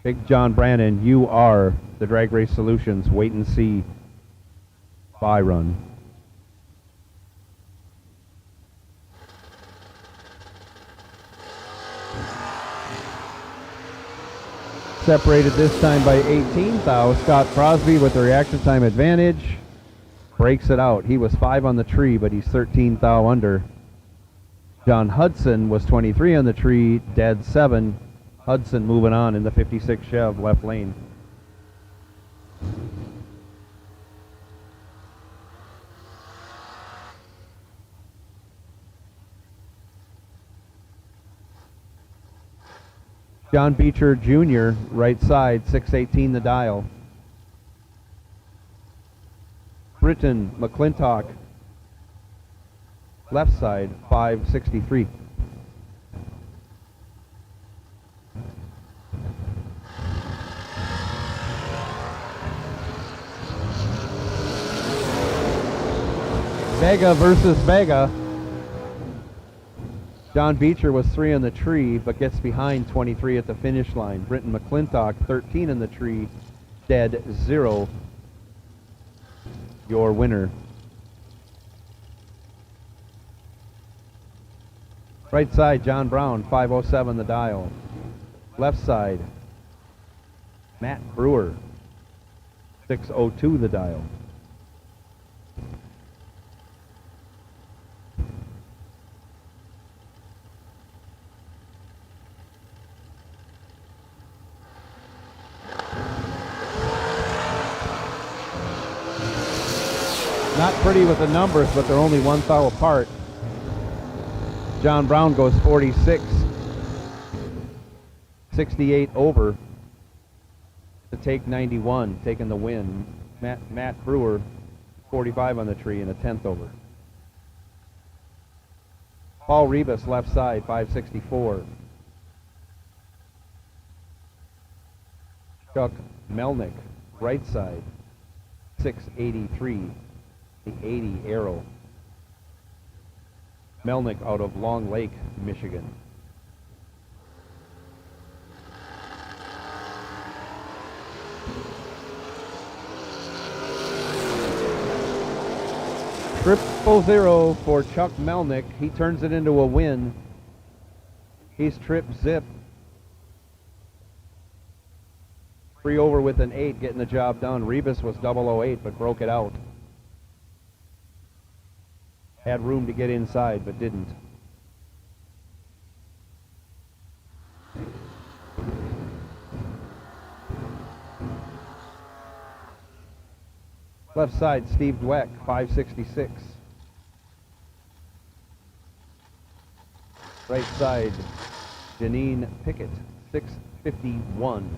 Big John Brannon, you are the Drag Race Solutions wait and see bye run. Separated this time by 18 thou. Scott Crosby with the reaction time advantage breaks it out. He was 5 on the tree, but he's 13 thou under. John Hudson was 23 on the tree, dead 7. Hudson moving on in the 56 Chev left lane. John Beecher Jr., right side, 618 the dial. Britton McClintock, left side, 563. Vega versus Vega. John Beecher was 3 on the tree, but gets behind 23 at the finish line. Britton McClintock, 13 in the tree, dead 0. Your winner. Right side, John Brown, 507 the dial. Left side, Matt Brewer, 602 the dial. Not pretty with the numbers, but they're only 1 thou apart. John Brown goes 46, 68 over to take 91, taking the win. Matt Brewer, 45 on the tree and a 10th over. Paul Rebus, left side, 564. Chuck Melnick, right side, 683, the 80 Arrow. Melnick out of Long Lake, Michigan. Triple 0 for Chuck Melnick. He turns it into a win. He's trip zip. 3 over with an 8, getting the job done. Rebus was 008, but broke it out. Had room to get inside, but didn't. Left side, Steve Dweck, 566. Right side, Janine Pickett, 651.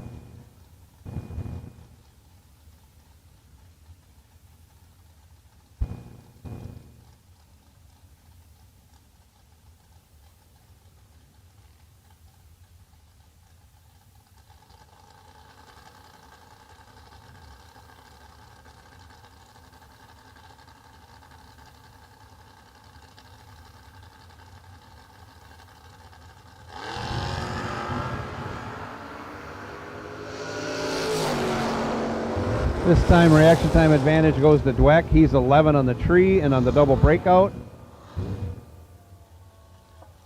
This time reaction time advantage goes to Dweck. He's 11 on the tree and on the double breakout.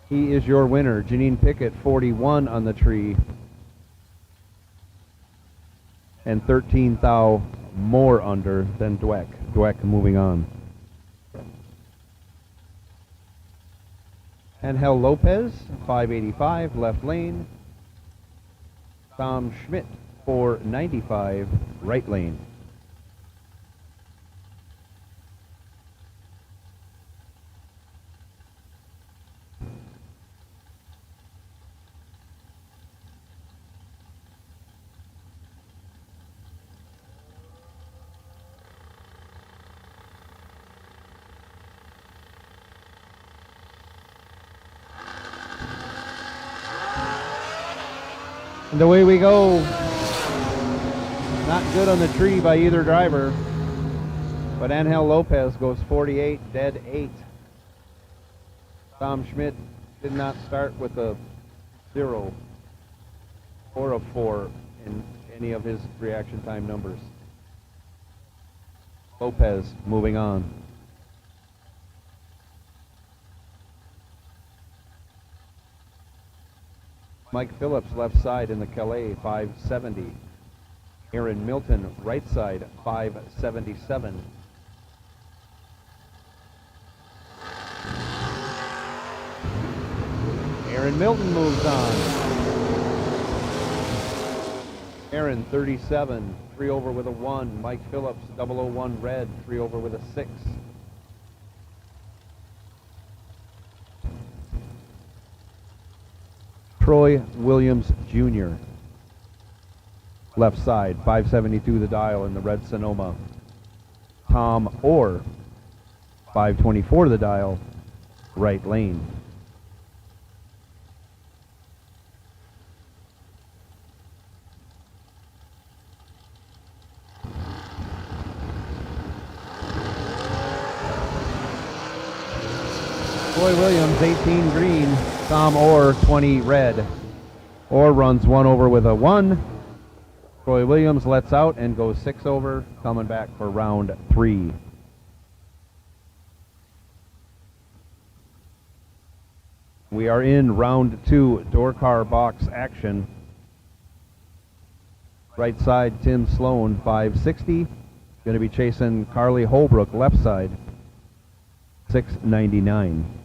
He is your winner. Janine Pickett, 41 on the tree and 13 thou more under than Dweck. Dweck moving on. Angel Lopez, 585, left lane. Tom Schmidt, 495, right lane. And away we go. Not good on the tree by either driver, but Angel Lopez goes 48, dead 8. Tom Schmidt did not start with a 0 or a 4 in any of his reaction time numbers. Lopez moving on. Mike Phillips, left side in the Calais, 570. Aaron Milton, right side, 577. Aaron Milton moves on. Aaron, 37, 3 over with a 1. Mike Phillips, 001 red, 3 over with a 6. Troy Williams Jr. Left side, 572 the dial in the red Sonoma. Tom Orr, 524 the dial, right lane. Troy Williams, 18 green. Tom Orr, 20 red. Orr runs 1 over with a 1. Troy Williams lets out and goes 6 over, coming back for round 3. We are in round 2 door car box action. Right side, Tim Sloan, 560. Going to be chasing Carly Holbrook, left side, 699.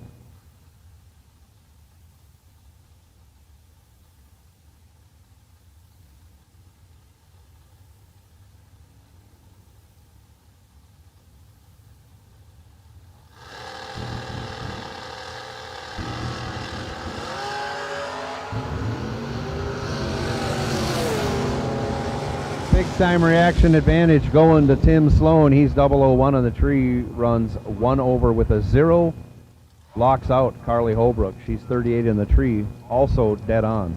Big time reaction advantage going to Tim Sloan. He's 001 on the tree, runs 1 over with a 0. Locks out Carly Holbrook. She's 38 in the tree, also dead on.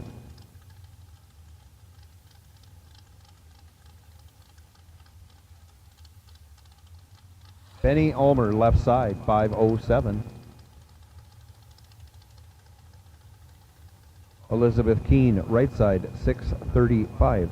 Benny Ulmer, left side, 507. Elizabeth Keene, right side, 635.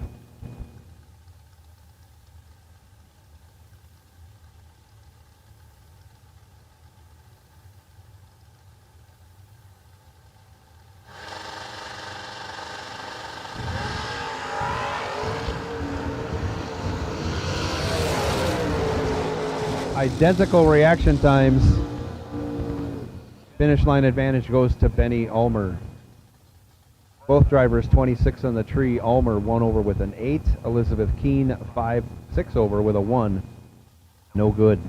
Identical reaction times. Finish line advantage goes to Benny Ulmer. Both drivers 26 on the tree. Ulmer 1 over with an 8. Elizabeth Keene 6 over with a 1. No good.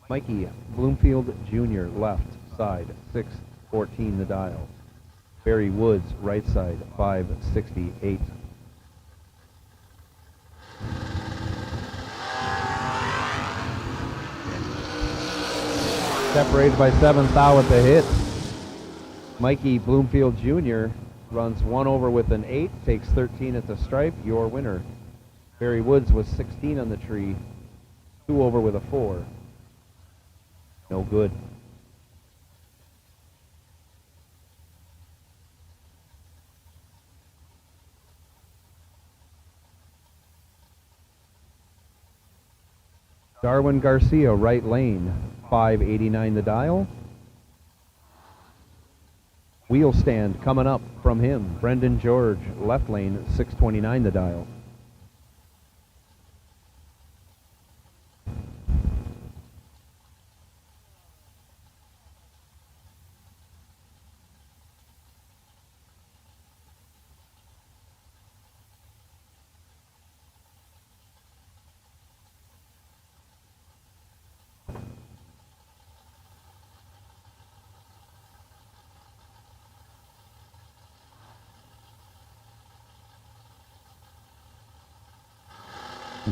Mikey Bloomfield Jr. left side, 614 the dial. Barry Woods right side, 568. Separated by 7th thou at the hit. Mikey Bloomfield Jr. runs 1 over with an 8, takes 13 at the stripe, your winner. Barry Woods was 16 on the tree, 2 over with a 4. No good. Darwin Garcia, right lane, 589 the dial. Wheel stand coming up from him. Brendan George, left lane, 629 the dial.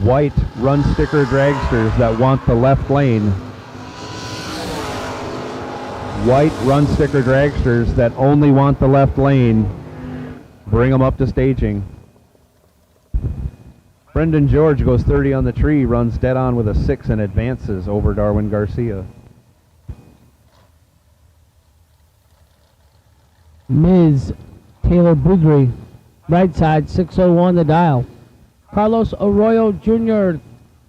White run sticker dragsters that want the left lane. White run sticker dragsters that only want the left lane. Bring them up to staging. Brendan George goes 30 on the tree, runs dead on with a 6 and advances over Darwin Garcia. Ms. Taylor Boudry, right side, 601 the dial. Carlos Arroyo Jr.,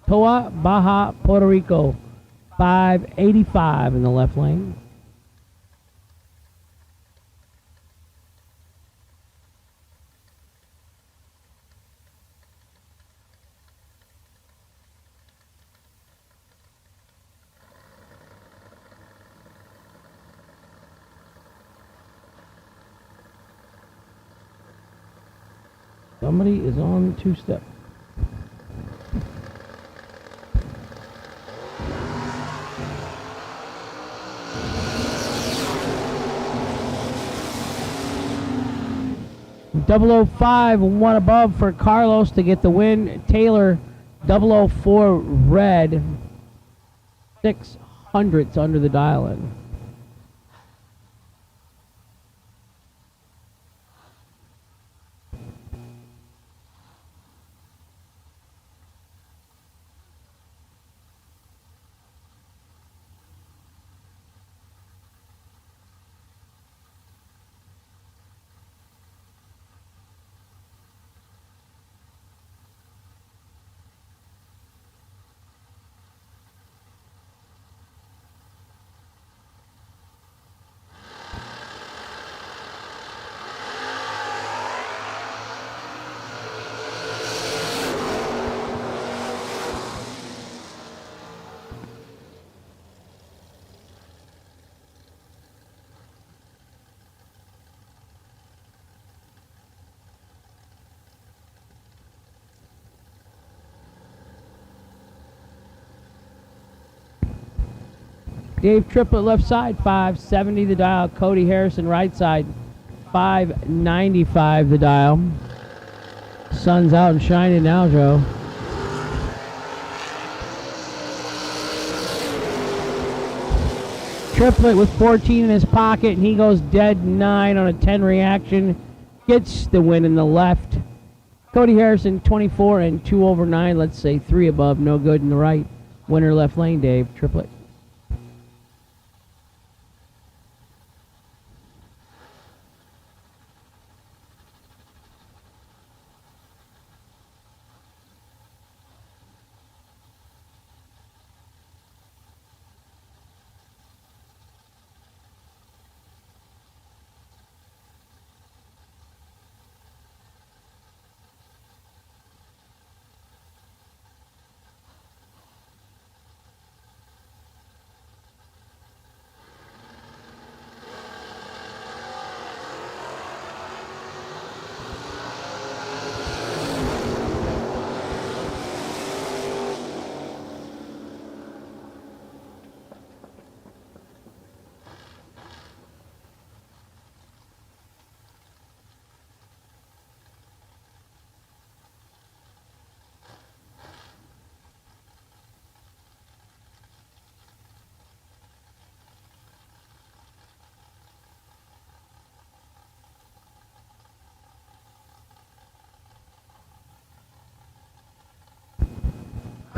Toa Baja, Puerto Rico, 585 in the left lane. Somebody is on two-step. .005, 1 above for Carlos to get the win. Taylor, 004 red, 600s under the dial-in. Dave Triplett left side, 570 the dial. Cody Harrison right side, 595 the dial. Sun's out and shining now, Joe. Triplett with 14 in his pocket, and he goes dead 9 on a 10 reaction. Gets the win in the left. Cody Harrison, 24 and 2 over 9. Let's say 3 above, no good in the right. Winner left lane, Dave Triplett.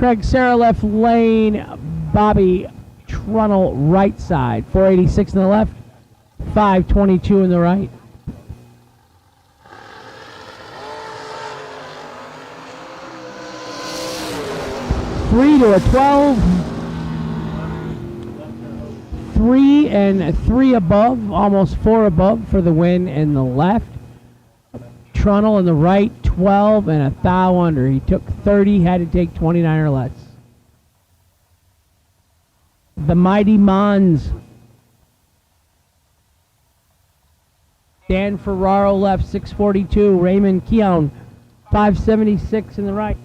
Craig Sarah left lane, Bobby Trunnell right side, 486 in the left, 522 in the right. Three to a 12. 3 and 3 above, almost 4 above for the win in the left. Trunnell in the right, 12 and a thou under. He took 30, had to take 29 or less. The Mighty Mons. Dan Ferraro left, 642. Raymond Keown, 576 in the right.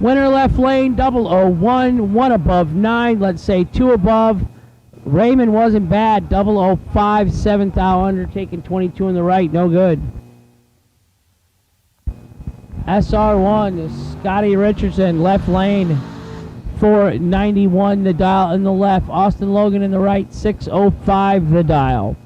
Winner left lane, 001, 1 above 9, let's say 2 above. Raymond wasn't bad, 005, 7th thou under, taking 22 in the right, no good. SR1, Scotty Richardson, left lane, 491 the dial in the left. Austin Logan in the right, 605 the dial.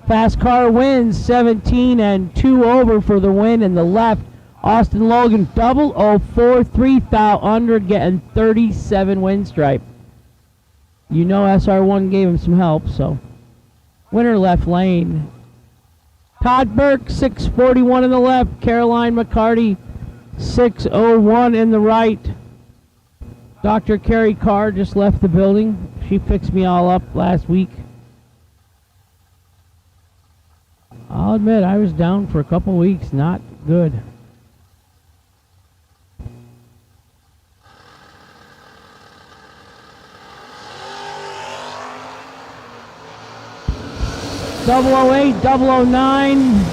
Fast car wins, 17 and 2 over for the win in the left. Austin Logan, 004, 3 thou under, getting 37 win stripe. You know SR1 gave him some help, so. Winner left lane. Todd Burke, 641 in the left. Caroline McCarty, 601 in the right. Dr. Carrie Carr just left the building. She fixed me all up last week. I'll admit, I was down for a couple weeks, not good. .008, 009,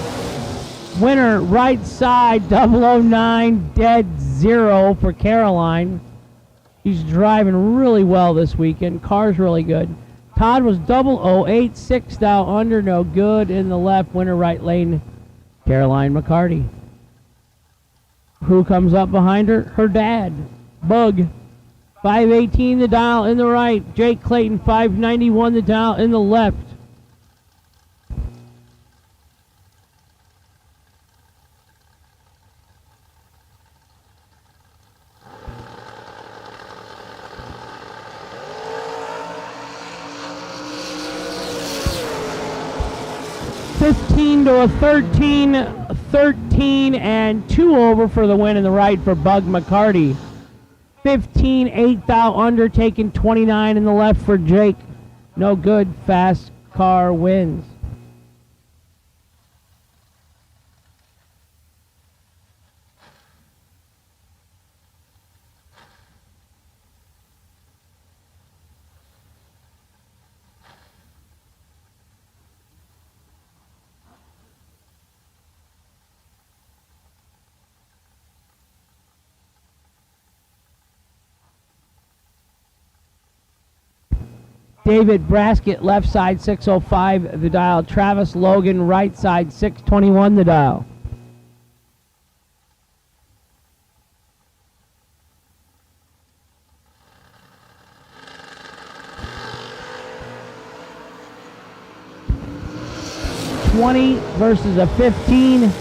Winner, right side, 009, dead 0 for Caroline. She's driving really well this weekend. Car's really good. Todd was 008, 6 down under, no good. In the left, winner right lane, Caroline McCarty. Who comes up behind her? Her dad, Bug. 518 the dial in the right. Jake Clayton, 591 the dial in the left. To a 13 and 2 over for the win in the right for Bug McCarty. 15, 8 thou under, taking 29 in the left for Jake. No good, fast car wins. David Braskett, left side 605 the dial. Travis Logan, right side 621 the dial. $20 versus a 15.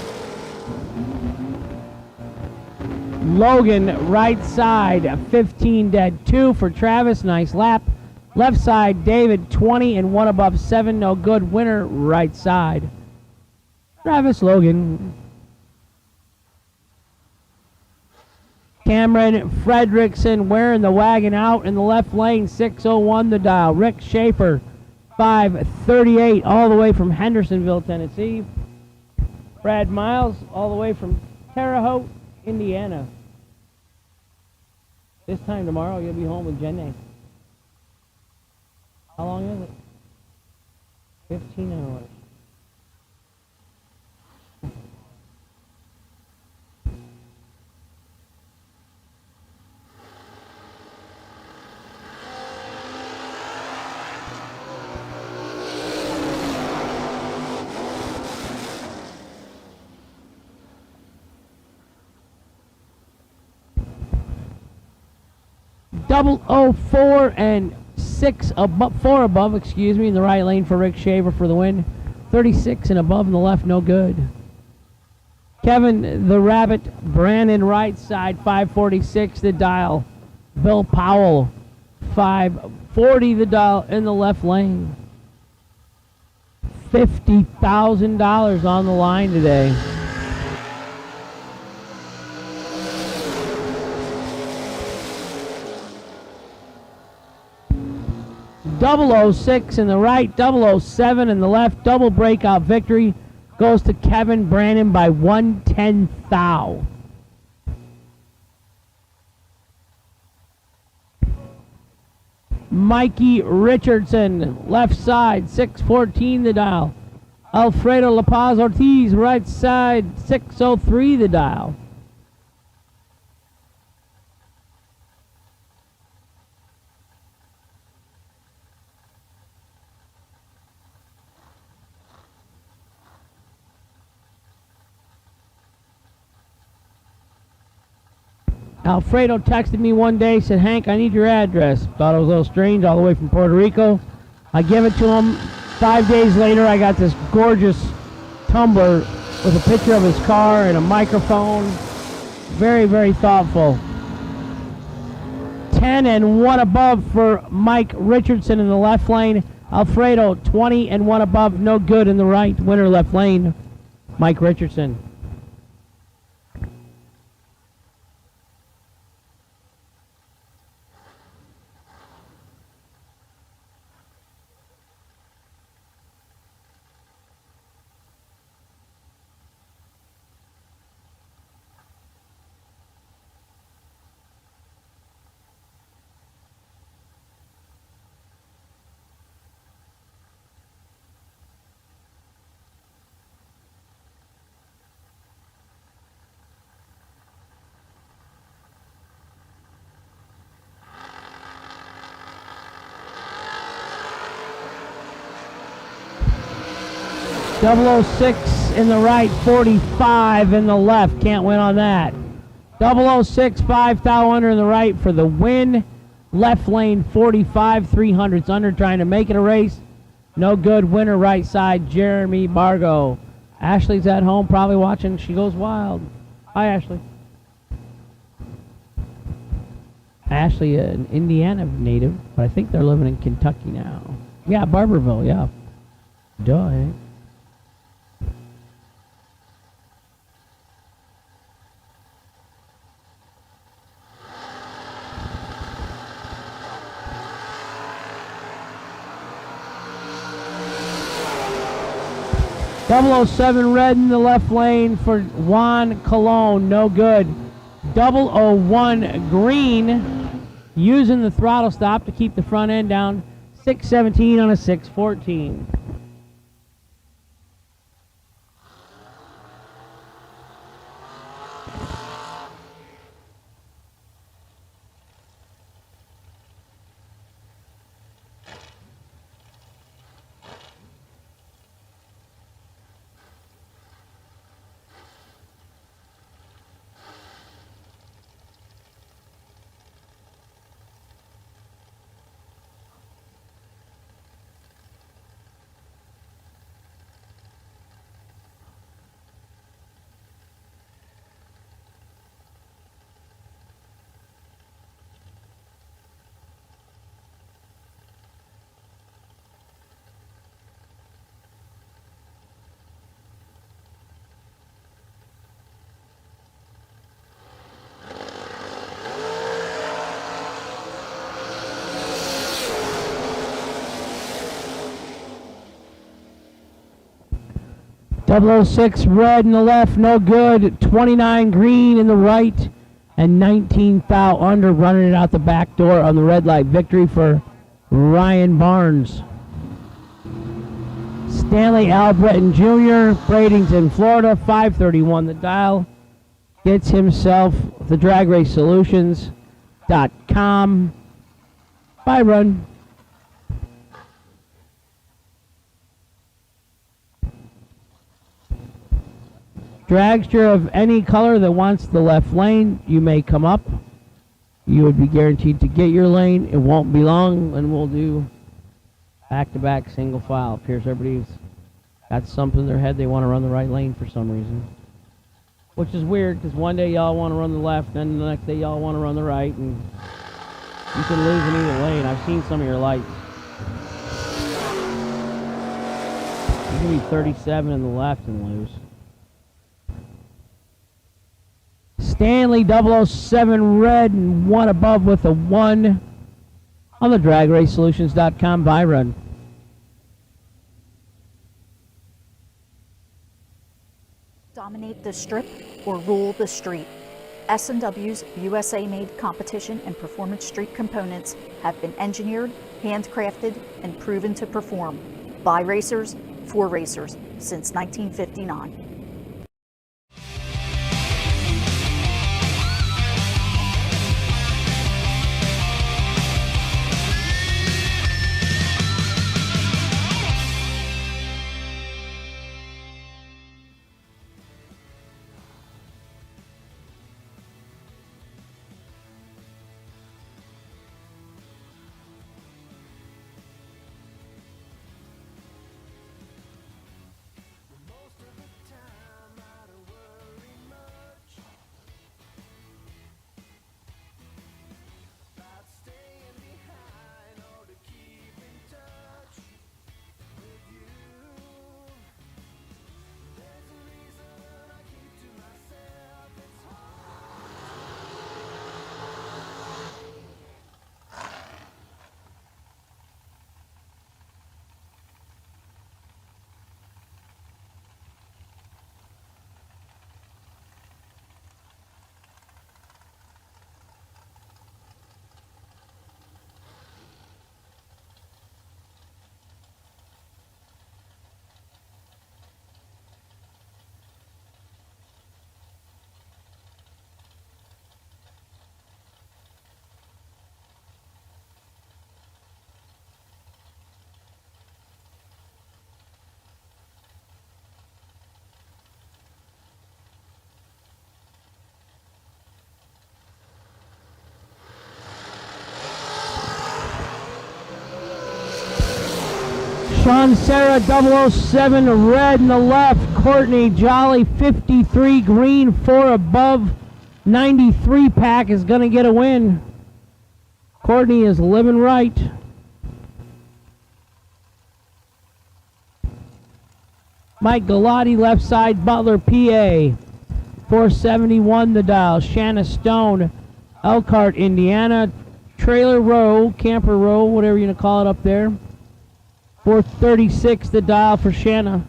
Logan, right side 15 dead 2 for Travis. Nice lap. Left side, David, 20 and 1 above 7, no good. Winner, right side, Travis Logan. Cameron Fredrickson wearing the wagon out in the left lane, 601 the dial. Rick Schaefer, 538, all the way from Hendersonville, Tennessee. Brad Miles, all the way from Terre Haute, Indiana. This time tomorrow, you'll be home with Jenny. How long is it? 15 hours. Double 04 and 4 above, in the right lane for Rick Shaver for the win. 36 and above in the left, no good. Kevin the Rabbit, Brandon right side, 546 the dial. Bill Powell, 540 the dial in the left lane. $50,000 on the line today. Double 06 in the right, 007 in the left. Double breakout victory goes to Kevin Brandon by 1/10 thou. Mikey Richardson, left side, 614 the dial. Alfredo La Paz Ortiz, right side, 603 the dial. Alfredo texted me one day, said, Hank, I need your address. Thought it was a little strange, all the way from Puerto Rico. I give it to him. 5 days later, I got this gorgeous tumbler with a picture of his car and a microphone. Very, very thoughtful. 10 and 1 above for Mike Richardson in the left lane. Alfredo, 20 and 1 above, no good in the right. Winner left lane, Mike Richardson. 006 in the right, 45 in the left. Can't win on that. 006, 5 thou under in the right for the win. Left lane, 45, 300s under, trying to make it a race. No good. Winner right side, Jeremy Bargo. Ashley's at home, probably watching. She goes wild. Hi, Ashley. Ashley, an Indiana native, but I think they're living in Kentucky now. Yeah, Barberville, yeah. Duh, eh? .007 red in the left lane for Juan Colon, no good. 001 green, using the throttle stop to keep the front end down. 617 on a 614. .006 red in the left, no good. 29 green in the right, and 19 thou under, running it out the back door on the red light. Victory for Ryan Barnes. Stanley Albritton Jr., Bradenton, Florida, 531 the dial. Gets himself the dragracesolutions.com. Bye, run. Dragster of any color that wants the left lane, you may come up. You would be guaranteed to get your lane. It won't be long, and we'll do back-to-back single file. Appears everybody's got something in their head. They want to run the right lane for some reason. Which is weird, because one day y'all want to run the left, then the next day y'all want to run the right, and you can lose in either lane. I've seen some of your lights. You can be 37 in the left and lose. Stanley 007 red and one above with a 1 on the dragracesolutions.com buy run. Dominate the strip or rule the street. S&W's USA-made competition and performance street components have been engineered, handcrafted, and proven to perform by racers for racers since 1959. Sean Sarah 007 red in the left. Courtney Jolly 53 green. 4 above 93 pack is going to get a win. Courtney is living right. Mike Galati left side. Butler PA 471 the dial. Shanna Stone Elkhart Indiana. Trailer row, camper row, whatever you're going to call it up there. 436 the dial for Shanna.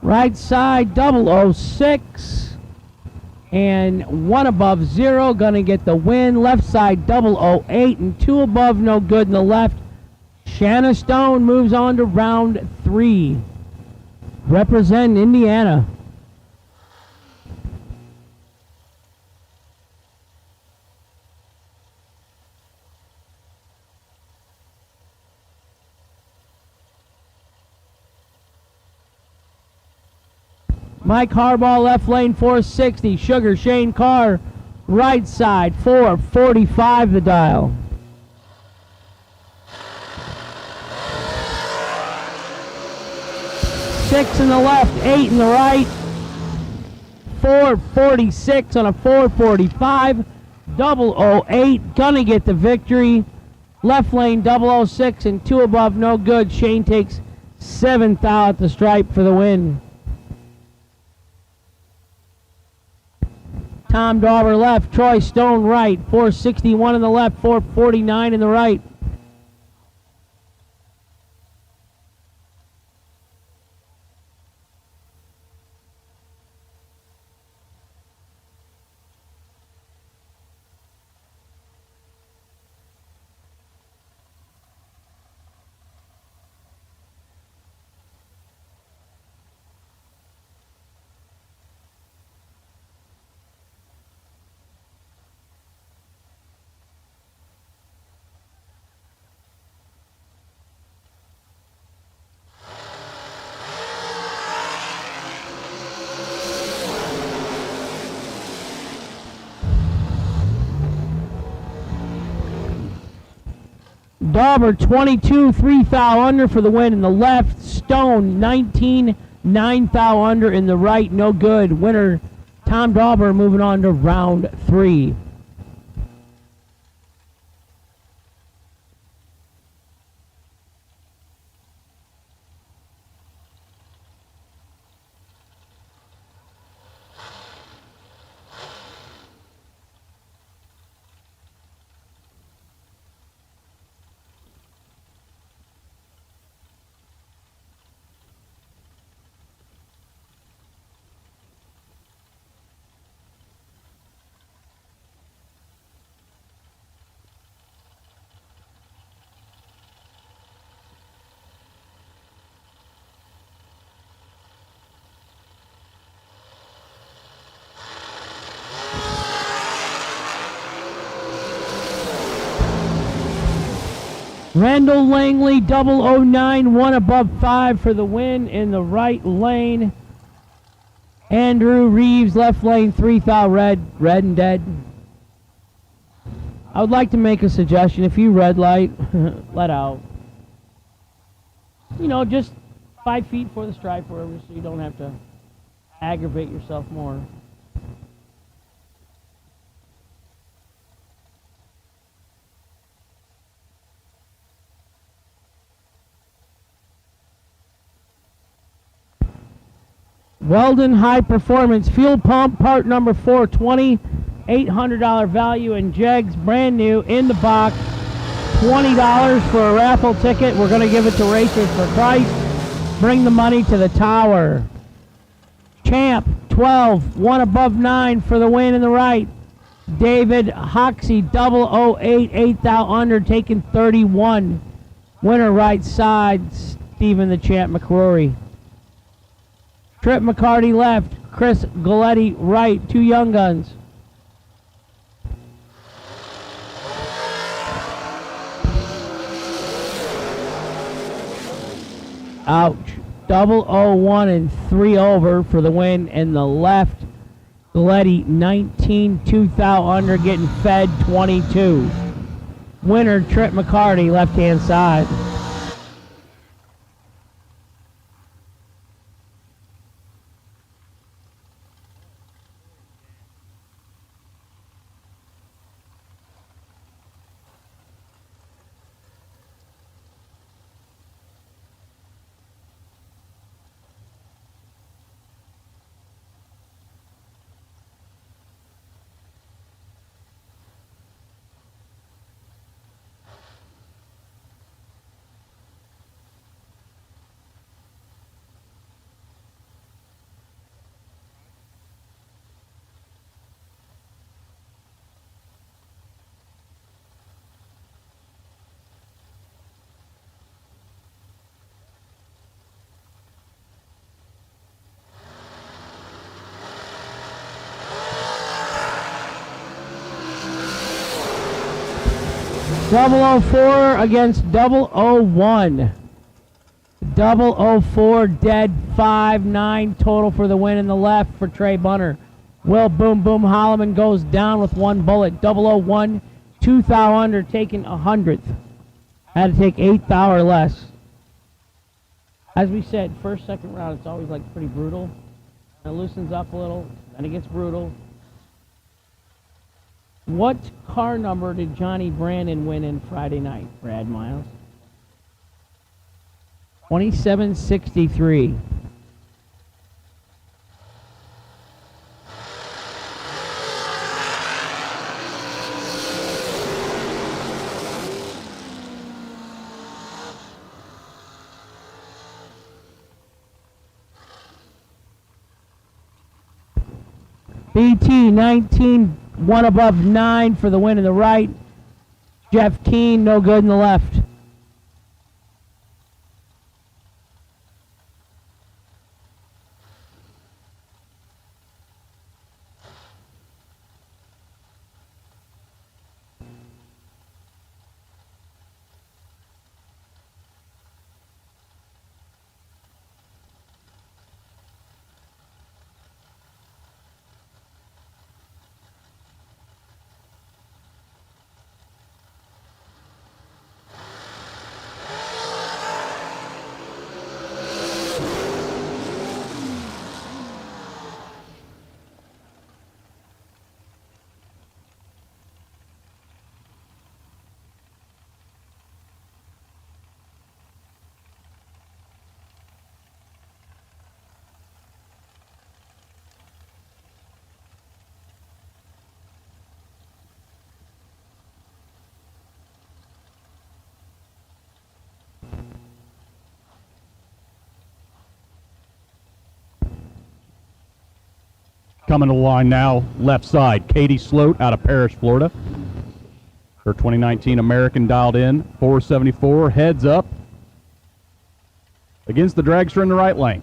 Right side 006 and 1 above 0 gonna get the win. Left side 008 and 2 above no good in the left. Shanna Stone moves on to round 3. Represent Indiana. Mike Harbaugh left lane 460. Sugar Shane Carr right side 445 the dial. Six in the left, 8 in the right. 446 on a 445. 008 gonna get the victory. Left lane 006 and 2 above no good. Shane takes 7th out at the stripe for the win. Tom Dauber left, Troy Stone right, 461 in the left, 449 in the right. Dauber 22, 3 thou under for the win in the left. Stone 19, 9 thou under in the right. No good. Winner Tom Dauber moving on to round 3. Randall Langley 009, 1 above 5 for the win in the right lane. Andrew Reeves left lane 3 thou red and dead. I would like to make a suggestion. If you red light, let out. You know, just 5 feet for the stripe, wherever, so you don't have to aggravate yourself more. Weldon High Performance Fuel Pump, part number 420, $800 value, and Jegs, brand new, in the box, $20 for a raffle ticket. We're going to give it to Racers for Christ. bring the money to the tower. Champ, 12, 1 above 9 for the win in the right. David Hoxie, 008, 8 thou under, taking 31. Winner right side, Stephen the Champ McCrory. Trip McCarty left, Chris Galletti right, 2 young guns. Ouch. 001 and 3 over for the win in the left. Galletti 19, 2 thou under, getting fed 22. Winner Trip McCarty, left hand side. Double 04 against 001. 004 dead, 5-9 total for the win in the left for Trey Bunner. Will Boom Boom Holloman goes down with 1 bullet. 001, 2 thou under, taking 100th. Had to take 8 thou or less. As we said, first, second round, it's always like pretty brutal. It loosens up a little, and it gets brutal. What car number did Johnny Brandon win in Friday night, Brad Miles? 2763. BT 19, 1 above 9 for the win in the right. Jeff Keane, no good in the left. Coming to the line now, left side, Katie Sloat out of Parrish, Florida. Her 2019 American dialed in, 474, heads up against the dragster in the right lane.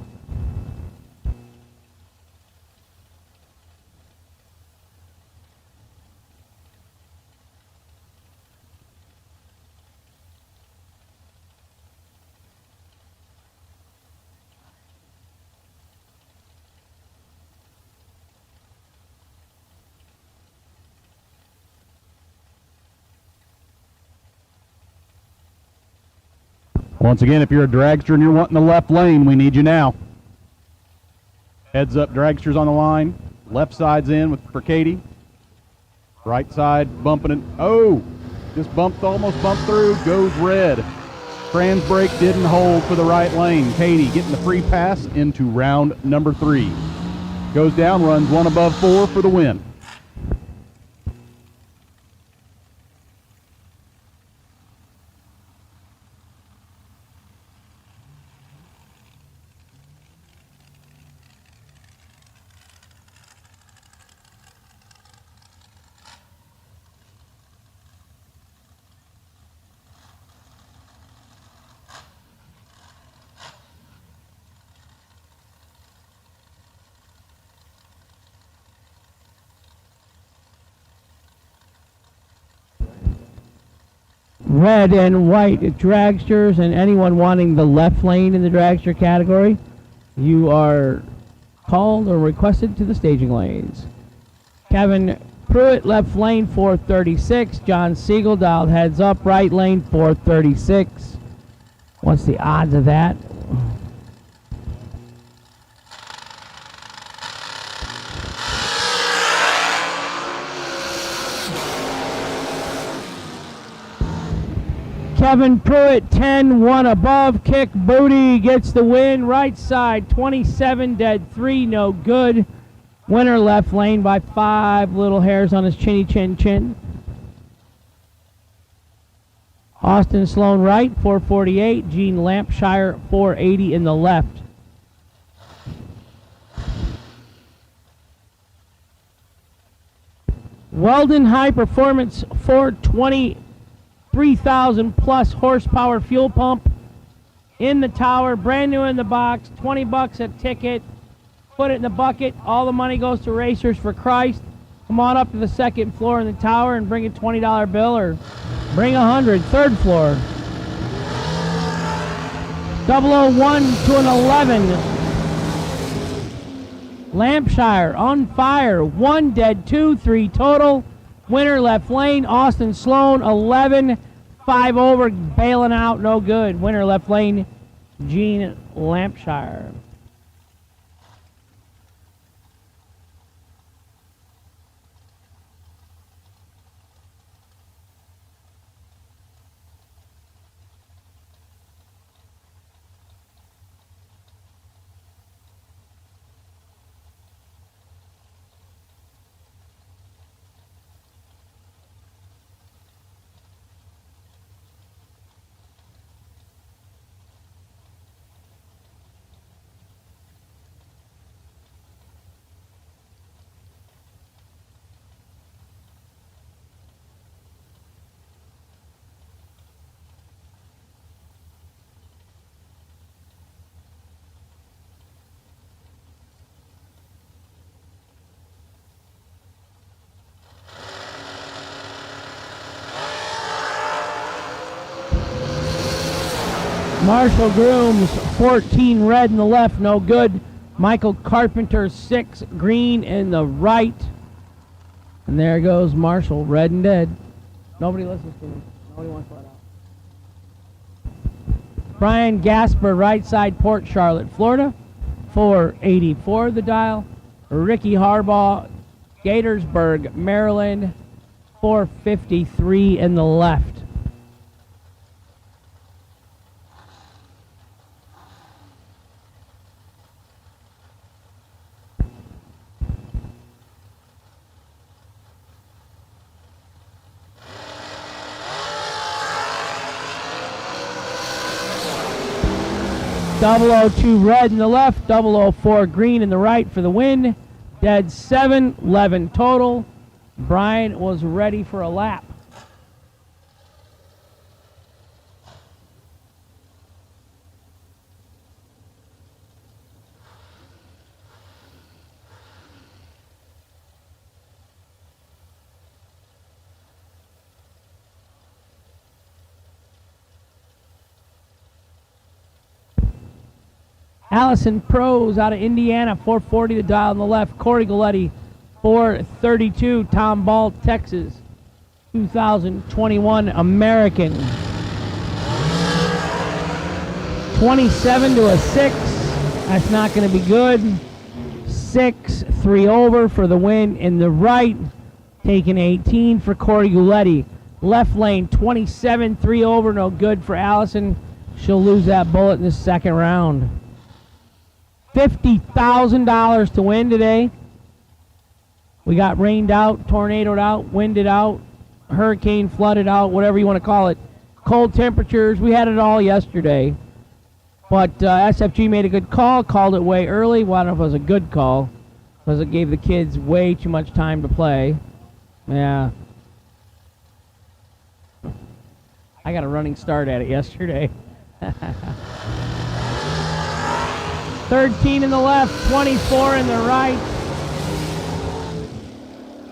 Once again, if you're a dragster and you're wanting the left lane, we need you now. Heads up, dragsters on the line. Left side's in for Katie. Right side bumping it. Oh, just almost bumped through. Goes red. Trans brake didn't hold for the right lane. Katie getting the free pass into round number 3. Goes down, runs 1 above 4 for the win. red and white dragsters, and anyone wanting the left lane in the dragster category, you are called or requested to the staging lanes. Kevin Pruitt, left lane 436. John Siegel dialed heads up, right lane 436. What's the odds of that? Kevin Pruitt, 10-1 above, kick booty, gets the win. Right side, 27 dead 3, no good. Winner left lane by 5 little hairs on his chinny chin chin. Austin Sloan right, 448. Gene Lampshire, 480 in the left. Weldon High Performance 420. 3,000 plus horsepower fuel pump in the tower, brand new in the box, $20 a ticket. Put it in the bucket. All the money goes to Racers for Christ. Come on up to the second floor in the tower and bring a $20 bill, or bring 100. Third floor. 001 to an 11. Lampshire on fire. 1 dead, 2, 3 total. Winner left lane, Austin Sloan, 11, 5 over, bailing out, no good. Winner left lane, Gene Lampshire. Marshall Grooms, 14 red in the left, no good. Michael Carpenter, 6 green in the right. And there goes Marshall, red and dead. Nobody listens to me. Nobody wants to let out. Brian Gasper, right side, Port Charlotte, Florida, 484 the dial. Ricky Harbaugh, Gaithersburg, Maryland, 453 in the left. .002 red in the left, 004 green in the right for the win. Dead 7, 11 total. Brian was ready for a lap. Allison Pros out of Indiana, 440 to dial on the left. Corey Galletti, 432. Tom Ball, Texas, 2021 American. 27 to a 6. That's not going to be good. 6, 3 over for the win in the right. Taking 18 for Corey Galletti. Left lane, 27, 3 over, no good for Allison. She'll lose that bullet in the second round. $50,000 to win today. We got rained out, tornadoed out, winded out, hurricane flooded out, whatever you want to call it. Cold temperatures, we had it all yesterday. But SFG made a good call, called it way early. Well, I don't know if it was a good call, because it gave the kids way too much time to play. Yeah. I got a running start at it yesterday. 13 in the left, 24 in the right.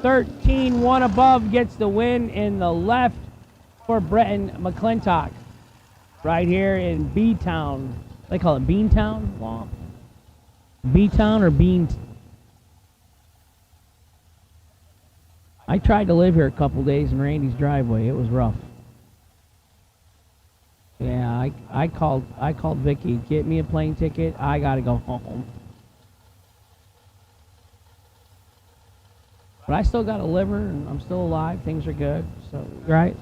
13, 1 above gets the win in the left for Breton McClintock. Right here in B-Town. They call it Beantown Law? B-Town or Bean? I tried to live here a couple days in Randy's driveway. It was rough. Yeah, I called Vicky. Get me a plane ticket. I gotta go home. But I still got a liver and I'm still alive. Things are good. So right.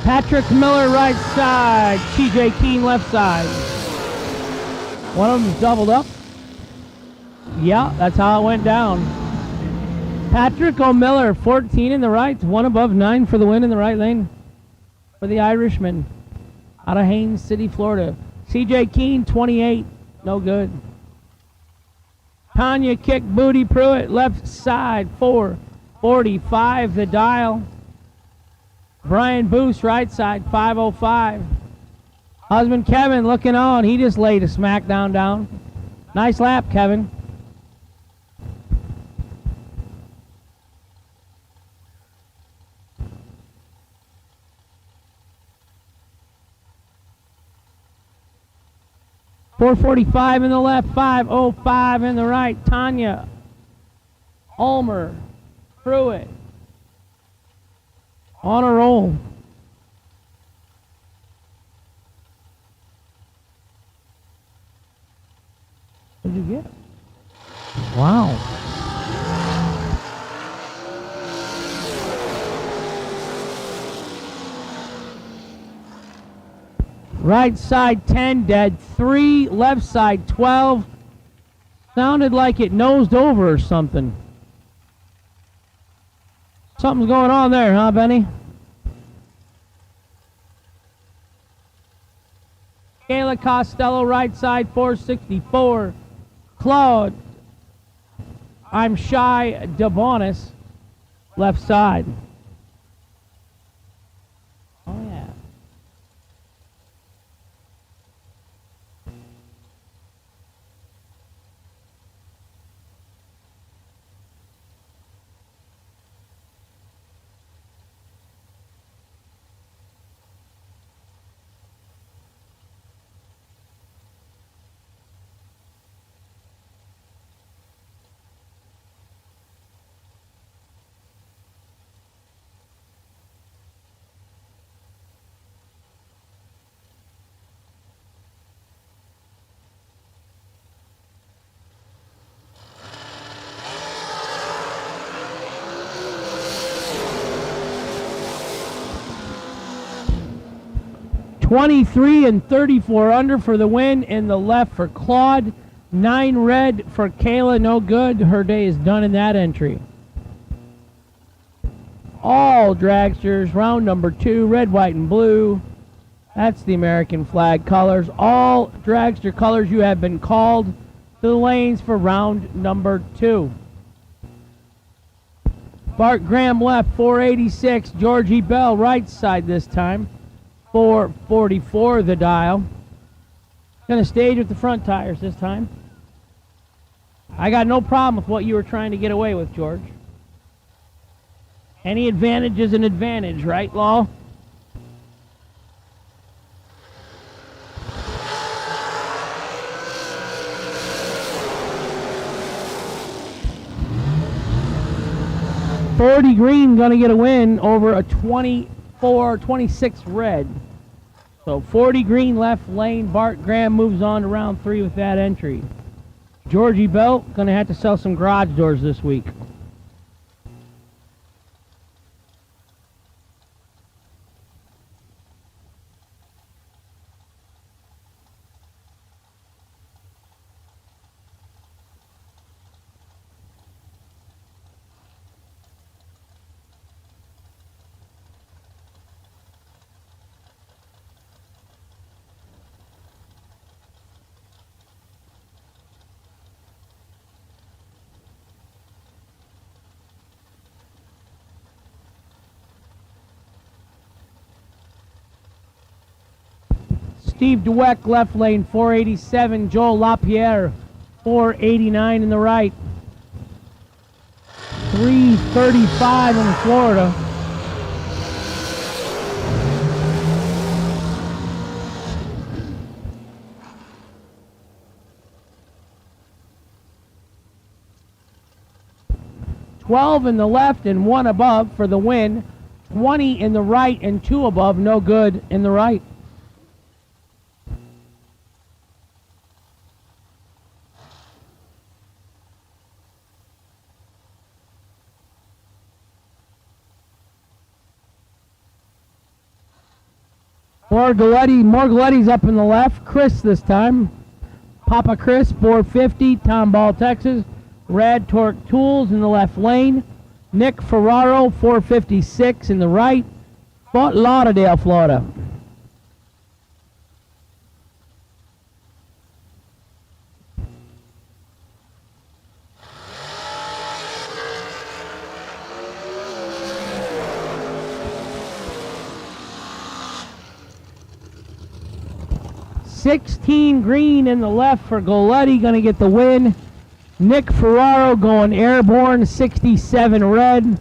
Patrick Miller right side. TJ Keene left side. One of them's doubled up. Yeah, that's how it went down. Patrick O'Miller, 14 in the right, one above 9 for the win in the right lane for the Irishman out of Haines City, Florida. CJ Keene, 28, no good. Tanya kick booty Pruitt, left side, 445 the dial. Brian Boos, right side, 505. Husband Kevin looking on, he just laid a smackdown down. Nice lap, Kevin. .445 in the left, 505 in the right. Tanya, Ulmer, Pruitt, on a roll. What did you get? Wow. Right side 10 dead, 3, left side 12. Sounded like it nosed over or something. Something's going on there, huh, Benny? Kayla Costello, right side 464. Claude, I'm shy, DeBonis, left side. Oh, yeah. .23 and 34 under for the win in the left for Claude. 9 red for Kayla, no good. Her day is done in that entry. All dragsters, round number 2, red, white, and blue. That's the American flag colors. All dragster colors, you have been called to the lanes for round number 2. Bart Graham left, 486. Georgie Bell right side this time. 444 the dial. Gonna stage with the front tires this time. I got no problem with what you were trying to get away with, George. Any advantage is an advantage, right, Law? .40 green gonna get a win over a 26 red. So 40 green left lane. Bart Graham moves on to round 3 with that entry. Georgie Bell gonna have to sell some garage doors this week. Steve Dweck, left lane, 487. Joel LaPierre, 489 in the right. 335 in Florida. 12 in the left and 1 above for the win. 20 in the right and 2 above, no good in the right. More Galetti's up in the left. Chris this time. Papa Chris, 450, Tomball, Texas. Rad Torque Tools in the left lane. Nick Ferraro, 456 in the right. Fort Lauderdale, Florida. $16 green in the left for Goletti, going to get the win. Nick Ferraro going airborne, 67 red.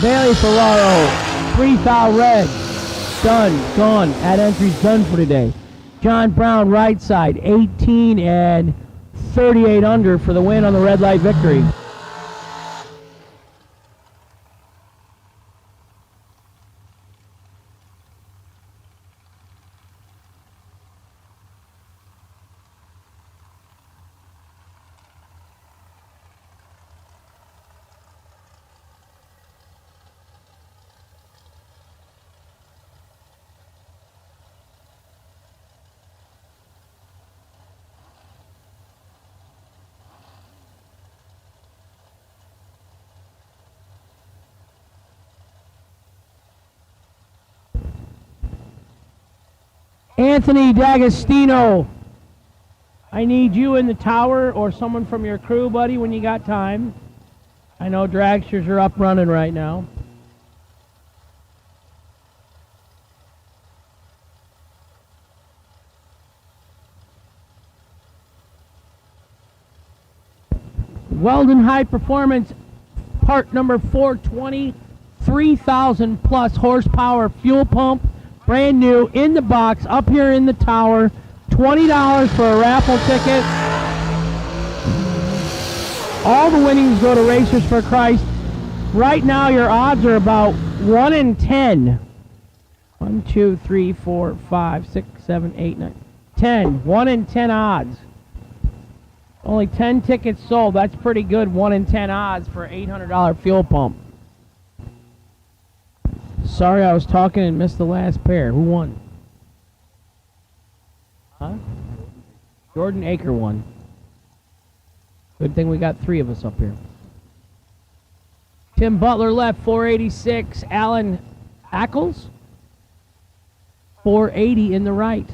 Bailey Ferraro, 3,000 red. Done, gone. Ad entry's done for today. John Brown, right side, 18 and 38 under for the win on the red light victory. Anthony D'Agostino, I need you in the tower or someone from your crew, buddy, when you got time. I know dragsters are up running right now. Weldon High Performance, part number 420, 3,000 plus horsepower fuel pump. Brand new, in the box, up here in the tower. $20 for a raffle ticket. All the winnings go to Racers for Christ. Right now, your odds are about 1 in 10. 1, 2, 3, 4, 5, 6, 7, 8, 9, 10. 1 in 10 odds. Only 10 tickets sold. That's pretty good. 1 in 10 odds for an $800 fuel pump. Sorry, I was talking and missed the last pair. Who won? Huh? Jordan Aker won. Good thing we got 3 of us up here. Tim Butler left, 486. Alan Ackles, 480 in the right.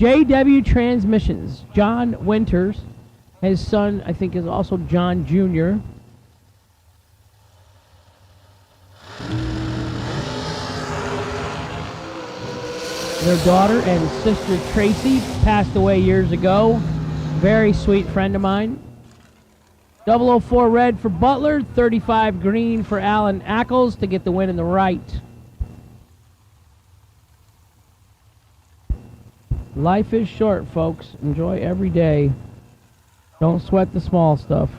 JW Transmissions, John Winters. His son, I think, is also John Jr. Their daughter and sister Tracy passed away years ago. Very sweet friend of mine. 004 red for Butler, 35 green for Alan Ackles to get the win in the right. Life is short, folks. Enjoy every day. Don't sweat the small stuff.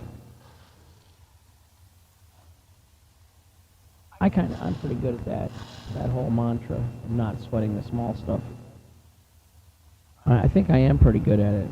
I'm pretty good at that whole mantra of not sweating the small stuff. I think I am pretty good at it.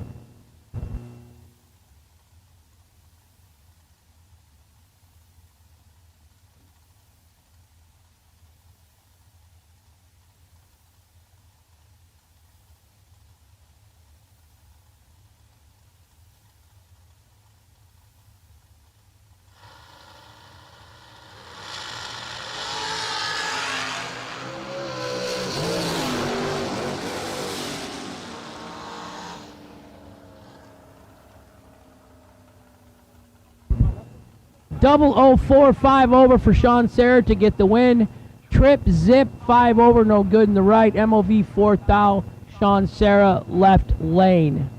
004, 5 over for Sean Serra to get the win. Trip Zip 5 over, no good in the right. MOV 4th thou, Sean Serra left lane.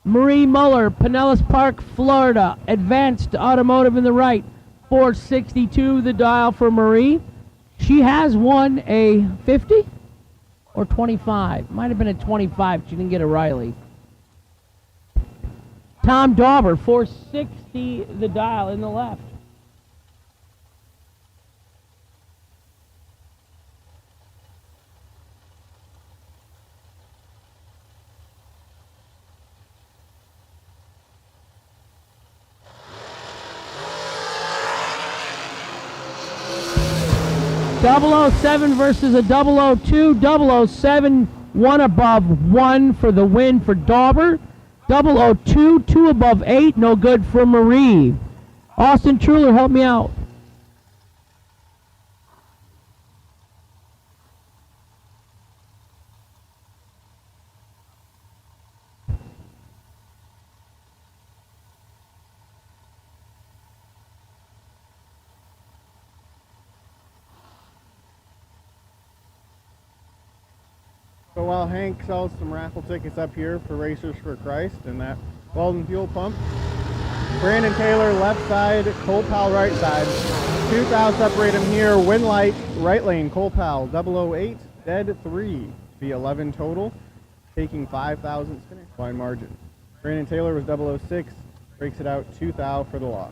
Marie Muller, Pinellas Park, Florida. Advanced Automotive in the right. 462 the dial for Marie. She has won a 50 or 25. Might have been a 25. She didn't get a Riley. Tom Dauber, 460 the dial in the left. .007 versus a 002. 007, 1 above 1 for the win for Dauber. 002, 2 above 8, no good for Marie. Austin Truler, help me out. So while Hank sells some raffle tickets up here for Racers for Christ and that Weldon fuel pump, Brandon Taylor left side, Cole Powell right side. 2,000 separate him here. Winlight right lane, Cole Powell 008, dead 3, be 11 total, taking 5,000 finish line margin. Brandon Taylor was 006, breaks it out 2,000 for the loss.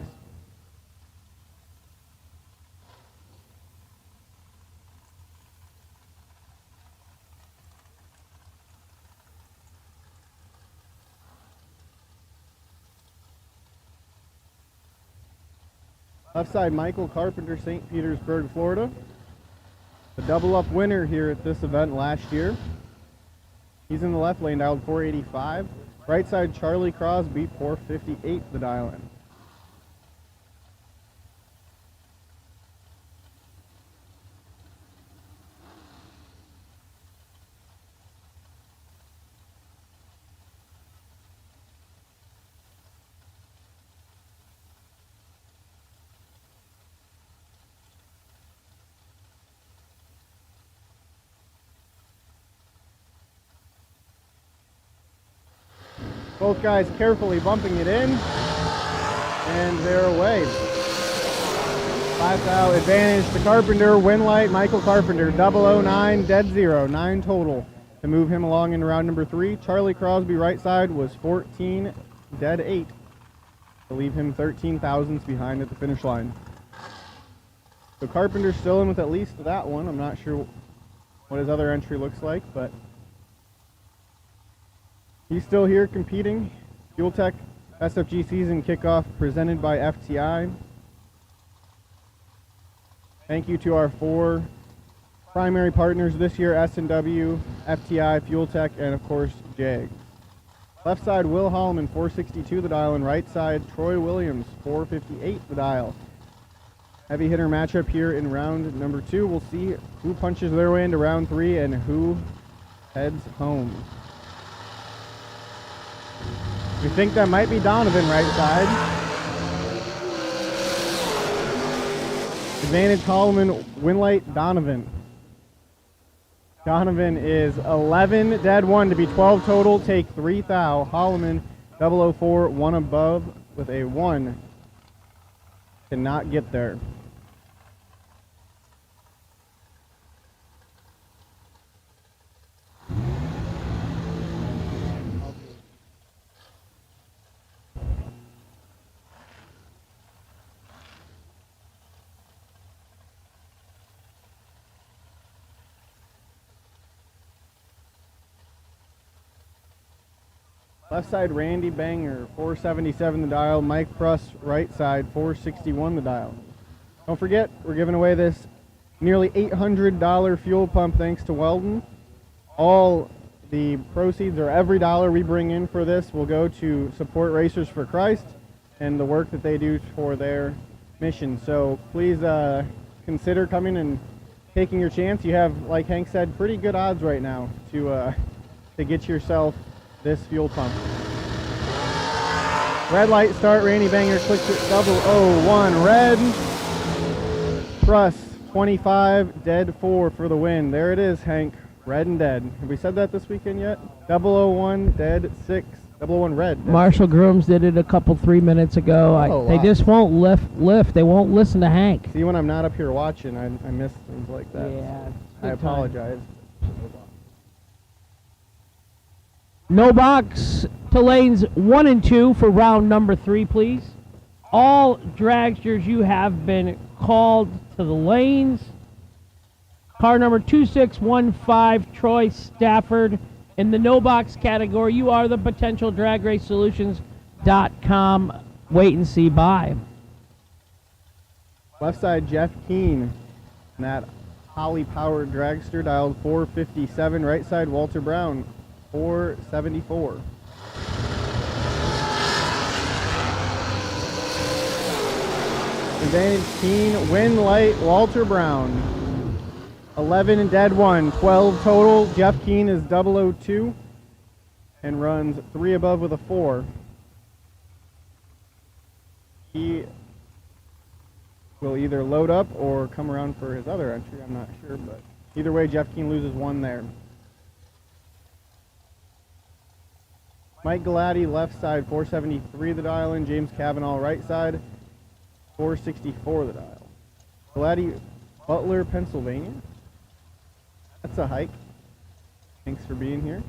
Left side, Michael Carpenter, St. Petersburg, Florida. The double-up winner here at this event last year. He's in the left lane, dialed 485. Right side, Charlie Crosby, 458, the dial in. Both guys carefully bumping it in, and they're away. 5,000 advantage to Carpenter, Winlight, Michael Carpenter, 009, dead 0, 9 total to move him along in round number 3. Charlie Crosby right side was 14, dead 8 to leave him 13 thousandths behind at the finish line. So Carpenter's still in with at least that one. I'm not sure what his other entry looks like, but he's still here competing. Fuel Tech SFG season kickoff presented by FTI. Thank you to our 4 primary partners this year, S&W, FTI, Fuel Tech, and of course, Jegs. Left side, Will Holloman, 462 the dial, and right side, Troy Williams, 458 the dial. Heavy hitter matchup here in round number 2. We'll see who punches their way into round 3 and who heads home. We think that might be Donovan right side. Advantage Holloman, Winlight, Donovan. Donovan is 11, dead 1 to be 12 total, take 3,000. Holloman, 004, 1 above with a 1. Cannot get there. Left side, Randy Banger, 477 the dial. Mike Pruss, right side, 461 the dial. Don't forget, we're giving away this nearly $800 fuel pump thanks to Weldon. All the proceeds, or every dollar we bring in for this, will go to support Racers for Christ and the work that they do for their mission. So please consider coming and taking your chance. You have, like Hank said, pretty good odds right now to get yourself this fuel pump. Red light start, Randy Banger clicks it 001 red. Truss 25, dead 4 for the win. There it is, Hank. Red and dead. Have we said that this weekend yet? 001, dead 6, 001 red. Dead Marshall Grooms did it a couple 3 minutes ago. They just won't lift. They won't listen to Hank. See, when I'm not up here watching, I miss things like that. Yeah. I apologize. No box to lanes 1 and 2 for round number 3, please. All dragsters, you have been called to the lanes. Car number 2615, Troy Stafford. In the no box category, you are the potential DragRaceSolutions.com wait and see buy. Left side, Jeff Keene. And that Holly-powered dragster dialed 457. Right side, Walter Brown, 474. Advantage Keene, win light, Walter Brown. 11 and dead 1, 12 total. Jeff Keene is 002 and runs 3 above with a 4. He will either load up or come around for his other entry, I'm not sure, but either way, Jeff Keene loses 1 there. Mike Galati, left side, 473 the dial in. James Cavanaugh, right side, 464 the dial. Galati, Butler, Pennsylvania. That's a hike. Thanks for being here.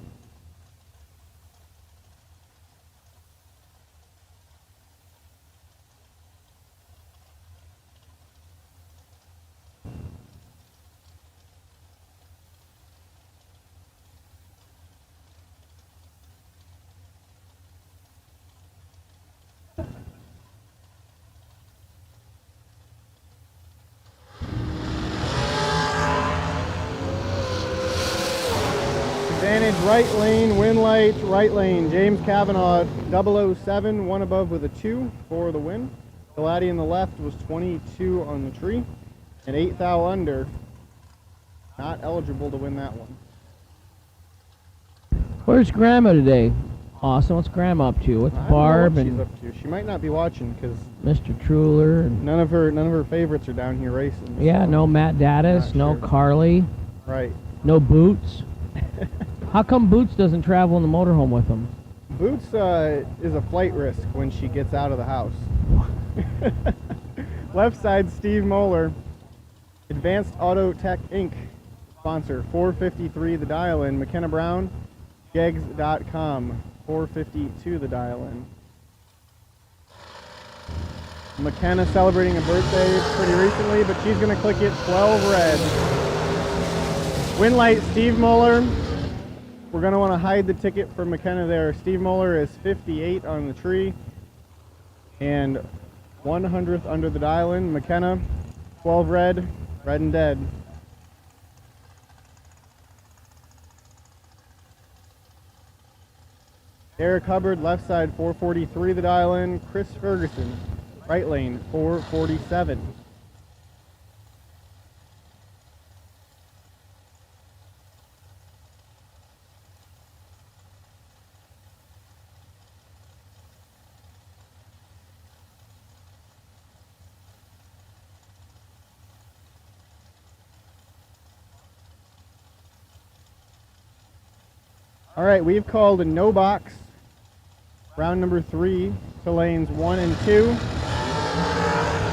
Advantage right lane, win light, right lane. James Cavanaugh, 007, 1 above with a 2 for the win. Galati in the left was 22 on the tree, and 8 thou under. Not eligible to win that one. Where's Grandma today? Austin, what's Grandma up to? What's I don't Barb know what and she's up to. She might not be watching because Mr. Truler? And none of her favorites are down here racing. yeah, so no Matt Daddis, no sure. Carly, Right. no Boots. How come Boots doesn't travel in the motorhome with them? Boots is a flight risk when she gets out of the house. Left side, Steve Moeller. Advanced Auto Tech Inc. sponsor, 453 the dial in. McKenna Brown, Jegs.com, 452 the dial in. McKenna celebrating a birthday pretty recently, but she's going to click it 12 red. Win light, Steve Moeller. We're going to want to hide the ticket for McKenna there. Steve Moeller is 58 on the tree and 100th under the dial in. McKenna, 12 red, red and dead. Eric Hubbard, left side, 443 the dial in. Chris Ferguson, right lane, 447. All right, we've called a no box. Round number 3 to lanes 1 and 2.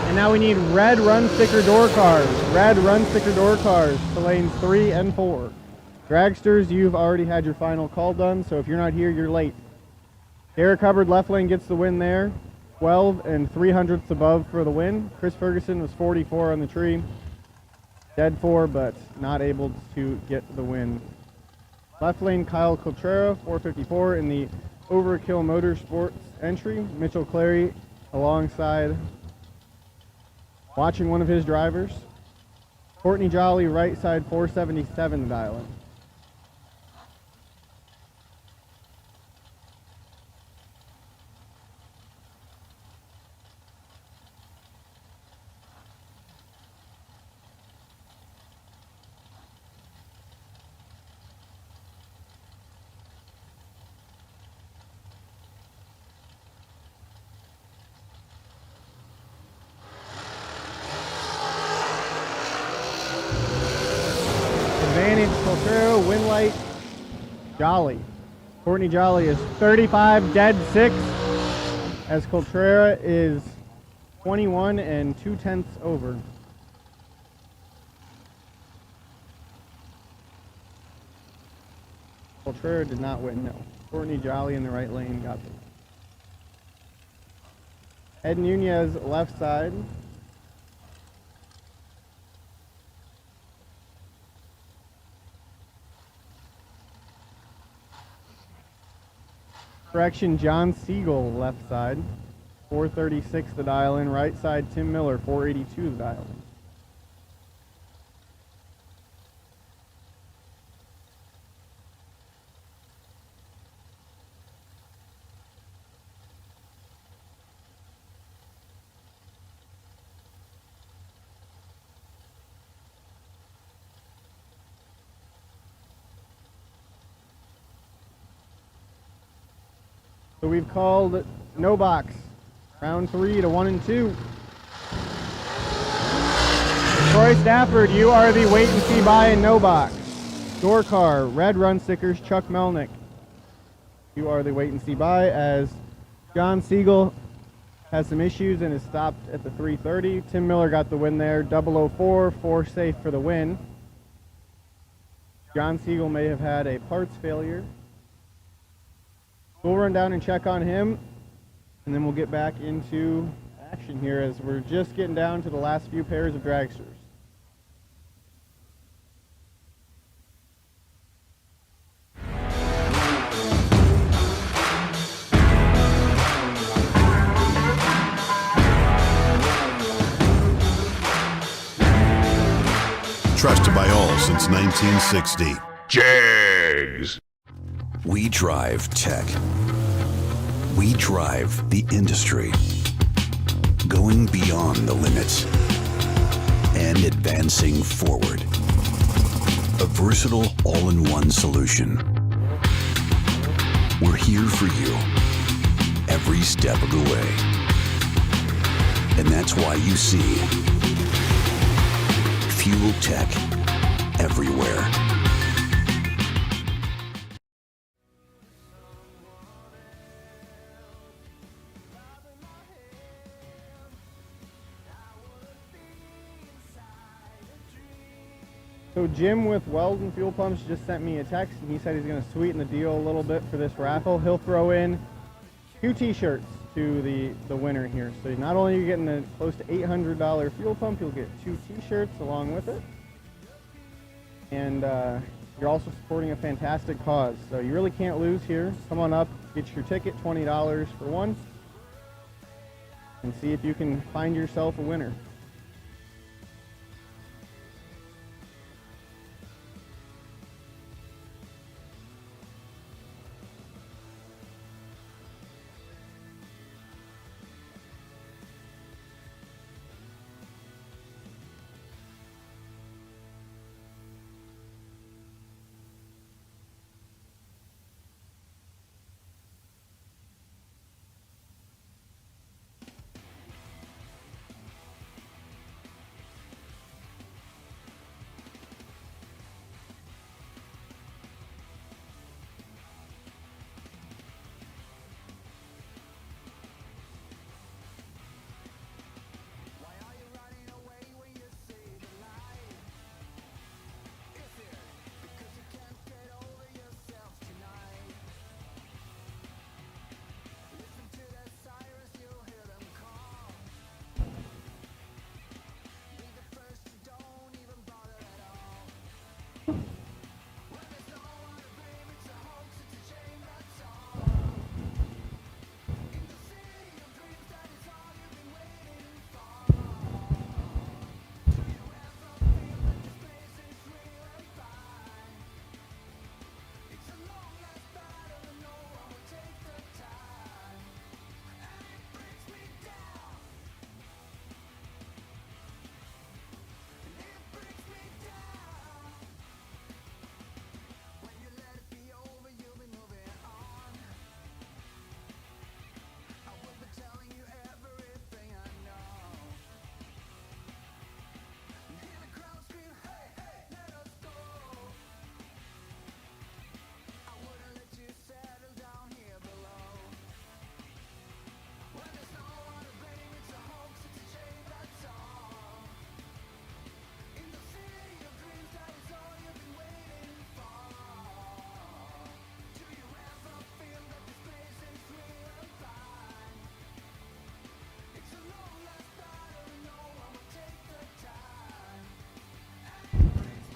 And now we need red run sticker door cars. Red run sticker door cars to lanes 3 and 4. Dragsters, you've already had your final call done, so if you're not here, you're late. Eric Hubbard, left lane, gets the win there. 12 and 300ths above for the win. Chris Ferguson was 44 on the tree. Dead 4, but not able to get the win. Left lane, Kyle Coltrera, 454 in the Overkill Motorsports entry. Mitchell Clary alongside, watching one of his drivers. Courtney Jolly, right side, 477 the dial in. Coltrero, Winlight, Jolly. Courtney Jolly is 35 dead 6, as Coltrera is 21 and 2/10 over. Coltrera did not win, no. Courtney Jolly in the right lane got them. Ed Nunez left side. Correction, John Siegel left side. 436 the dial in. Right side, Tim Miller, 482 the dial in. So we've called no box. Round 3 to 1 and 2. Troy Stafford, you are the wait and see by and no box. Door car, red run stickers, Chuck Melnick. You are the wait and see by, as John Siegel has some issues and is stopped at the 330. Tim Miller got the win there, 004, 4 safe for the win. John Siegel may have had a parts failure. We'll run down and check on him, and then we'll get back into action here as we're just getting down to the last few pairs of dragsters. Trusted by all since 1960. Jegs. We drive tech. We drive the industry. Going beyond the limits and advancing forward. A versatile all-in-one solution. We're here for you every step of the way. And that's why you see Fuel Tech everywhere. So Jim with Weldon Fuel Pumps just sent me a text, and he said he's going to sweeten the deal a little bit for this raffle. He'll throw in 2 t-shirts to the winner here. So not only are you getting a close to $800 fuel pump, you'll get 2 t-shirts along with it. And you're also supporting a fantastic cause. So you really can't lose here. Come on up, get your ticket, $20 for one, and see if you can find yourself a winner.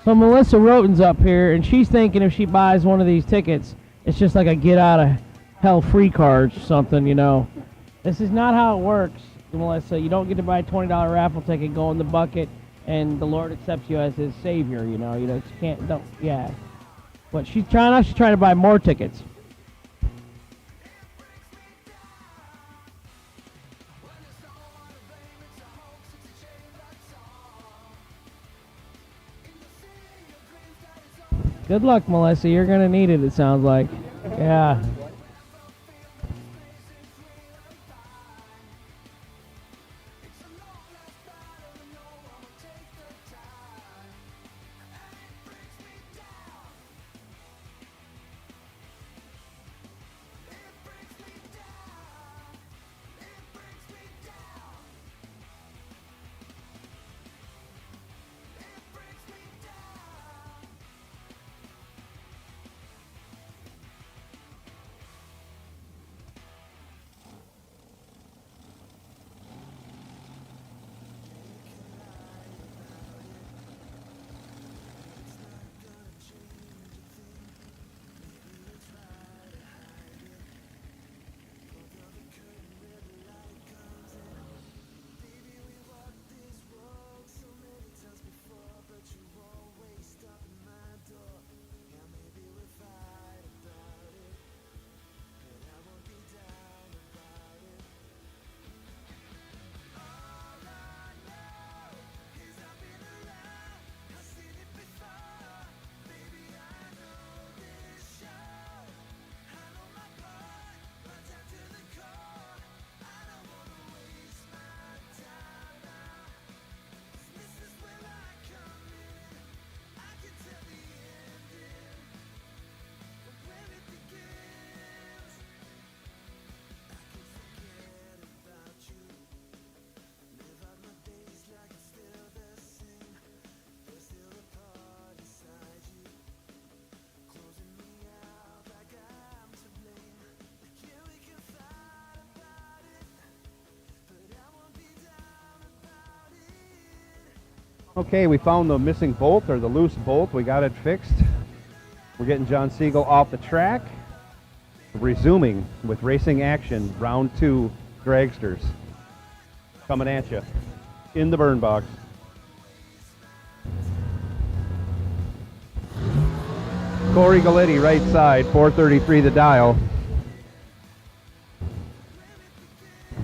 So Melissa Roten's up here, and she's thinking if she buys one of these tickets, it's just like a get out of hell free card or something, you know. This is not how it works, Melissa. You don't get to buy a $20 raffle ticket, go in the bucket, and the Lord accepts you as his savior, you know. You can't, don't, yeah. What she's trying to buy more tickets. Good luck, Melissa. You're going to need it sounds like. Yeah. Okay, we found the missing bolt, or the loose bolt. We got it fixed. We're getting John Siegel off the track. Resuming with racing action, round 2 dragsters. Coming at you in the burn box. Corey Galletti, right side, 433 the dial.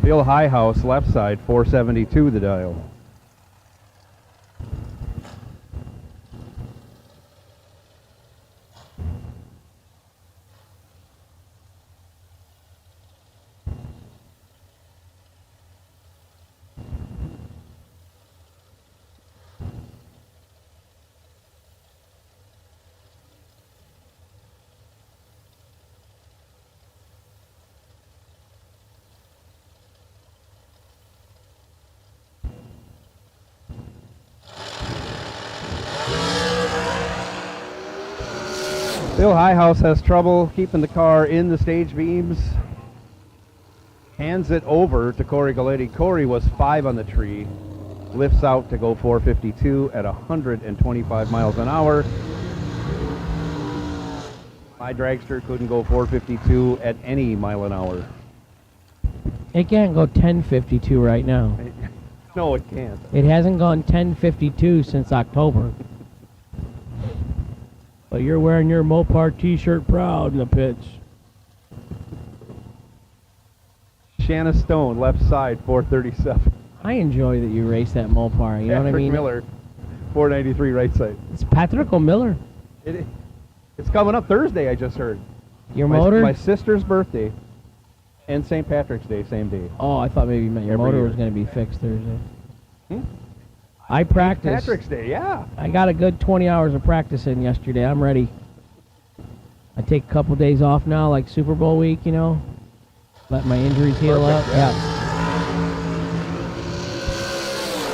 Bill Highhouse, left side, 472 the dial. Bill Highhouse has trouble keeping the car in the stage beams. Hands it over to Corey Galletti. Corey was 5 on the tree. Lifts out to go 452 at 125 miles an hour. My dragster couldn't go 452 at any mile an hour. It can't go 1052 right now. No, it can't. It hasn't gone 1052 since October. But you're wearing your Mopar t-shirt proud in the pits. Shanna Stone, left side, 437. I enjoy that you race that Mopar, you know what I mean? Patrick Miller, 493 right side. It's Patrick Miller. It's coming up Thursday, I just heard. Your motor? My sister's birthday and St. Patrick's Day, same day. Oh, I thought maybe you meant your Every motor year. was going to be fixed Thursday. I practiced. Patrick's Day, yeah. I got a good 20 hours of practice in yesterday. I'm ready. I take a couple days off now, like Super Bowl week, you know. Let my injuries heal up. Yeah.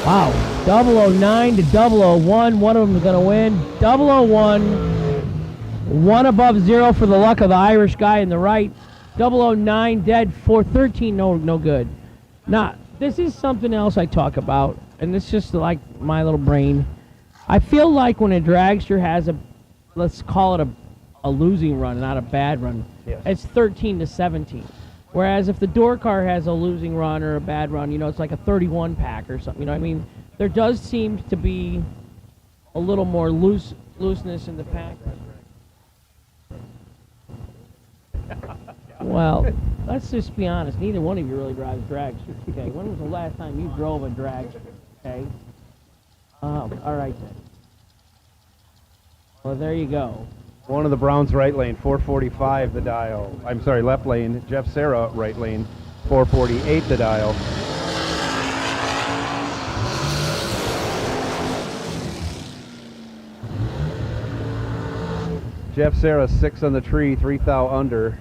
Wow. 009 to 001. One of them is going to win. 001. 1 above 0 for the luck of the Irish guy in the right. 009 dead. 413. No good. Now, this is something else I talk about, and it's just like my little brain. I feel like when a dragster has a, let's call it a losing run, not a bad run, Yes. it's 13 to 17. Whereas if the door car has a losing run or a bad run, it's like a 31 pack or something. There does seem to be a little more looseness in the pack. Well, let's just be honest. Neither one of you really drives dragsters. Okay, when was the last time you drove a dragster? Okay. All right then. Well, there you go. One of the Browns right lane, 445 the dial. I'm sorry, left lane. Jeff Serra right lane, 448 the dial. Jeff Serra 6 on the tree, 3 thou under.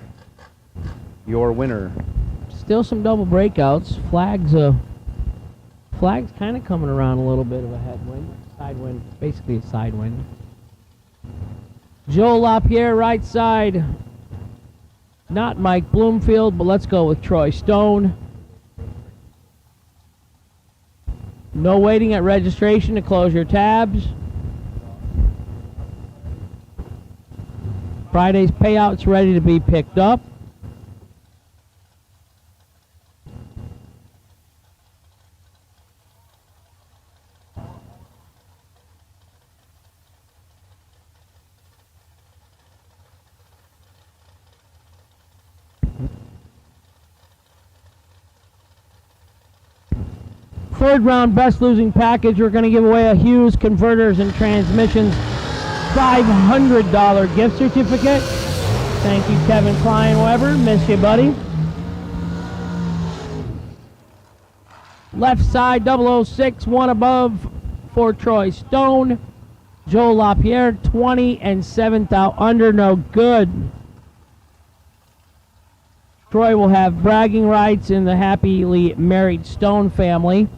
Your winner. Still some double breakouts. Flags kind of coming around a little bit of a headwind, sidewind, basically a sidewind. Joe LaPierre, right side. Not Mike Bloomfield, but let's go with Troy Stone. No waiting at registration to close your tabs. Friday's payouts ready to be picked up. Third round best losing package, we're going to give away a Hughes Converters and Transmissions $500 gift certificate. Thank you, Kevin Klein-Weber. Miss you, buddy. Left side, 006, one above for Troy Stone. Joe LaPierre, 20 and 7th out under, no good. Troy will have bragging rights in the happily married Stone family,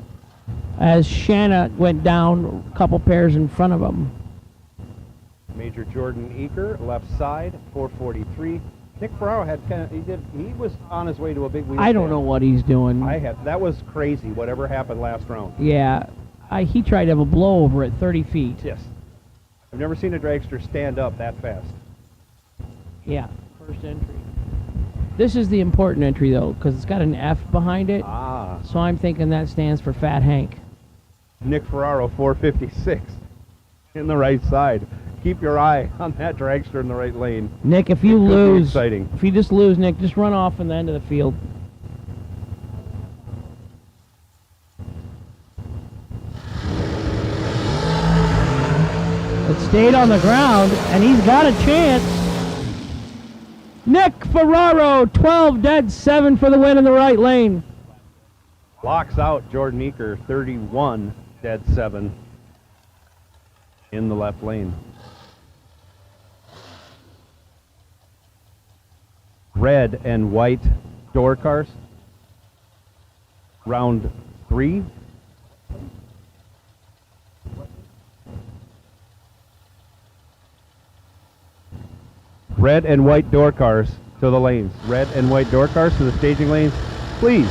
as Shanna went down a couple pairs in front of him. Major Jordan Eaker, left side, 443. Nick Ferraro had he was on his way to a big wheel. I don't know what he's doing. That was crazy, whatever happened last round. Yeah, he tried to have a blowover at 30 feet. Yes. I've never seen a dragster stand up that fast. Yeah, first entry. This is the important entry, though, because it's got an F behind it. So I'm thinking that stands for Fat Hank. Nick Ferraro, 456 in the right side. Keep your eye on that dragster in the right lane. Nick, if you lose, exciting. If you just lose, Nick, just run off in the end of the field. It stayed on the ground, and he's got a chance. Nick Ferraro, 12 dead 7 for the win in the right lane. Locks out Jordan Eaker, 31 dead 7 in the left lane. Red and white door cars. Round 3. Red and white door cars to the lanes. Red and white door cars to the staging lanes, please.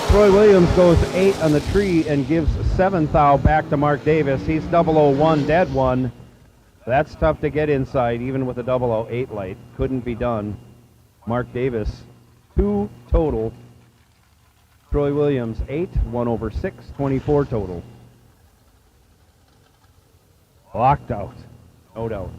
Troy Williams goes 8 on the tree and gives 7th thou back to Mark Davis. He's 001 dead 1. That's tough to get inside, even with a 008 light. Couldn't be done. Mark Davis, 2 total. Troy Williams, 8, 1 over 6, 24 total. Locked out, no doubt.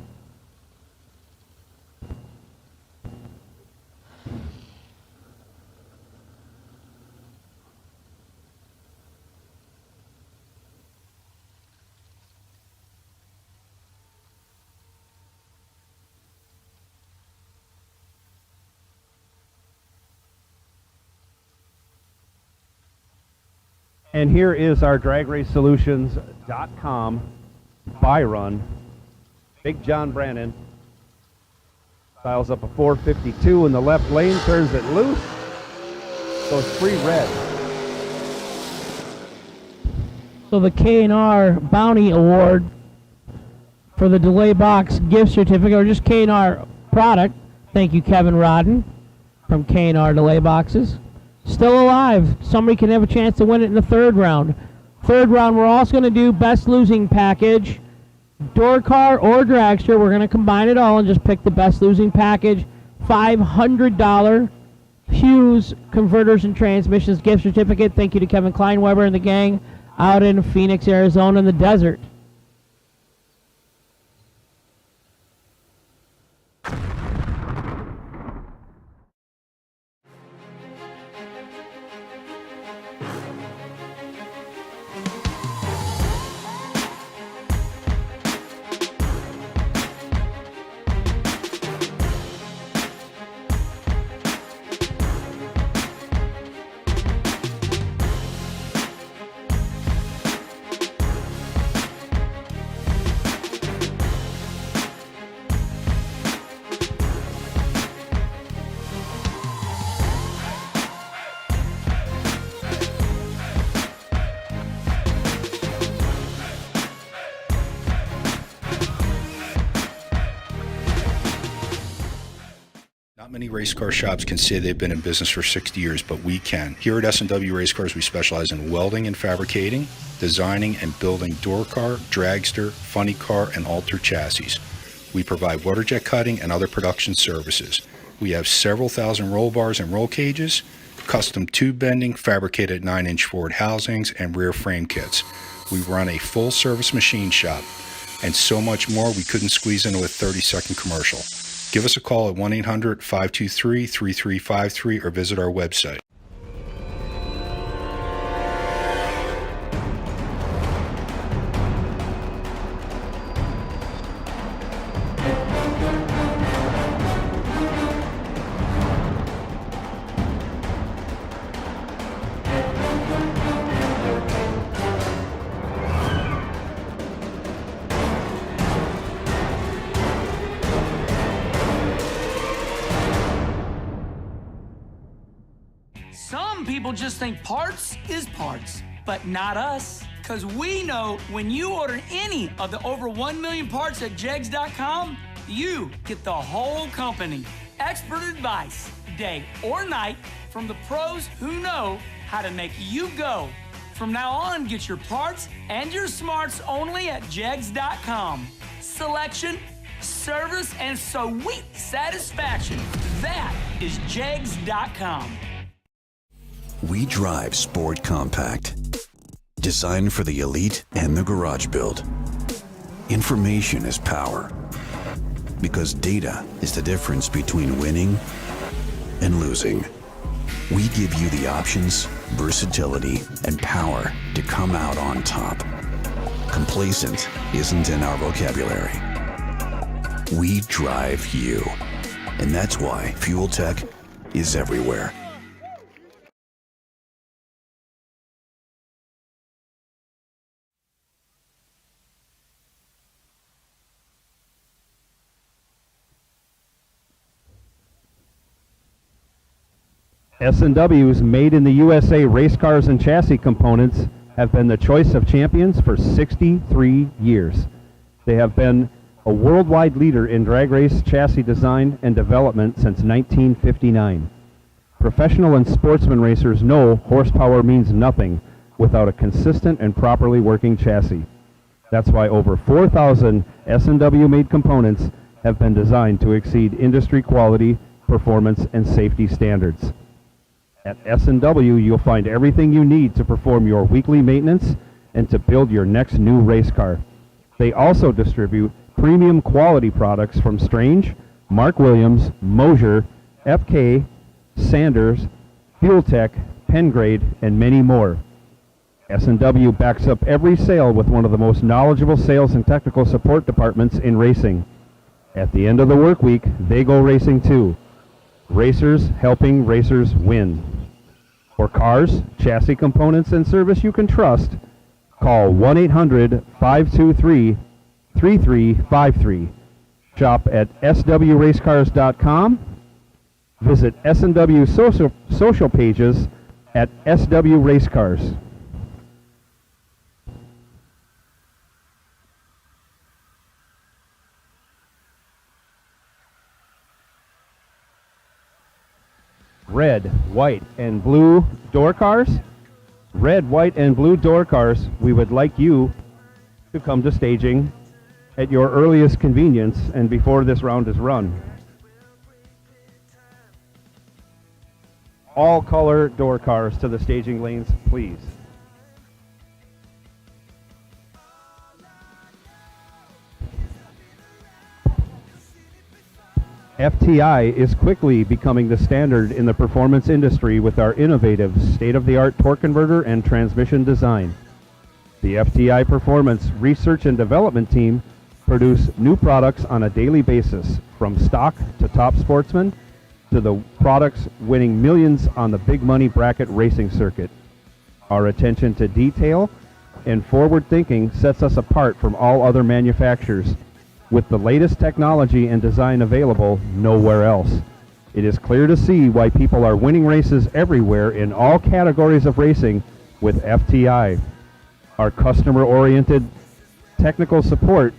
And here is our DragRaceSolutions.com buy run. Big John Brannon dials up a 452 in the left lane, turns it loose, goes 3 red. So the K&R Bounty Award for the Delay Box gift certificate, or just K&R product. Thank you, Kevin Rodden from K&R Delay Boxes. Still alive. Somebody can have a chance to win it in the 3rd round. Third round, we're also going to do best losing package. Door car or dragster, we're going to combine it all and just pick the best losing package. $500 Hughes Converters and Transmissions gift certificate. Thank you to Kevin Kleinweber and the gang out in Phoenix, Arizona in the desert. Not many race car shops can say they've been in business for 60 years, but we can. Here at S&W Race Cars, we specialize in welding and fabricating, designing and building door car, dragster, funny car, and alter chassis. We provide water jet cutting and other production services. We have several thousand roll bars and roll cages, custom tube bending, fabricated 9-inch forward housings, and rear frame kits. We run a full-service machine shop, and so much more we couldn't squeeze into a 30-second commercial. Give us a call at 1-800-523-3353 or visit our website. Some people just think parts is parts, but not us. Because we know when you order any of the over 1 million parts at Jegs.com, you get the whole company. Expert advice, day or night, from the pros who know how to make you go. From now on, get your parts and your smarts only at Jegs.com. Selection, service, and sweet satisfaction. That is Jegs.com. We drive Sport Compact, designed for the elite and the garage build. Information is power, because data is the difference between winning and losing. We give you the options, versatility, and power to come out on top. Complacent isn't in our vocabulary. We drive you, and that's why Fuel Tech is everywhere. S&W's made in the USA race cars and chassis components have been the choice of champions for 63 years. They have been a worldwide leader in drag race chassis design and development since 1959. Professional and sportsman racers know horsepower means nothing without a consistent and properly working chassis. That's why over 4,000 S&W made components have been designed to exceed industry quality, performance, and safety standards. At S&W, you'll find everything you need to perform your weekly maintenance and to build your next new race car. They also distribute premium quality products from Strange, Mark Williams, Mosier, FK, Sanders, Fuel Tech, Pengrade, and many more. S&W backs up every sale with one of the most knowledgeable sales and technical support departments in racing. At the end of the work week, they go racing too. Racers helping racers win. For cars, chassis components, and service you can trust, call 1-800-523-3353. Shop at swracecars.com. Visit S&W social pages at SW Racecars. Red, white, and blue door cars, Red, white, and blue door cars, we would like you to come to staging at your earliest convenience and before this round is run. All color door cars to the staging lanes, please. FTI is quickly becoming the standard in the performance industry with our innovative state-of-the-art torque converter and transmission design. The FTI Performance Research and Development Team produce new products on a daily basis, from stock to top sportsman to the products winning millions on the big money bracket racing circuit. Our attention to detail and forward thinking sets us apart from all other manufacturers, with the latest technology and design available nowhere else. It is clear to see why people are winning races everywhere in all categories of racing with FTI. Our customer-oriented technical support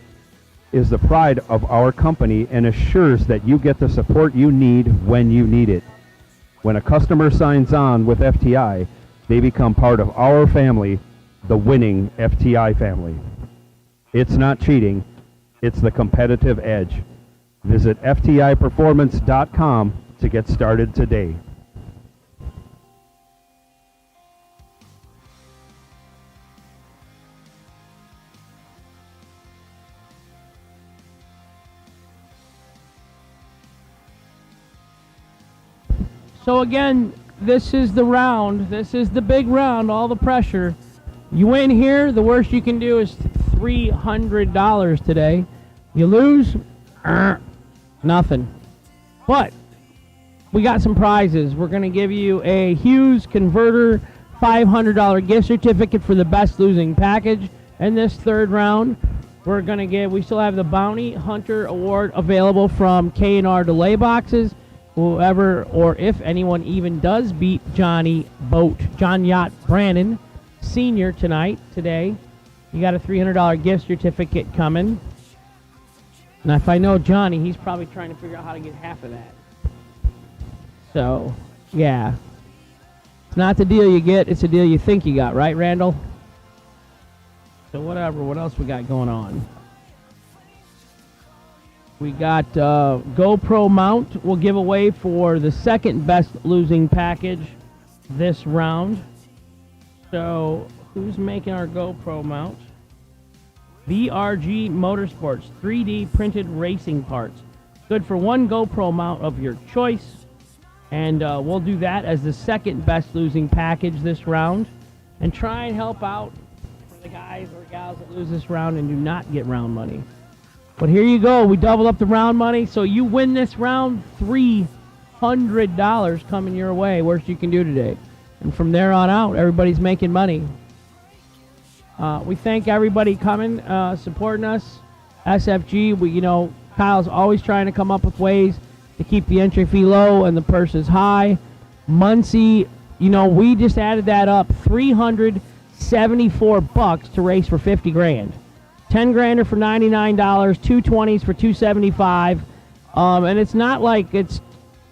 is the pride of our company and assures that you get the support you need when you need it. When a customer signs on with FTI, they become part of our family, the winning FTI family. It's not cheating, it's the competitive edge. Visit FTIperformance.com to get started today. So again, this is the round. This is the big round, all the pressure. You win here, the worst you can do is $300 today. You lose, nothing. But we got some prizes. We're going to give you a Hughes Converter $500 gift certificate for the best losing package. In this third round, we still have the Bounty Hunter Award available from K&R Delay Boxes. Whoever, or if anyone even does beat John Yacht Brannon Sr. today, you got a $300 gift certificate coming. Now, if I know Johnny, he's probably trying to figure out how to get half of that. So, yeah. It's not the deal you get, it's the deal you think you got, right, Randall? So, whatever. What else we got going on? We got GoPro mount we'll give away for the second best losing package this round. So, who's making our GoPro mount? VRG Motorsports 3D printed racing parts. Good for one GoPro mount of your choice. And we'll do that as the second best losing package this round. And try and help out for the guys or gals that lose this round and do not get round money. But here you go. We double up the round money. So you win this round, $300 coming your way. Worst you can do today. And from there on out, everybody's making money. We thank everybody coming, supporting us. SFG, Kyle's always trying to come up with ways to keep the entry fee low and the purses high. Muncie, we just added that up, $374 to race for 50 grand. 10 grander for $99, 2 20s for $275, and it's not like it's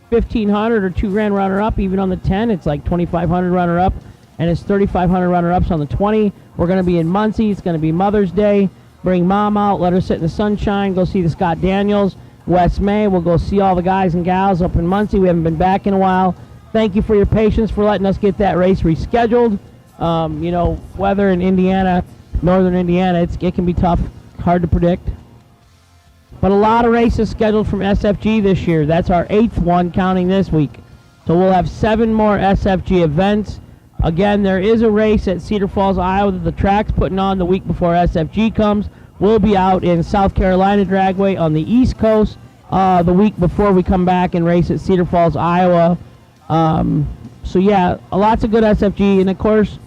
1,500 or 2 grand runner up. Even on the 10, it's like 2,500 runner up, and it's 3,500 runner ups on the 20. We're going to be in Muncie. It's going to be Mother's Day. Bring mom out, let her sit in the sunshine. Go see the Scott Daniels. West May, we'll go see all the guys and gals up in Muncie. We haven't been back in a while. Thank you for your patience for letting us get that race rescheduled. Weather in Indiana. Northern Indiana, it can be tough, hard to predict. But a lot of races scheduled from SFG this year. That's our 8th one, counting this week. So we'll have 7 more SFG events. Again, there is a race at Cedar Falls, Iowa that the track's putting on the week before SFG comes. We'll be out in South Carolina Dragway on the East Coast the week before we come back and race at Cedar Falls, Iowa. So yeah, lots of good SFG, and of course,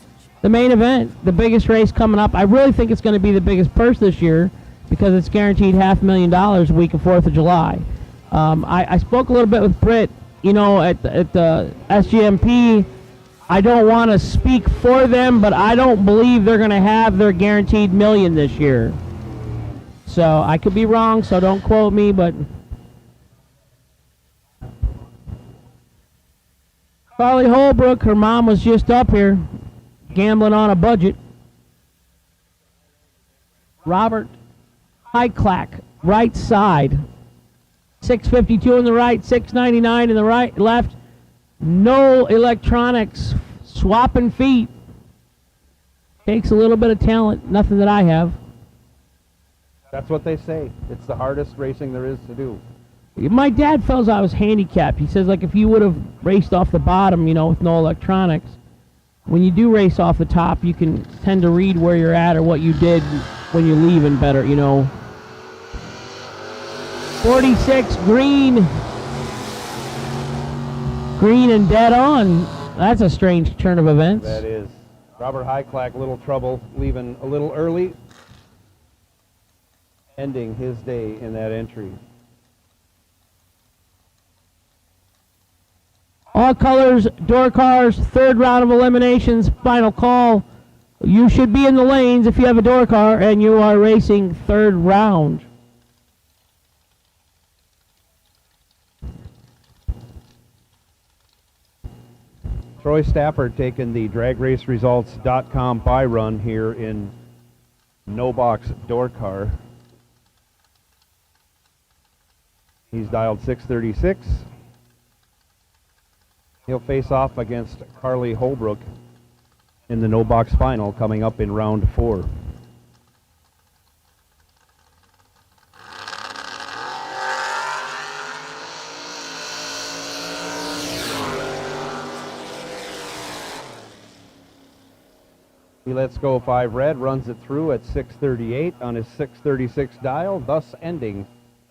the main event, the biggest race coming up. I really think it's going to be the biggest purse this year because it's guaranteed $500,000 the week of 4th of July. I spoke a little bit with Britt, at the SGMP. I don't want to speak for them, but I don't believe they're going to have their guaranteed $1 million this year. So I could be wrong, so don't quote me, but Carly Holbrook, her mom was just up here. gambling on a budget. Robert Hyclack, right side. 652 on the right, 699 in the right, left. No electronics, swapping feet. Takes a little bit of talent, nothing that I have. That's what they say. It's the hardest racing there is to do. My dad feels I was handicapped. He says, like, if you would have raced off the bottom, you know, with no electronics, when you do race off the top, you can tend to read where you're at or what you did when you're leaving better, you know. 46, green. Green and dead on. That's a strange turn of events. That is. Robert Hyclack, little trouble, leaving a little early, ending his day in that entry. All colors, door cars, third round of eliminations, final call. You should be in the lanes if you have a door car and you are racing third round. Troy Stafford taking the dragraceresults.com buy run here in no box door car. He's dialed 636. He'll face off against Carly Holbrook in the no box final coming up in round 4. He lets go 5 red, runs it through at 638 on his 636 dial, thus ending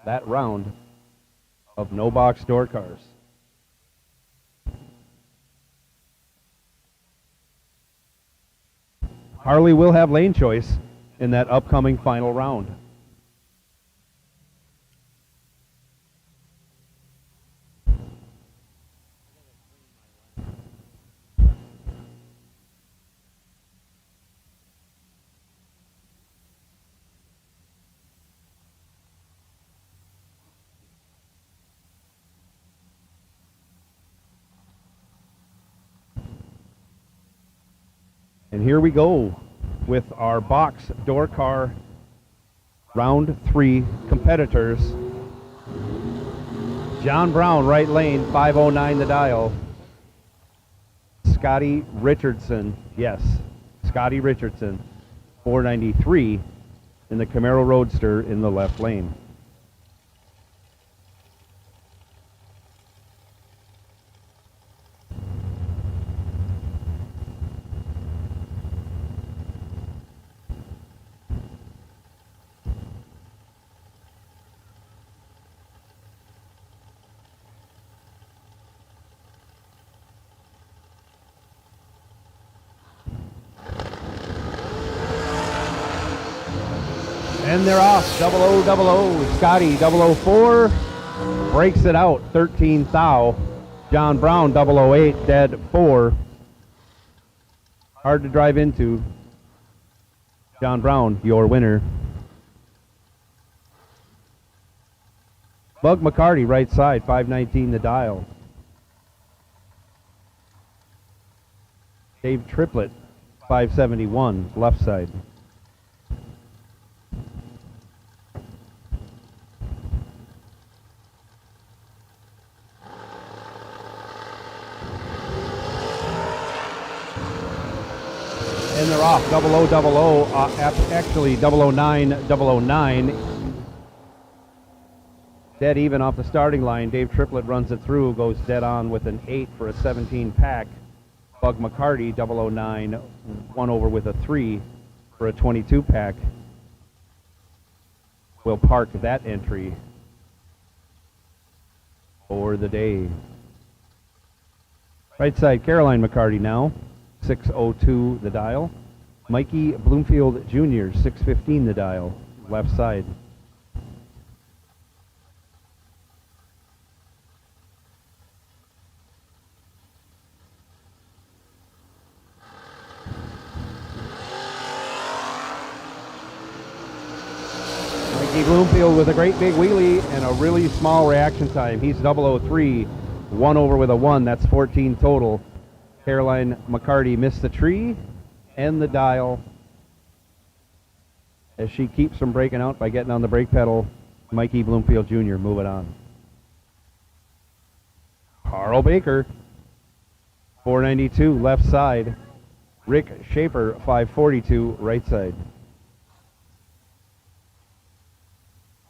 that round of no box door cars. Harley will have lane choice in that upcoming final round. And here we go with our box door car round 3 competitors. John Brown, right lane, 509 the dial. Scotty Richardson, yes, Scotty Richardson, 493 in the Camaro Roadster in the left lane. And they're off. 0000. Scotty 004 breaks it out. 13 thou. John Brown 008 dead 4. Hard to drive into. John Brown, your winner. Bug McCarty right side, 519 the dial. Dave Triplett 571 left side. And they're off. 0000, actually 009. Dead even off the starting line. Dave Triplett runs it through, goes dead on with an 8 for a 17 pack. Bug McCarty 009, one over with a 3 for a 22 pack. We'll park that entry for the day. Right side, Caroline McCarty now. 602 the dial. Mikey Bloomfield Jr., 615 the dial, left side. Mikey Bloomfield with a great big wheelie and a really small reaction time. He's 003, one over with a 1, that's 14 total. Caroline McCarty missed the tree, and the dial as she keeps from breaking out by getting on the brake pedal. Mikey Bloomfield Jr. moving on. Carl Baker, 492 left side. Rick Schaefer, 542 right side.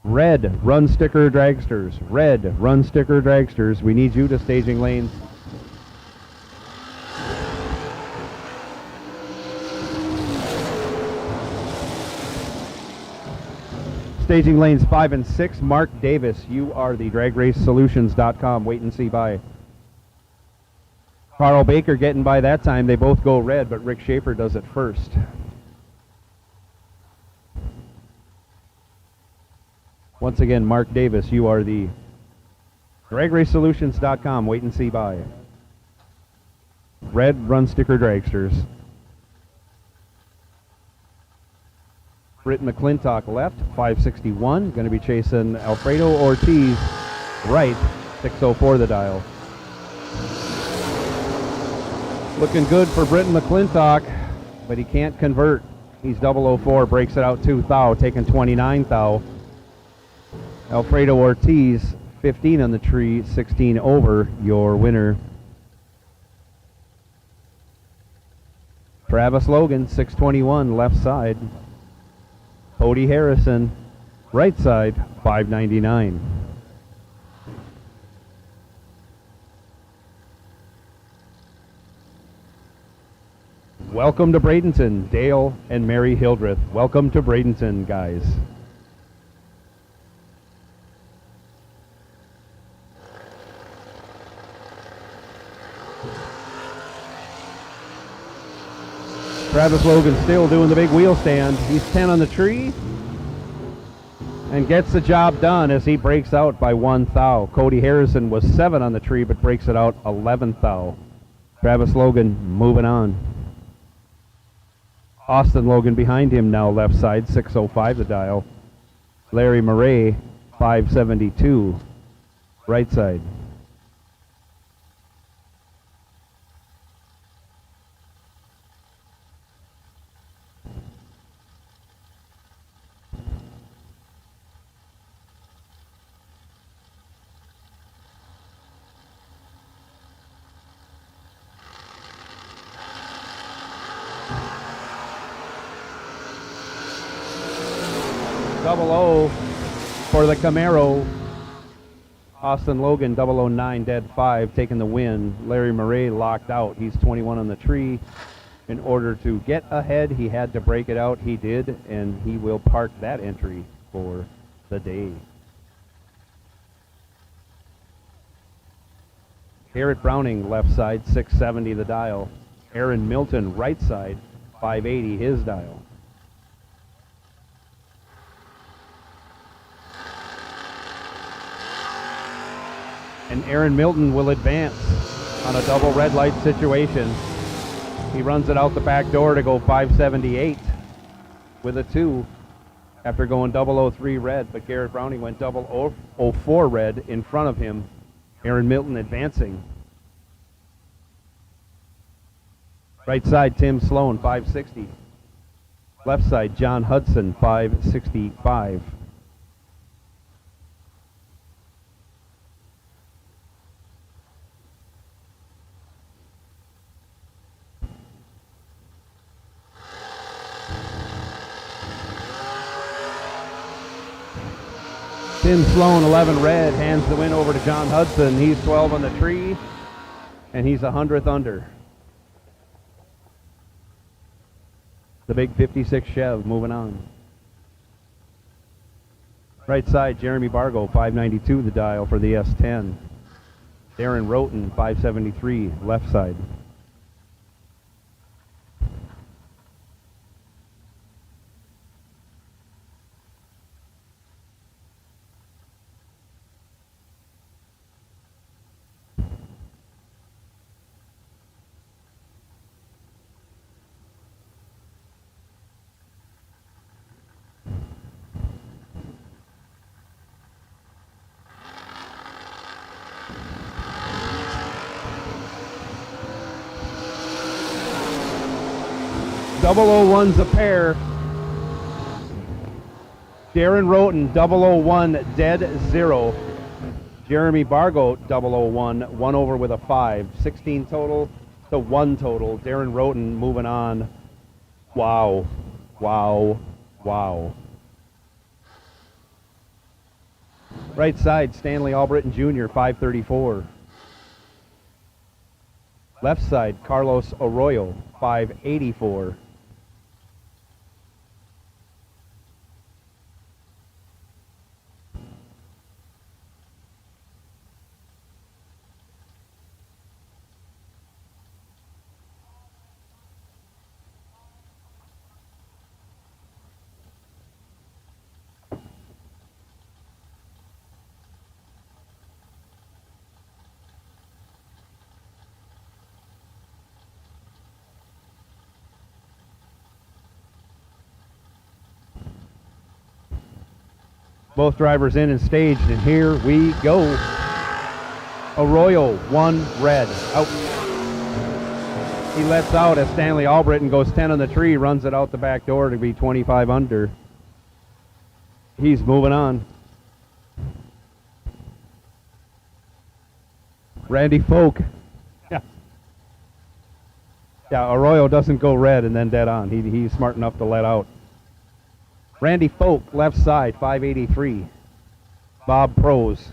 Red run sticker dragsters. Red run sticker dragsters. We need you to staging lanes. Staging lanes 5 and 6. Mark Davis, you are the dragracesolutions.com. Wait and see by. Carl Baker getting by that time. They both go red, but Rick Schaefer does it first. Once again, Mark Davis, you are the dragracesolutions.com. Wait and see by. Red run sticker dragsters. Britt McClintock left, 561. Going to be chasing Alfredo Ortiz right, 604 the dial. Looking good for Britton McClintock, but he can't convert. He's 004, breaks it out 2 thou, taking 29 thou. Alfredo Ortiz, 15 on the tree, 16 over, your winner. Travis Logan, 621, left side. Cody Harrison, right side, 599. Welcome to Bradenton, Dale and Mary Hildreth. Welcome to Bradenton, guys. Travis Logan still doing the big wheel stand. He's 10 on the tree and gets the job done as he breaks out by 1 thou. Cody Harrison was 7 on the tree but breaks it out 11 thou. Travis Logan moving on. Austin Logan behind him now left side, 605 the dial. Larry Murray, 572 right side. Double O for the Camaro. Austin Logan, 009, dead 5, taking the win. Larry Murray locked out. He's 21 on the tree. In order to get ahead, he had to break it out. He did, and he will park that entry for the day. Garrett Browning, left side, 670 the dial. Aaron Milton, right side, 580 his dial. And Aaron Milton will advance on a double red light situation. He runs it out the back door to go 578 with a 2 after going 003 red, but Garrett Browning went 004 red in front of him. Aaron Milton advancing. Right side, Tim Sloan, 560. Left side, John Hudson, 565. Tim Sloan, 11 red, hands the win over to John Hudson. He's 12 on the tree, and he's 100th under. The big 56 Chev moving on. Right side, Jeremy Bargo, 592 the dial for the S10. Darren Roten, 573, left side. 001's a pair. Darren Roten, 001, dead 0. Jeremy Bargo, 001, 1 over with a 5. 16 total to 1 total. Darren Roten moving on. Wow. Wow. Wow. Right side, Stanley Albritton Jr., 534. Left side, Carlos Arroyo, 584. Both drivers in and staged, and here we go. Arroyo, 1 red, out. He lets out as Stanley Albritton goes 10 on the tree, runs it out the back door to be 25 under. He's moving on. Randy Folk. Yeah, Arroyo doesn't go red and then dead on. He's smart enough to let out. Randy Folk, left side, 583. Bob Prose,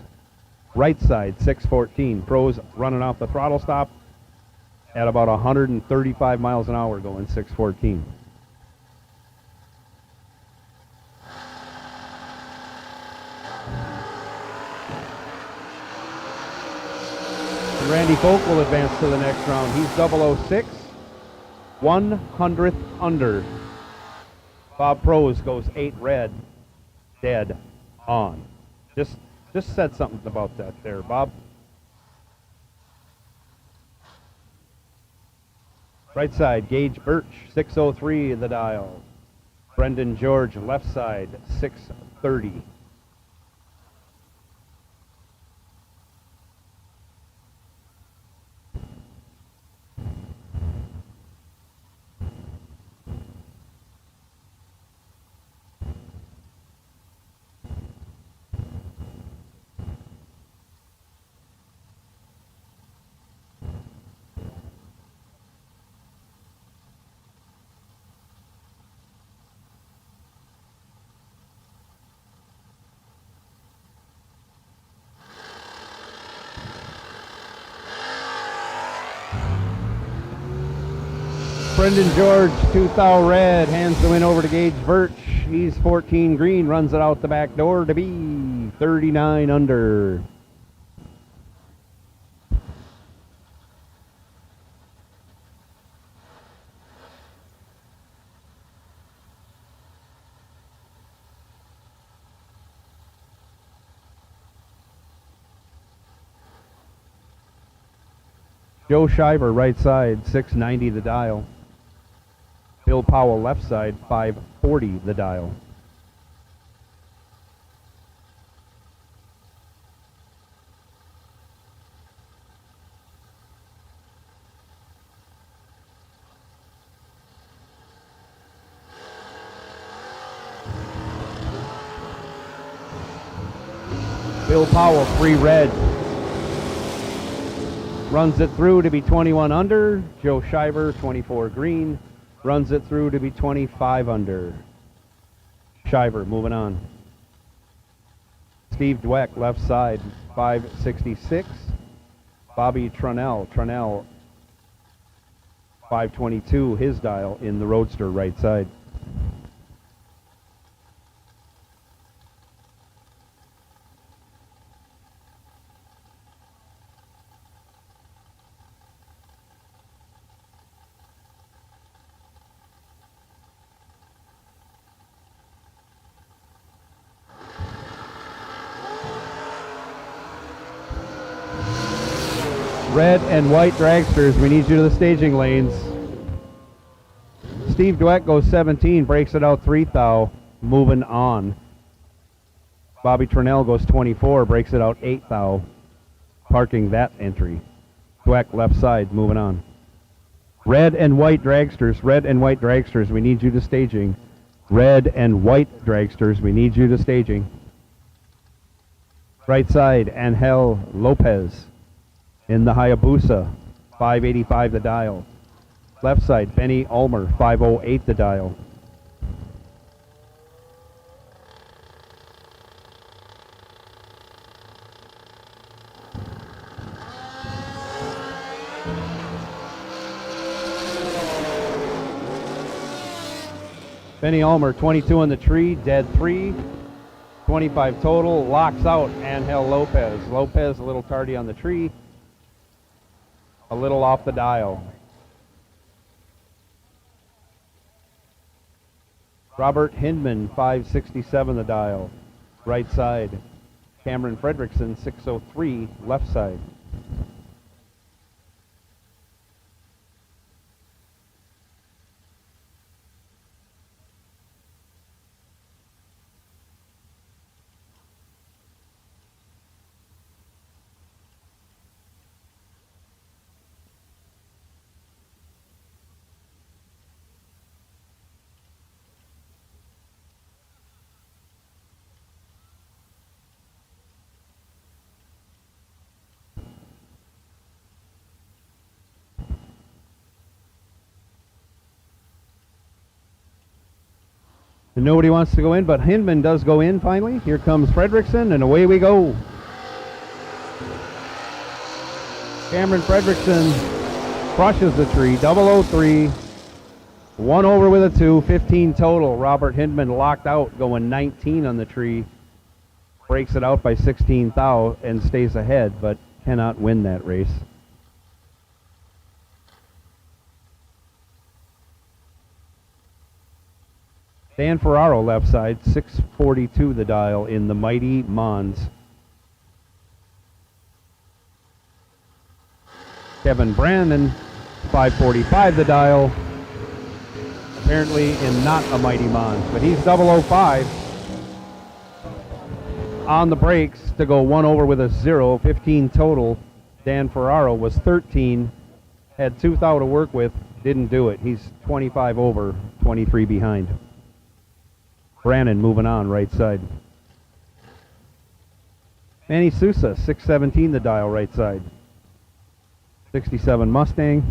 right side, 614. Prose running off the throttle stop at about 135 miles an hour going 614. Randy Folk will advance to the next round. He's 006, 100th under. Bob Prose goes 8 red, dead on. Just said something about that there, Bob. Right side, Gage Birch, 603 the dial. Brendan George, left side, 630. Brendan George, 2,000 red, hands the win over to Gage Birch. He's 14 green, runs it out the back door to be 39 under. Joe Shiver, right side, 690 the dial. Bill Powell, left side, 540 the dial. Bill Powell, 3 red. Runs it through to be 21 under. Joe Shiver, 24 green. Runs it through to be 25 under. Shiver moving on. Steve Dweck, left side, 566. Bobby Trunnell, 522, his dial in the Roadster, right side. Red and white dragsters, we need you to the staging lanes. Steve Dweck goes 17, breaks it out 3 thou, moving on. Bobby Trunnell goes 24, breaks it out 8 thou, parking that entry. Dweck left side, moving on. Red and white dragsters, red and white dragsters, we need you to staging. Red and white dragsters, we need you to staging. Right side, Angel Lopez in the Hayabusa, 585 the dial. Left side, Benny Ulmer, 508 the dial. Benny Ulmer, 22 on the tree, dead 3, 25 total, locks out Angel Lopez. Lopez a little tardy on the tree, a little off the dial. Robert Hindman, 567 the dial, right side. Cameron Fredrickson, 603, left side. And nobody wants to go in, but Hindman does go in finally. Here comes Fredrickson, and away we go. Cameron Fredrickson crushes the tree, 003. 1 over with a 2, 15 total. Robert Hindman locked out, going 19 on the tree. Breaks it out by 16 thou and stays ahead, but cannot win that race. Dan Ferraro left side, 642 the dial in the mighty Mons. Kevin Brandon, 545 the dial. Apparently in not a mighty Mons, but he's 005. On the brakes to go 1 over with a 0, 15 total. Dan Ferraro was 13, had 2 thou to work with, didn't do it. He's 25 over, 23 behind. Brannon moving on, right side. Manny Sousa, 617 the dial, right side. 67 Mustang.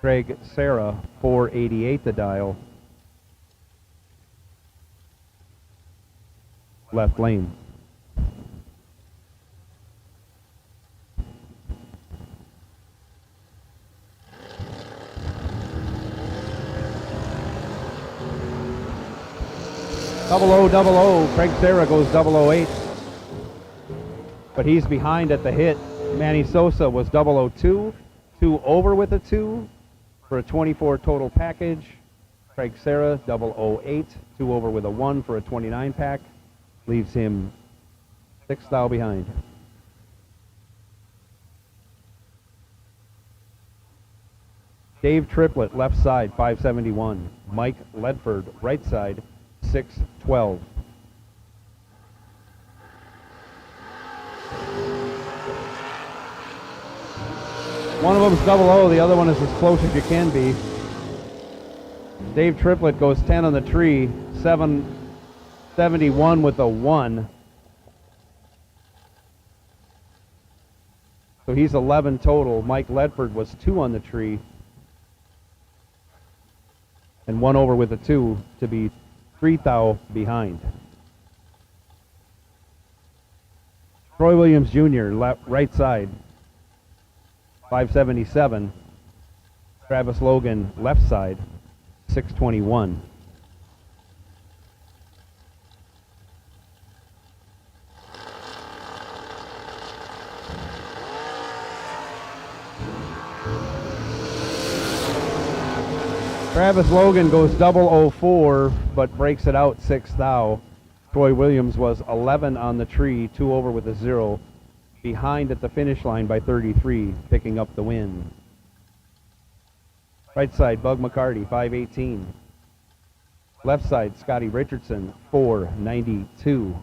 Craig Serra, 488 the dial. Left lane. Double O, Craig Serra goes 008. But he's behind at the hit. Manny Sosa was 002, 2 over with a 2 for a 24 total package. Craig Serra 008, 2 over with a 1 for a 29 pack. Leaves him 6 thou behind. Dave Triplett left side 571. Mike Ledford right side 612. One of them's 00, the other one is as close as you can be. Dave Triplett goes 10 on the tree, 771 with a 1. So he's 11 total. Mike Ledford was 2 on the tree. And 1 over with a 2 to be 3 thou behind. Troy Williams Jr., right side, 577. Travis Logan, left side, 621. Travis Logan goes 004, but breaks it out 6 thou. Troy Williams was 11 on the tree, 2 over with a 0. Behind at the finish line by 33, picking up the win. Right side, Bug McCarty, 518. Left side, Scotty Richardson, 492.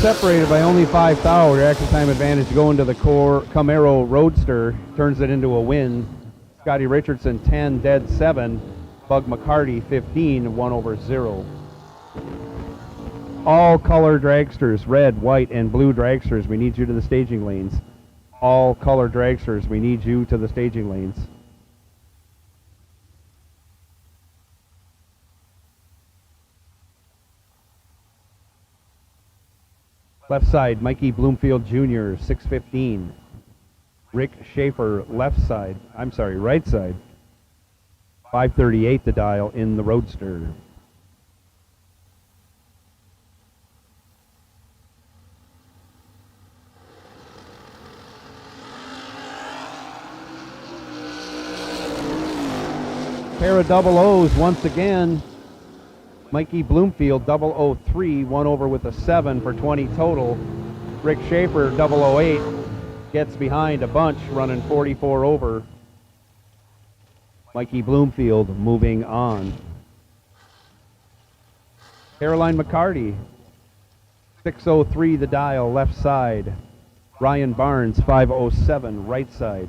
separated by only 5 thou. Your extra time advantage going to the Camaro Roadster. Turns it into a win. Scotty Richardson 10, dead 7. Bug McCarty 15, 1/0. All color dragsters, red, white, and blue dragsters, we need you to the staging lanes. All color dragsters, we need you to the staging lanes. Left side, Mikey Bloomfield Jr., 615. Rick Schaefer, right side, 538 the dial in the Roadster. Pair of double O's once again. Mikey Bloomfield, 003, one over with a 7 for 20 total. Rick Schaefer, 008, gets behind a bunch, running 44 over. Mikey Bloomfield moving on. Caroline McCarty, 603 the dial, left side. Ryan Barnes, 507, right side.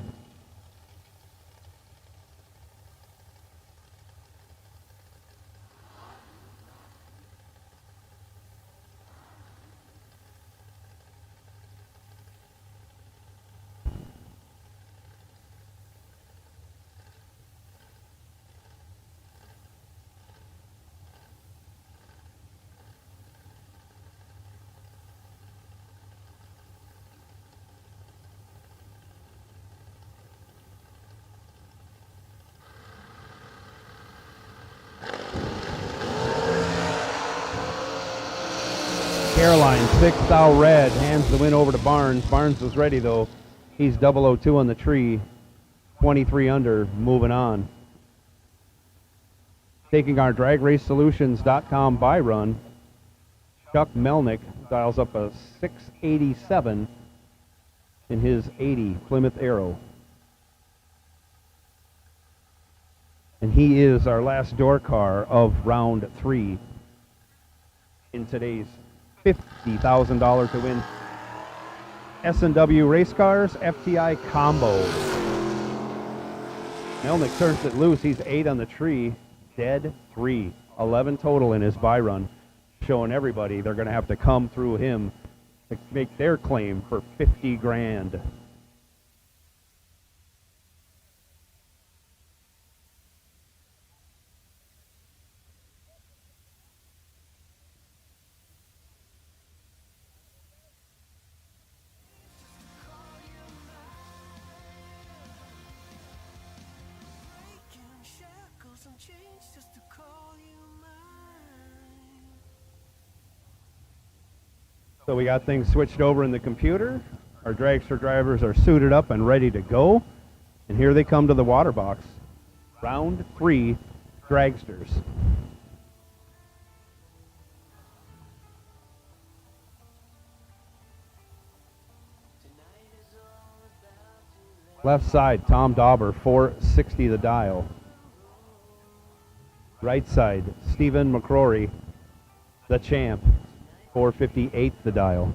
Caroline, 6 thou red, hands the win over to Barnes. Barnes was ready though. He's 002 on the tree, 23 under, moving on. Taking our DragRaceSolutions.com buy run, Chuck Melnick dials up a 687 in his 80 Plymouth Arrow. And he is our last door car of round 3 in today's $50,000 to win S&W Race Cars FTI Combo. Melnick turns it loose. He's 8 on the tree, dead 3. 11 total in his buy run, showing everybody they're going to have to come through him to make their claim for 50 grand. So we got things switched over in the computer. Our dragster drivers are suited up and ready to go. And here they come to the water box. Round 3 dragsters. Left side, Tom Dauber, 460 the dial. Right side, Stephen McCrory, the champ, 458 the dial.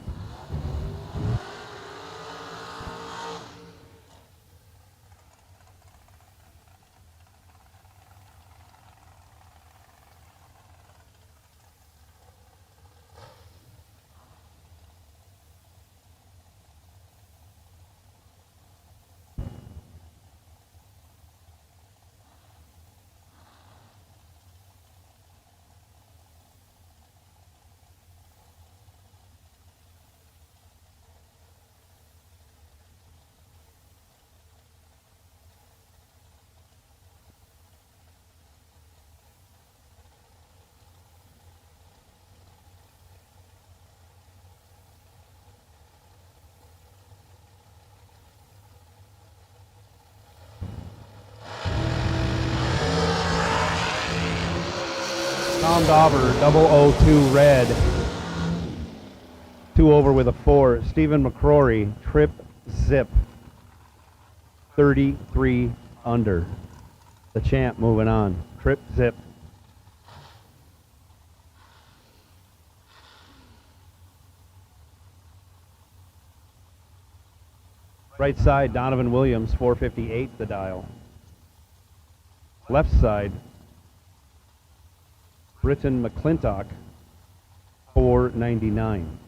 Tom Dauber, 002 red. 2 over with a 4. Stephen McCrory, trip zip. 33 under. The champ moving on. Trip zip. Right side, Donovan Williams, 458 the dial. Left side, Britton McClintock, 499.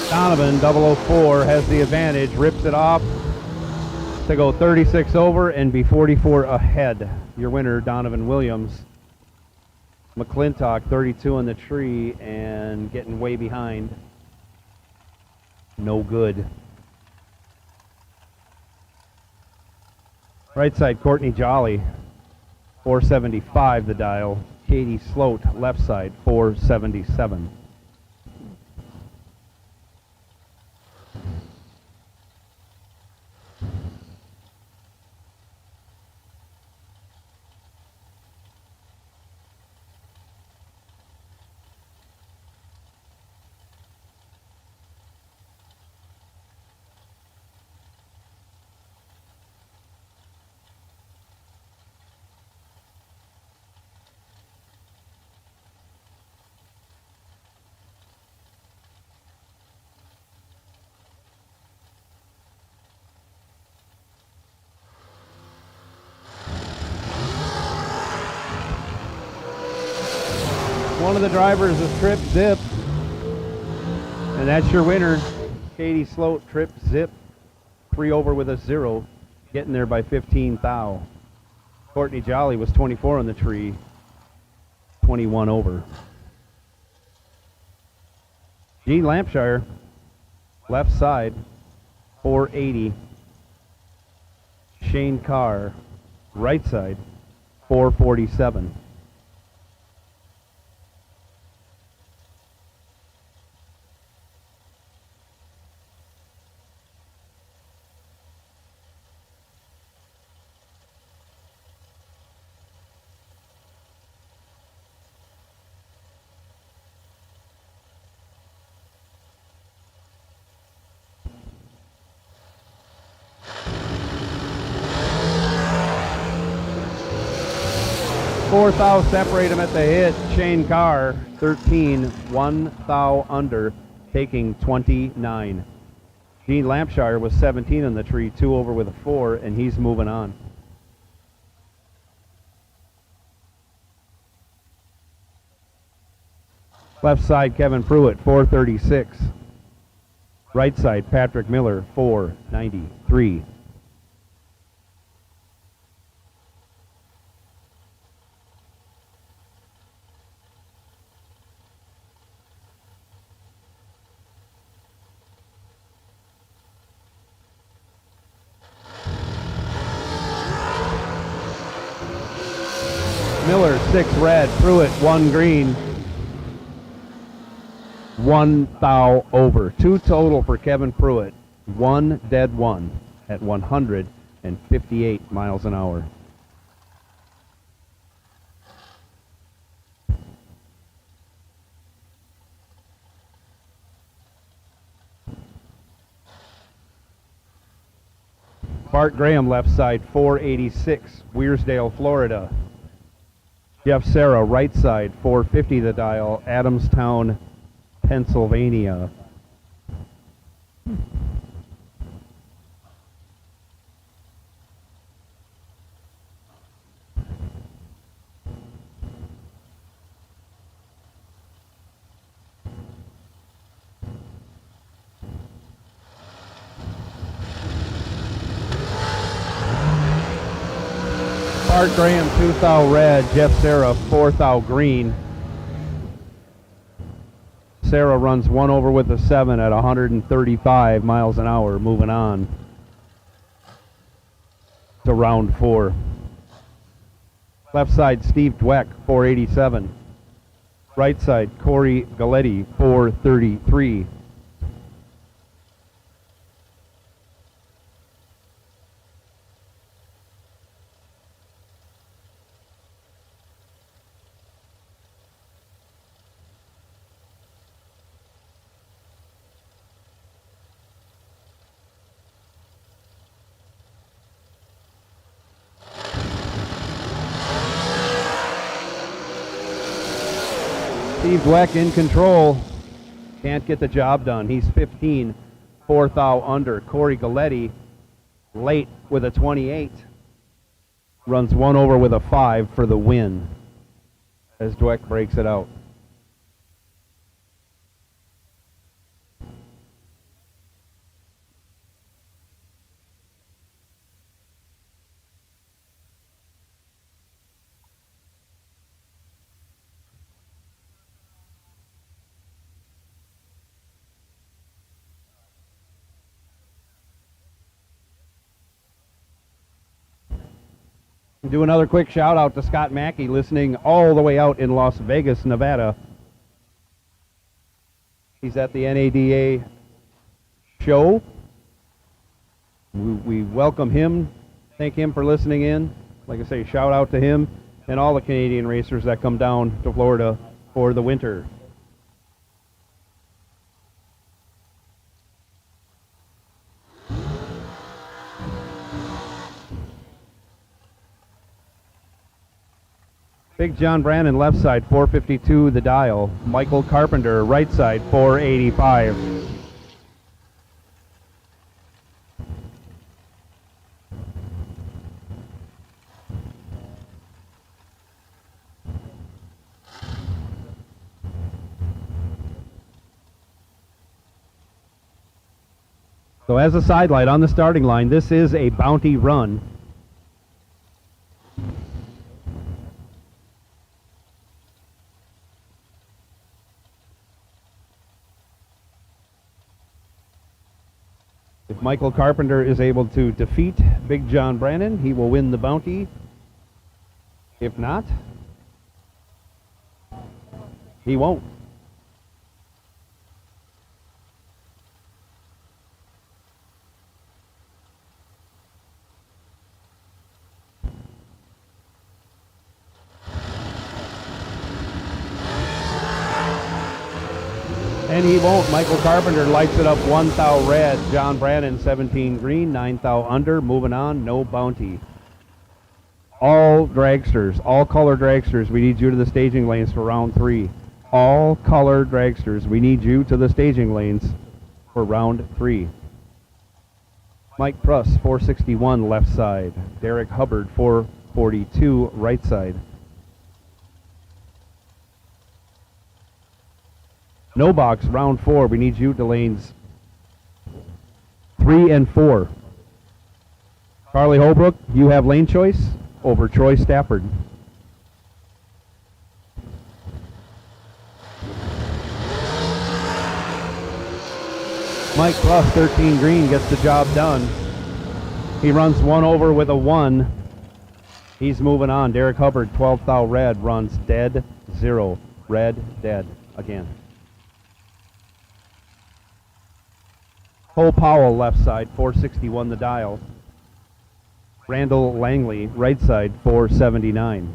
Donovan, 004, has the advantage, rips it off to go 36 over and be 44 ahead. Your winner, Donovan Williams. McClintock, 32 on the tree and getting way behind. No good. Right side, Courtney Jolly, 475 the dial. Katie Sloat, left side, 477. One of the drivers is Trip Zip, and that's your winner. Katie Sloat, Trip Zip, 3 over with a 0, getting there by 15 thou. Courtney Jolly was 24 on the tree, 21 over. Gene Lampshire, left side, 480. Shane Carr, right side, 447. Four thou separate him at the hit. Shane Carr, 13, 1 thou under, taking 29. Gene Lampshire was 17 on the tree, 2 over with a 4, and he's moving on. Left side, Kevin Pruitt, 436. Right side, Patrick Miller, 493. Miller, 6 red. Pruitt, 1 green. 1 thou over. 2 total for Kevin Pruitt. 1 dead 1 at 158 miles an hour. Bart Graham, left side, 486, Weirsdale, Florida. Jeff Serra, right side, 450 the dial, Adamstown, Pennsylvania. Bart Graham, 2 thou red. Jeff Serra, 4 thou green. Serra runs 1 over with a 7 at 135 miles an hour, moving on to round 4. Left side, Steve Dweck, 487. Right side, Corey Galletti, 433. Steve Dweck in control. Can't get the job done. He's 15, 4th thou under. Corey Galletti late with a 28. Runs one over with a 5 for the win as Dweck breaks it out. Do another quick shout out to Scott Mackey, listening all the way out in Las Vegas, Nevada. He's at the NADA show. We welcome him, thank him for listening in. Like I say, shout out to him and all the Canadian racers that come down to Florida for the winter. Big John Brannon left side, 452 the dial. Michael Carpenter right side, 485. So as a sidelight on the starting line, this is a bounty run. If Michael Carpenter is able to defeat Big John Brannon, he will win the bounty. If not, he won't. And he won't. Michael Carpenter lights it up 1 thou red. John Brannon 17 green, 9 thou under. Moving on, no bounty. All dragsters, all color dragsters, we need you to the staging lanes for round 3. All color dragsters, we need you to the staging lanes for round 3. Mike Pruss 461 left side. Derek Hubbard 442 right side. No box, round 4. We need you to lanes 3 and 4. Carly Holbrook, you have lane choice over Troy Stafford. Mike Plus, 13 green, gets the job done. He runs one over with a 1. He's moving on. Derek Hubbard, 12 thou red, runs dead 0. Red, dead again. Cole Powell left side, 461 the dial. Randall Langley right side, 479.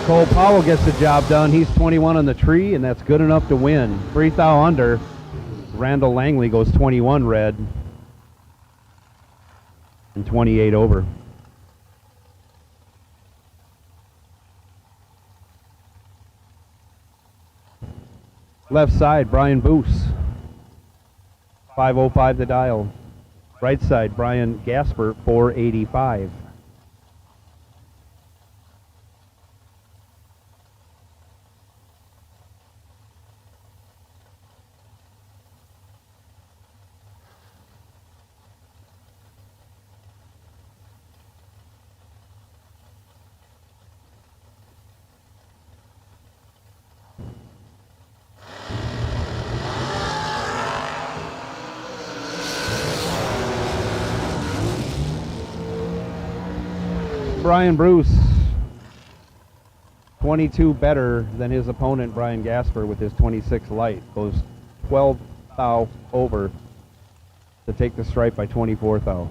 Cole Powell gets the job done. He's 21 on the tree, and that's good enough to win. 3 thou under. Randall Langley goes 21 red and 28 over. Left side, Brian Boos. 505 the dial. Right side, Brian Gasper, 485. Brian Bruce 22 better than his opponent, Brian Gasper, with his 26 light. Goes 12 thou over to take the stripe by 24 thou.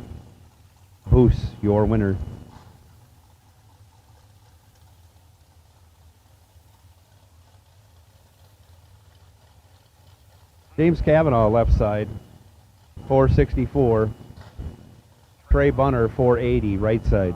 Boos, your winner. James Cavanaugh, left side, 464. Trey Bunner, 480, right side.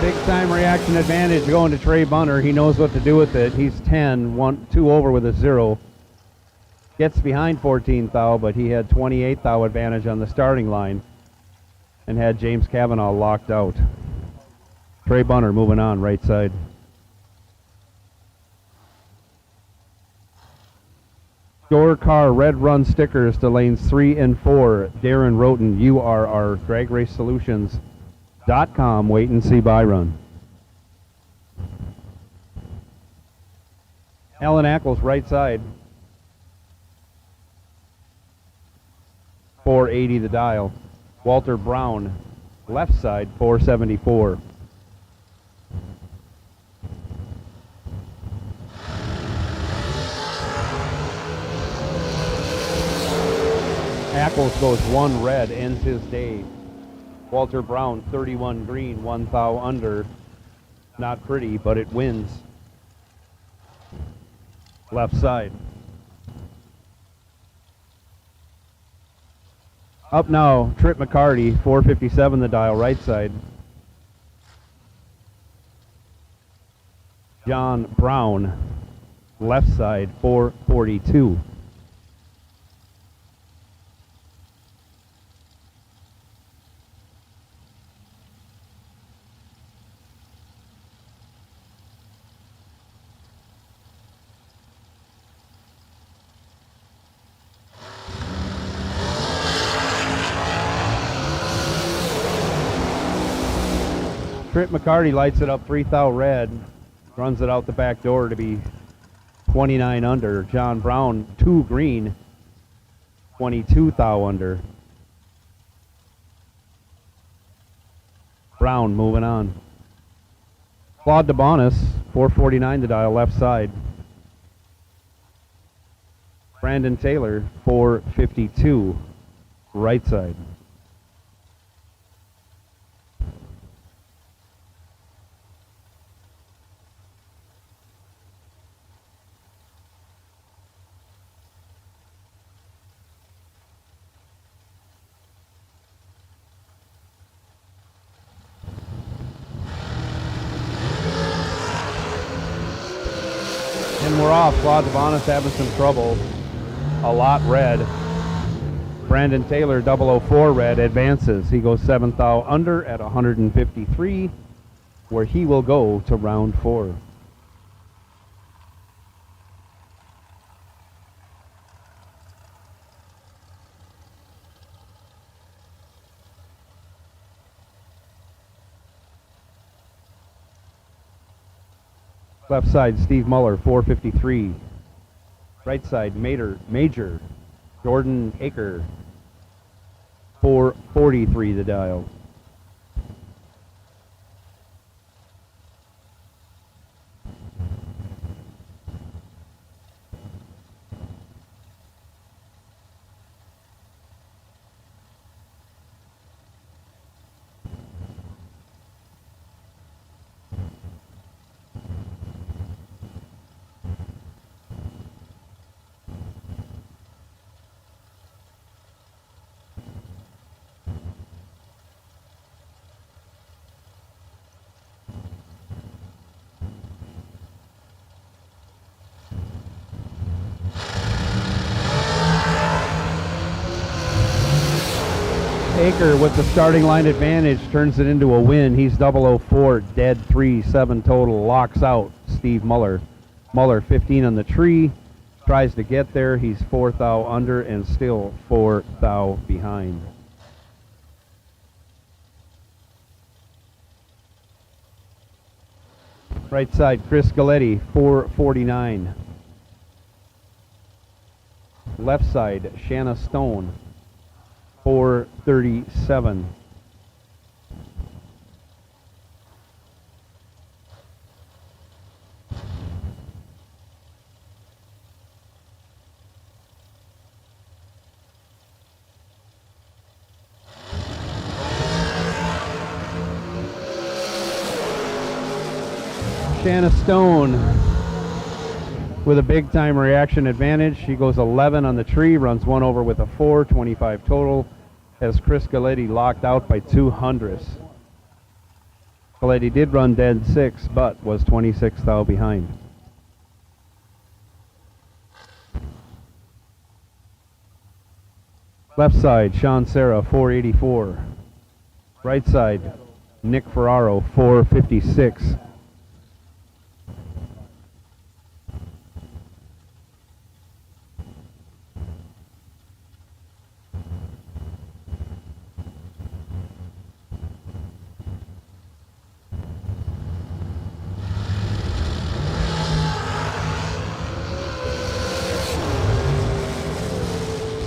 Big time reaction advantage going to Trey Bunner. He knows what to do with it. He's 10, 2 over with a 0. Gets behind 14 thou, but he had 28 thou advantage on the starting line and had James Cavanaugh locked out. Trey Bunner moving on, right side. Door car red run stickers to lanes 3 and 4. Darren Roten, you are our Drag Race Solutions.com wait and see buy run. Alan Ackles, right side. 480 the dial. Walter Brown, left side, 474. Ackles goes 1 red, ends his day. Walter Brown, 31 green, 1 thou under. Not pretty, but it wins. Left side. Up now, Trip McCarty, 457 the dial, right side. John Brown, left side, 442. Trip McCarty lights it up 3 thou red, runs it out the back door to be 29 under. John Brown, 2 green, 22 thou under. Brown moving on. Claude DeBonis, 449 to dial, left side. Brandon Taylor, 452, right side. And we're off. Claude DeBonis having some trouble. A lot red. Brandon Taylor, 004 red, advances. He goes 7 thou under at 153, where he will go to round 4. Left side, Steve Muller, 453. Right side, Major, Jordan Aker, 443 the dial. Aker with the starting line advantage turns it into a win. He's 004, dead 3-7 total, locks out Steve Muller. Muller 15 on the tree, tries to get there. He's 4 thou under and still 4 thou behind. Right side, Chris Galetti, 449. Left side, Shanna Stone, 437. Shanna Stone with a big time reaction advantage. She goes 11 on the tree, runs one over with a 4, 25 total, has Chris Galetti locked out by 200ths. Galetti did run dead 6, but was 26 thou behind. Left side, Sean Serra, 484. Right side, Nick Ferraro, 456.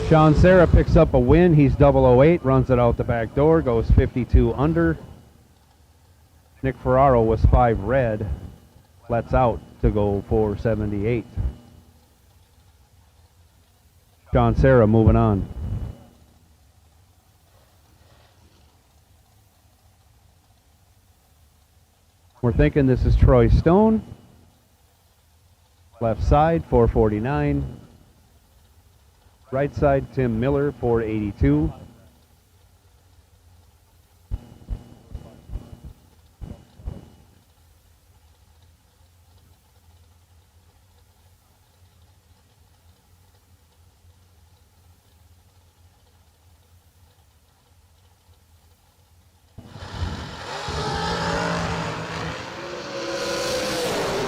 Sean Serra picks up a win. He's 008, runs it out the back door, goes 52 under. Nick Ferraro was 5 red, lets out to go 478. Sean Serra moving on. We're thinking this is Troy Stone. Left side, 449. Right side, Tim Miller, 482.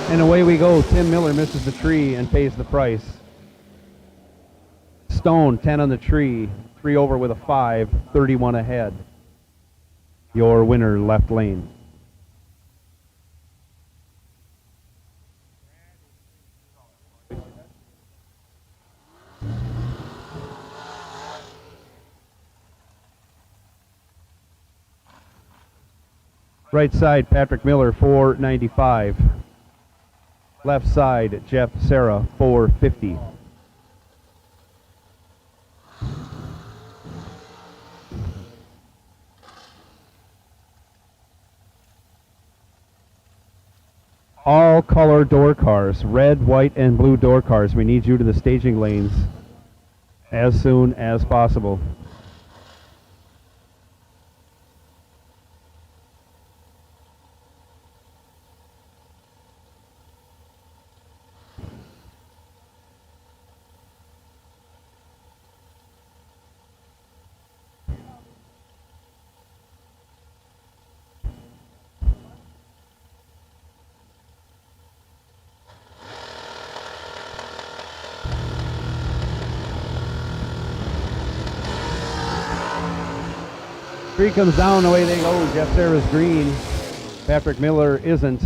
And away we go. Tim Miller misses the tree and pays the price. Stone, 10 on the tree, 3 over with a 5, 31 ahead. Your winner, left lane. Right side, Patrick Miller, 495. Left side, Jeff Serra, 450. All color door cars, red, white, and blue door cars. We need you to the staging lanes as soon as possible. Tree comes down, away they go. Jeff Serra's green. Patrick Miller isn't.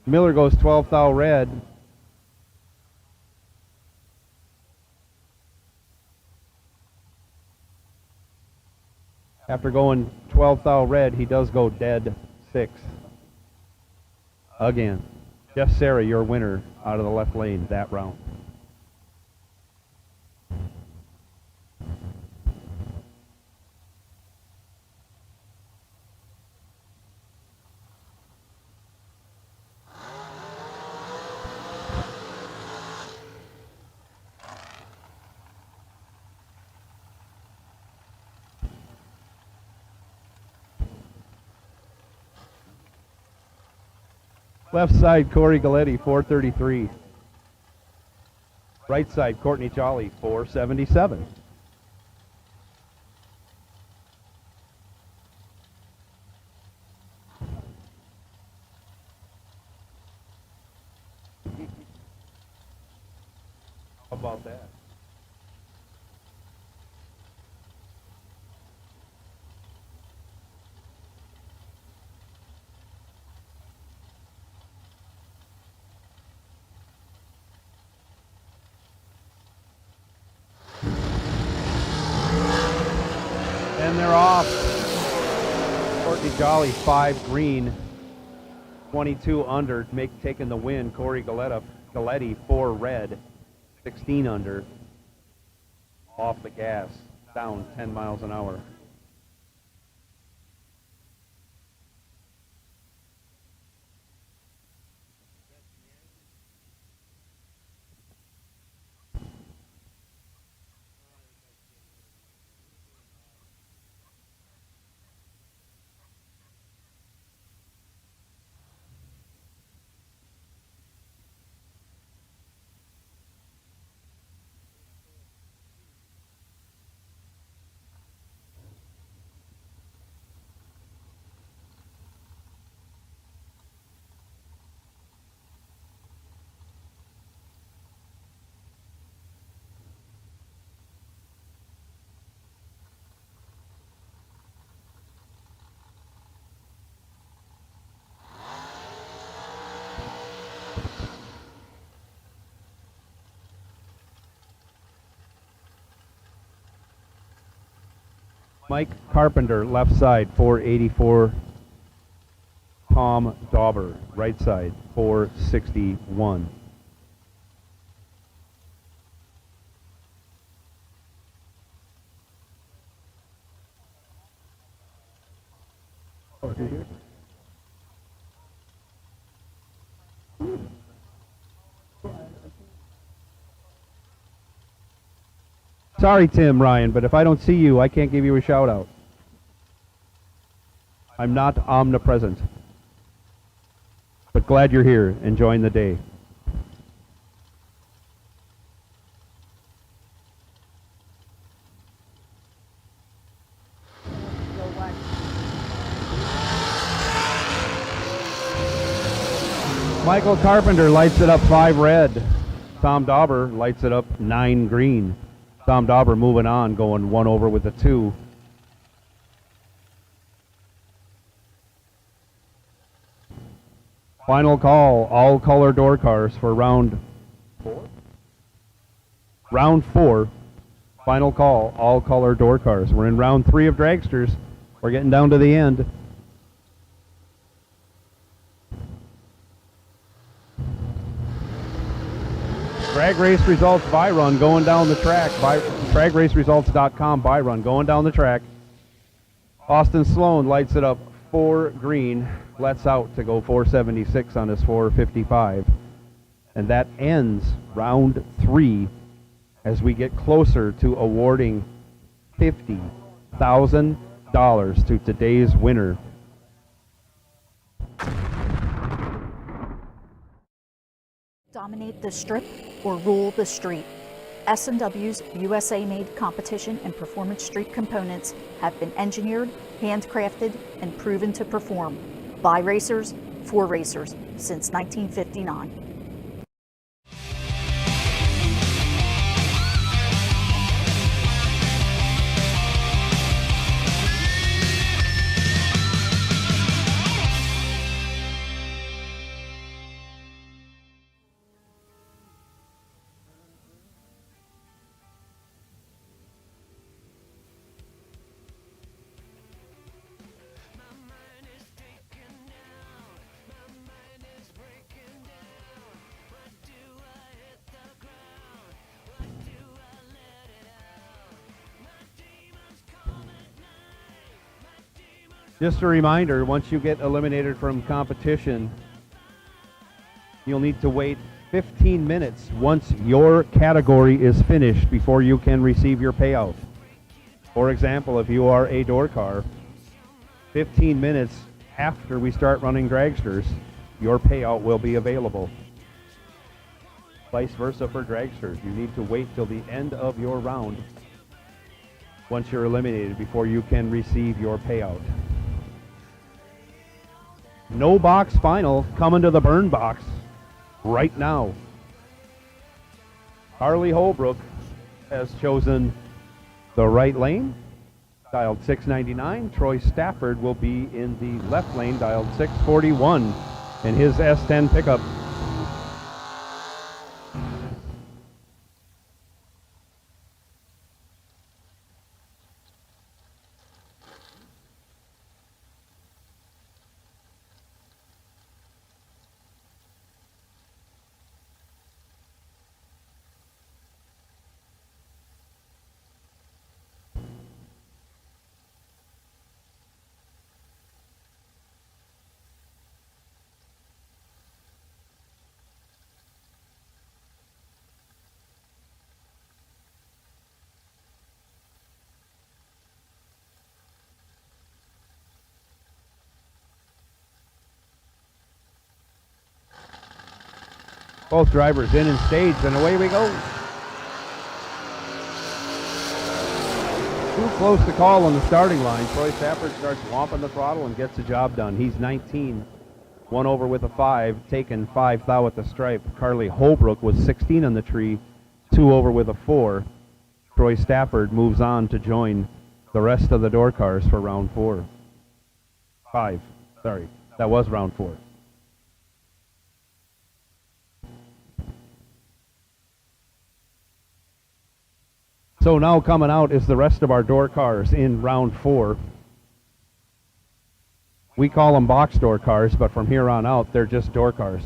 Miller goes 12 thou red. After going 12 thou red, he does go dead 6. Again. Jeff Serra, your winner out of the left lane that round. Left side, Corey Galetti, 433. Right side, Courtney Jolly, 477. And they're off. Courtney Jolly, 5 green, 22 under, taking the win. Corey Galletti, 4 red, 16 under. Off the gas, down 10 miles an hour. Mike Carpenter, left side, 484. Tom Dauber, right side, 461. Sorry, Tim Ryan, but if I don't see you, I can't give you a shout out. I'm not omnipresent. But glad you're here, enjoying the day. Michael Carpenter lights it up 5 red. Tom Dauber lights it up 9 green. Tom Dauber moving on, going 1 over with a 2. Final call, all color door cars for round 4. Round 4, final call, all color door cars. We're in round 3 of Dragsters. We're getting down to the end. Drag race results by run going down the track. Dragraceresults.com by run going down the track. Austin Sloan lights it up 4 green, lets out to go 476 on his 455. And that ends round 3 as we get closer to awarding $50,000 to today's winner. Dominate the strip or rule the street. S&W's USA-made competition and performance street components have been engineered, handcrafted, and proven to perform by racers for racers since 1959. Just a reminder, once you get eliminated from competition, you'll need to wait 15 minutes once your category is finished before you can receive your payout. For example, if you are a door car, 15 minutes after we start running Dragsters, your payout will be available. Vice versa for Dragsters. You need to wait till the end of your round once you're eliminated before you can receive your payout. No box final coming to the burn box right now. Harley Holbrook has chosen the right lane, dialed 699. Troy Stafford will be in the left lane, dialed 641, in his S10 pickup. Both drivers in and staged, and away we go. Too close to call on the starting line. Troy Stafford starts womping the throttle and gets the job done. He's 19. 1 over with a 5, taken 5 thou at the stripe. Carly Holbrook was 16 on the tree, 2 over with a 4. Troy Stafford moves on to join the rest of the door cars for round 4. 5, sorry, that was round 4. So now coming out is the rest of our door cars in round 4. We call them box door cars, but from here on out, they're just door cars.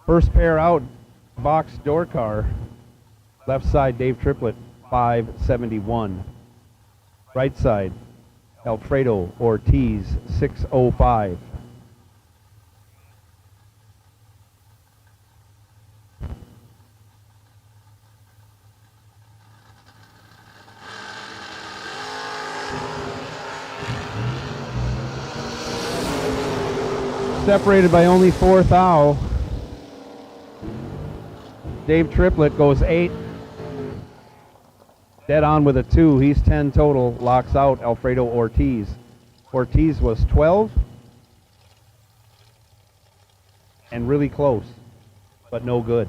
First pair out, box door car. Left side, Dave Triplett, 571. Right side, Alfredo Ortiz, 605. Separated by only 4 thou. Dave Triplett goes 8. Dead on with a 2. He's 10 total. Locks out Alfredo Ortiz. Ortiz was 12. And really close, but no good.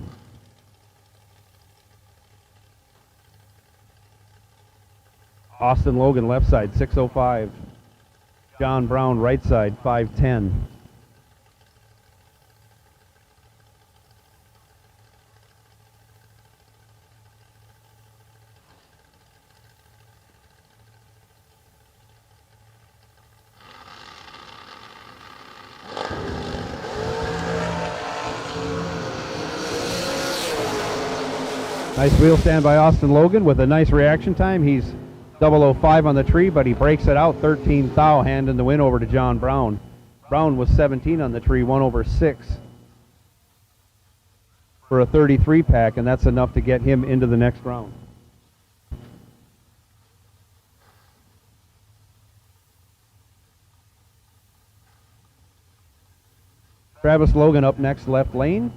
Austin Logan left side, 605. John Brown right side, 510. Nice wheel stand by Austin Logan with a nice reaction time. He's 005 on the tree, but he breaks it out. 13 thou, handing the win over to John Brown. Brown was 17 on the tree, 1 over 6 for a 33 pack, and that's enough to get him into the next round. Travis Logan up next, left lane.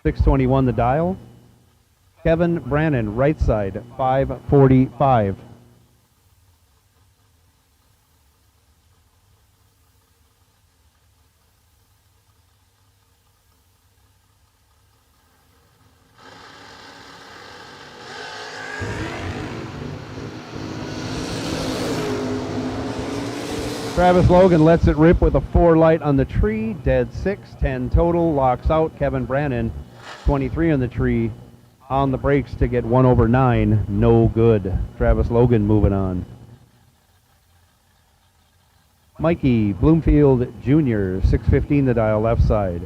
621 the dial. Kevin Brannon, right side, 545. Travis Logan lets it rip with a 4 light on the tree, dead 6, 10 total, locks out Kevin Brannon, 23 on the tree, on the brakes to get 1 over 9, no good. Travis Logan moving on. Mikey Bloomfield Jr., 615 the dial, left side.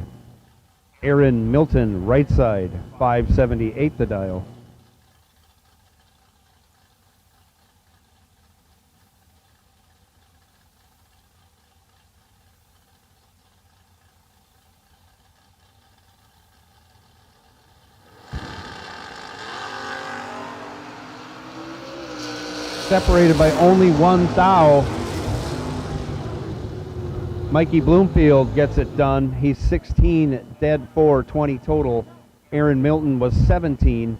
Aaron Milton, right side, 578 the dial. Separated by only 1 thou. Mikey Bloomfield gets it done. He's 16, dead 4, 20 total. Aaron Milton was 17.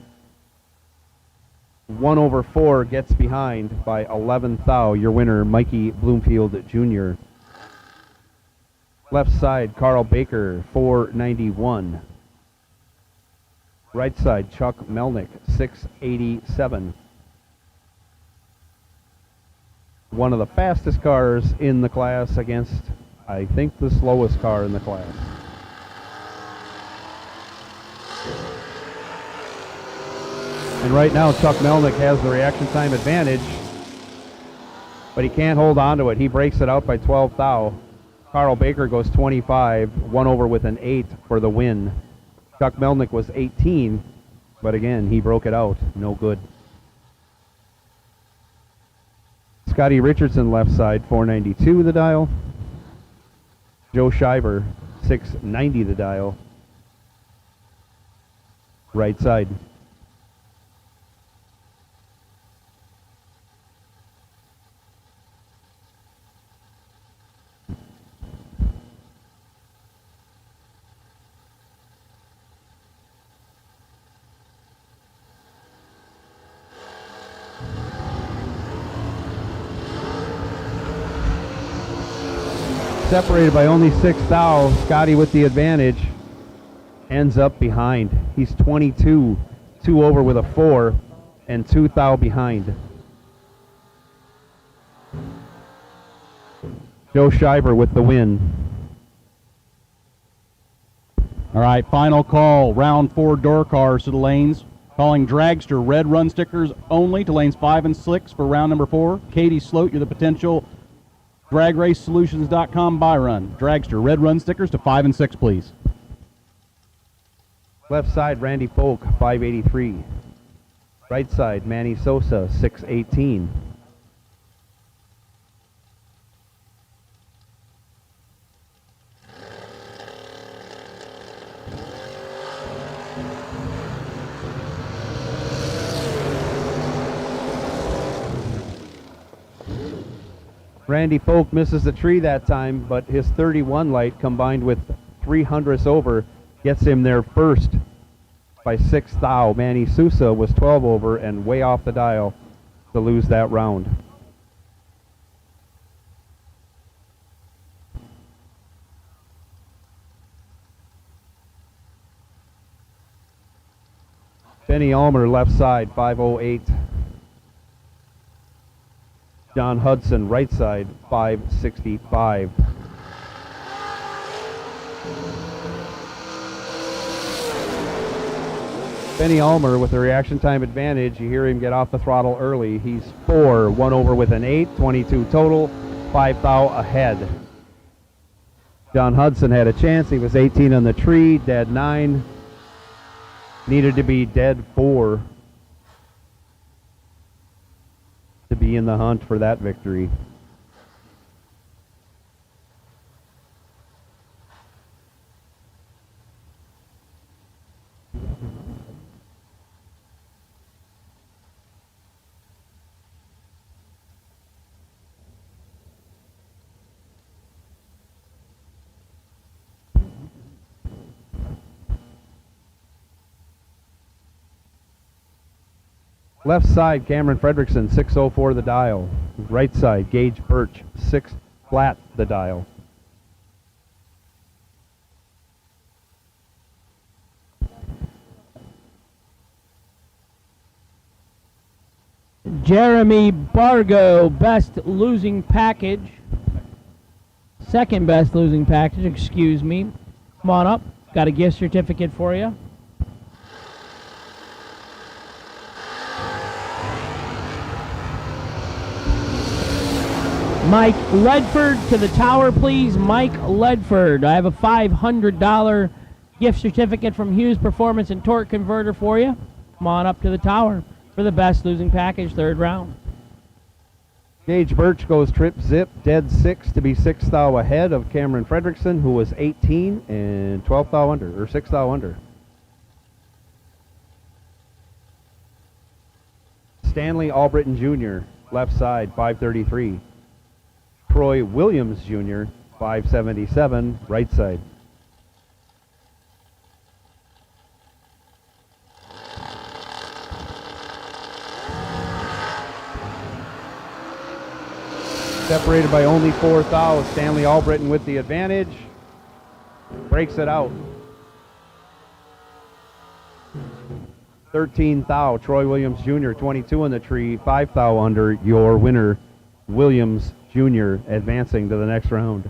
1 over 4 gets behind by 11 thou. Your winner, Mikey Bloomfield Jr. Left side, Carl Baker, 491. Right side, Chuck Melnick, 687. One of the fastest cars in the class against, I think, the slowest car in the class. And right now, Chuck Melnick has the reaction time advantage, but he can't hold on to it. He breaks it out by 12 thou. Carl Baker goes 25, one over with an 8 for the win. Chuck Melnick was 18, but again, he broke it out. No good. Scotty Richardson left side, 492 the dial. Joe Shiver, 690 the dial. Right side. Separated by only 6 thou. Scotty with the advantage ends up behind. He's 22, 2 over with a 4, and 2 thou behind. Joe Shiver with the win. All right, final call. Round 4 door cars to the lanes. Calling Dragster red run stickers only to lanes 5 and 6 for round number 4. Katie Sloat, you're the potential DragRaceSolutions.com buy run. Dragster red run stickers to 5 and 6, please. Left side, Randy Folk, 583. Right side, Manny Sosa, 618. Randy Folk misses the tree that time, but his 31 light combined with 300ths over gets him there first by 6 thou. Manny Sousa was 12 over and way off the dial to lose that round. Benny Ulmer left side, 508. John Hudson, right side, 565. Benny Ulmer with the reaction time advantage. You hear him get off the throttle early. He's 4, 1 over with an 8, 22 total, 5 thou ahead. John Hudson had a chance. He was 18 on the tree, dead 9. Needed to be dead 4 to be in the hunt for that victory. Left side, Cameron Fredrickson, 604 the dial. Right side, Gage Birch, 6 flat the dial. Jeremy Bargo, best losing package. Second best losing package, excuse me. Come on up. Got a gift certificate for you. Mike Ledford to the tower, please. Mike Ledford. I have a $500 gift certificate from Hughes Performance and Torque Converter for you. Come on up to the tower for the best losing package, third round. Gage Birch goes trip zip, dead 6 to be 6 thou ahead of Cameron Fredrickson, who was 18 and 12 thou under, or 6 thou under. Stanley Albritton Jr., left side, 533. Troy Williams Jr., 577, right side. Separated by only 4 thou. Stanley Albritton with the advantage. Breaks it out. 13 thou. Troy Williams Jr., 22 in the tree, 5 thou under. Your winner, Williams Jr., advancing to the next round.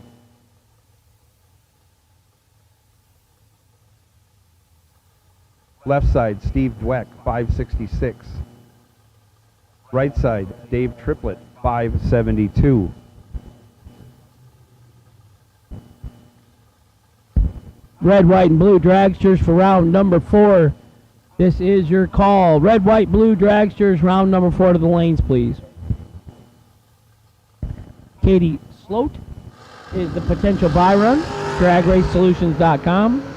Left side, Steve Dweck, 566. Right side, Dave Triplett, 572. Red, white, and blue dragsters for round number 4. This is your call. Red, white, blue dragsters, round number 4 to the lanes, please. Katie Sloat is the potential buy run. DragRaceSolutions.com.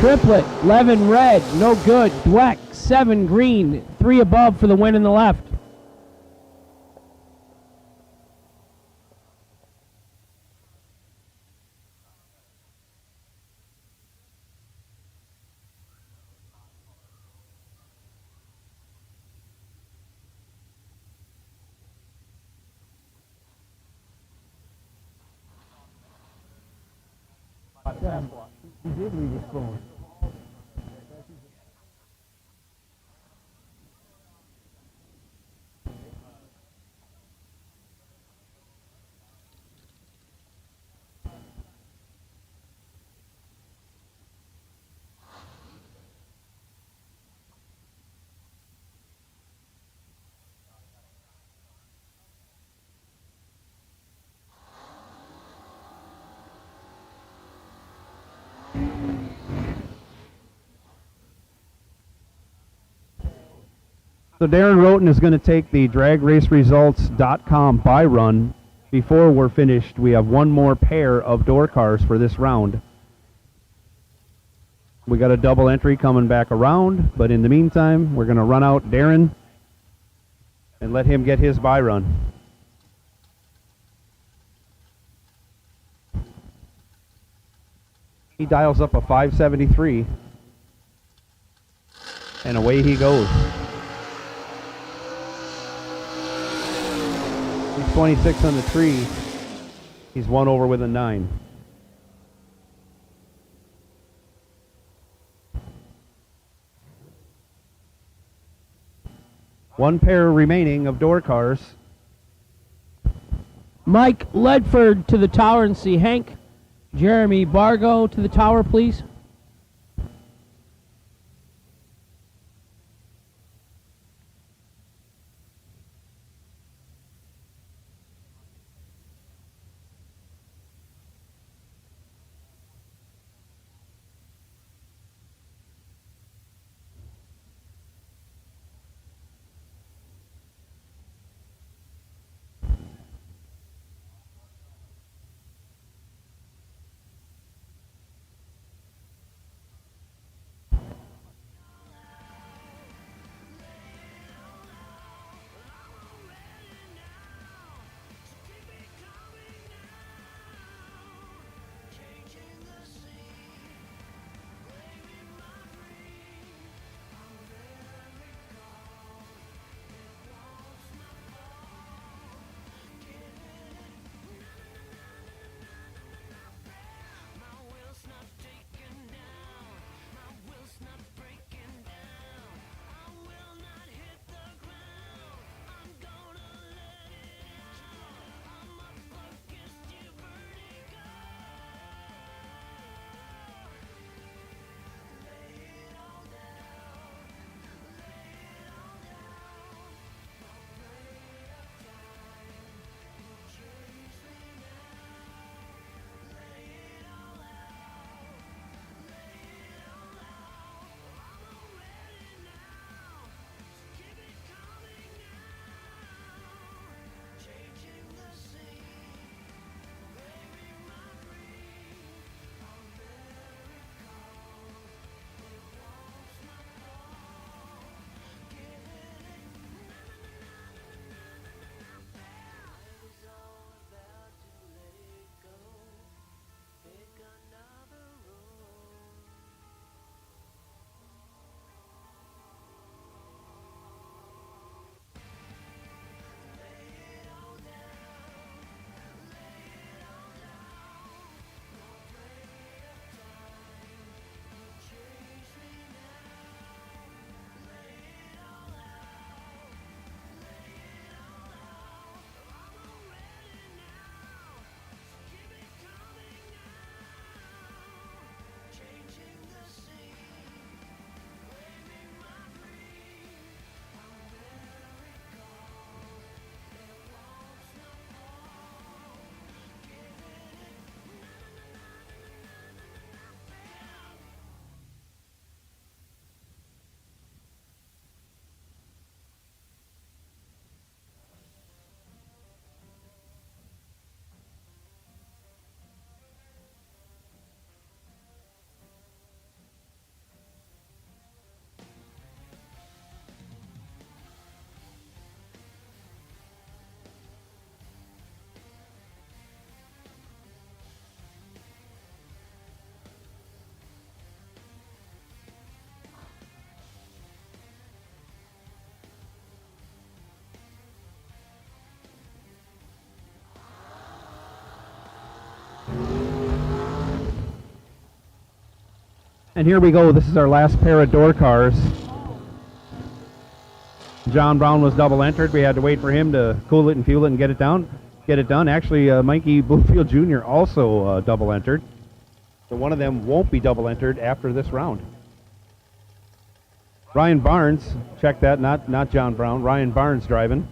Triplet, 11 red, no good. Dweck, 7 green, 3 above for the win in the left. He did leave his phone. So Darren Roten is going to take the DragRaceResults.com buy run. Before we're finished, we have one more pair of door cars for this round. We got a double entry coming back around, but in the meantime, we're going to run out Darren and let him get his buy run. He dials up a 573, and away he goes. He's 26 on the tree. He's 1 over with a 9. One pair remaining of door cars. Mike Ledford to the tower and see Hank. Jeremy Bargo to the tower, please. And here we go. This is our last pair of door cars. John Brown was double entered. We had to wait for him to cool it and fuel it and get it done. Actually, Mikey Bloomfield Jr. also double entered. So one of them won't be double entered after this round. Ryan Barnes, check that, not John Brown. Ryan Barnes driving.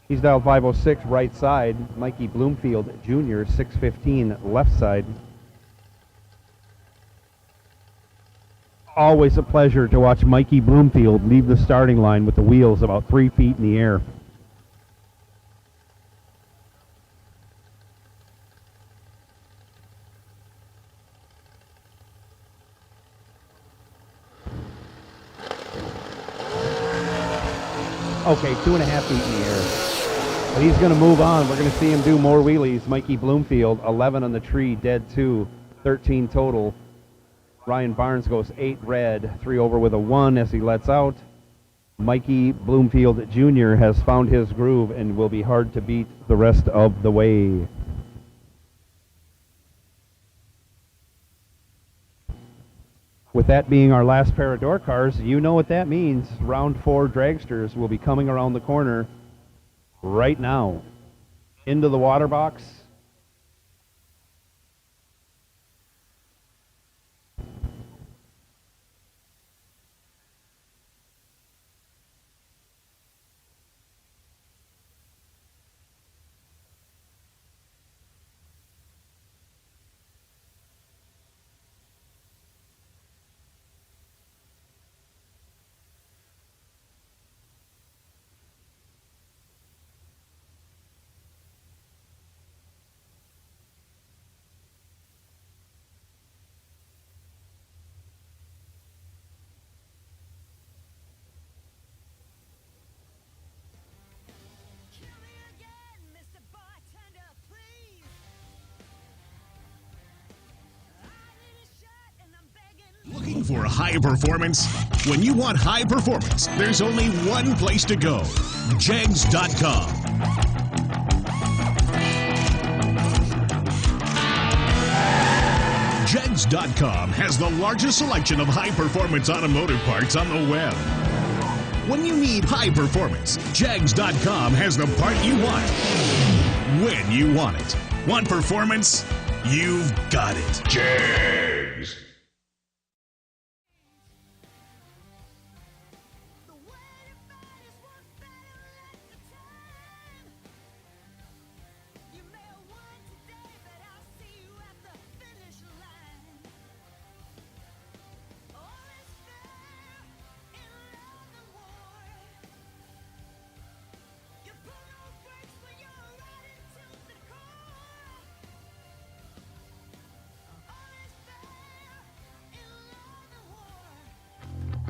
He's dialed 506 right side. Mikey Bloomfield Jr. 615 left side. Always a pleasure to watch Mikey Bloomfield leave the starting line with the wheels about 3 feet in the air. Okay, 2.5 feet in the air. But he's going to move on. We're going to see him do more wheelies. Mikey Bloomfield, 11 on the tree, dead 2, 13 total. Ryan Barnes goes 8 red, 3 over with a 1 as he lets out. Mikey Bloomfield Jr. has found his groove and will be hard to beat the rest of the way. With that being our last pair of door cars, you know what that means. Round 4 dragsters will be coming around the corner right now. Into the water box. Looking for high performance? When you want high performance, there's only one place to go. Jegs.com. Jegs.com has the largest selection of high-performance automotive parts on the web. When you need high performance, Jegs.com has the part you want, when you want it. Want performance? You've got it. Jegs.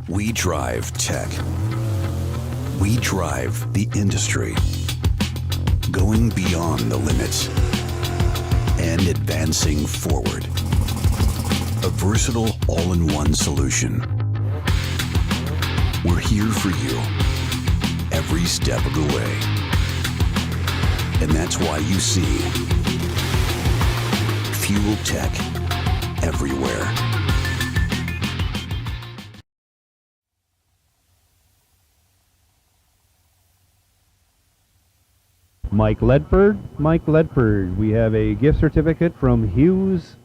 We drive tech. We drive the industry. Going beyond the limits and advancing forward. A versatile all-in-one solution. We're here for you every step of the way. And that's why you see Fuel Tech everywhere. Mike Ledford, we have a gift certificate from Hughes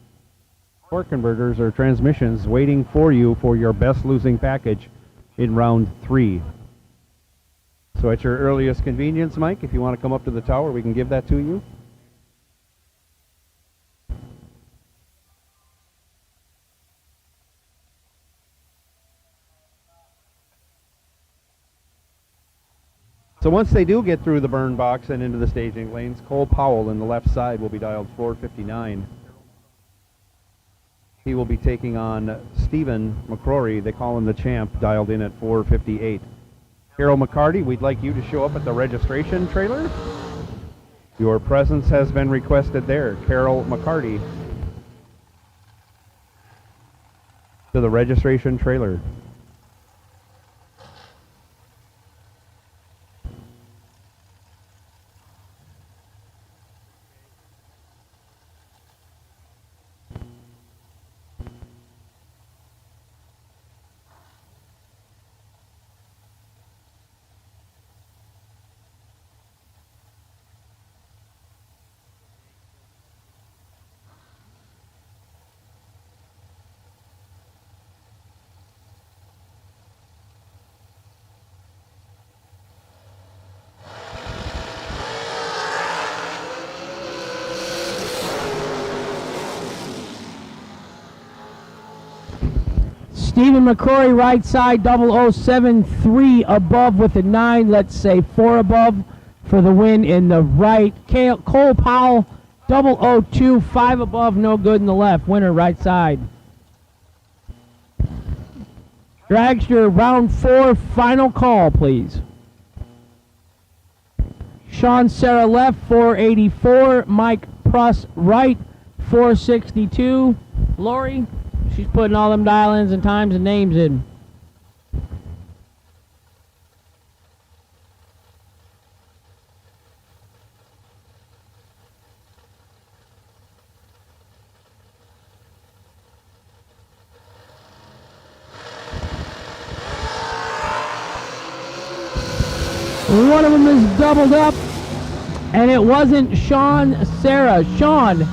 Torque Converters or Transmissions waiting for you for your best losing package in round 3. So at your earliest convenience, Mike, if you want to come up to the tower, we can give that to you. So once they do get through the burn box and into the staging lanes, Cole Powell in the left side will be dialed 459. He will be taking on Stephen McCrory, they call him the champ, dialed in at 458. Carol McCarty, we'd like you to show up at the registration trailer. Your presence has been requested there. Carol McCarty to the registration trailer. Stephen McCrory, right side, 0073 3 above with a 9. Let's say 4 above for the win in the right. Cole Powell, 002 5 above, no good in the left. Winner, right side. Dragster, round 4, final call, please. Sean Serra left, 484. Mike Pruss right, 462. Lori, she's putting all them dial-ins and times and names in. One of them is doubled up, and it wasn't Sean Serra. Sean,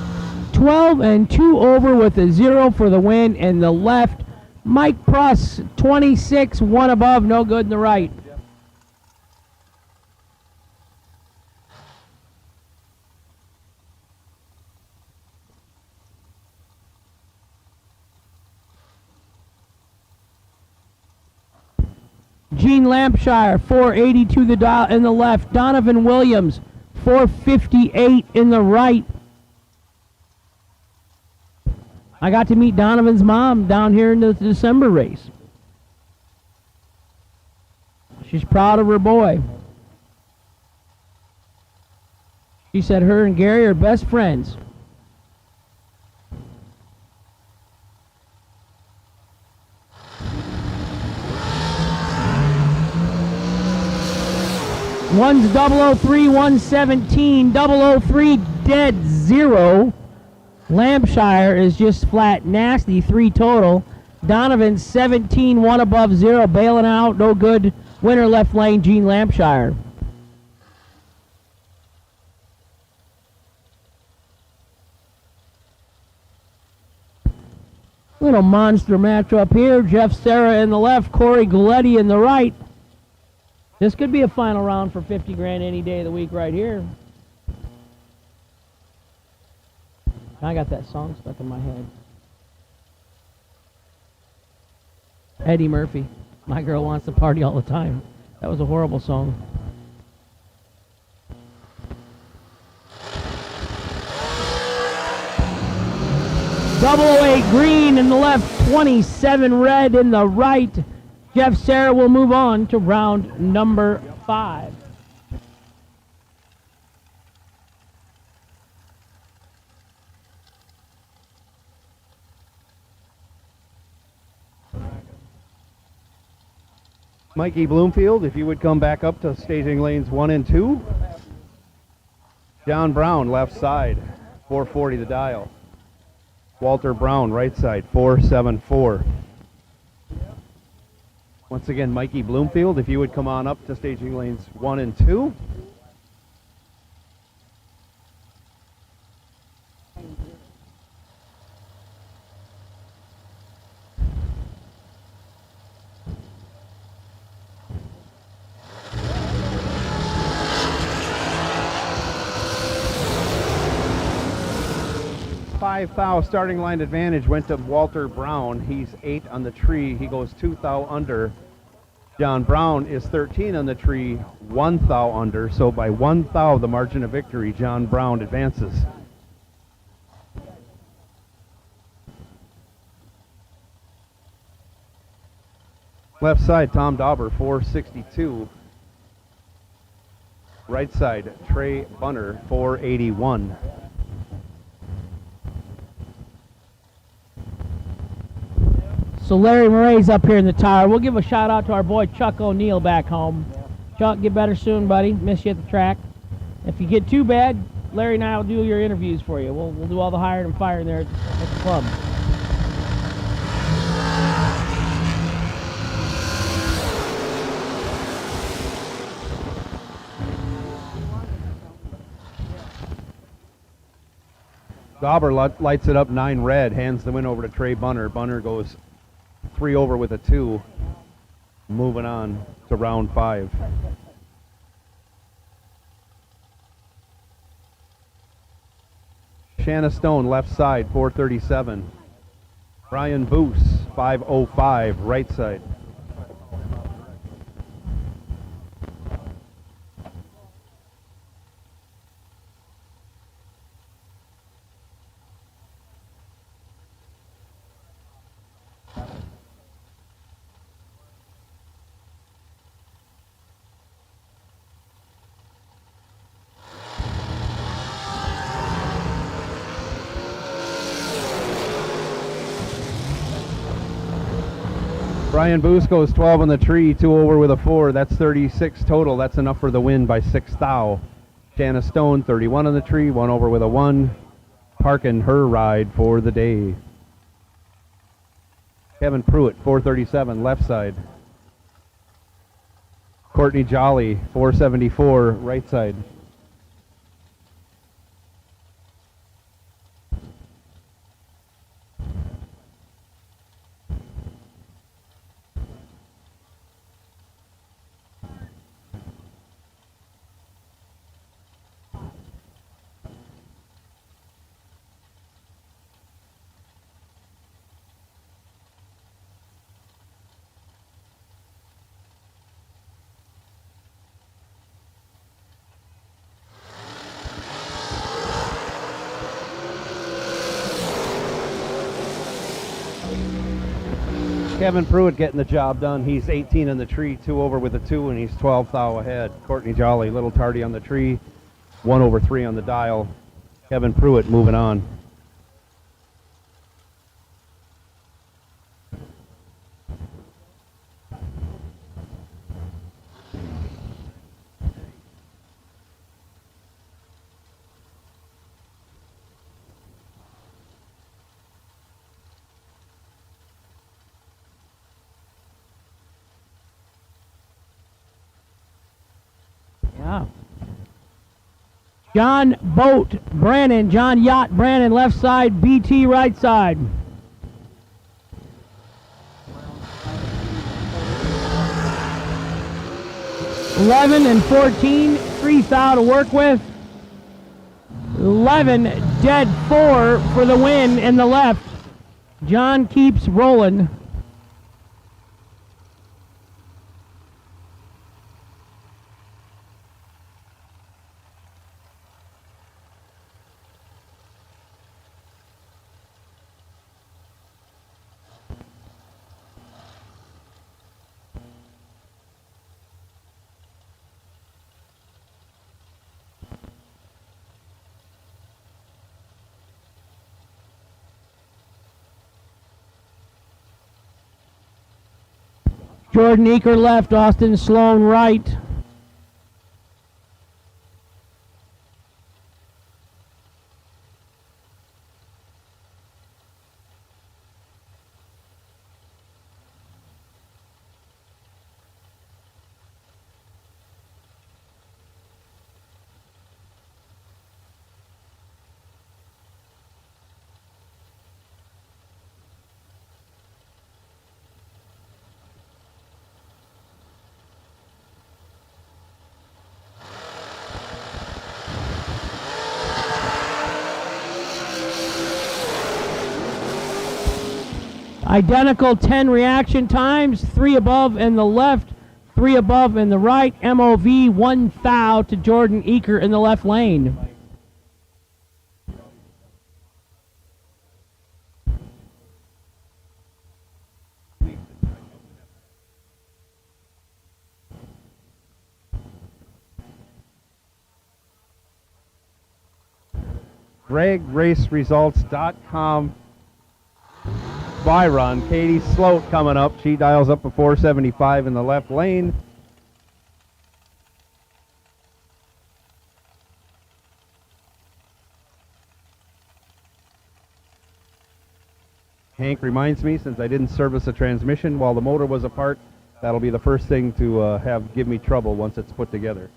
12 and 2 over with a 0 for the win in the left. Mike Pruss, 26, 1 above, no good in the right. Gene Lampshire, 482 the dial in the left. Donovan Williams, 458 in the right. I got to meet Donovan's mom down here in the December race. She's proud of her boy. She said her and Gary are best friends. One's 003, 117, 003 dead, 0. Lampshire is just flat nasty, 3 total. Donovan 17, 1 above, 0, bailing out, no good. Winner left lane, Gene Lampshire. Little monster match up here. Jeff Serra in the left, Corey Galletti in the right. This could be a final round for 50 grand any day of the week right here. I got that song stuck in my head. Eddie Murphy, My Girl Wants to Party All the Time. That was a horrible song. Double 08 green in the left, 27 red in the right. Jeff Serra will move on to round number 5. Mikey Bloomfield, if you would come back up to staging lanes 1 and 2. John Brown, left side, 440 the dial. Walter Brown, right side, 474. Once again, Mikey Bloomfield, if you would come on up to staging lanes 1 and 2. $5,000 starting line advantage went to Walter Brown. He's 8 on the tree. He goes 2 thou under. John Brown is 13 on the tree, 1 thou under. So by 1 thou, the margin of victory, John Brown advances. Left side, Tom Dauber, 462. Right side, Trey Bunner, 481. So Larry Murray's up here in the tower. We'll give a shout out to our boy Chuck O'Neill back home. Chuck, get better soon, buddy. Miss you at the track. If you get too bad, Larry and I will do your interviews for you. We'll do all the hiring and firing there at the club. Dauber lights it up 9 red, hands the win over to Trey Bunner. Bunner goes 3 over with a 2. Moving on to round 5. Shanna Stone, left side, 437. Brian Boos, 5:05 right side. Brian Busco's 12 on the tree, 2 over with a 4. That's 36 total. That's enough for the win by 6 thou. Shanna Stone, 31 on the tree, 1 over with a 1. Parking her ride for the day. Kevin Pruitt, 437, left side. Courtney Jolly, 474, right side. Kevin Pruitt getting the job done. He's 18 on the tree, 2 over with a 2, and he's 12 thou ahead. Courtney Jolly, little tardy on the tree, 1 over 3 on the dial. Kevin Pruitt moving on. Yeah. John Boat Brannon, John Yacht Brannon, left side, BT right side. $11 and 14, 3 thou to work with. 11 dead 4 for the win in the left. John keeps rolling. Jordan Eaker left, Austin Sloan right. Identical 10 reaction times, 3 above in the left, 3 above in the right. MOV 1 thou to Jordan Eaker in the left lane. DragRaceResults.com by run. Katie Sloat coming up. She dials up a 475 in the left lane. Hank reminds me, since I didn't service a transmission while the motor was apart, that'll be the first thing to give me trouble once it's put together.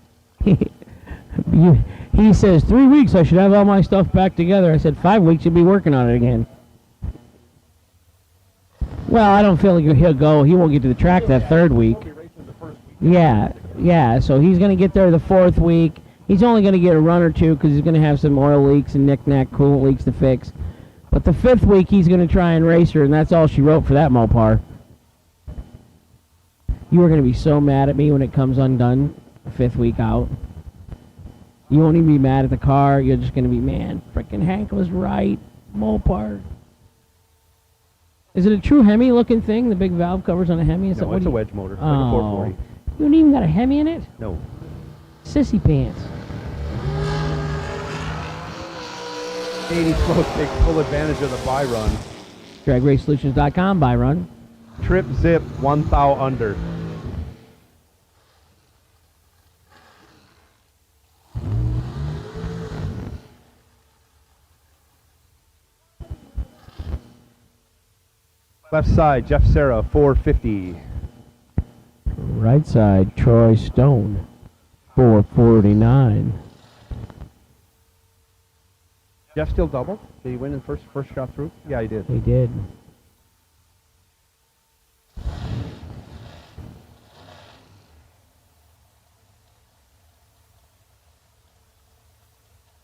He says 3 weeks I should have all my stuff back together. I said 5 weeks you'll be working on it again. Well, I don't feel like he'll go. He won't get to the track that 3rd week. Yeah. So he's going to get there the 4th week. He's only going to get a run or 2 because he's going to have some oil leaks and knick-knack coolant leaks to fix. But the 5th week, he's going to try and race her, and that's all she wrote for that Mopar. You are going to be so mad at me when it comes undone the 5th week out. You won't even be mad at the car. You're just going to be, man, frickin' Hank was right. Mopar. Is it a true Hemi looking thing? The big valve covers on a Hemi? No, it's a wedge motor. Like a Oh. 440. You don't even got a Hemi in it? No. Sissy pants. 80 Slow takes full advantage of the buy run. DragRaceSolutions.com, buy run. Trip zip 1 thou under. Left side, Jeff Serra, 450. Right side, Troy Stone, 449. Jeff still doubled? Did he win in first shot through? Yeah, he did. He did.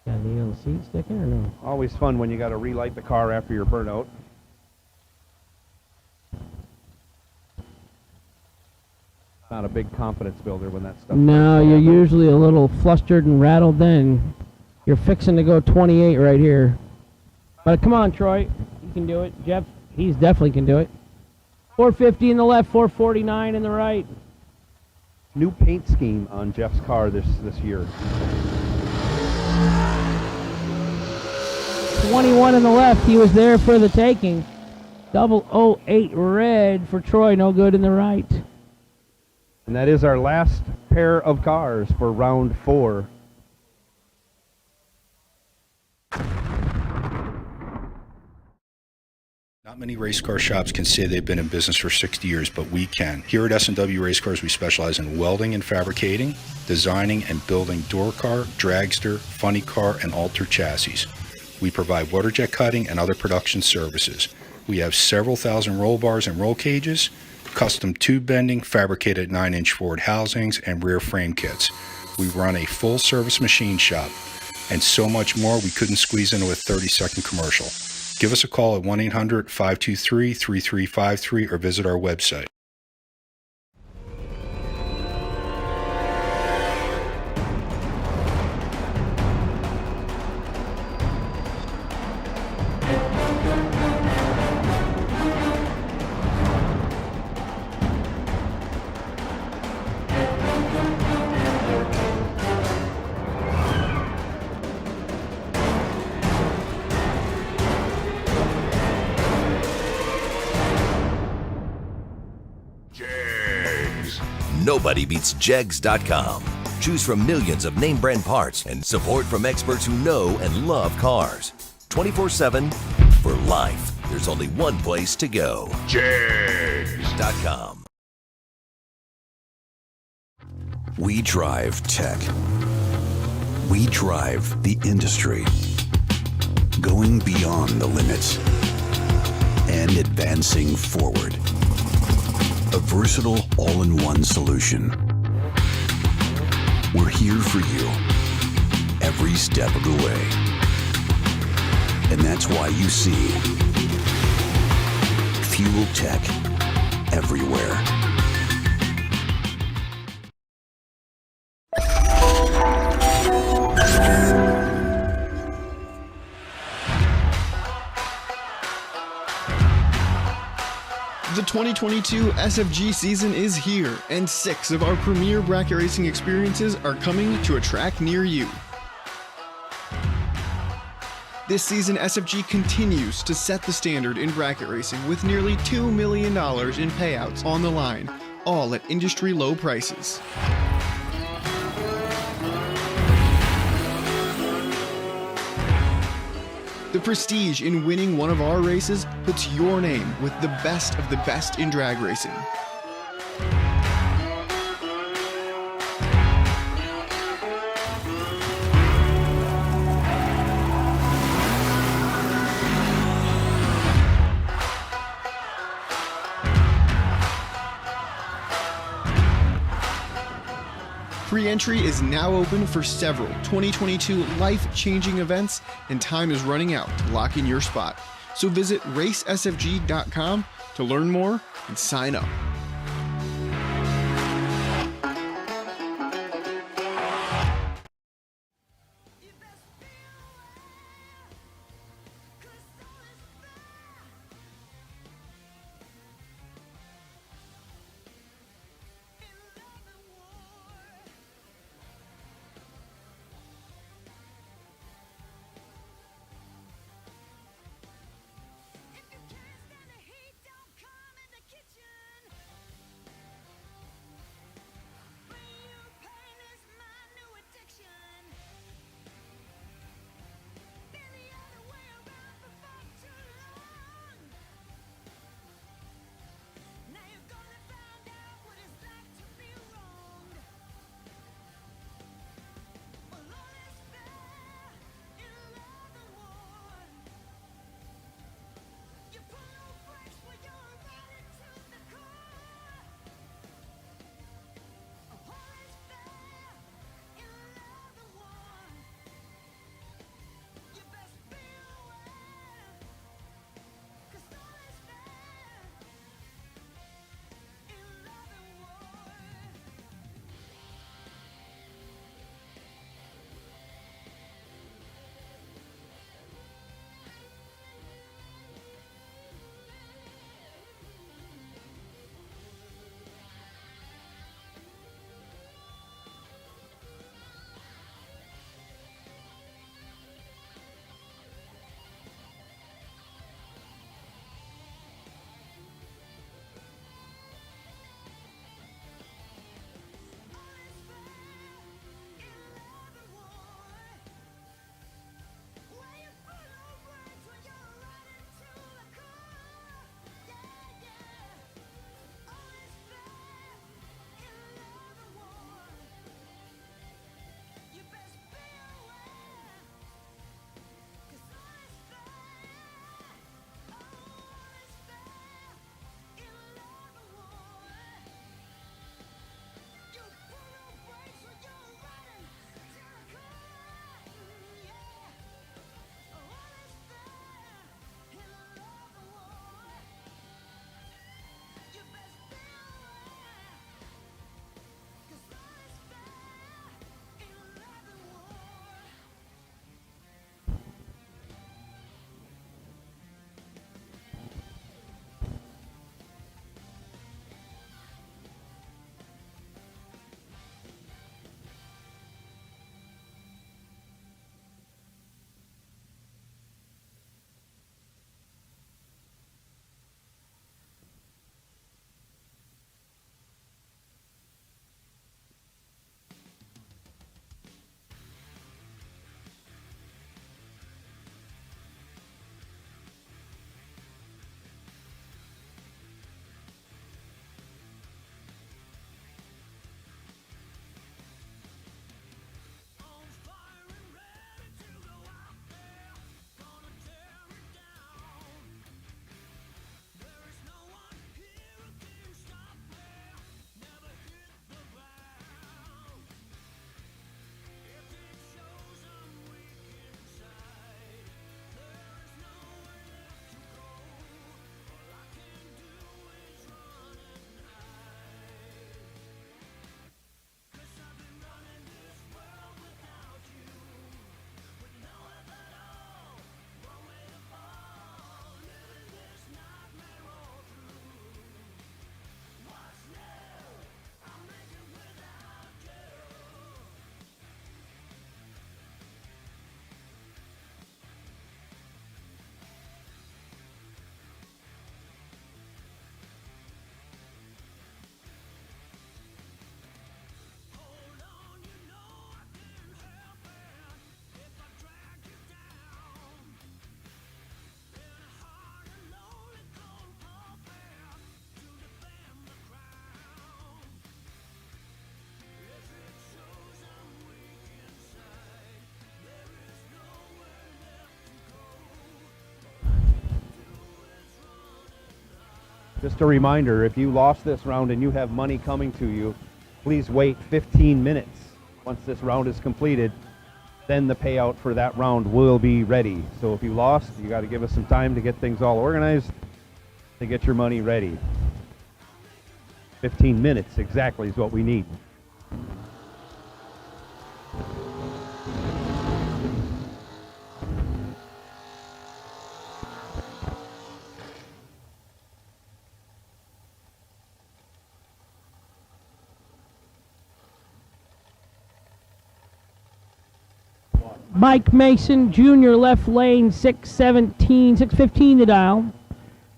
Got any on the seat sticking or no? Always fun when you got to relight the car after your burnout. Not a big confidence builder when that stuff. No, you're usually a little flustered and rattled then. You're fixing to go 28 right here. But come on, Troy. You can do it. Jeff, he's definitely can do it. 450 in the left, 449 in the right. New paint scheme on Jeff's car this year. 21 in the left. He was there for the taking. 008 red for Troy. No good in the right. And that is our last pair of cars for round 4. Not many race car shops can say they've been in business for 60 years, but we can. Here at S&W Race Cars, we specialize in welding and fabricating, designing and building door car, dragster, funny car, and alter chassis. We provide water jet cutting and other production services. We have several thousand roll bars and roll cages, custom tube bending, fabricated 9-inch Ford housings, and rear frame kits. We run a full-service machine shop, and so much more we couldn't squeeze into a 30-second commercial. Give us a call at 1-800-523-3353 or visit our website. Nobody beats Jegs.com. Choose from millions of name brand parts and support from experts who know and love cars. 24/7 for life. There's only one place to go. Jegs.com. We drive tech. We drive the industry. Going beyond the limits and advancing forward. A versatile all-in-one solution. We're here for you every step of the way. And that's why you see Fuel Tech everywhere. The 2022 SFG season is here, and 6 of our premier bracket racing experiences are coming to a track near you. This season, SFG continues to set the standard in bracket racing with nearly $2 million in payouts on the line, all at industry low prices. The prestige in winning one of our races puts your name with the best of the best in drag racing. Pre-entry is now open for several 2022 life-changing events, and time is running out to lock in your spot. So visit racesfg.com to learn more and sign up. Just a reminder, if you lost this round and you have money coming to you, please wait 15 minutes once this round is completed then the payout for that round will be ready. So if you lost, you got to give us some time to get things all organized to get your money ready. 15 minutes exactly is what we need. Mike Mason, Jr., left lane, 615 the dial.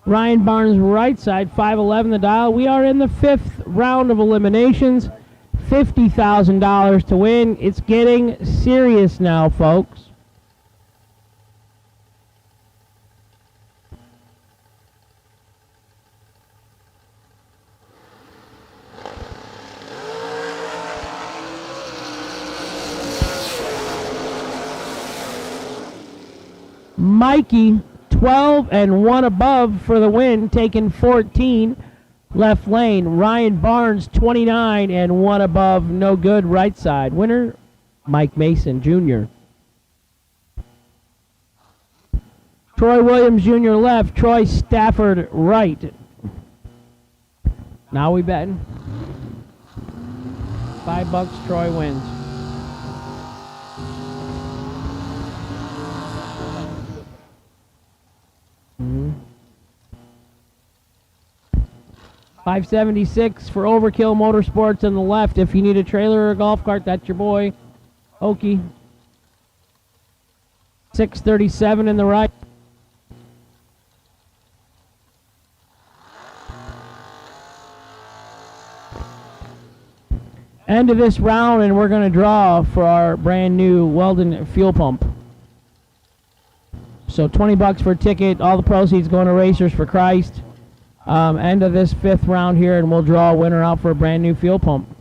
Ryan Barnes, right side, 511 the dial. We are in the 5th round of eliminations. $50,000 to win. It's getting serious now, folks. Mikey, 12 and 1 above for the win, taking 14 left lane. Ryan Barnes, 29 and 1 above, no good right side. Winner, Mike Mason Jr. Troy Williams Jr. left, Troy Stafford right. Now we betting. $5, Troy wins. $576 for Overkill Motorsports on the left. If you need a trailer or a golf cart, that's your boy, Okie. $637 in the right. End of this round, and we're going to draw for our brand new Weldon fuel pump. So $20 for a ticket. All the proceeds going to Racers for Christ. End of this 5th round here, and we'll draw a winner out for a brand new fuel pump.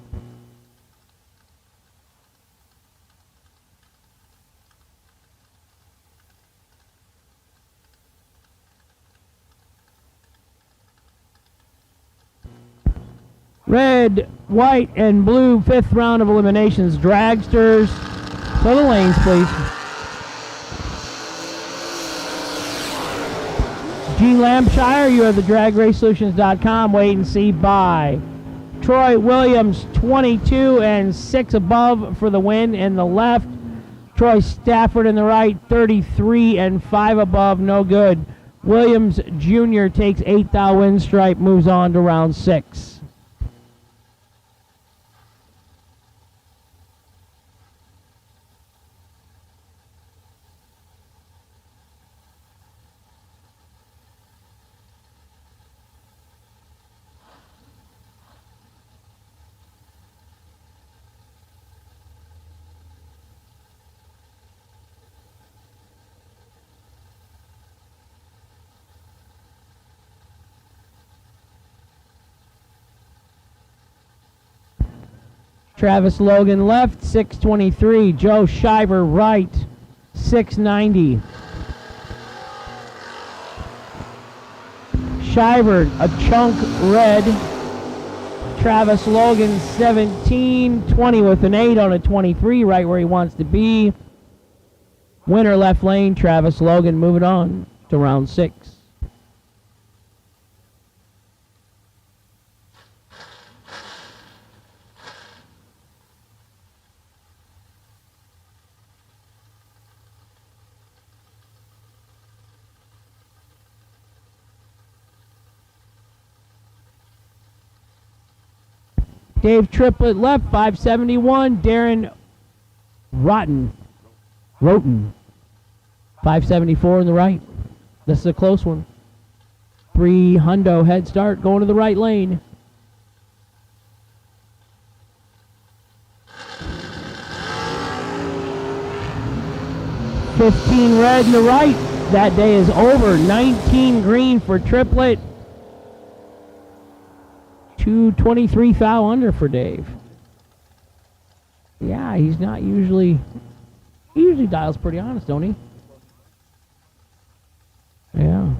Red, white, and blue 5th round of eliminations. Dragsters. So the lanes, please. Gene Lampshire, you are the DragRaceSolutions.com. Wait and see. Bye. Troy Williams, 22 and 6 above for the win in the left. Troy Stafford in the right, 33 and 5 above, no good. Williams Jr. takes 8th thou win stripe, moves on to round 6. Travis Logan left, 623. Joe Shiver right, 690. Shiver, a chunk red. Travis Logan, 1720 with an 8 on a 23, right where he wants to be. Winner left lane, Travis Logan, moving on to round 6. Dave Triplett left, 571. Darren Roten, 574 in the right. This is a close one. 3 hundo head start going to the right lane. $15 red in the right. That day is over. 19 green for Triplett. 223 thou under for Dave. Yeah, he's not usually. He usually dials pretty honest, don't he? Yeah.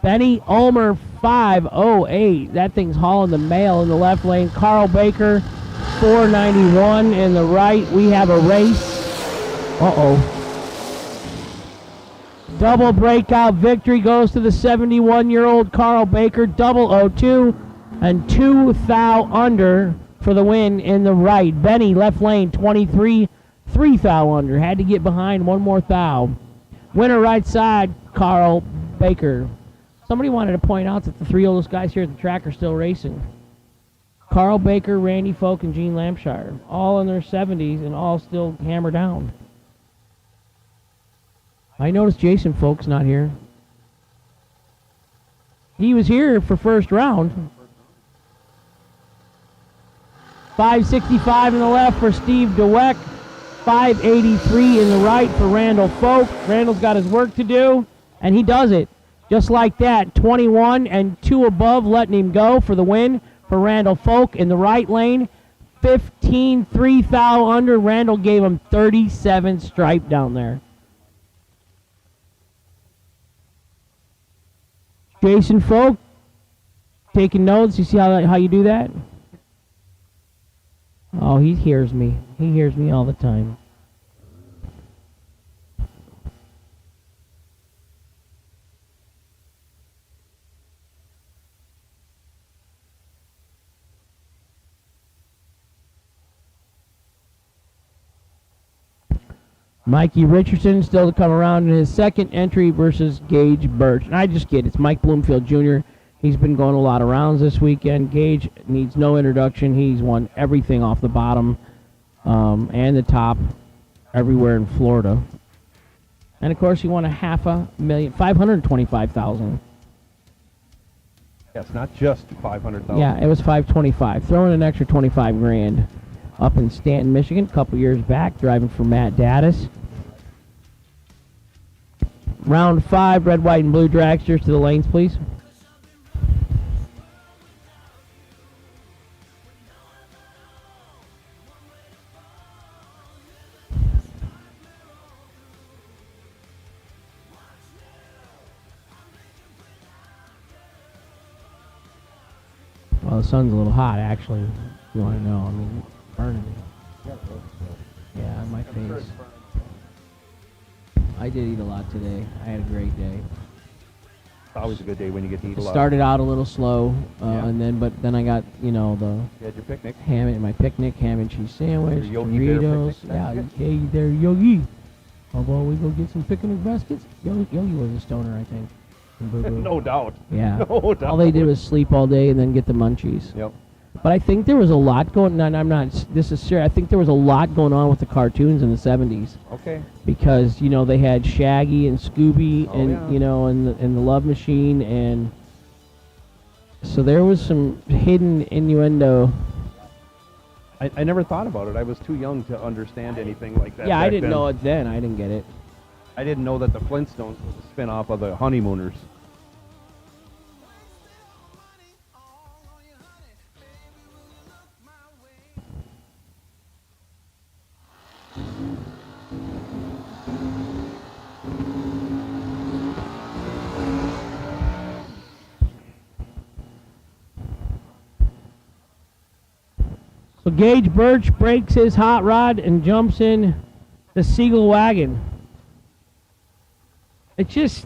Benny Ulmer 508. That thing's hauling the mail in the left lane. Carl Baker 491 in the right. We have a race. Double breakout victory goes to the 71-year-old Carl Baker. Double 02 and 2 thou under for the win in the right. Benny left lane 23, 3 thou under. Had to get behind one more thou. Winner right side, Carl Baker. Somebody wanted to point out that the three oldest guys here at the track are still racing. Carl Baker, Randy Folk, and Gene Lampshire. All in their 70s and all still hammered down. I noticed Jason Folk's not here. He was here for first round. 565 in the left for Steve DeWeck. 583 in the right for Randall Folk. Randall's got his work to do, and he does it. Just like that, 21 and 2 above, letting him go for the win for Randall Folk in the right lane. 15, 3 thou under. Randall gave him 37 stripe down there. Jason Folk, taking notes. You see how you do that? Oh, he hears me. He hears me all the time. Mikey Richardson still to come around in his second entry versus Gage Birch. And I just get it. It's Mike Bloomfield Jr. He's been going a lot of rounds this weekend. Gage needs no introduction. He's won everything off the bottom and the top everywhere in Florida. And, of course, he won $525,000. Yeah, it's not just 500,000. Yeah, it was 525. Throwing an extra 25 grand up in Stanton, Michigan, a couple years back, driving for Matt Daddis. Round 5, red, white, and blue dragsters to the lanes, please. Well, the sun's a little hot, actually, if you want to know. I mean, burning me. Yeah, on my face. I did eat a lot today. I had a great day. It's always a good day when you get to eat a lot. Started out a little slow, Yeah. but then I got, the You had your picnic. my picnic, ham and cheese sandwich, Your Yogi Bear Doritos. picnic Yeah, basket? hey there, Yogi. How about we go get some picnic baskets? Yogi was a stoner, I think. No doubt. Yeah. No doubt. All they did was sleep all day and then get the munchies. Yep. But I think there was a lot going on. I'm not, this is serious. I think there was a lot going on with the cartoons in the 70s. Okay. Because, they had Shaggy and Scooby and, yeah. and the Love Machine. And so there was some hidden innuendo. I never thought about it. I was too young to understand anything like that. Yeah, I back didn't then. know it then. I didn't get it. I didn't know that the Flintstones was a spin-off of the Honeymooners. So Gage Birch breaks his hot rod and jumps in the Siegel wagon. It's just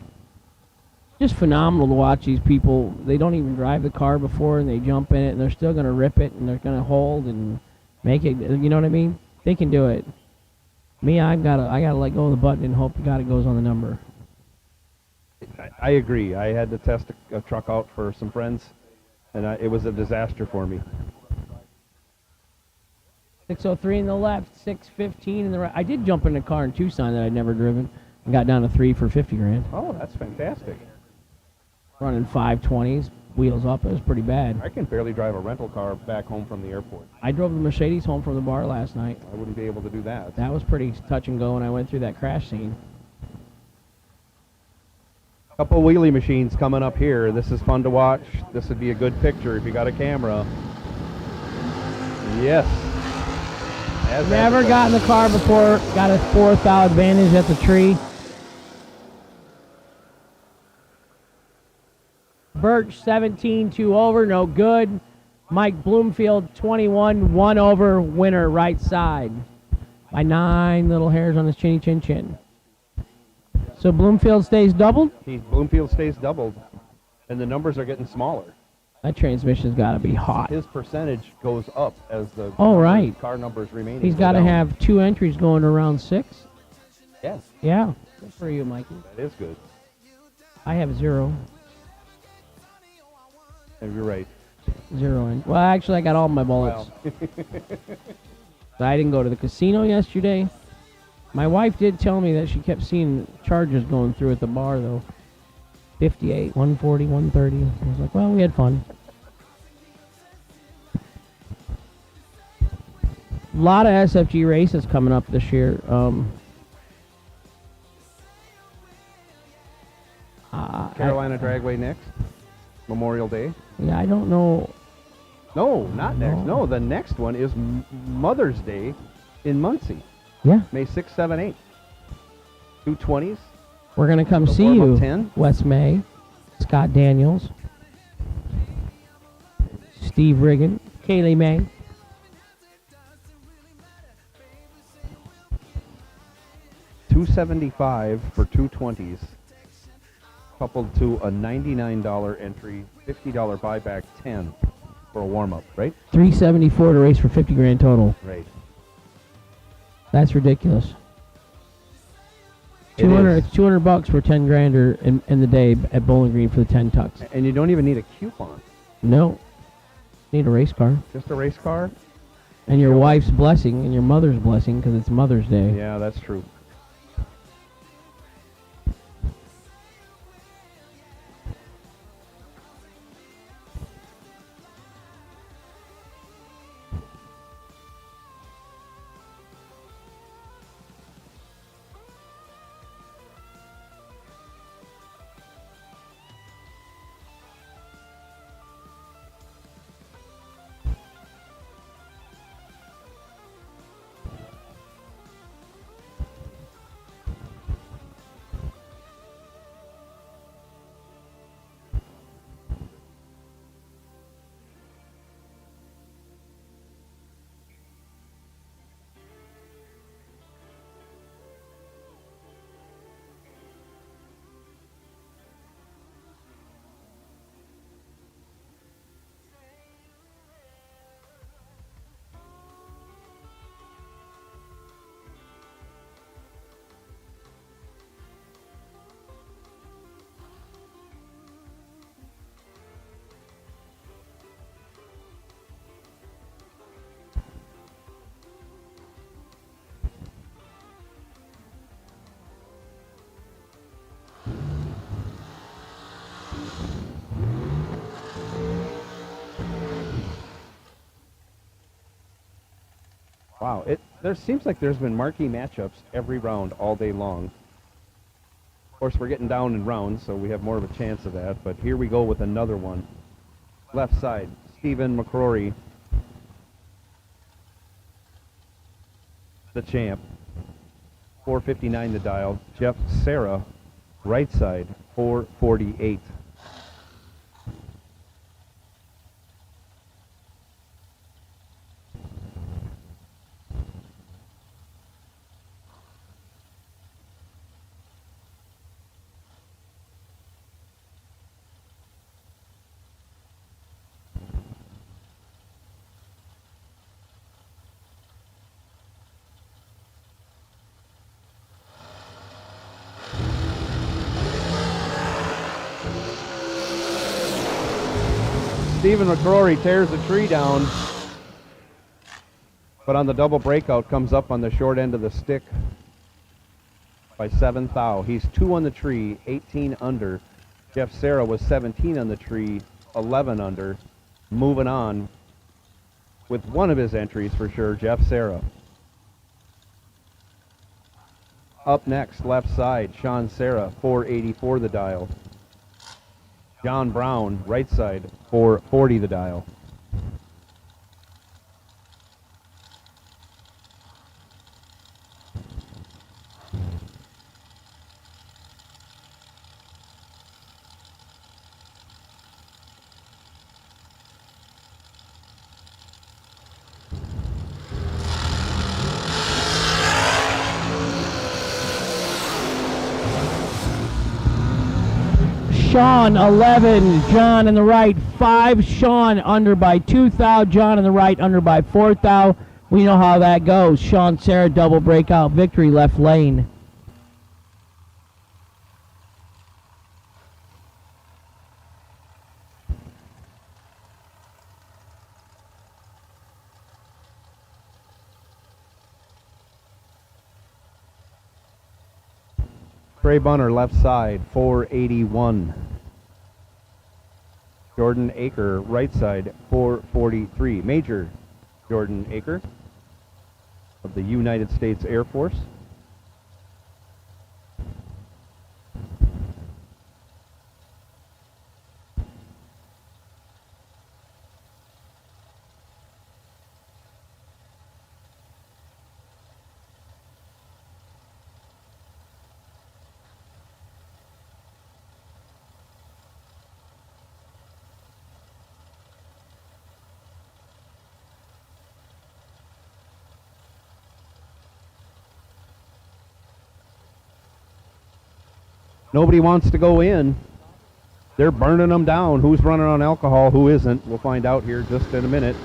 phenomenal to watch these people. They don't even drive the car before, and they jump in it, and they're still going to rip it, and they're going to hold and make it. You know what I mean? They can do it. Me, I gotta let go of the button and hope to God it goes on the number. I agree. I had to test a truck out for some friends, and it was a disaster for me. 603 in the left, 615 in the right. I did jump in a car in Tucson that I'd never driven and got down to 3 for 50 grand. Oh, that's fantastic. Running 520s, wheels up. It was pretty bad. I can barely drive a rental car back home from the airport. I drove the Mercedes home from the bar last night. I wouldn't be able to do that. That was pretty touch and go when I went through that crash scene. Couple wheelie machines coming up here. This is fun to watch. This would be a good picture if you got a camera. Yes. Never got in the car before. Got a 4th thou advantage at the tree. Birch 17, 2 over, no good. Mike Bloomfield 21, 1 over, winner right side by 9 little hairs on his chinny chin chin. So Bloomfield stays doubled? Bloomfield stays doubled, and the numbers are getting smaller. That transmission's got to be hot. His percentage goes up as the car numbers remaining. He's got to have 2 entries going to round 6. Yes. Yeah. Good for you, Mikey. That is good. I have 0. And you're right. 0 in. Well, actually, I got all my bullets. But I didn't go to the casino yesterday. My wife did tell me that she kept seeing charges going through at the bar, though. 58, 140, 130. I was like, well, we had fun. A lot of SFG races coming up this year. Carolina Dragway next. Memorial Day. Yeah, I don't know. No, not next. No, the next one is Mother's Day in Muncie. Yeah. May 6, 7, 8. 220s. We're going to come see you, 10. Wes May, Scott Daniels, Steve Riggin, Kaylee May. $275 for 220s, coupled to a $99 entry, $50 buyback, 10 for a warm-up, right? $374 to race for 50 grand total. Right. That's ridiculous. It is. $200 for 10 grander in the day at Bowling Green for the 10 tucks. And you don't even need a coupon. No. Need a race car. Just a race car? And your wife's blessing and your mother's blessing because it's Mother's Day. Yeah, that's true. Wow, there seems like there's been marquee matchups every round all day long. Of course, we're getting down in rounds, so we have more of a chance of that. But here we go with another one. Left side, Stephen McCrory, the champ. 459 the dial. Jeff Serra, right side, 448. Stephen McCrory tears the tree down, but on the double breakout comes up on the short end of the stick by 7 thou. He's 2 on the tree, 18 under. Jeff Serra was 17 on the tree, 11 under. Moving on with one of his entries for sure, Jeff Serra. Up next, left side, Sean Serra, 484 the dial. John Brown, right side, 440 the dial. Sean 11, John in the right 5, Sean under by 2 thou, John in the right under by 4 thou. We know how that goes. Sean Sarah double breakout victory left lane. Trey Bunner left side, 481. Jordan Aker right side, 443. Major Jordan Aker of the United States Air Force. Nobody wants to go in. They're burning them down. Who's running on alcohol, who isn't? We'll find out here just in a minute.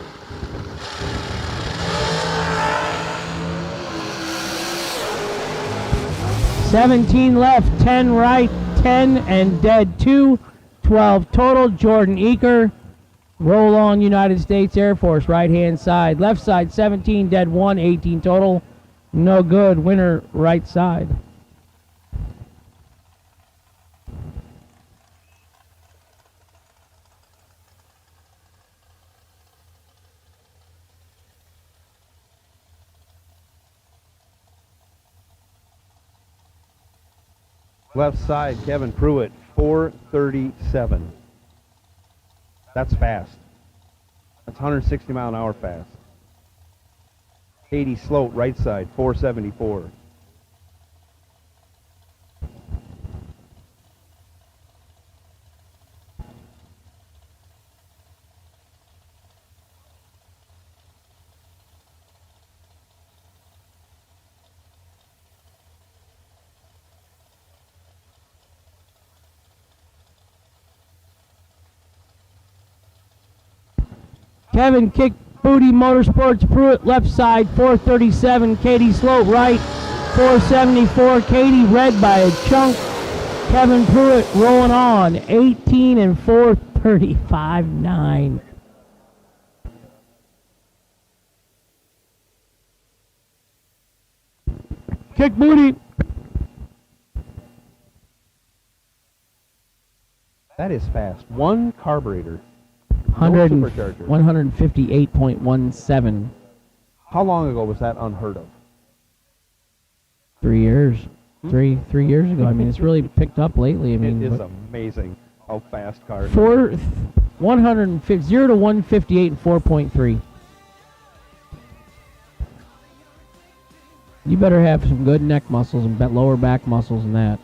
$17 left, 10 right, 10 and dead 2, 12 total. Jordan Eaker, roll on United States Air Force, right hand side. Left side 17, dead 1, 18 total. No good. Winner right side. Left side, Kevin Pruitt, 437. That's fast. That's 160 mile an hour fast. Katie Sloat, right side, 474. Kevin Kick Booty Motorsports Pruitt left side 437. Katie Sloat right 474. Katie red by a chunk. Kevin Pruitt rolling on 18 and 435.9. Kick Booty. That is fast. One carburetor. 158.17. How long ago was that unheard of? 3 years. Three years ago. I mean, it's really picked up lately. I mean, it is amazing how fast cars. 0 to 158 and 4.3. You better have some good neck muscles and lower back muscles and that.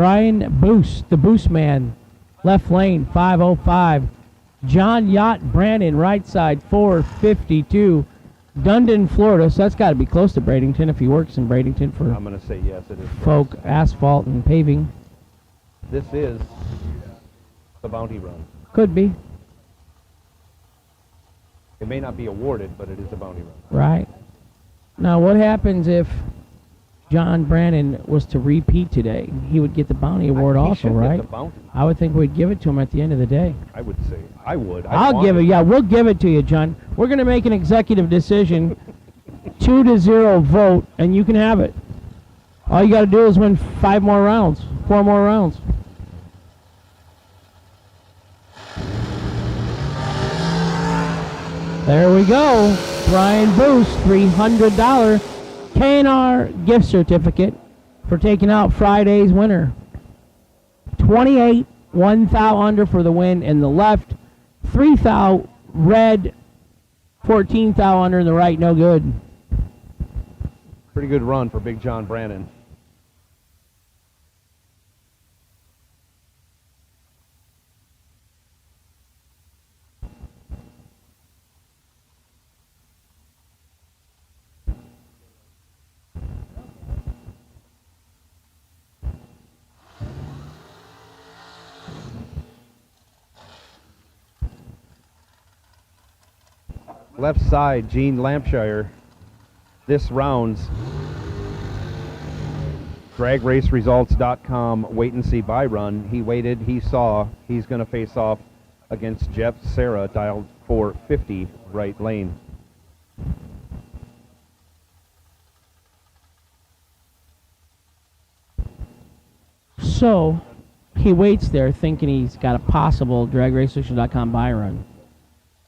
Brian Boost, the Boost Man, left lane, 505. John Yacht Brandon, right side, 452. Dundon, Florida, so that's got to be close to Bradenton if he works in Bradenton for I'm going to say yes, it is. folk asphalt and paving. This is the bounty run. Could be. It may not be awarded, but it is a bounty run. Right. Now, what happens if John Brandon was to repeat today? He would get the bounty award He also, should right? Get the bounty. I would think we'd give it to him at the end of the day. I would say. I would. I'll give it. Yeah, we'll give it to you, John. We're going to make an executive decision, 2-0 vote, and you can have it. All you got to do is win 4 more rounds. There we go. Brian Boost, $300 K&R gift certificate for taking out Friday's winner. 28, 1 thou under for the win in the left, 3 thou red, 14 thou under in the right, no good. Pretty good run for Big John Brandon. Left side, Gene Lampshire. This round's dragraceresults.com wait and see buy run. He waited, he saw, he's going to face off against Jeff Serra, dialed 450 right lane. So he waits there thinking he's got a possible dragraceresults.com buy run.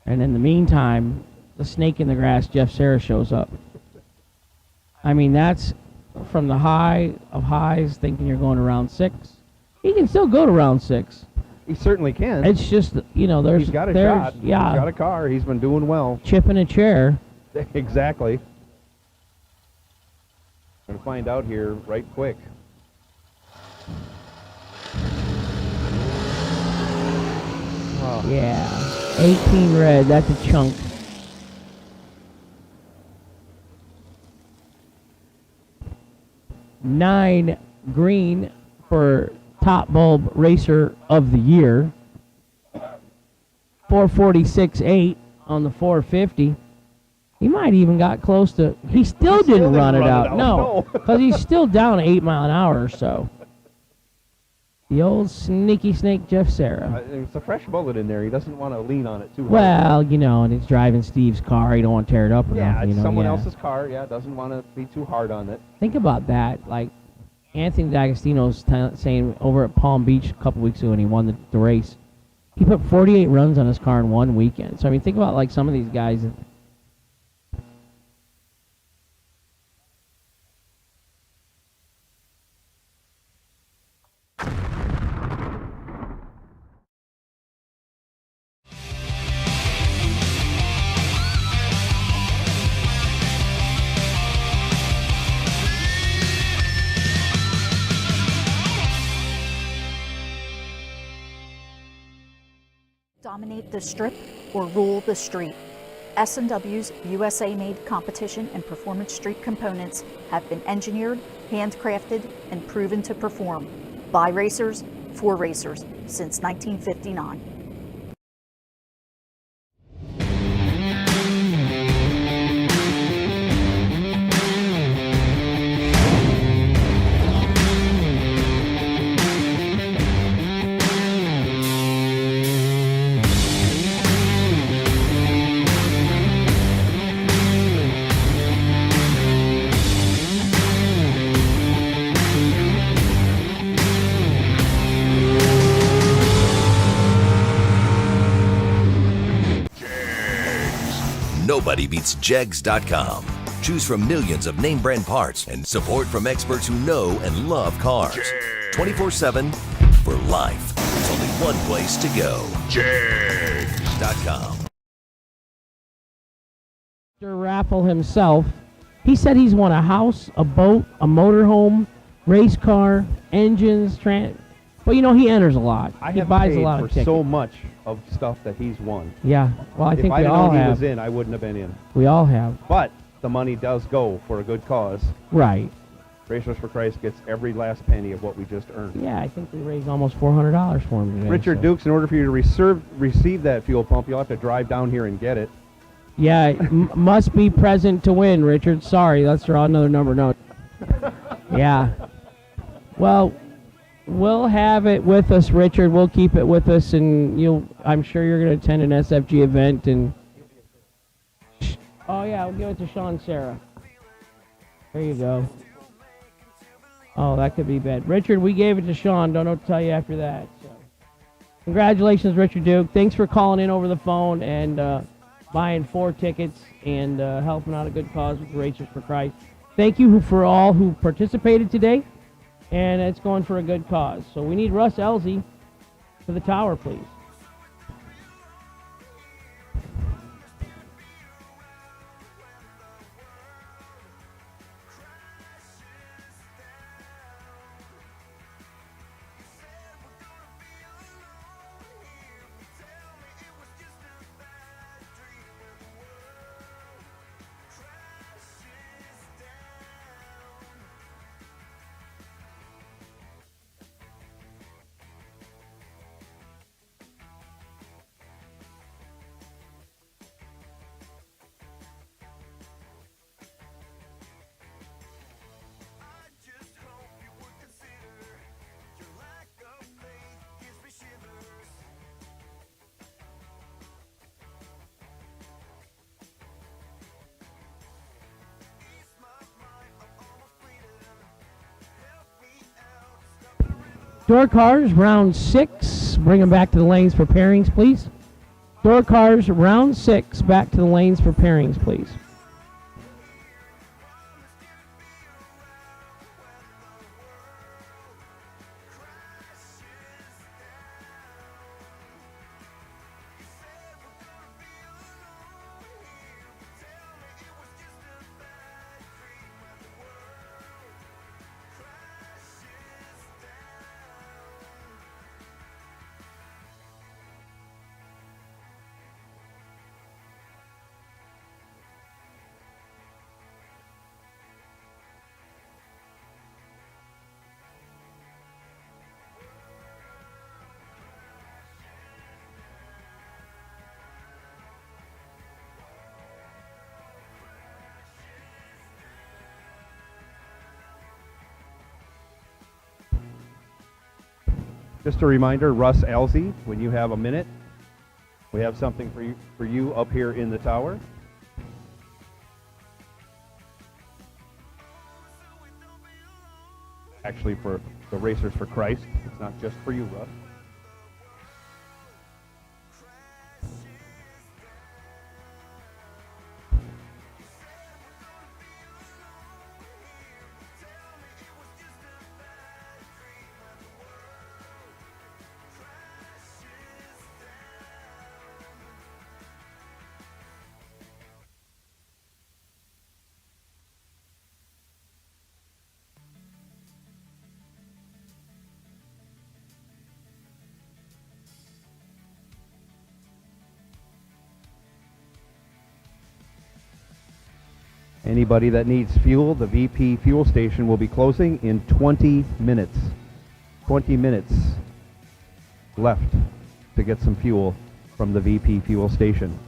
And in the meantime, the snake in the grass, Jeff Serra, shows up. I mean, that's from the high of highs, thinking you're going to round 6. He can still go to round 6. He certainly can. It's just, you know, there's... He's got a there's, shot. Yeah. He's got a car. He's been doing well. Chip in a chair. Exactly. Going to find out here right quick. Oh. Yeah. 18 red, that's a chunk. $9 green for top bulb racer of the year. 446.8 on the 450. He might even got close to. He still didn't run it out. No, because he's still down 8 mile an hour or so. The old sneaky snake Jeff Serra. There's a fresh bullet in there. He doesn't want to lean on it too hard. Well, you know, and he's driving Steve's car. You don't want to tear it up or yeah, nothing. it's You know, someone else's car. Yeah, doesn't want to be too hard on it. Think about that. Like, Anthony D'Agostino's saying over at Palm Beach a couple weeks ago when he won the race, he put 48 runs on his car in one weekend. So, I mean, think about, like, some of these guys. Dominate the strip or rule the street. S&W's USA-made competition and performance street components have been engineered, handcrafted, and proven to perform by racers for racers since 1959. Nobody beats Jegs.com. Choose from millions of name brand parts and support from experts who know and love cars. 24/7 for life. There's only one place to go. Jegs.com. Raffle himself. He said he's won a house, a boat, a motorhome, race car, engines, well, he enters a lot. I He have buys paid a lot for of tickets. so much of stuff that he's won. Yeah, well, I if think I we didn't all know he have. was in, I wouldn't have been in. We all have. But the money does go for a good cause. Right. Racers for Christ gets every last penny of what we just earned. Yeah, I think we raised almost $400 for him today. Richard so. Dukes, in order for you to receive that fuel pump, you'll have to drive down here and get it. Yeah, must be present to win, Richard. Sorry, let's draw another number. No. Yeah. Well, we'll have it with us, Richard. We'll keep it with us, and I'm sure you're going to attend an SFG event. And oh yeah, we'll give it to Sean Sarah. There you go. Oh, that could be bad. Richard, we gave it to Sean. Don't know what to tell you after that. So. Congratulations, Richard Duke. Thanks for calling in over the phone and buying 4 tickets and helping out a good cause with Racers for Christ. Thank you for all who participated today, and it's going for a good cause. So we need Russ Elsie to the tower, please. Door cars, round 6. Bring them back to the lanes for pairings, please. Door cars, round 6. Back to the lanes for pairings, please. Just a reminder, Russ Elsie, when you have a minute, we have something for you up here in the tower. Actually, for the Racers for Christ. It's not just for you, Russ. Anybody that needs fuel, the VP fuel station will be closing in 20 minutes. 20 minutes left to get some fuel from the VP fuel station.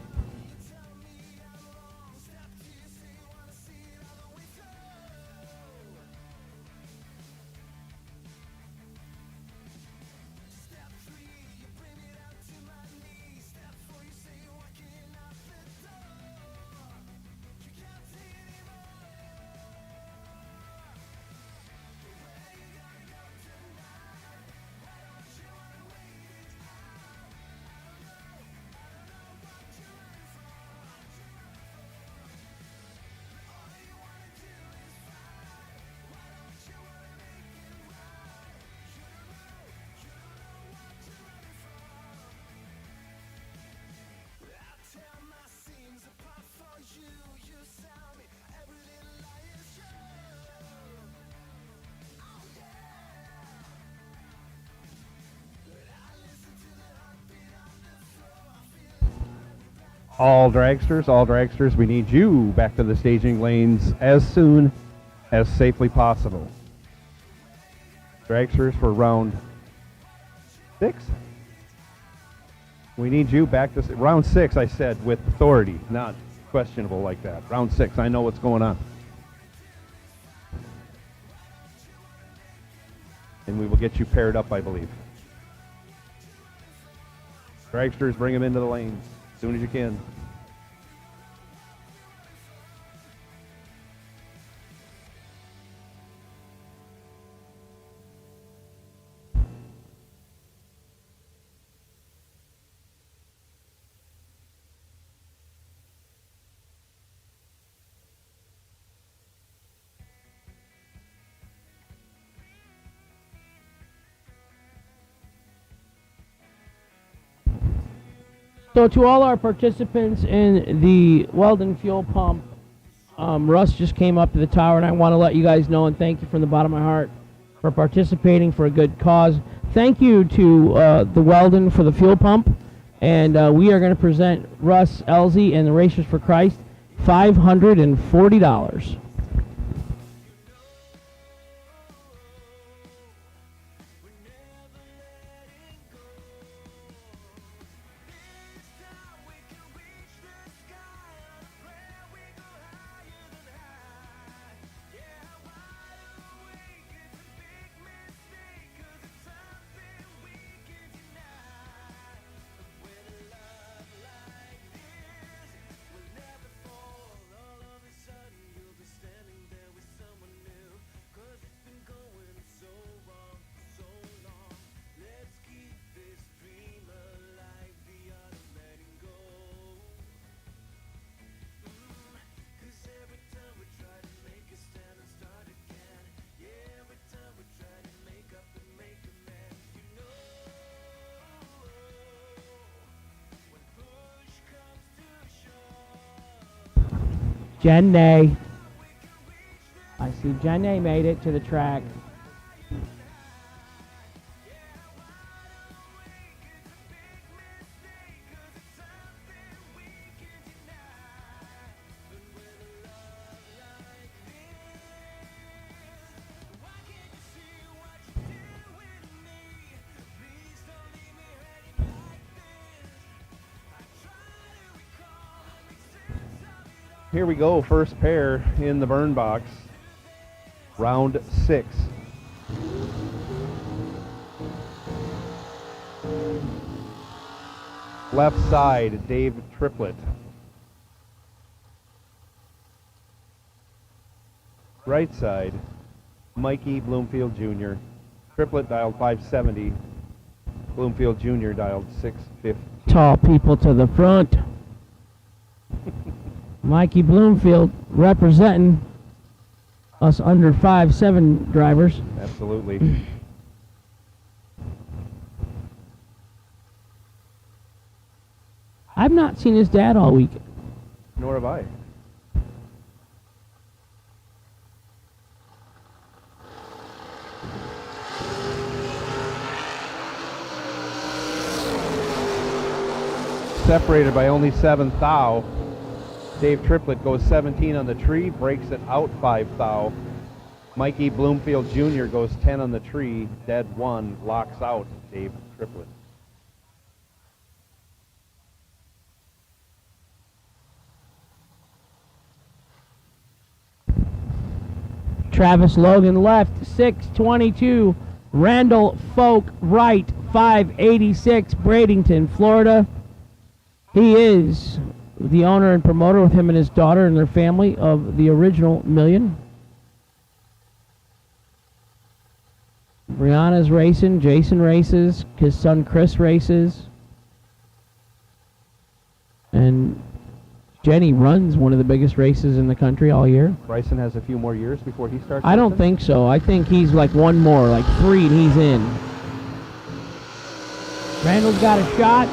All dragsters, we need you back to the staging lanes as soon as safely possible. Dragsters for round 6. We need you back to round 6, I said, with authority, not questionable like that. Round 6, I know what's going on. And we will get you paired up, I believe. Dragsters, bring them into the lanes as soon as you can. So to all our participants in the Weldon fuel pump, Russ just came up to the tower, and I want to let you guys know and thank you from the bottom of my heart for participating for a good cause. Thank you to the Weldon for the fuel pump, and we are going to present Russ Elzy and the Racers for Christ $540. Jenny. I see Jenny made it to the track. Here we go, first pair in the burn box, round 6. Left side, Dave Triplett. Right side, Mikey Bloomfield Jr. Triplett dialed 570, Bloomfield Jr. dialed 650. Tall people to the front. Mikey Bloomfield representing us under 5'7" drivers. Absolutely. I've not seen his dad all week. Nor have I. Separated by only 7 thou. Dave Triplett goes 17 on the tree, breaks it out 5 thou. Mikey Bloomfield Jr. goes 10 on the tree, dead 1, locks out Dave Triplett. Travis Logan left, 622. Randall Folk right, 586, Bradenton, Florida. He is the owner and promoter with him and his daughter and their family of the original Million. Brianna's racing, Jason races, his son Chris races. And Jenny runs one of the biggest races in the country all year. Bryson has a few more years before he starts. I don't think so. I think he's like one more, like 3, and he's in. Randall's got a shot.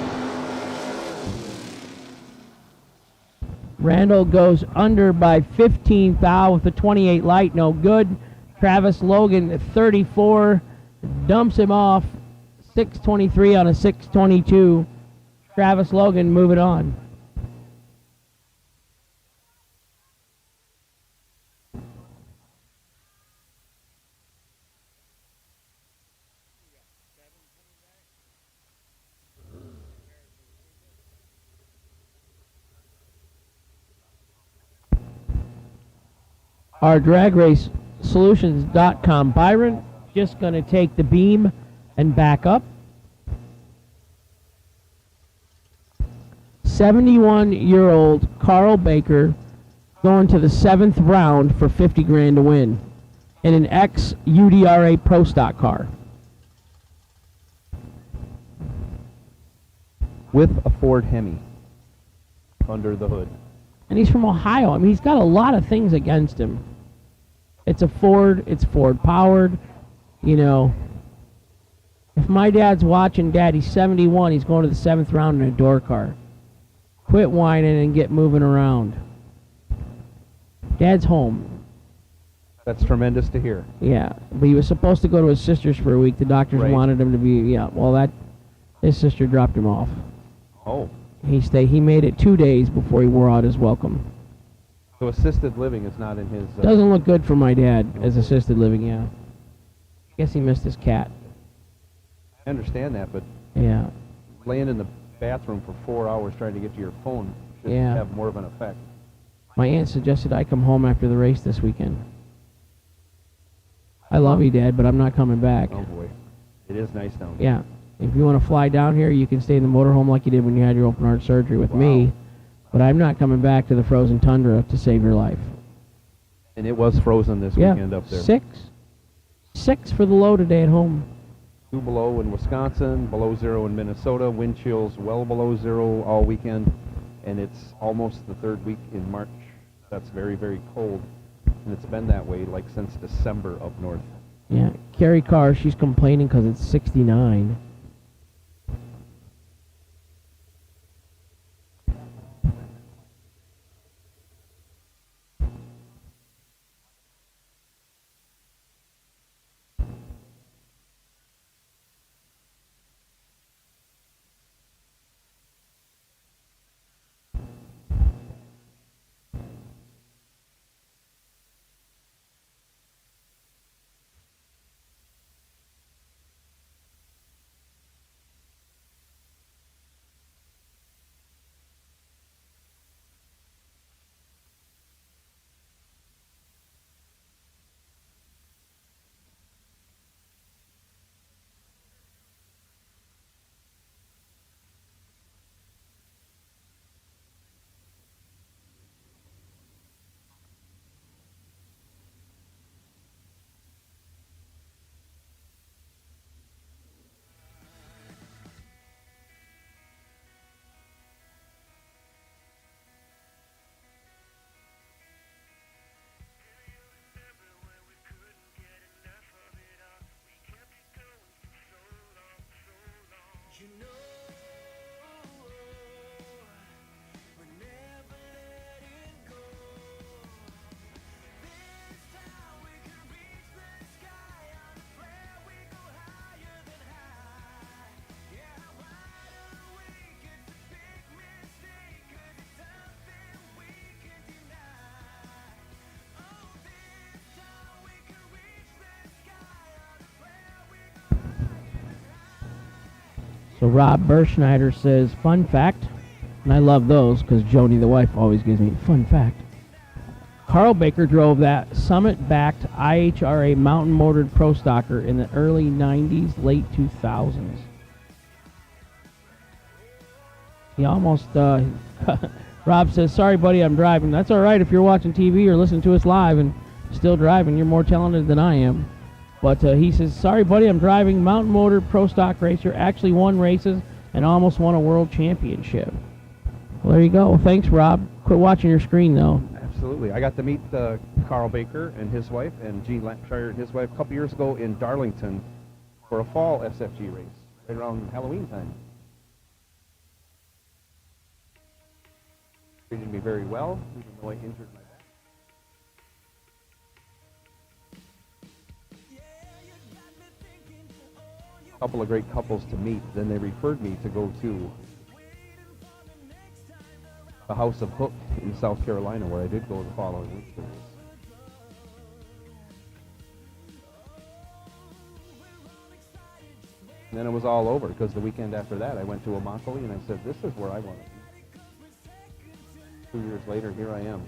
Randall goes under by 15 thou with the 28 light, no good. Travis Logan at 34 dumps him off, 623 on a 622. Travis Logan moving on. our dragracesolutions.com. Byron, just going to take the beam and back up. 71-year-old Carl Baker going to the 7th round for 50 grand to win in an ex-UDRA Pro Stock car. With a Ford Hemi under the hood. And he's from Ohio. I mean, he's got a lot of things against him. It's a Ford. It's Ford powered. You know, if my dad's watching, Dad, he's 71. He's going to the 7th round in a door car. Quit whining and get moving around. Dad's home. That's tremendous to hear. Yeah, but he was supposed to go to his sister's for a week. The doctors wanted him to be, his sister dropped him off. Oh. He made it 2 days before he wore out his welcome. So assisted living is not in his... Doesn't look good for my dad as assisted living, yeah. Guess he missed his cat. I understand that, but... Yeah. Laying in the bathroom for 4 hours trying to get to your phone should have more of an effect. My aunt suggested I come home after the race this weekend. I love you, Dad, but I'm not coming back. Oh, boy. It is nice down there. Yeah. If you want to fly down here, you can stay in the motorhome like you did when you had your open heart surgery with me. But I'm not coming back to the frozen tundra to save your life. And it was frozen this weekend up there. 6 for the low today at home. 2 below in Wisconsin, below 0 in Minnesota, wind chills well below 0 all weekend, and it's almost the 3rd week in March. That's very, very cold, and it's been that way like since December up north. Yeah, Carrie Carr, she's complaining because it's 69. So Rob Berschneider says, fun fact, and I love those because Joni, the wife, always gives me fun fact. Carl Baker drove that Summit-backed IHRA mountain-motored Pro Stocker in the early 90s, late 2000s. He almost, Rob says, sorry, buddy, I'm driving. That's all right if you're watching TV or listening to us live and still driving. You're more talented than I am. But he says, sorry, buddy, I'm driving mountain motor Pro Stock racer. Actually won races and almost won a world championship. Well, there you go. Thanks, Rob. Quit watching your screen, though. Absolutely. I got to meet Carl Baker and his wife and Gene Lampshire and his wife a couple years ago in Darlington for a fall SFG race right around Halloween time. Treated me very well, even though I injured my back. A couple of great couples to meet. Then they referred me to go to the House of Hook in South Carolina, where I did go the following week. And then it was all over, because the weekend after that I went to Immokalee and I said, this is where I want to be. 2 years later, here I am.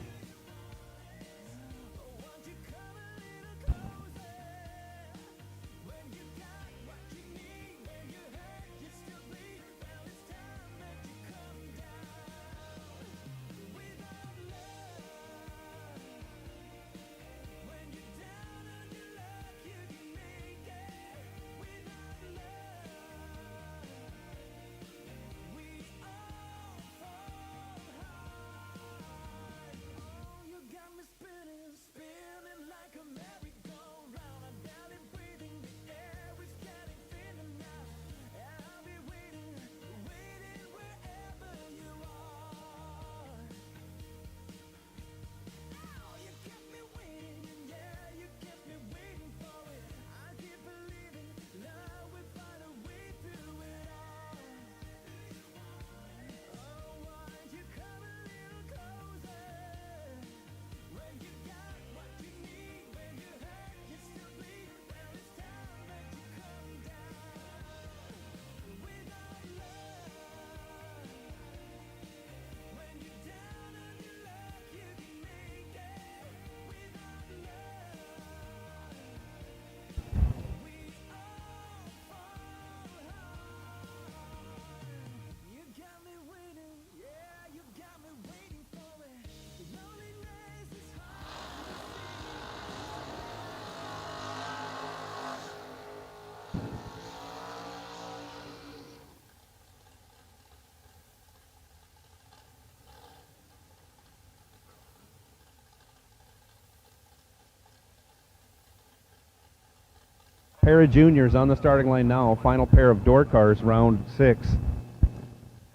Pair of juniors on the starting line now. Final pair of door cars, round 6.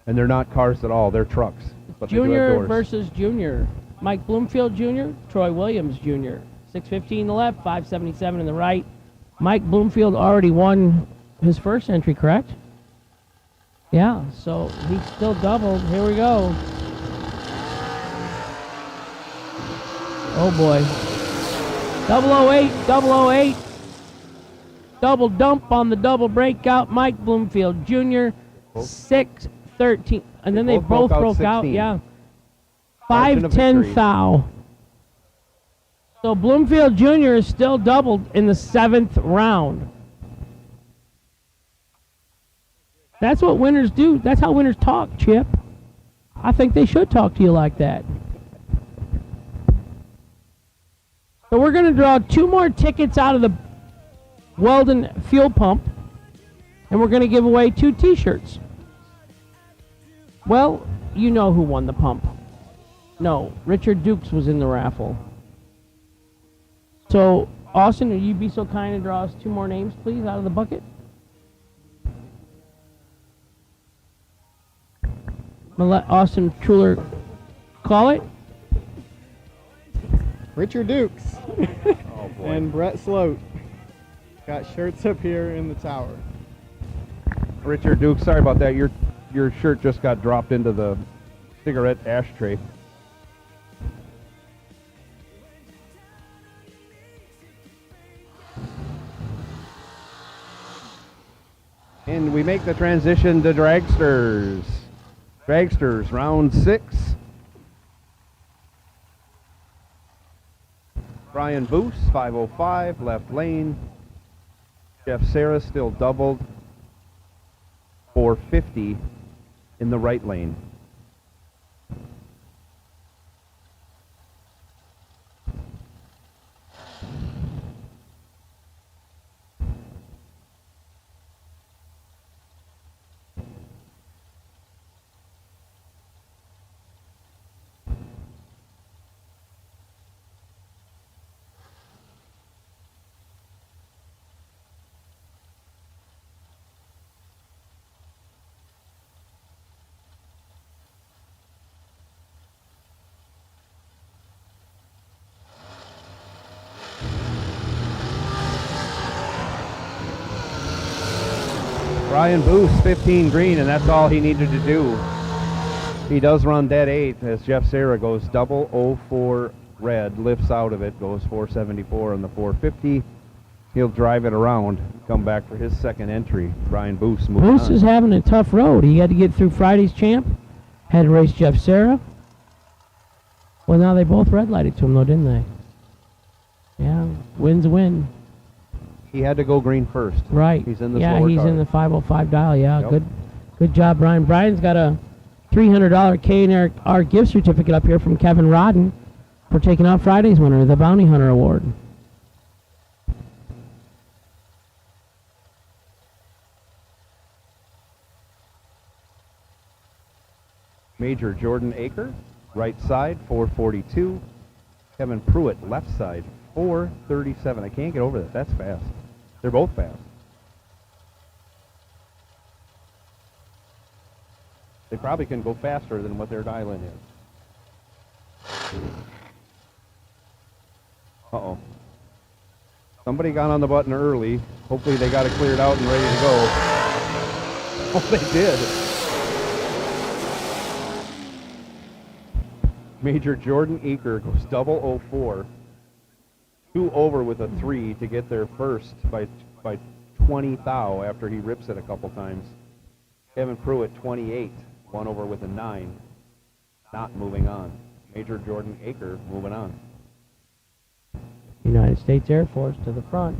And they're not cars at all. They're trucks. But they do have Junior doors. versus junior. Mike Bloomfield Jr., Troy Williams Jr. 615 in the left, 577 in the right. Mike Bloomfield already won his first entry, correct? Yeah, so he's still doubled. Here we go. Oh boy. 008, 008. Double dump on the double breakout. Mike Bloomfield Jr. 613. And then they both broke out. Yeah. 510 thou. So Bloomfield Jr. is still doubled in the 7th round. That's what winners do. That's how winners talk, Chip. I think they should talk to you like that. So we're going to draw 2 more tickets out of the Weldon fuel pump, and we're going to give away 2 t-shirts. Well, you know who won the pump. No, Richard Dukes was in the raffle. So, Austin, would you be so kind to draw us 2 more names, please, out of the bucket? I'm going to let Austin Truler call it. Richard Dukes and Brett Sloat got shirts up here in the tower. Richard Duke, sorry about that. Your shirt just got dropped into the cigarette ashtray. And we make the transition to Dragsters. Dragsters, round 6. Brian Boos, 505, left lane. Jeff Sarah still doubled. 450 in the right lane. Brian Boos, 15 green, and that's all he needed to do. He does run dead 8 as Jeff Sarah goes 004 red, lifts out of it, goes 474 on the 450. He'll drive it around, come back for his second entry. Brian Boos moving on. Boos is having a tough road. He had to get through Friday's champ, had to race Jeff Sarah. Well, now they both red lighted to him, though, didn't they? Yeah, win's a win. He had to go green first. Right. He's in the yeah, slower he's car. in the 505 dial. Yeah, Yep. good job, Brian. Brian's got a $300 K&R gift certificate up here from Kevin Rodden for taking out Friday's winner, the Bounty Hunter Award. Major Jordan Aker, right side, 442. Kevin Pruitt, left side, 437. I can't get over that. That's fast. They're both fast. They probably can go faster than what their dial-in is. Uh-oh. Somebody got on the button early. Hopefully they got it cleared out and ready to go. Oh, they did. Major Jordan Eaker goes 004. 2 over with a 3 to get there first by 20 thou after he rips it a couple times. Kevin Pruitt 28, 1 over with a 9. Not moving on. Major Jordan Aker moving on. United States Air Force to the front.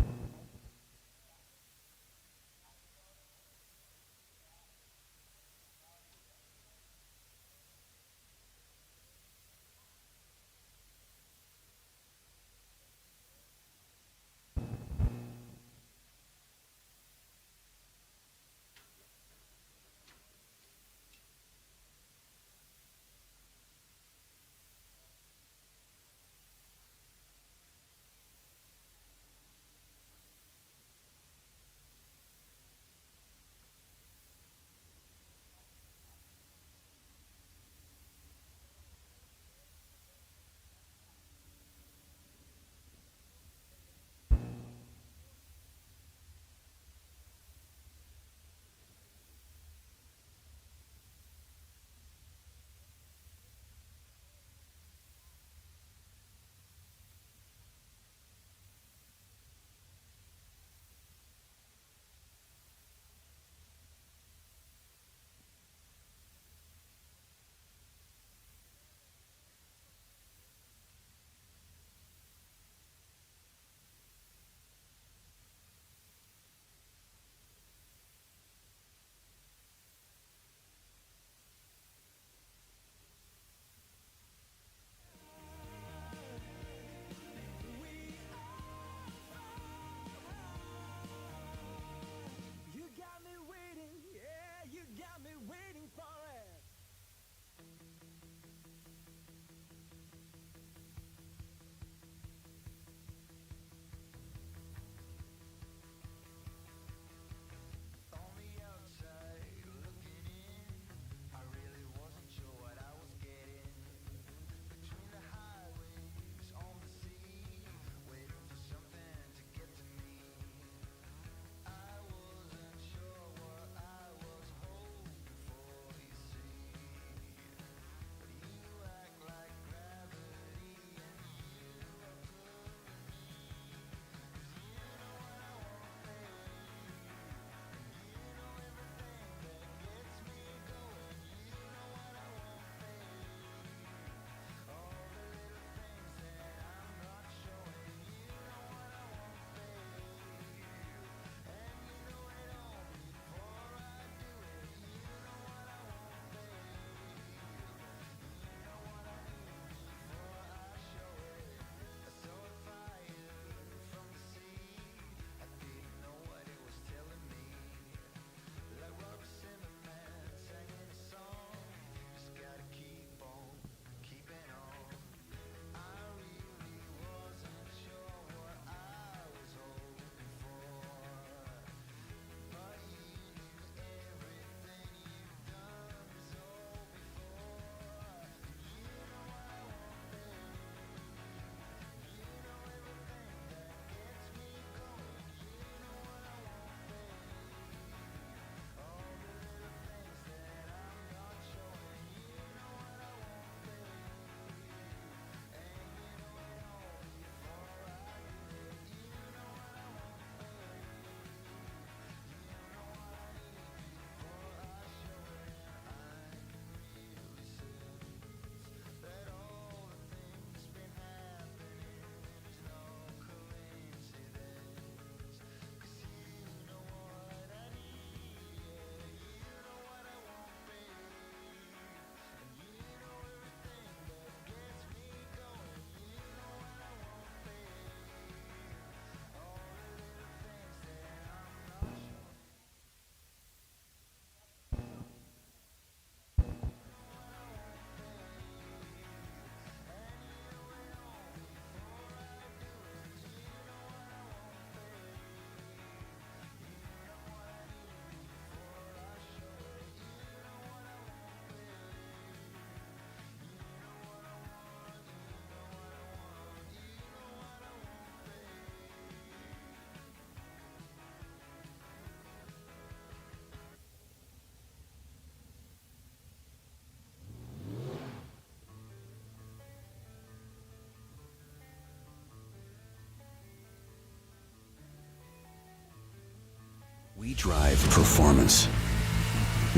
drive performance.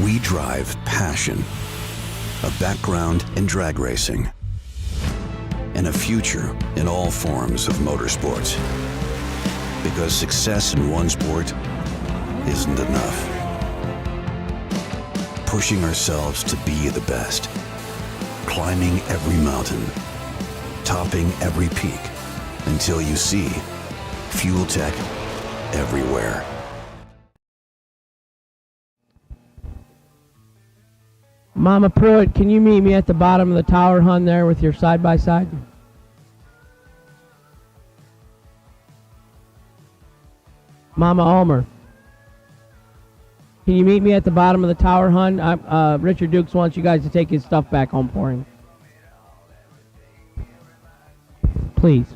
We drive passion, a background in drag racing, and a future in all forms of motorsports. Because success in one sport isn't enough. Pushing ourselves to be the best, climbing every mountain, topping every peak, until you see Fuel Tech everywhere. Mama Pruitt, can you meet me at the bottom of the tower, hun, there with your side-by-side? Mama Ulmer, can you meet me at the bottom of the tower, hun? Richard Dukes wants you guys to take his stuff back home for him. Please.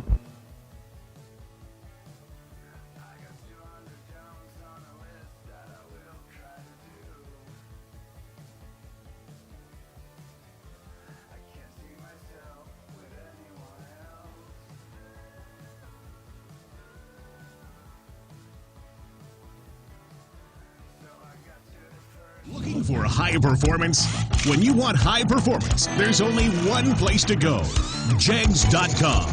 Looking for high performance? When you want high performance, there's only one place to go. Jegs.com.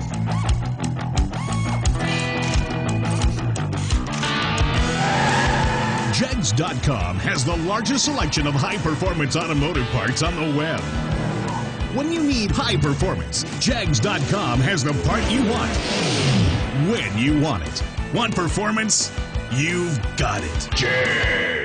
Jegs.com has the largest selection of high-performance automotive parts on the web. When you need high performance, Jegs.com has the part you want when you want it. Want performance? You've got it. Jegs.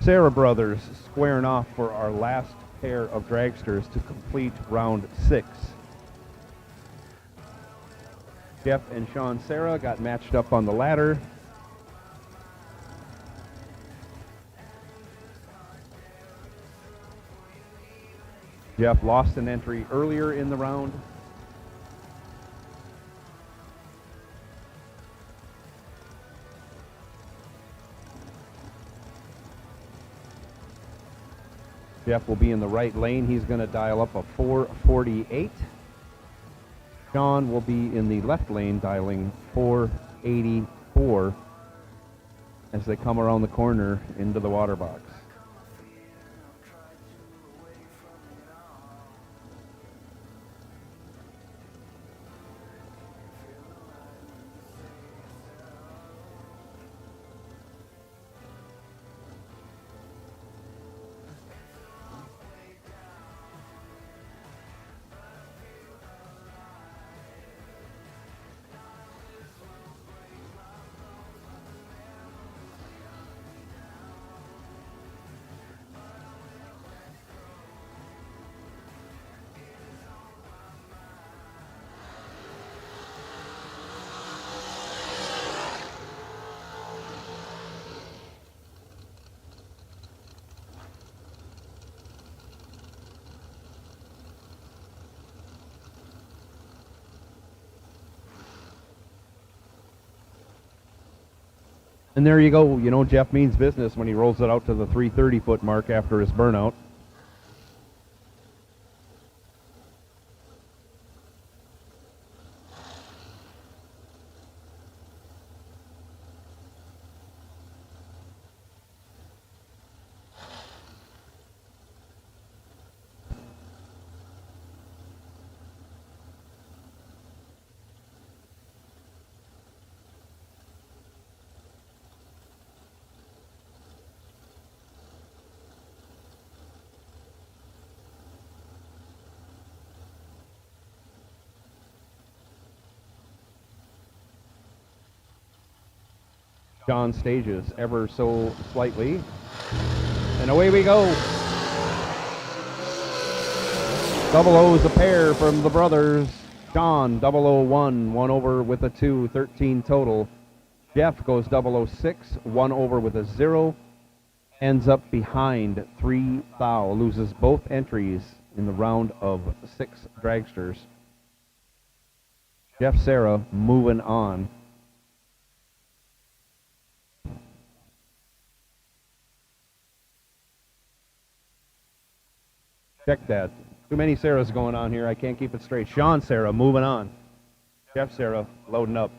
Sarah Brothers squaring off for our last pair of dragsters to complete round 6. Jeff and Sean Sarah got matched up on the ladder. Jeff lost an entry earlier in the round. Jeff will be in the right lane. He's going to dial up a 448. Sean will be in the left lane dialing 484 as they come around the corner into the water box. And there you go. You know, Jeff means business when he rolls it out to the 330-foot mark after his burnout. John stages ever so slightly. And away we go. Double O's a pair from the brothers. Sean, 001, 1 over with a 2, 13 total. Jeff goes 006, 1 over with a 0. Ends up behind 3 thou. Loses both entries in the round of 6 dragsters. Jeff Sarah moving on. Check that. Too many Sarahs going on here. I can't keep it straight. Sean Sarah moving on. Jeff Sarah loading up.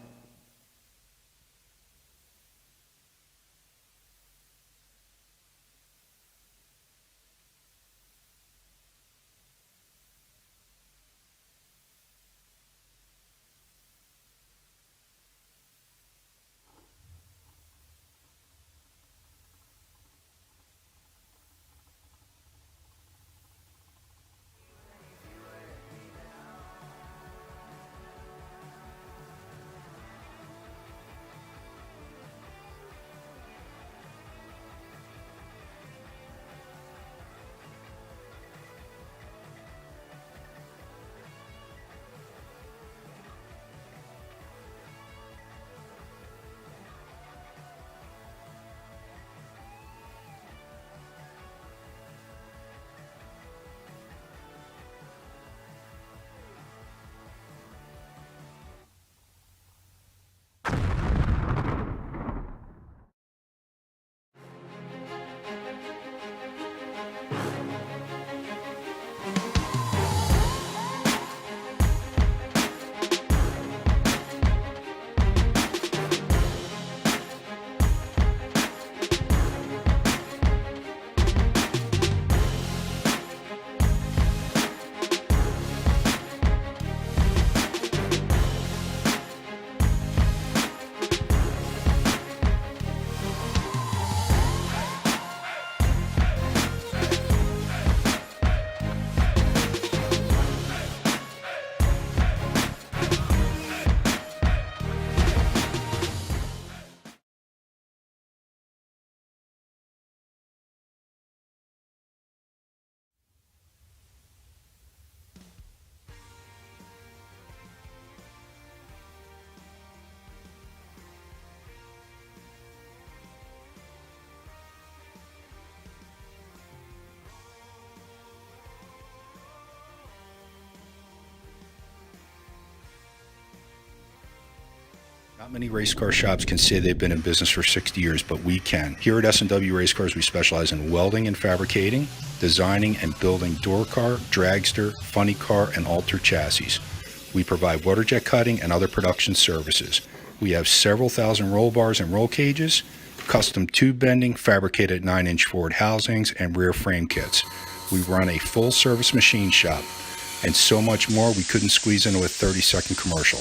Not many race car shops can say they've been in business for 60 years, but we can. Here at S&W Race Cars, we specialize in welding and fabricating, designing and building door car, dragster, funny car, and alter chassis. We provide water jet cutting and other production services. We have several thousand roll bars and roll cages, custom tube bending, fabricated 9-inch Ford housings, and rear frame kits. We run a full-service machine shop, and so much more we couldn't squeeze into a 30-second commercial.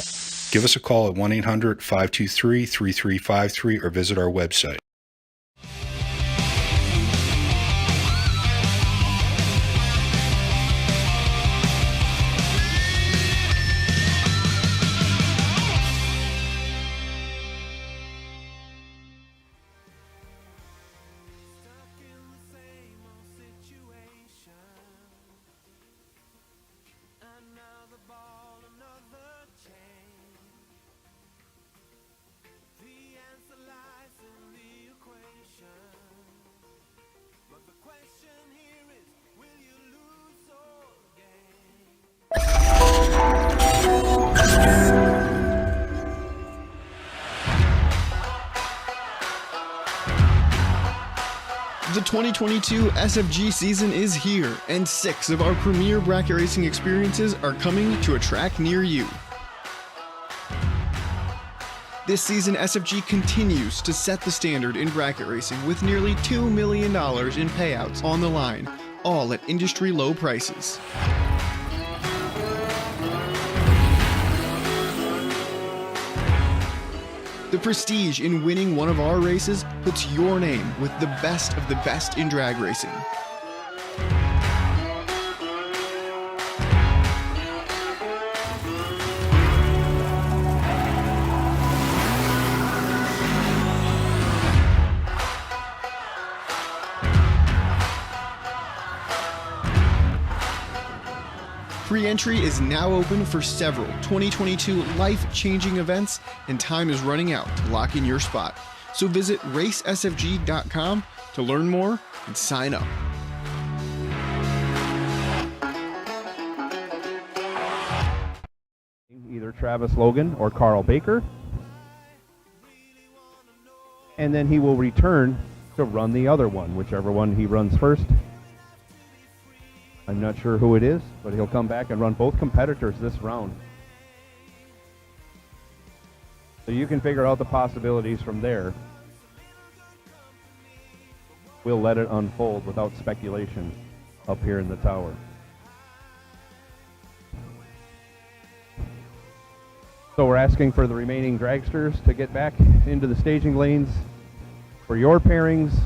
Give us a call at 1-800-523-3353 or visit our website. The 2022 SFG season is here, and 6 of our premier bracket racing experiences are coming to a track near you. This season, SFG continues to set the standard in bracket racing with nearly $2 million in payouts on the line, all at industry low prices. The prestige in winning one of our races puts your name with the best of the best in drag racing. Pre-entry is now open for several 2022 life-changing events, and time is running out to lock in your spot. So visit racesfg.com to learn more and sign up. Either Travis Logan or Carl Baker. And then he will return to run the other one, whichever one he runs first. I'm not sure who it is, but he'll come back and run both competitors this round. So you can figure out the possibilities from there. We'll let it unfold without speculation up here in the tower. So we're asking for the remaining dragsters to get back into the staging lanes for your pairings.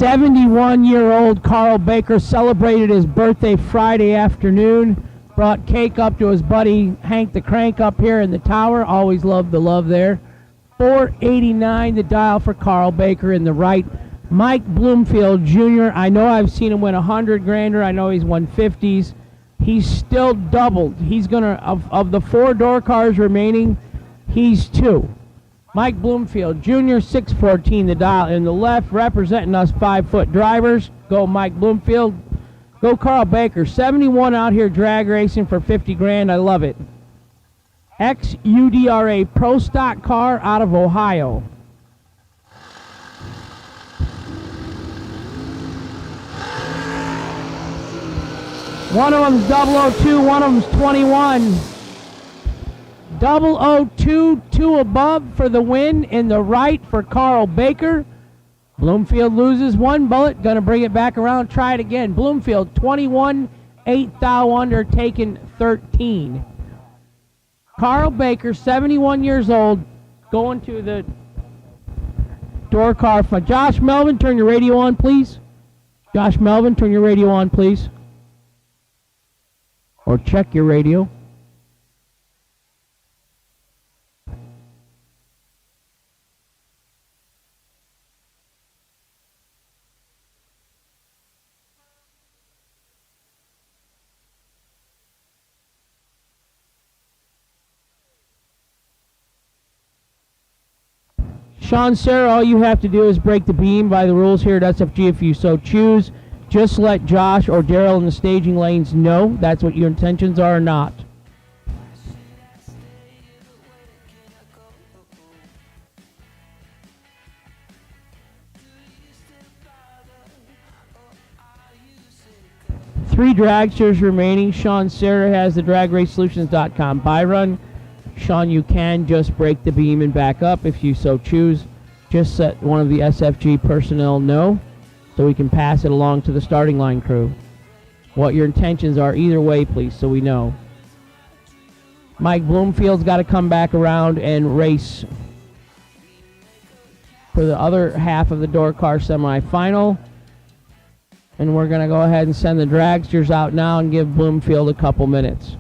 71-year-old Carl Baker celebrated his birthday Friday afternoon. Brought cake up to his buddy Hank the Crank up here in the tower. Always loved the love there. 489 the dial for Carl Baker in the right. Mike Bloomfield Jr., I know I've seen him win 100 grander. I know he's won 50s. He's still doubled. He's going to, of the 4 door cars remaining, he's 2. Mike Bloomfield Jr., 614 the dial in the left, representing us 5-foot drivers. Go Mike Bloomfield. Go Carl Baker. 71 out here drag racing for 50 grand. I love it. XUDRA Pro Stock car out of Ohio. One of them's 002, one of them's 21. 002, 2 above for the win in the right for Carl Baker. Bloomfield loses 1 bullet, gonna bring it back around, try it again. Bloomfield 21, 8 thou under, taking 13. Carl Baker, 71 years old, going to the door car. Josh Melvin, turn your radio on, please. Josh Melvin, turn your radio on, please. Or check your radio. Sean Serra, all you have to do is break the beam by the rules here at SFG if you so choose. Just let Josh or Daryl in the staging lanes know that's what your intentions are or not. Three dragsters remaining. Sean Serra has the DragRaceSolutions.com buy run. Sean, you can just break the beam and back up if you so choose. Just let one of the SFG personnel know so we can pass it along to the starting line crew. What your intentions are either way, please, so we know. Mike Bloomfield's got to come back around and race for the other half of the door car semifinal. And we're going to go ahead and send the dragsters out now and give Bloomfield a couple minutes.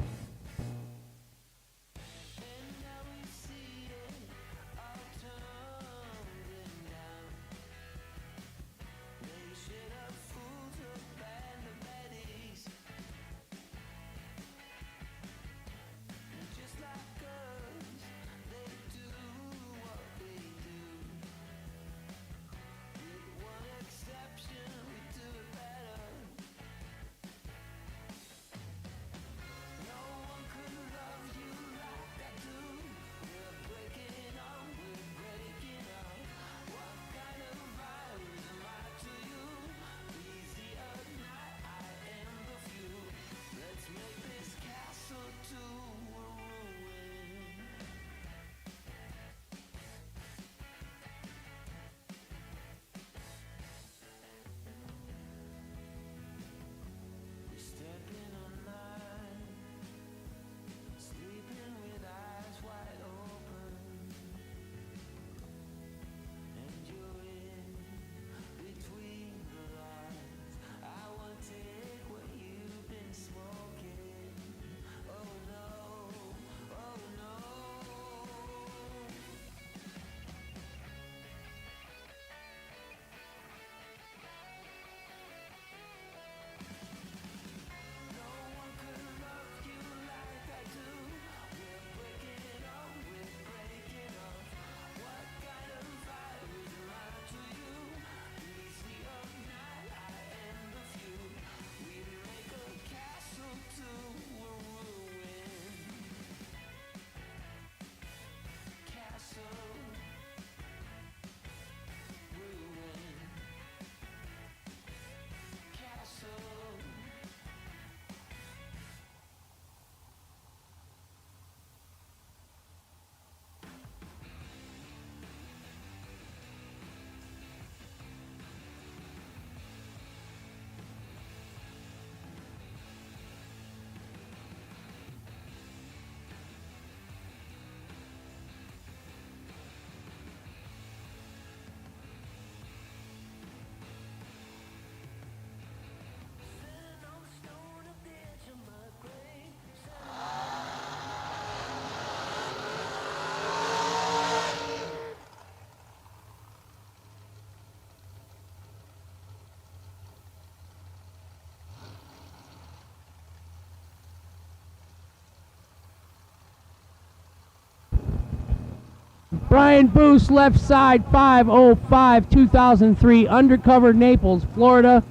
Brian Boos, left side, 5:05, 2003, Undercover, Naples, Florida.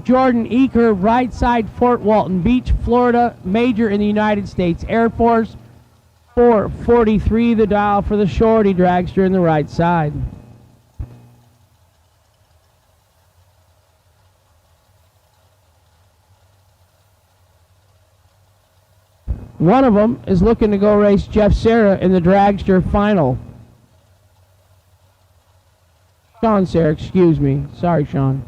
Jordan Eaker, right side, Fort Walton Beach, Florida, major in the United States Air Force. 4:43, the dial for the shorty dragster in the right side. One of them is looking to go race Jeff Serra in the dragster final. Sean Serra, excuse me. Sorry, Sean.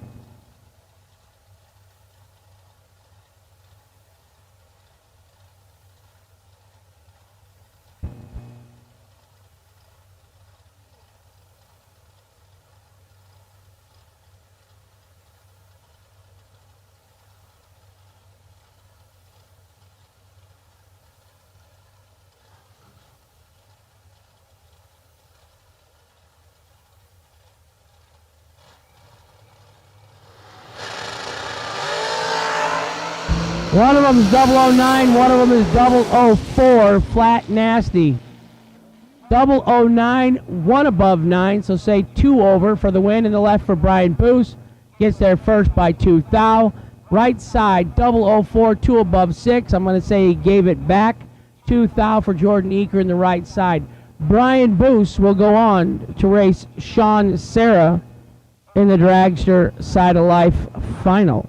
One of them is 009, one of them is 004, flat nasty. 009, one above 9, so say 2 over for the win. In the left for Brian Boos, gets there first by 2 thou. Right side, 004, 2 above 6. I'm going to say he gave it back. 2 thou for Jordan Eaker in the right side. Brian Boos will go on to race Sean Serra in the dragster side of life final.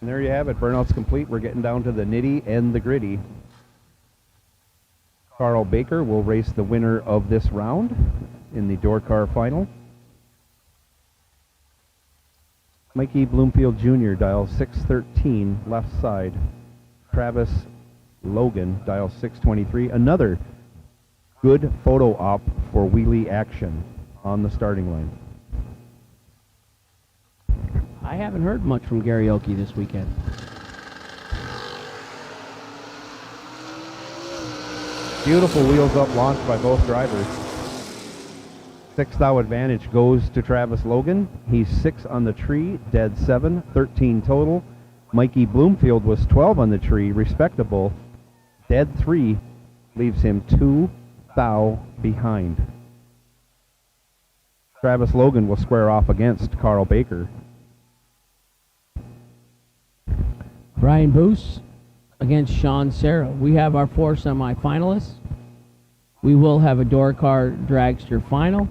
And there you have it. Burnout's complete. We're getting down to the nitty and the gritty. Carl Baker will race the winner of this round in the door car final. Mikey Bloomfield Jr., dial 613, left side. Travis Logan, dial 623. Another good photo op for wheelie action on the starting line. I haven't heard much from Karaoke this weekend. Beautiful wheels up launch by both drivers. 6 thou advantage goes to Travis Logan. He's 6 on the tree, dead 7, 13 total. Mikey Bloomfield was 12 on the tree, respectable. Dead 3 leaves him 2 thou behind. Travis Logan will square off against Carl Baker. Brian Boos against Sean Serra. We have our 4 semifinalists. We will have a door car dragster final.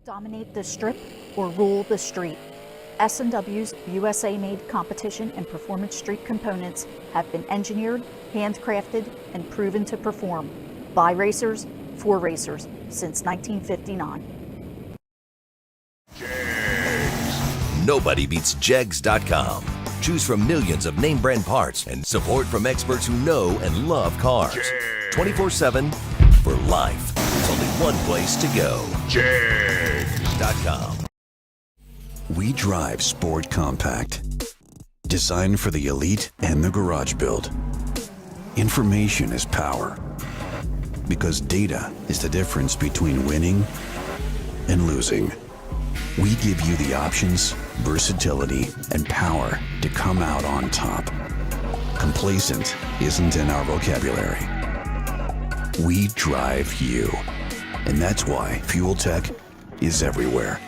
Dominate the strip or rule the street. S&W's USA-made competition and performance street components have been engineered, handcrafted, and proven to perform by racers for racers since 1959. Nobody beats Jegs.com. Choose from millions of name brand parts and support from experts who know and love cars. 24/7 for life. There's only one place to go. Jegs.com. We drive Sport Compact. Designed for the elite and the garage build. Information is power. Because data is the difference between winning and losing. We give you the options, versatility, and power to come out on top. Complacent isn't in our vocabulary. We drive you. And that's why Fuel Tech is everywhere.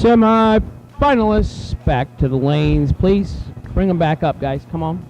Semi-finalists back to the lanes, please. Bring them back up, guys. Come on.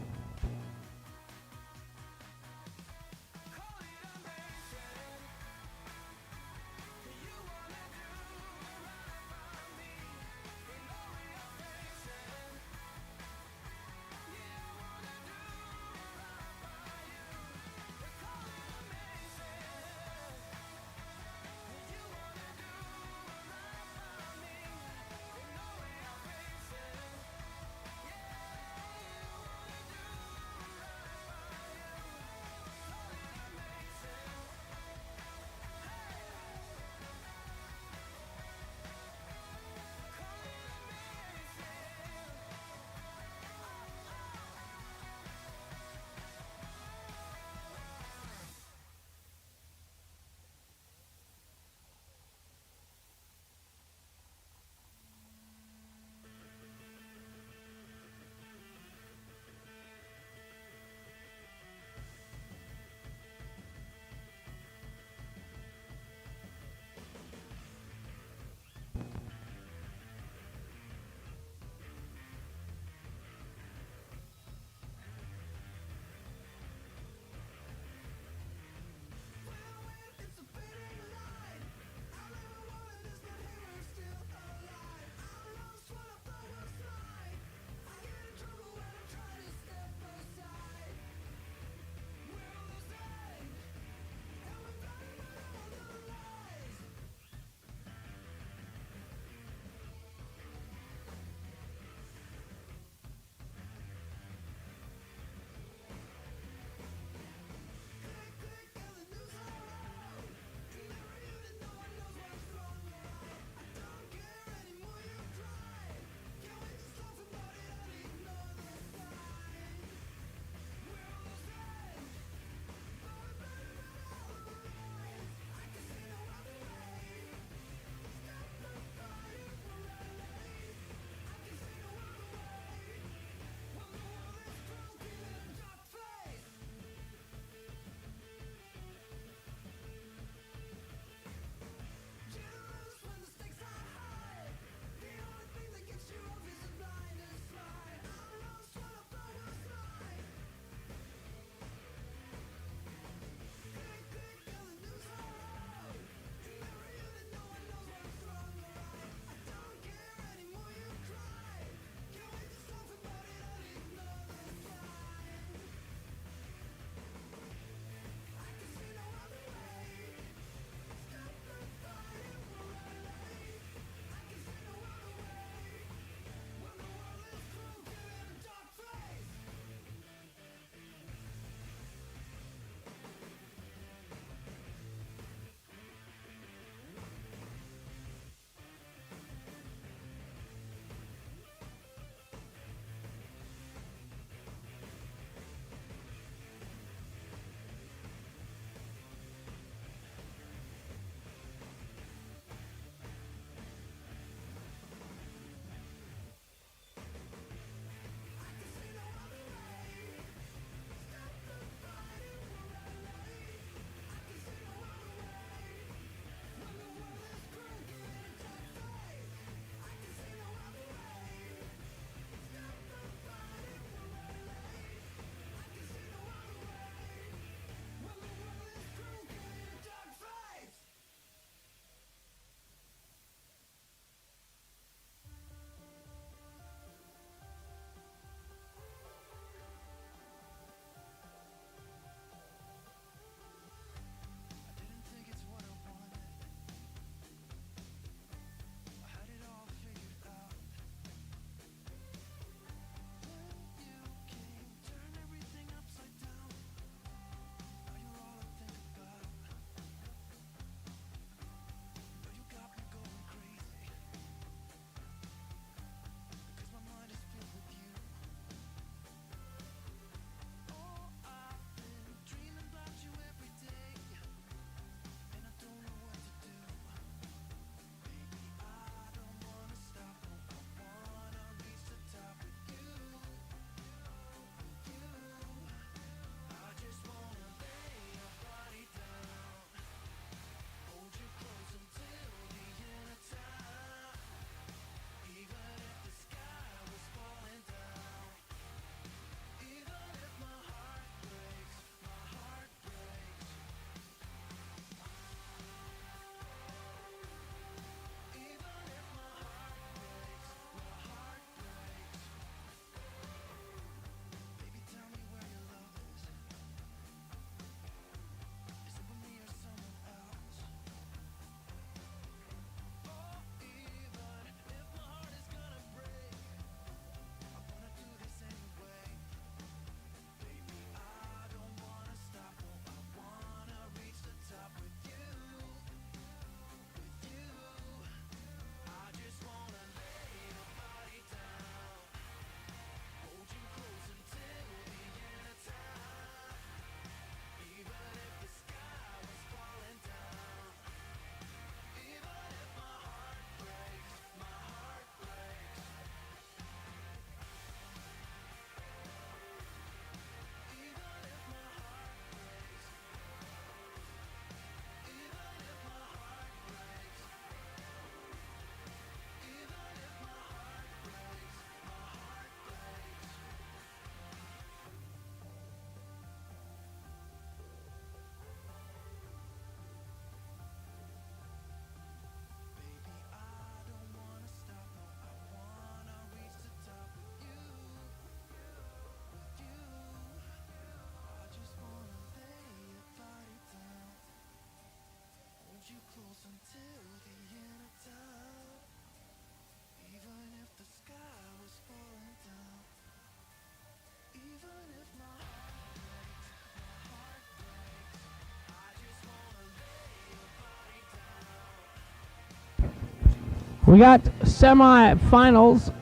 We got semifinals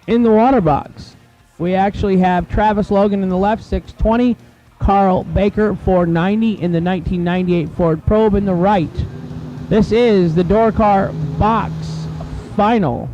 in the water box. We actually have Travis Logan in the left, 620. Carl Baker, 490 in the 1998 Ford Probe in the right. This is the door car box final.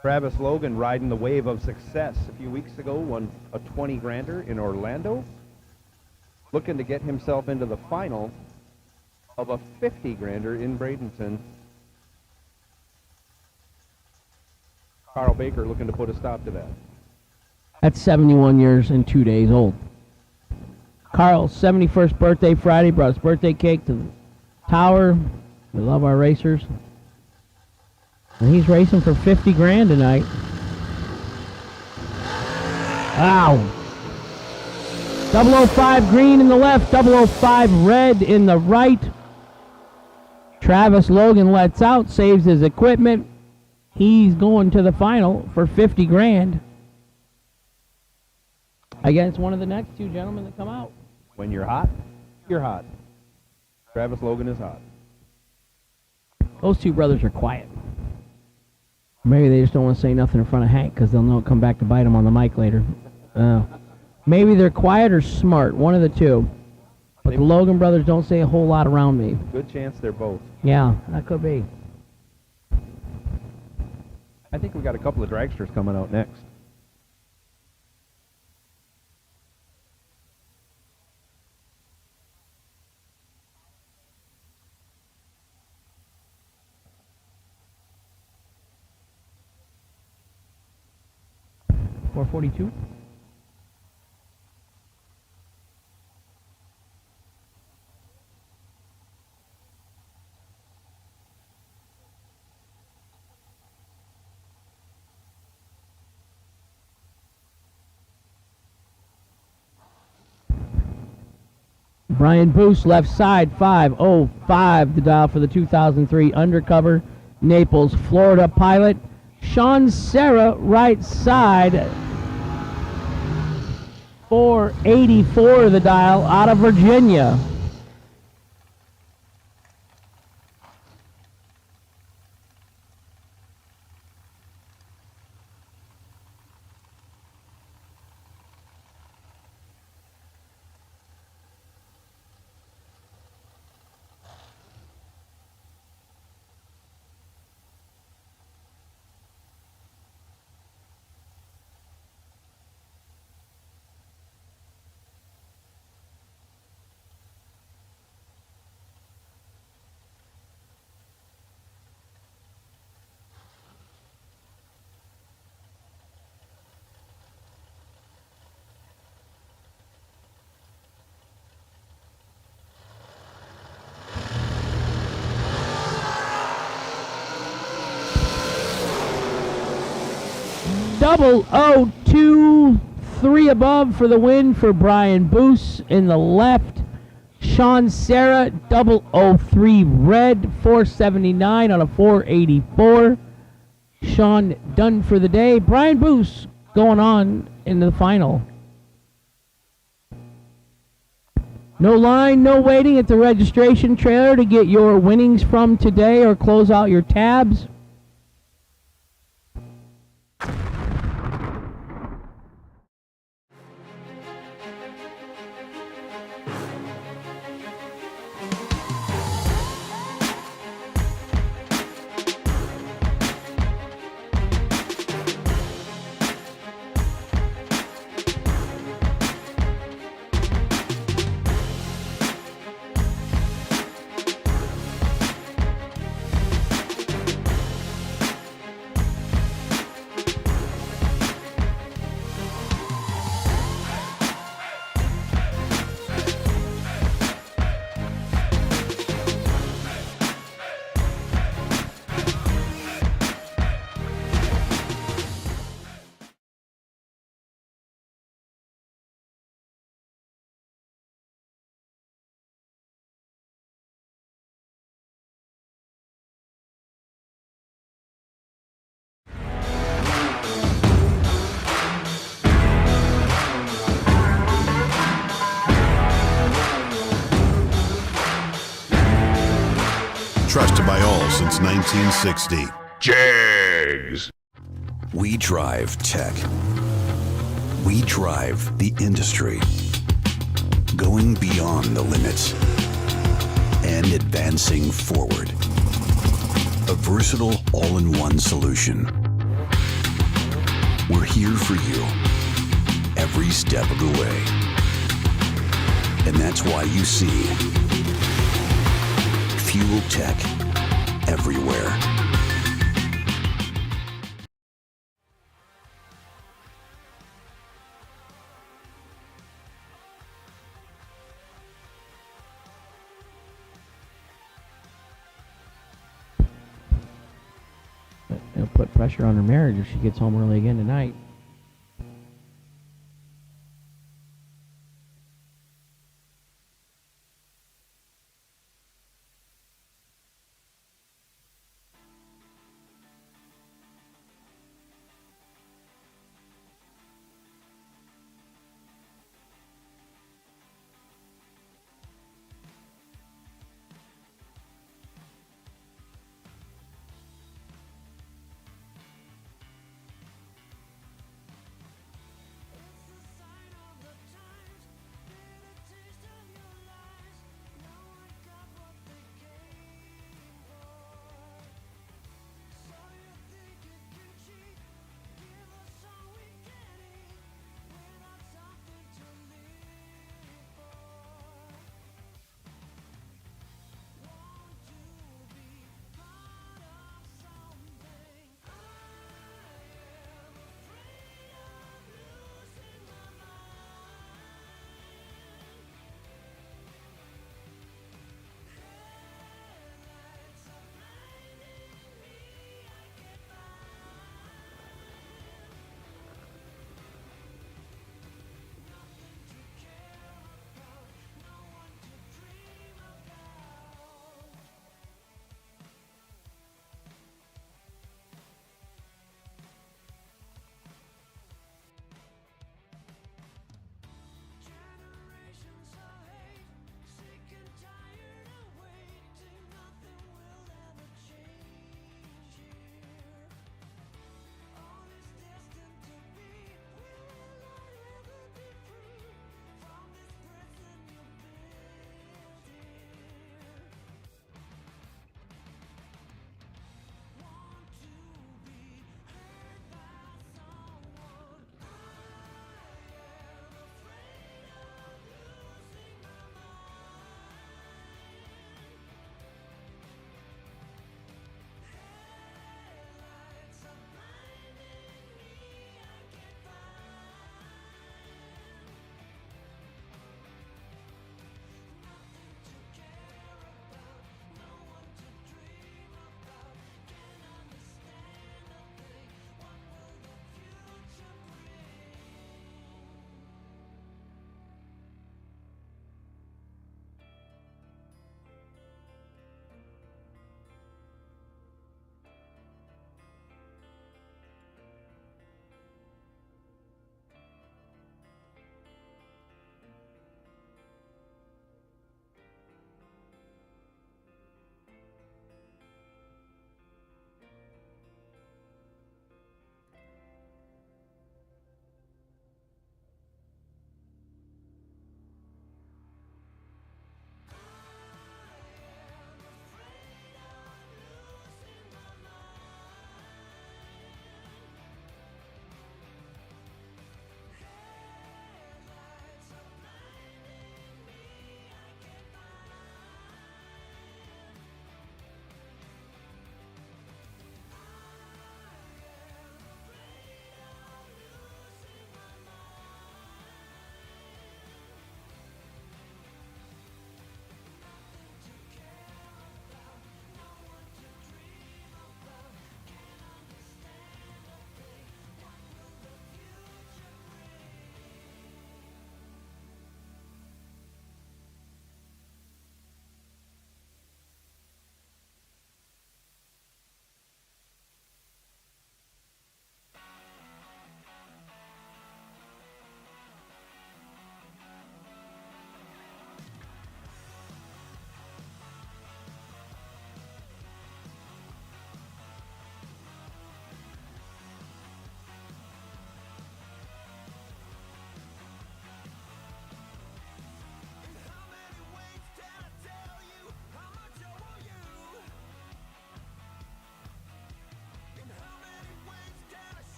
Travis Logan riding the wave of success a few weeks ago, won a 20-grander in Orlando. Looking to get himself into the final of a 50-grander in Bradenton. Carl Baker looking to put a stop to that. That's 71 years and 2 days old. Carl's 71st birthday Friday, brought his birthday cake to the tower. We love our racers. And he's racing for 50 grand tonight. Wow. 005 green in the left, 005 red in the right. Travis Logan lets out, saves his equipment. He's going to the final for 50 grand against one of the next two gentlemen that come out. When you're hot, you're hot. Travis Logan is hot. Those two brothers are quiet. Maybe they just don't want to say nothing in front of Hank because they'll know it'll come back to bite him on the mic later. Maybe they're quiet or smart, one of the two. But the Logan brothers don't say a whole lot around me. Good chance they're both. Yeah, that could be. I think we got a couple of dragsters coming out next. .442. Brian Boos, left side, 505, the dial for the 2003 Undercover Naples, Florida pilot. Sean Serra, right side, 484, the dial, out of Virginia. Double 0-2, 3 above for the win for Brian Boos in the left. Sean Serra, 003 red, 479 on a 484. Sean done for the day. Brian Boos going on into the final. No line, no waiting at the registration trailer to get your winnings from today or close out your tabs. Trusted by all since 1960. Jegs. We drive tech. We drive the industry. Going beyond the limits and advancing forward. A versatile all-in-one solution. We're here for you every step of the way. And that's why you see Fuel Tech everywhere. It'll put pressure on her marriage if she gets home early again tonight.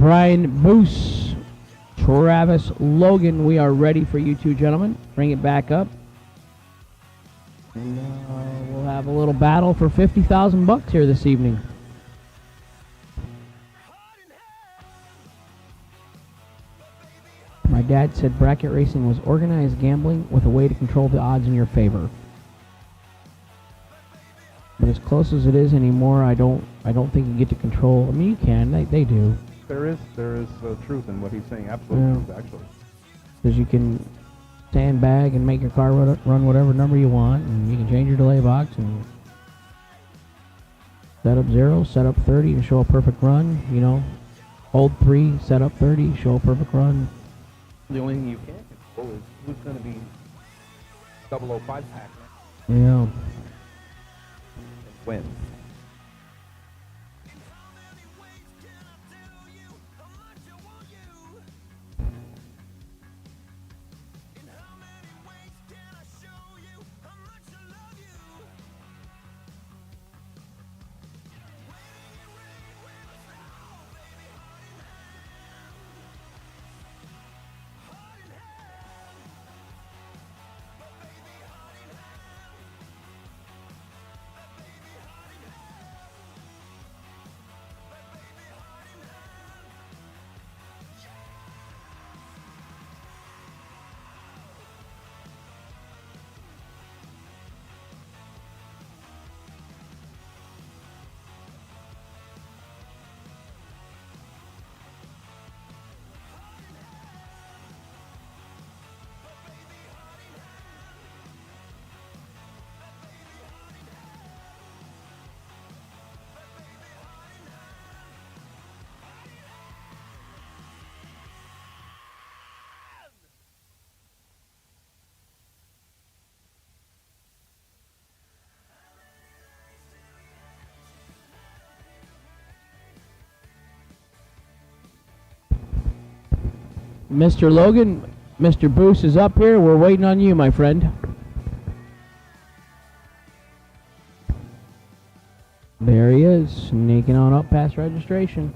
Brian Boos, Travis Logan, we are ready for you two gentlemen. Bring it back up. And we'll have a little battle for $50,000 here this evening. My dad said bracket racing was organized gambling with a way to control the odds in your favor. But as close as it is anymore, I don't think you get to control. I mean, you can. They do. There is truth in what he's saying. Absolutely, actually. Because you can sandbag and make your car run whatever number you want, and you can change your delay box and set up 0, set up 30, and show a perfect run. You know, hold 3, set up 30, show a perfect run. The only thing you can't control is who's going to be 005 pack Yeah. and when. Mr. Logan, Mr. Boos is up here. We're waiting on you, my friend. There he is, sneaking on up past registration.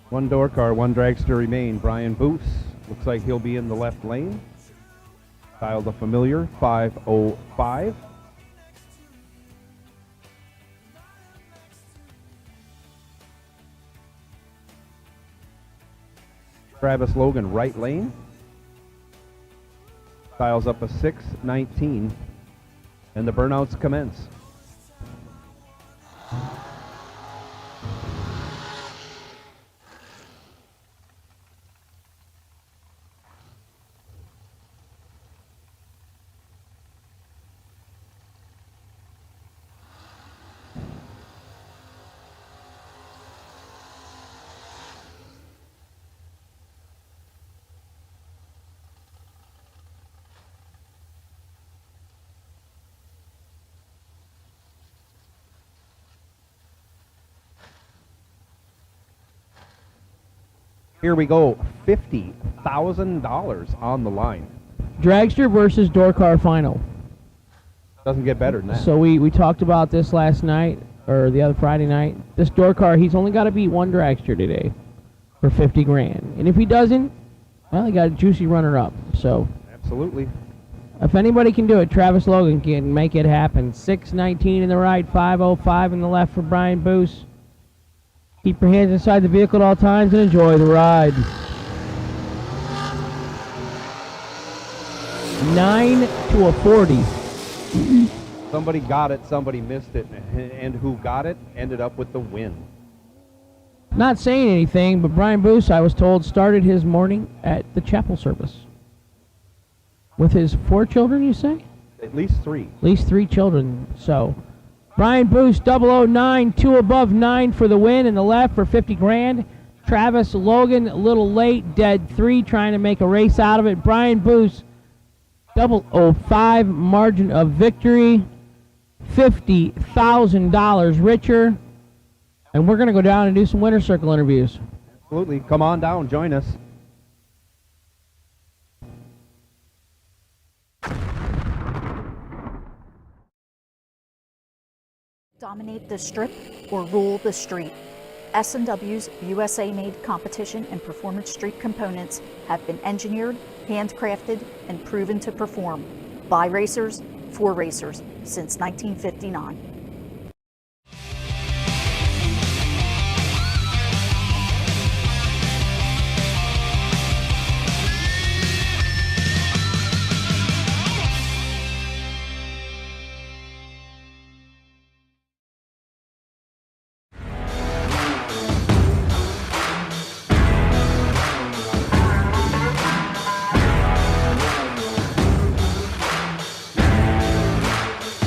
One door car, one dragster remain. Brian Boos looks like he'll be in the left lane. Kyle the Familiar, 505. Travis Logan, right lane. Kyle's up a 619. And the burnouts commence. Here we go, $50,000 on the line. Dragster versus door car final. Doesn't get better than that. So we talked about this last night, or the other Friday night. This door car, he's only got to beat one dragster today for 50 grand. And if he doesn't, well, he got a juicy runner-up. So Absolutely. if anybody can do it, Travis Logan can make it happen. 619 in the right, 505 in the left for Brian Boos. Keep your hands inside the vehicle at all times and enjoy the ride. 9 to a 40. Somebody got it, somebody missed it, and who got it ended up with the win. Not saying anything, but Brian Boos, I was told, started his morning at the chapel service. With his 4 children, you say? At least 3. At least 3 children. So, Brian Boos, 009, 2 above 9 for the win in the left for 50 grand. Travis Logan, a little late, dead 3, trying to make a race out of it. Brian Boos, 005 margin of victory, $50,000 richer. And we're going to go down and do some winner circle interviews. Absolutely. Come on down, join us. Dominate the strip or rule the street. S&W's USA-made competition and performance street components have been engineered, handcrafted, and proven to perform by racers for racers since 1959.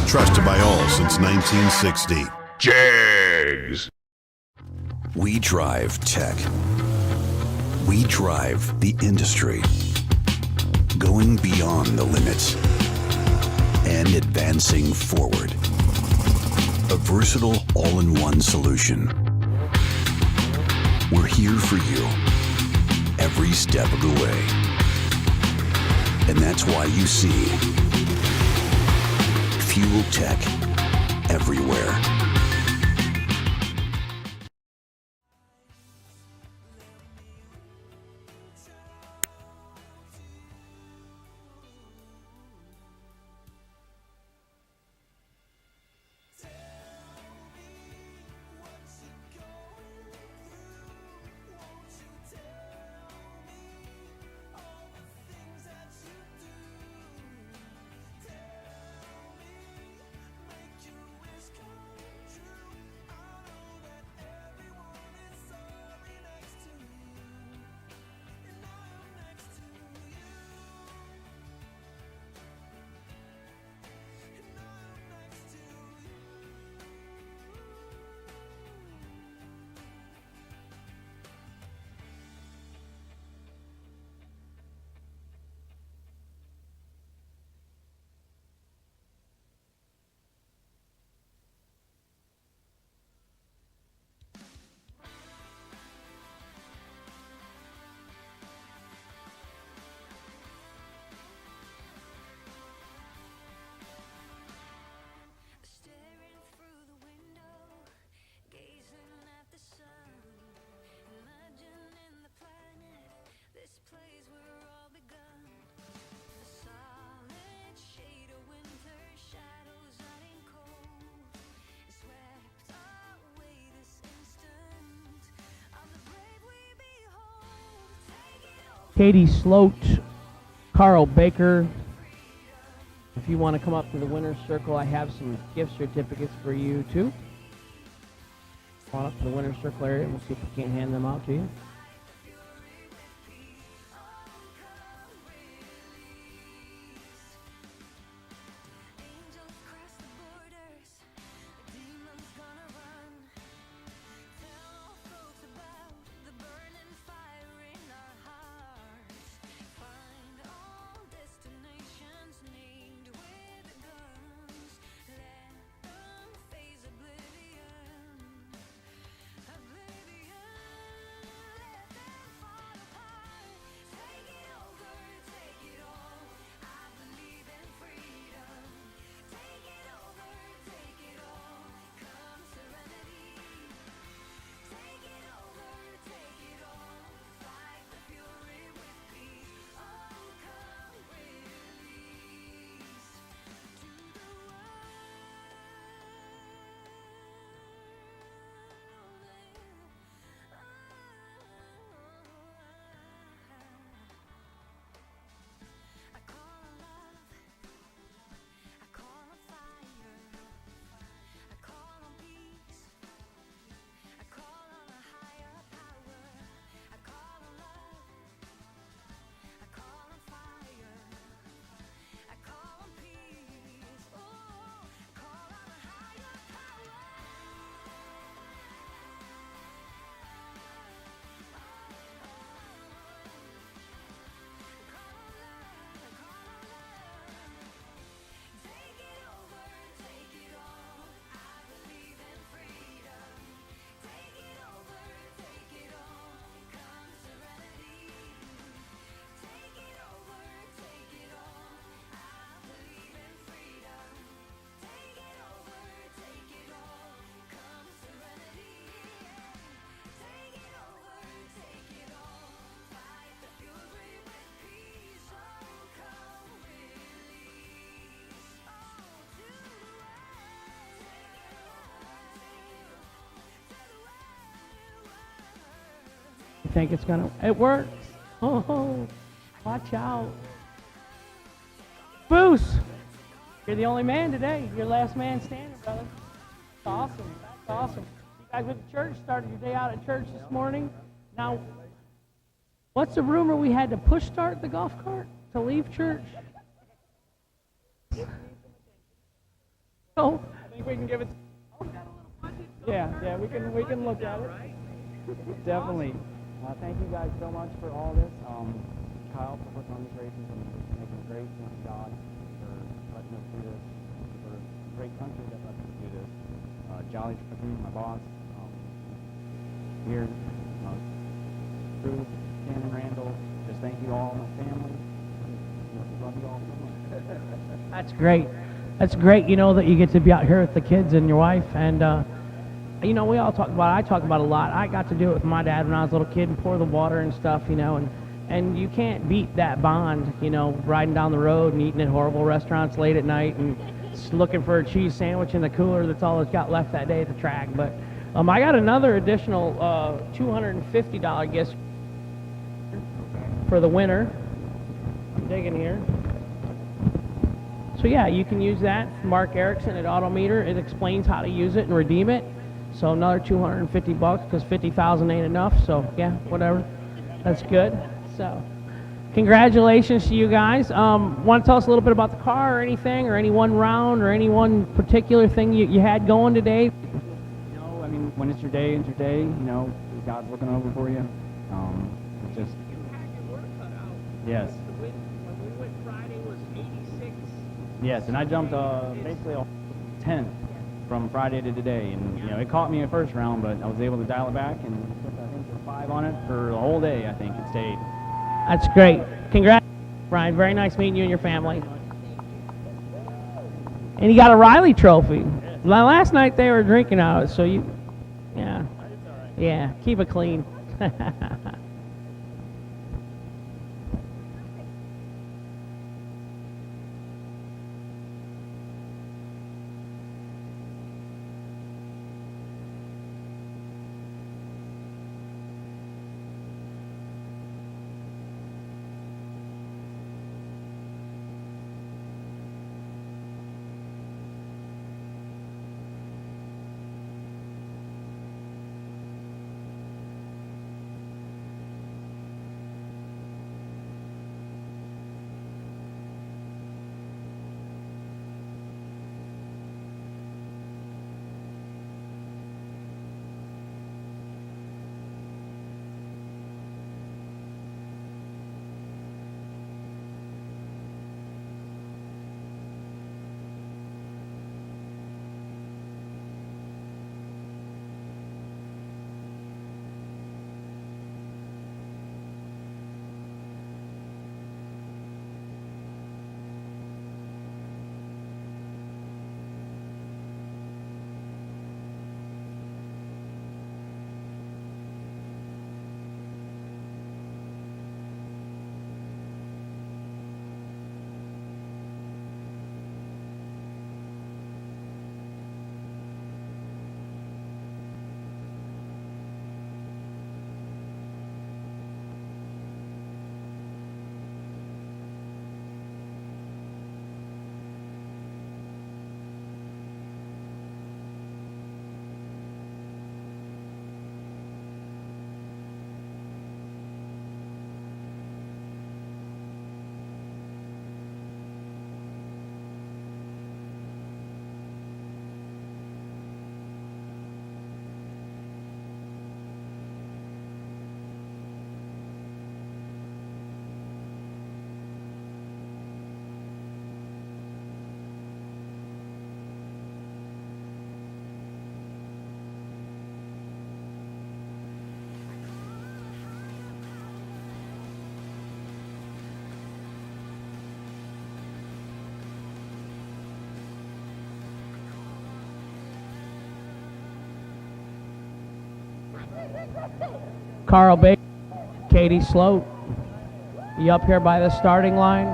Trusted by all since 1960. Jegs. We drive tech. We drive the industry. Going beyond the limits and advancing forward. A versatile all-in-one solution. We're here for you every step of the way. And that's why you see Fuel Tech everywhere. Katie Sloat, Carl Baker. If you want to come up to the winner's circle, I have some gift certificates for you too. Come on up to the winner's circle area and we'll see if we can't hand them out to you. You think it's gonna, it works. Oh, watch out. Boos, you're the only man today. You're last man standing, brother. That's awesome. That's awesome. You guys went to church, started your day out at church this morning. Now, what's the rumor we had to push start the golf cart to leave church? Oh, I think we can give it. Yeah, we can look at it. Definitely. Thank you guys so much for all this. Kyle for putting on these races and making it great. Thank God for letting us do this. For a great country that lets us do this. Jolly Trucking, my boss. Here, Drew, Dan and Randall. Just thank you all, my family. Love you all so much. That's great. That's great. You know that you get to be out here with the kids and your wife, and you know, we all talk about it. I talk about it a lot. I got to do it with my dad when I was a little kid and pour the water and stuff, you know, and you can't beat that bond, you know, riding down the road and eating at horrible restaurants late at night and looking for a cheese sandwich in the cooler. That's all it's got left that day at the track. But I got another additional $250 gift for the winner. I'm digging here. So yeah, you can use that. Mark Erickson at Autometer. It explains how to use it and redeem it. So another $250 because 50,000 ain't enough. So yeah, whatever. That's good. So congratulations to you guys. Want to tell us a little bit about the car or anything, or any one round, or any one particular thing you had going today? You know, I mean, when it's your day, it's your day. You know, God's looking over for you. It's just. Yes. When we went Friday was 86. Yes, and I jumped basically 10 from Friday to today, and you know it caught me in the first round, but I was able to dial it back and put I think a 5 on it for the whole day. I think it stayed. That's great. Congrats, Brian. Very nice meeting you and your family. And you got a Riley trophy. Last night they were drinking out of it, so yeah, keep it clean. Carl Baker, Katie Sloat. You up here by the starting line?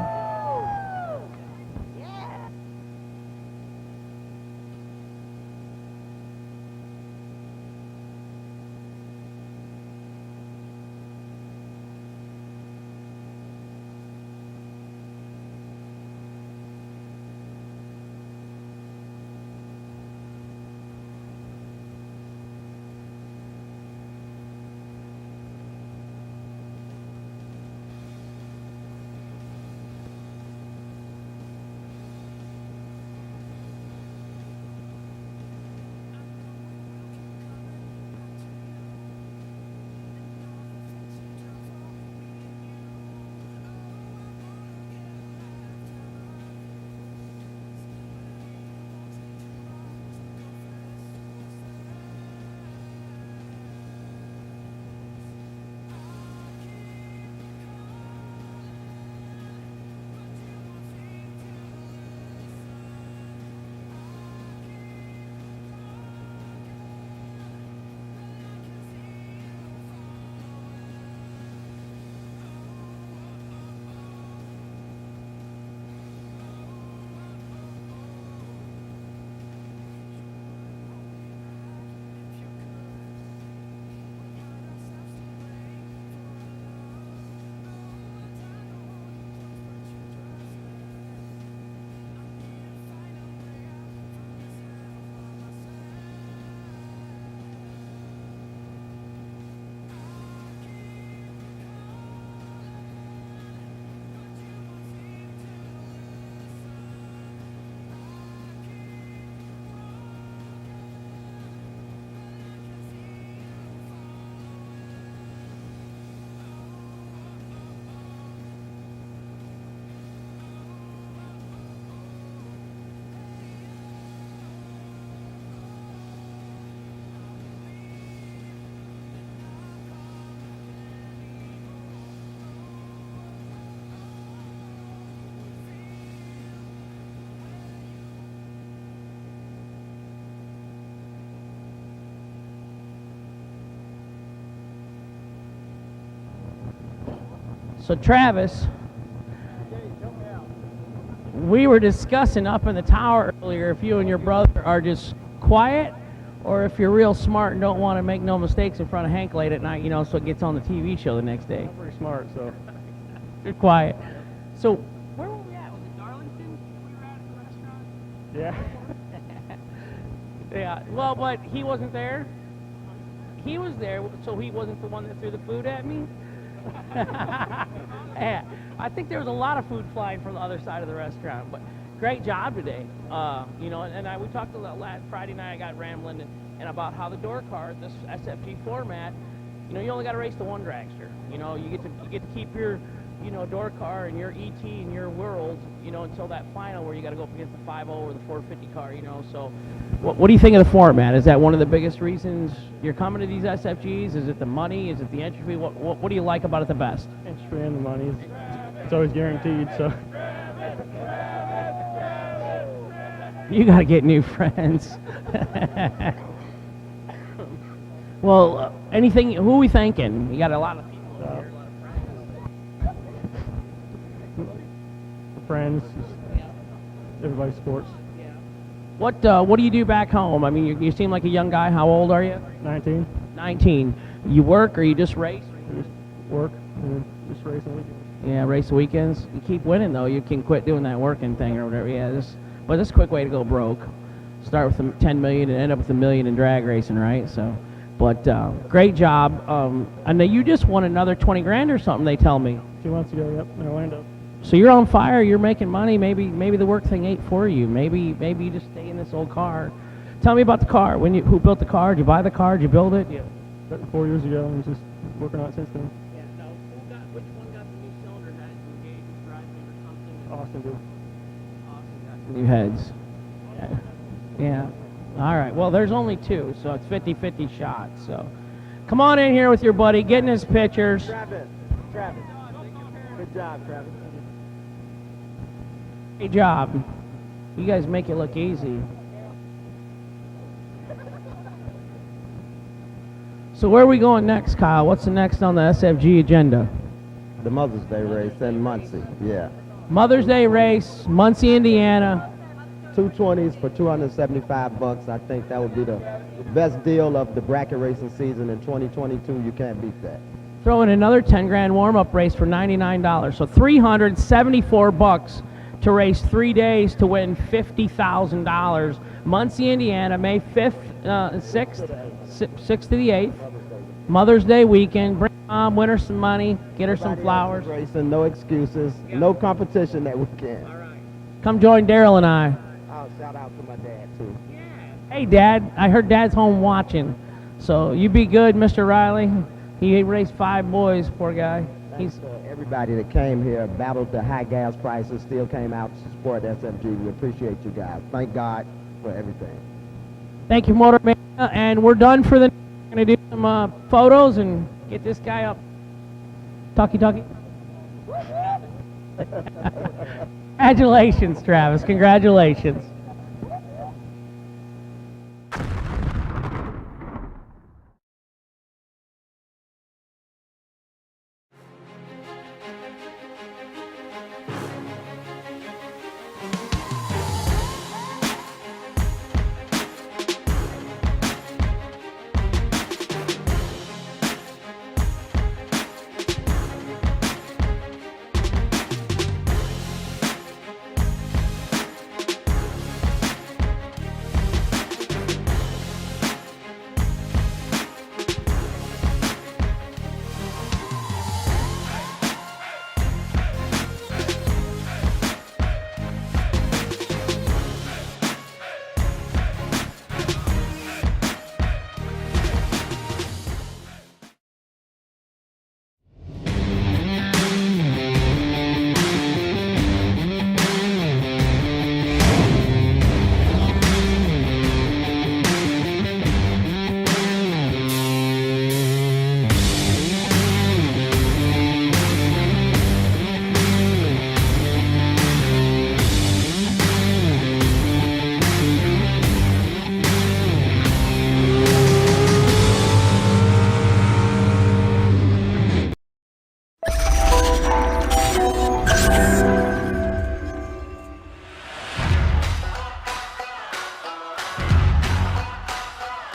So Travis, we were discussing up in the tower earlier if you and your brother are just quiet or if you're real smart and don't want to make no mistakes in front of Hank late at night, you know, so it gets on the TV show the next day. I'm pretty smart, so. You're quiet. So where were we at? Was it Darlington we were at the restaurant? Yeah. Yeah. Well, but he wasn't there. He was there, so he wasn't the one that threw the food at me. Yeah, I think there was a lot of food flying from the other side of the restaurant, but great job today. You know, and we talked a lot last Friday night. I got rambling and about how the door car, this SFG format, you know, you only got to race the one dragster. You know, you get to keep your, you know, door car and your ET and your world, you know, until that final where you got to go up against the 5.0 or the 450 car. You know, so what do you think of the format? Is that one of the biggest reasons you're coming to these SFGs? Is it the money? Is it the entry fee? What do you like about it the best? Entry and the money. It's always guaranteed, so. You got to get new friends. Well, anything, who are we thanking? You got a lot of people here, a lot of friends. Everybody sports. What do you do back home? I mean, you seem like a young guy. How old are you? 19. 19. You work or you just race? Just work and just race on weekends. Yeah, race weekends. You keep winning though. You can quit doing that working thing or whatever. Yeah, but this is a quick way to go broke. Start with the 10 million and end up with $1 million in drag racing, right? So, but great job. I know you just won another 20 grand or something. They tell me. 2 months ago, yep, in Orlando. So you're on fire. You're making money. Maybe the work thing ain't for you. Maybe you just stay in this old car. Tell me about the car. Who built the car? Did you buy the car? Did you build it? Yeah. 4 years ago, and just working on it since then. Yeah. No. Which one got the new cylinder heads? Engaged, driving, or something? Austin did. Austin got the new heads. Yeah. All right. Well, there's only 2, so it's 50-50 shots. So, come on in here with your buddy, getting his pictures. Travis. Good job, Travis. Great job. You guys make it look easy. So where are we going next, Kyle? What's the next on the SFG agenda? The Mother's Day race in Muncie, yeah. Mother's Day race, Muncie, Indiana. 220s for $275. I think that would be the best deal of the bracket racing season in 2022. You can't beat that. Throw in another 10 grand warm-up race for $99. So $374 to race 3 days to win $50,000. Muncie, Indiana, May 5th, 6th to the 8th. Mother's Day weekend. Bring mom, win her some money, get her some flowers. Racing, no excuses, no competition that weekend. Come join Daryl and I. I'll shout out to my dad too. Hey, Dad, I heard Dad's home watching. So you be good, Mr. Riley. He raised 5 boys, poor guy. Thanks to everybody that came here, battled the high gas prices, still came out to support SFG. We appreciate you guys. Thank God for everything. Thank you, Motormania. And we're done for the night. We're going to do some photos and get this guy up. Talkie. Congratulations, Travis. Congratulations.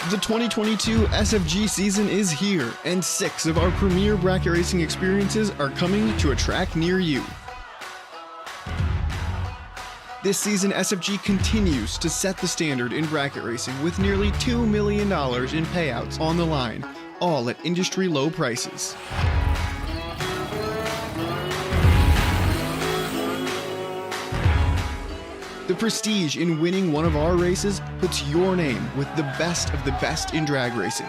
The 2022 SFG season is here, and 6 of our premier bracket racing experiences are coming to a track near you. This season, SFG continues to set the standard in bracket racing with nearly $2 million in payouts on the line, all at industry low prices. The prestige in winning one of our races puts your name with the best of the best in drag racing.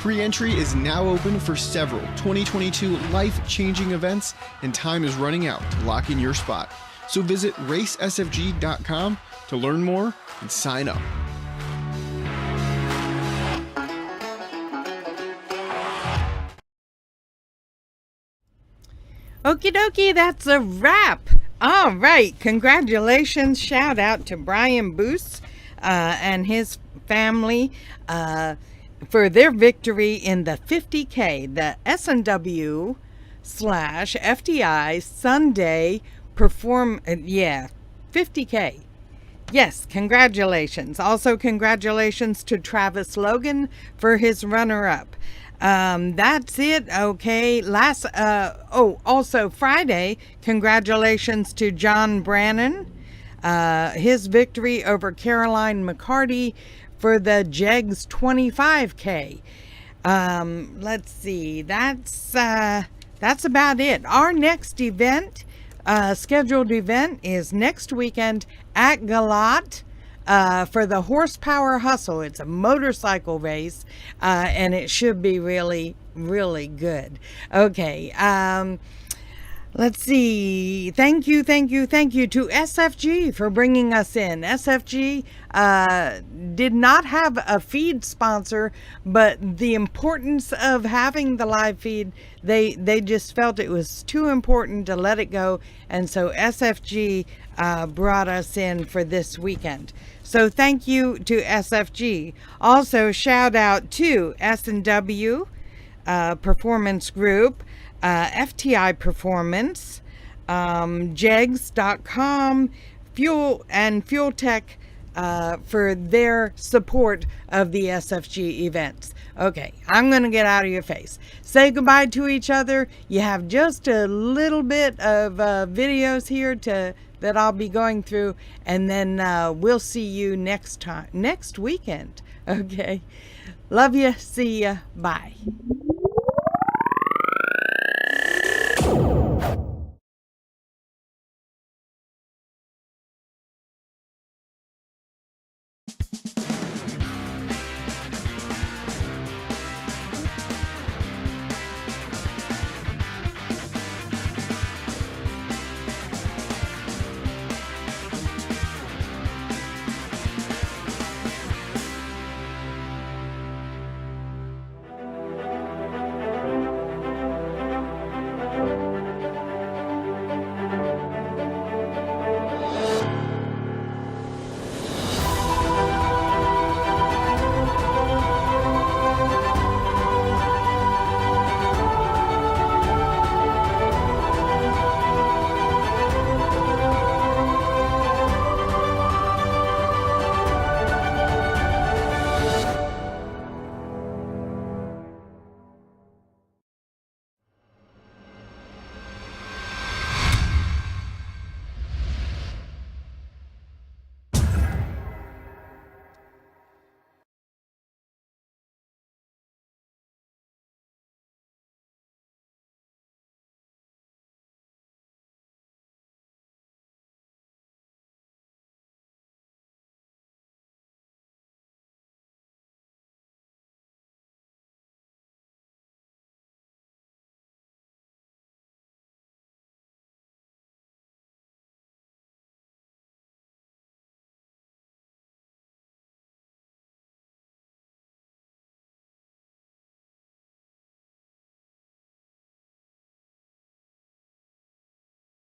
Pre-entry is now open for several 2022 life-changing events, and time is running out to lock in your spot. So visit racesfg.com to learn more and sign up. Okie dokie, that's a wrap. All right, congratulations. Shout out to Brian Boos and his family for their victory in the 50K, the SNW/FDI Sunday 50K. Yes, congratulations. Also, congratulations to Travis Logan for his runner-up. That's it. Okay. Also Friday, congratulations to John Brannon, his victory over Caroline McCarty for the Jegs 25K. Let's see. That's about it. Our next event, scheduled event, is next weekend at Galat. For the Horsepower Hustle. It's a motorcycle race, and it should be really, really good. Okay. Let's see. Thank you to SFG for bringing us in. SFG did not have a feed sponsor, but the importance of having the live feed, they just felt it was too important to let it go, and so SFG brought us in for this weekend. So thank you to SFG. Also, shout out to S&W Performance Group, FTI Performance, Jegs.com, Fuel and Fuel Tech for their support of the SFG events. Okay, I'm going to get out of your face. Say goodbye to each other. You have just a little bit of videos here that I'll be going through, and then we'll see you next weekend. Okay, love you. See ya. Bye.